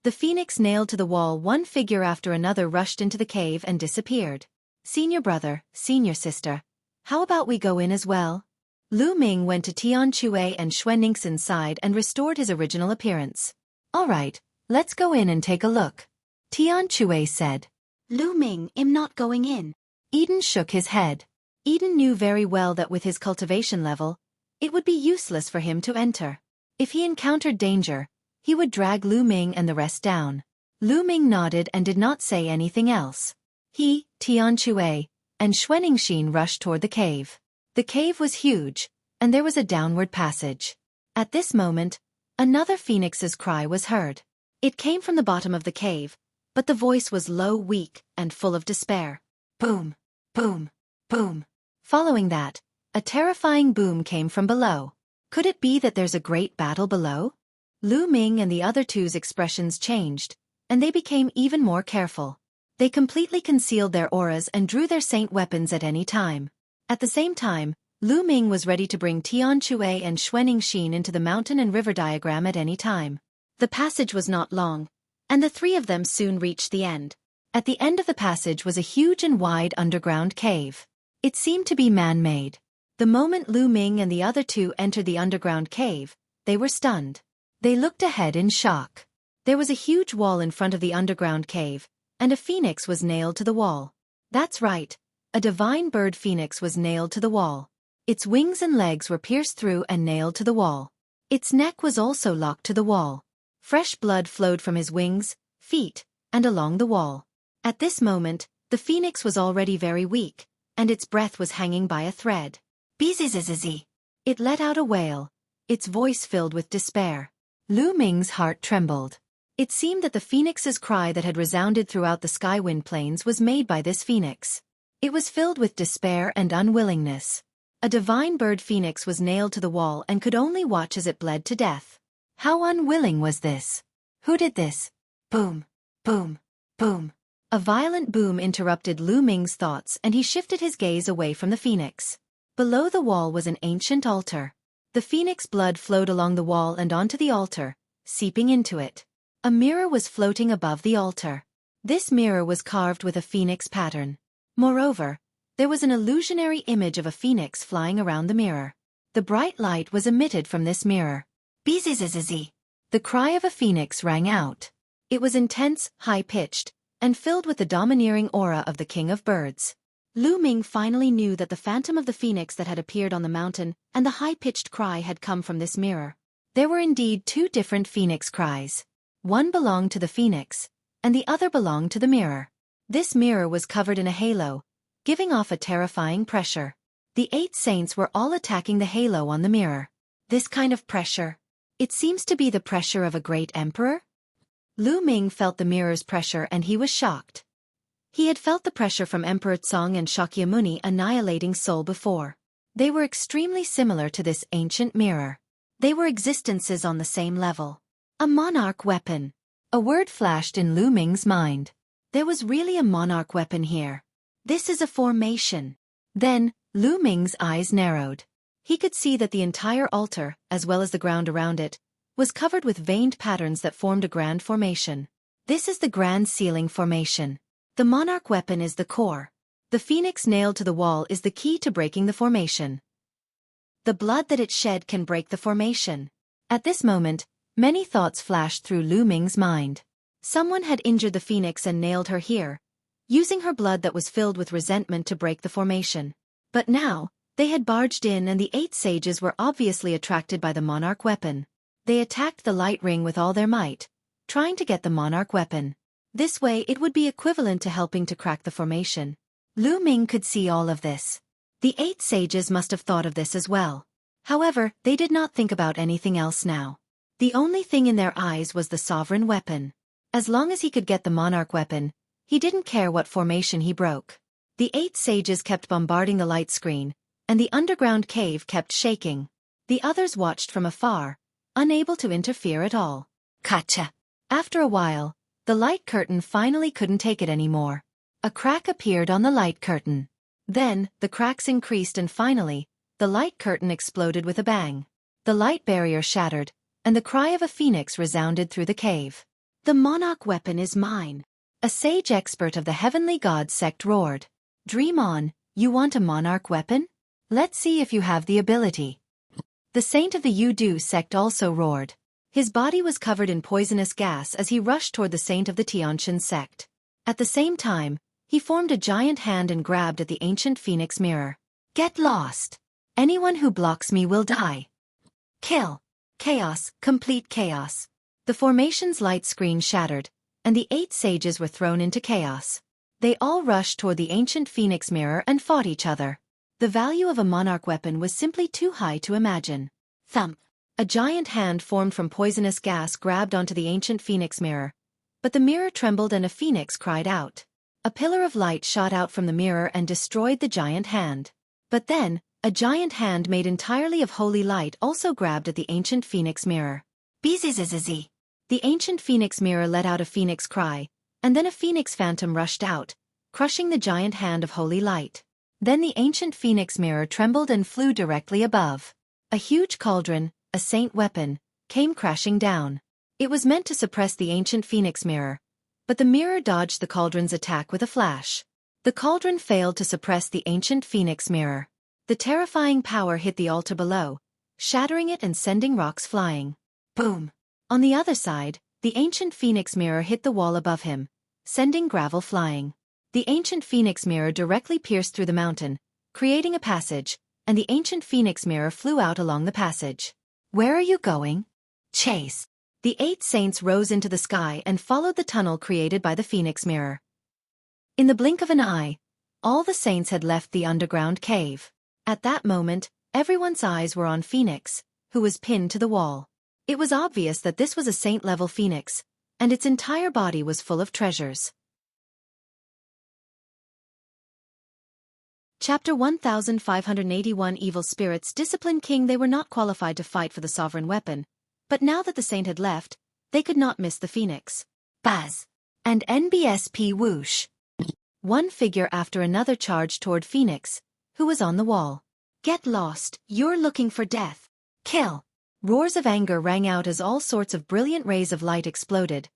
Speaker 1: The phoenix nailed to the wall, one figure after another rushed into the cave and disappeared. Senior brother, senior sister, how about we go in as well? Lu Ming went to Tian Chue and Xueqi side and restored his original appearance. All right, let's go in and take a look. Tian Chue said. Lu Ming, I'm not going in. Eden shook his head. Eden knew very well that with his cultivation level, it would be useless for him to enter. If he encountered danger, he would drag Lu Ming and the rest down. Lu Ming nodded and did not say anything else. He, Tian Chue, and Xueqi rushed toward the cave. The cave was huge, and there was a downward passage. At this moment, another phoenix's cry was heard. It came from the bottom of the cave, but the voice was low, weak, and full of despair. Boom, boom, boom. Following that, a terrifying boom came from below. Could it be that there's a great battle below? Lu Ming and the other two's expressions changed, and they became even more careful. They completely concealed their auras and drew their saint weapons at any time. At the same time, Lu Ming was ready to bring Tian Chue and Xueqi into the mountain and river diagram at any time. The passage was not long, and the three of them soon reached the end. At the end of the passage was a huge and wide underground cave. It seemed to be man-made. The moment Lu Ming and the other two entered the underground cave, they were stunned. They looked ahead in shock. There was a huge wall in front of the underground cave, and a phoenix was nailed to the wall. That's right, a divine bird phoenix was nailed to the wall. Its wings and legs were pierced through and nailed to the wall. Its neck was also locked to the wall. Fresh blood flowed from his wings, feet, and along the wall. At this moment, the phoenix was already very weak, and its breath was hanging by a thread. Bzzz. It let out a wail, its voice filled with despair. Lu Ming's heart trembled. It seemed that the phoenix's cry that had resounded throughout the Skywind Plains was made by this phoenix. It was filled with despair and unwillingness. A divine bird phoenix was nailed to the wall and could only watch as it bled to death. How unwilling was this? Who did this? Boom, boom, boom. A violent boom interrupted Lu Ming's thoughts and he shifted his gaze away from the phoenix. Below the wall was an ancient altar. The phoenix blood flowed along the wall and onto the altar, seeping into it. A mirror was floating above the altar. This mirror was carved with a phoenix pattern. Moreover, there was an illusionary image of a phoenix flying around the mirror. The bright light was emitted from this mirror. Bzzz. The cry of a phoenix rang out. It was intense, high-pitched, and filled with the domineering aura of the king of birds. Lu Ming finally knew that the phantom of the phoenix that had appeared on the mountain and the high-pitched cry had come from this mirror. There were indeed two different phoenix cries. One belonged to the phoenix, and the other belonged to the mirror. This mirror was covered in a halo, giving off a terrifying pressure. The 8 saints were all attacking the halo on the mirror. This kind of pressure. It seems to be the pressure of a great emperor? Lu Ming felt the mirror's pressure and he was shocked. He had felt the pressure from Emperor Tsong and Shakyamuni annihilating Seoul before. They were extremely similar to this ancient mirror. They were existences on the same level. A monarch weapon. A word flashed in Lu Ming's mind. There was really a monarch weapon here. This is a formation. Then, Lu Ming's eyes narrowed. He could see that the entire altar, as well as the ground around it, was covered with veined patterns that formed a grand formation. This is the grand ceiling formation. The monarch weapon is the core. The phoenix nailed to the wall is the key to breaking the formation. The blood that it shed can break the formation. At this moment, many thoughts flashed through Lu Ming's mind. Someone had injured the phoenix and nailed her here, using her blood that was filled with resentment to break the formation. But now, they had barged in and the 8 sages were obviously attracted by the monarch weapon. They attacked the light ring with all their might, trying to get the monarch weapon. This way it would be equivalent to helping to crack the formation. Lu Ming could see all of this. The 8 sages must have thought of this as well. However, they did not think about anything else now. The only thing in their eyes was the sovereign weapon. As long as he could get the monarch weapon, he didn't care what formation he broke. The 8 sages kept bombarding the light screen, and the underground cave kept shaking. The others watched from afar, unable to interfere at all. Gotcha! After a while, the light curtain finally couldn't take it anymore. A crack appeared on the light curtain. Then, the cracks increased and finally, the light curtain exploded with a bang. The light barrier shattered, and the cry of a phoenix resounded through the cave. The monarch weapon is mine. A sage expert of the heavenly god sect roared. Dream on, you want a monarch weapon? Let's see if you have the ability. The saint of the Yudu sect also roared. His body was covered in poisonous gas as he rushed toward the saint of the Tianqian sect. At the same time, he formed a giant hand and grabbed at the ancient phoenix mirror. Get lost! Anyone who blocks me will die. Kill! Chaos, complete chaos. The formation's light screen shattered, and the 8 sages were thrown into chaos. They all rushed toward the ancient phoenix mirror and fought each other. The value of a monarch weapon was simply too high to imagine. Thump! A giant hand formed from poisonous gas grabbed onto the ancient phoenix mirror, but the mirror trembled and a phoenix cried out. A pillar of light shot out from the mirror and destroyed the giant hand. But then, a giant hand made entirely of holy light also grabbed at the ancient phoenix mirror. Bzzzzz. The ancient phoenix mirror let out a phoenix cry, and then a phoenix phantom rushed out, crushing the giant hand of holy light. Then the ancient phoenix mirror trembled and flew directly above. A huge cauldron, a saint weapon, came crashing down. It was meant to suppress the ancient phoenix mirror, but the mirror dodged the cauldron's attack with a flash. The cauldron failed to suppress the ancient phoenix mirror. The terrifying power hit the altar below, shattering it and sending rocks flying. Boom! On the other side, the ancient phoenix mirror hit the wall above him, sending gravel flying. The ancient phoenix mirror directly pierced through the mountain, creating a passage, and the ancient phoenix mirror flew out along the passage. Where are you going? Chase! The 8 saints rose into the sky and followed the tunnel created by the phoenix mirror. In the blink of an eye, all the saints had left the underground cave. At that moment, everyone's eyes were on Phoenix, who was pinned to the wall. It was obvious that this was a saint-level phoenix, and its entire body was full of treasures. Chapter 1581. Evil spirits disciplined King. They were not qualified to fight for the sovereign weapon, but now that the saint had left, they could not miss the phoenix. Buzz! And NBSP whoosh! One figure after another charged toward Phoenix, who was on the wall. Get lost, you're looking for death. Kill! Roars of anger rang out as all sorts of brilliant rays of light exploded,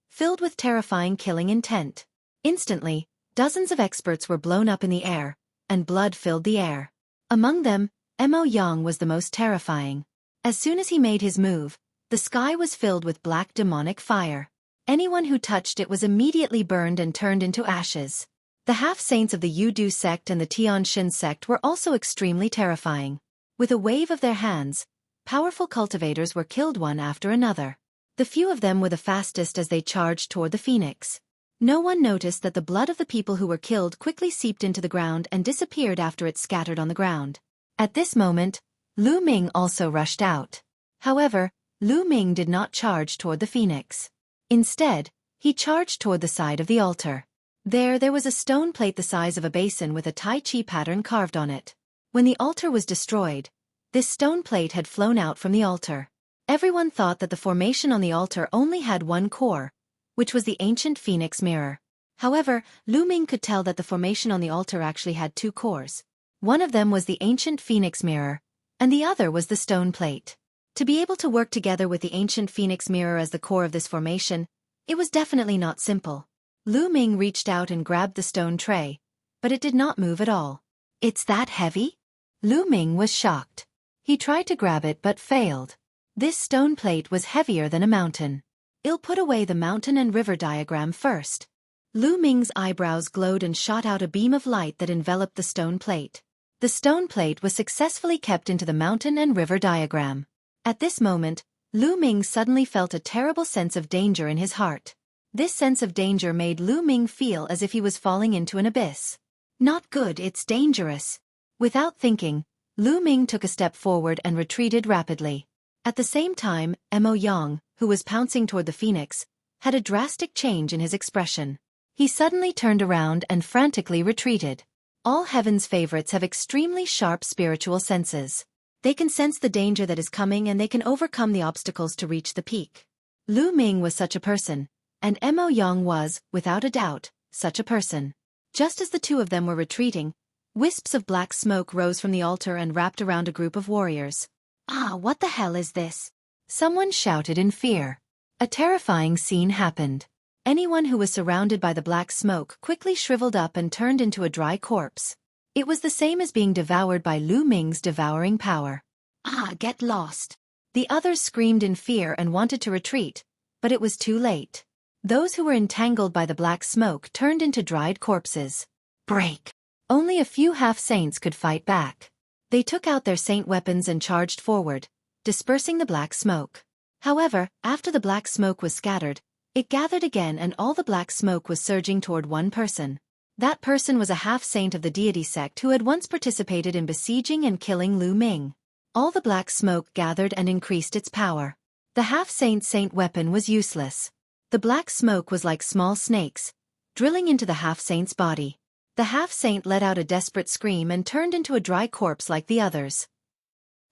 Speaker 1: filled with terrifying killing intent. Instantly, dozens of experts were blown up in the air, and blood filled the air. Among them, Mo Yang was the most terrifying. As soon as he made his move, the sky was filled with black demonic fire. Anyone who touched it was immediately burned and turned into ashes. The half-saints of the Yudu sect and the Tianshin sect were also extremely terrifying. With a wave of their hands, powerful cultivators were killed one after another. The few of them were the fastest as they charged toward the phoenix. No one noticed that the blood of the people who were killed quickly seeped into the ground and disappeared after it scattered on the ground. At this moment, Lu Ming also rushed out. However, Lu Ming did not charge toward the phoenix. Instead, he charged toward the side of the altar. There was a stone plate the size of a basin with a Tai Chi pattern carved on it. When the altar was destroyed, this stone plate had flown out from the altar. Everyone thought that the formation on the altar only had one core, which was the ancient phoenix mirror. However, Lu Ming could tell that the formation on the altar actually had 2 cores. One of them was the ancient phoenix mirror, and the other was the stone plate. To be able to work together with the ancient phoenix mirror as the core of this formation, it was definitely not simple. Lu Ming reached out and grabbed the stone tray, but it did not move at all. It's that heavy? Lu Ming was shocked. He tried to grab it but failed. This stone plate was heavier than a mountain. I'll put away the mountain and river diagram first. Lu Ming's eyebrows glowed and shot out a beam of light that enveloped the stone plate. The stone plate was successfully kept into the mountain and river diagram. At this moment, Lu Ming suddenly felt a terrible sense of danger in his heart. This sense of danger made Lu Ming feel as if he was falling into an abyss. Not good, it's dangerous. Without thinking, Lu Ming took a step forward and retreated rapidly. At the same time, Mo Yang, who was pouncing toward the phoenix, had a drastic change in his expression. He suddenly turned around and frantically retreated. All Heaven's favorites have extremely sharp spiritual senses. They can sense the danger that is coming and they can overcome the obstacles to reach the peak. Lu Ming was such a person, and Mo Yang was, without a doubt, such a person. Just as the two of them were retreating, wisps of black smoke rose from the altar and wrapped around a group of warriors. Ah, what the hell is this? Someone shouted in fear. A terrifying scene happened. Anyone who was surrounded by the black smoke quickly shriveled up and turned into a dry corpse. It was the same as being devoured by Lu Ming's devouring power. Ah, get lost. The others screamed in fear and wanted to retreat, but it was too late. Those who were entangled by the black smoke turned into dried corpses. Break! Only a few half-saints could fight back. They took out their saint weapons and charged forward, dispersing the black smoke. However, after the black smoke was scattered, it gathered again and all the black smoke was surging toward one person. That person was a half-saint of the deity sect who had once participated in besieging and killing Lu Ming. All the black smoke gathered and increased its power. The half-saint weapon was useless. The black smoke was like small snakes, drilling into the half-saint's body. The half-saint let out a desperate scream and turned into a dry corpse like the others.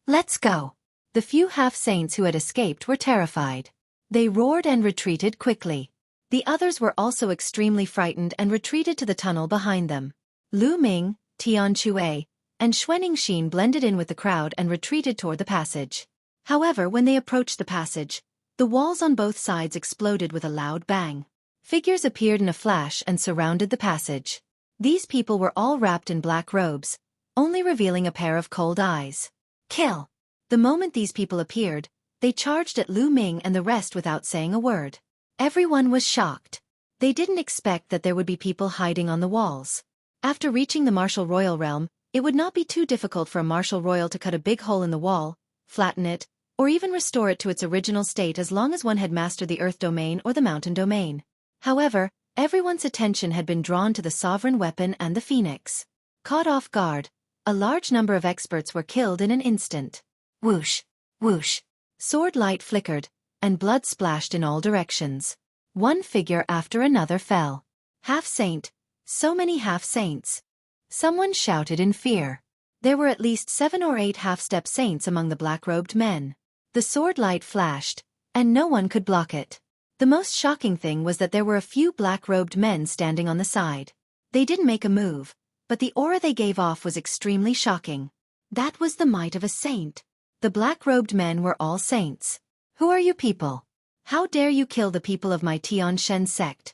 Speaker 1: "Let's go." The few half-saints who had escaped were terrified. They roared and retreated quickly. The others were also extremely frightened and retreated to the tunnel behind them. Lu Ming, Tian Chue, and Xueqi blended in with the crowd and retreated toward the passage. However, when they approached the passage, the walls on both sides exploded with a loud bang. Figures appeared in a flash and surrounded the passage. These people were all wrapped in black robes, only revealing a pair of cold eyes. "Kill!" The moment these people appeared, they charged at Lu Ming and the rest without saying a word. Everyone was shocked. They didn't expect that there would be people hiding on the walls. After reaching the martial royal realm, it would not be too difficult for a martial royal to cut a big hole in the wall, flatten it, or even restore it to its original state as long as one had mastered the earth domain or the mountain domain. However, everyone's attention had been drawn to the sovereign weapon and the phoenix. Caught off guard, a large number of experts were killed in an instant. Whoosh! Whoosh! Sword light flickered, and blood splashed in all directions. One figure after another fell. Half-saint, so many half-saints. Someone shouted in fear. There were at least 7 or 8 half-step saints among the black-robed men. The sword light flashed, and no one could block it. The most shocking thing was that there were a few black-robed men standing on the side. They didn't make a move, but the aura they gave off was extremely shocking. That was the might of a saint. The black-robed men were all saints. "Who are you people? How dare you kill the people of my Tianshan sect?"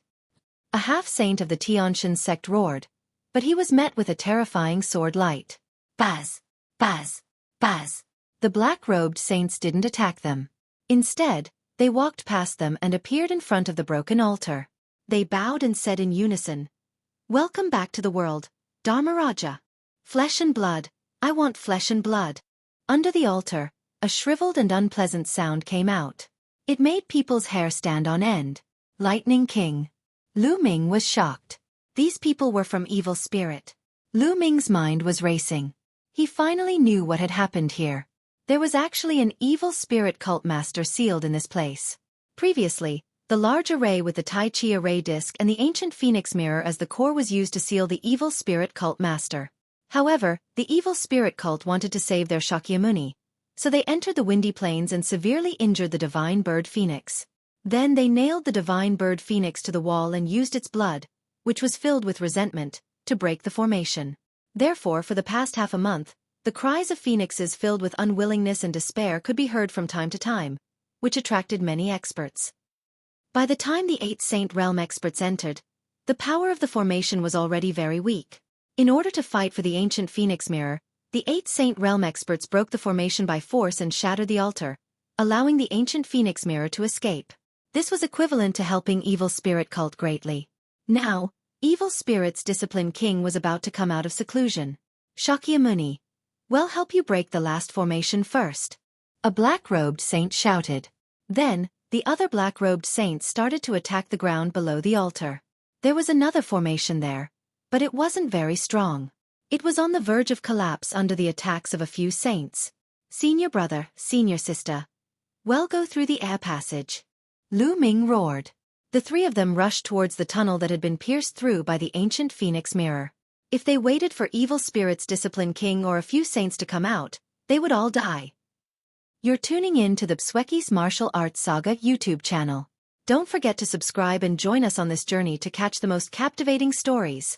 Speaker 1: A half-saint of the Tianshan sect roared, but he was met with a terrifying sword light. Buzz! Buzz! Buzz! The black-robed saints didn't attack them. Instead, they walked past them and appeared in front of the broken altar. They bowed and said in unison, "Welcome back to the world, Dharmaraja. Flesh and blood, I want flesh and blood." Under the altar, a shriveled and unpleasant sound came out. It made people's hair stand on end. Lightning King. Lu Ming was shocked. These people were from evil spirit. Lu Ming's mind was racing. He finally knew what had happened here. There was actually an evil spirit cult master sealed in this place. Previously, the large array with the Tai Chi array disc and the ancient phoenix mirror as the core was used to seal the evil spirit cult master. However, the evil spirit cult wanted to save their Shakyamuni, so they entered the windy plains and severely injured the divine bird phoenix. Then they nailed the divine bird phoenix to the wall and used its blood, which was filled with resentment, to break the formation. Therefore, for the past half a month, the cries of phoenixes filled with unwillingness and despair could be heard from time to time, which attracted many experts. By the time the 8 Saint Realm experts entered, the power of the formation was already very weak. In order to fight for the ancient phoenix mirror, the 8 Saint Realm experts broke the formation by force and shattered the altar, allowing the ancient phoenix mirror to escape. This was equivalent to helping evil spirit cult greatly. Now, evil spirit's disciplined king was about to come out of seclusion. "Shakyamuni, we'll help you break the last formation first," a black-robed saint shouted. Then, the other black-robed saints started to attack the ground below the altar. There was another formation there, but it wasn't very strong. It was on the verge of collapse under the attacks of a few saints. "Senior brother, senior sister, well, go through the air passage," Lu Ming roared. The 3 of them rushed towards the tunnel that had been pierced through by the ancient phoenix mirror. If they waited for evil spirit's disciplined king or a few saints to come out, they would all die. You're tuning in to the Xueqi's Martial Arts Saga YouTube channel. Don't forget to subscribe and join us on this journey to catch the most captivating stories.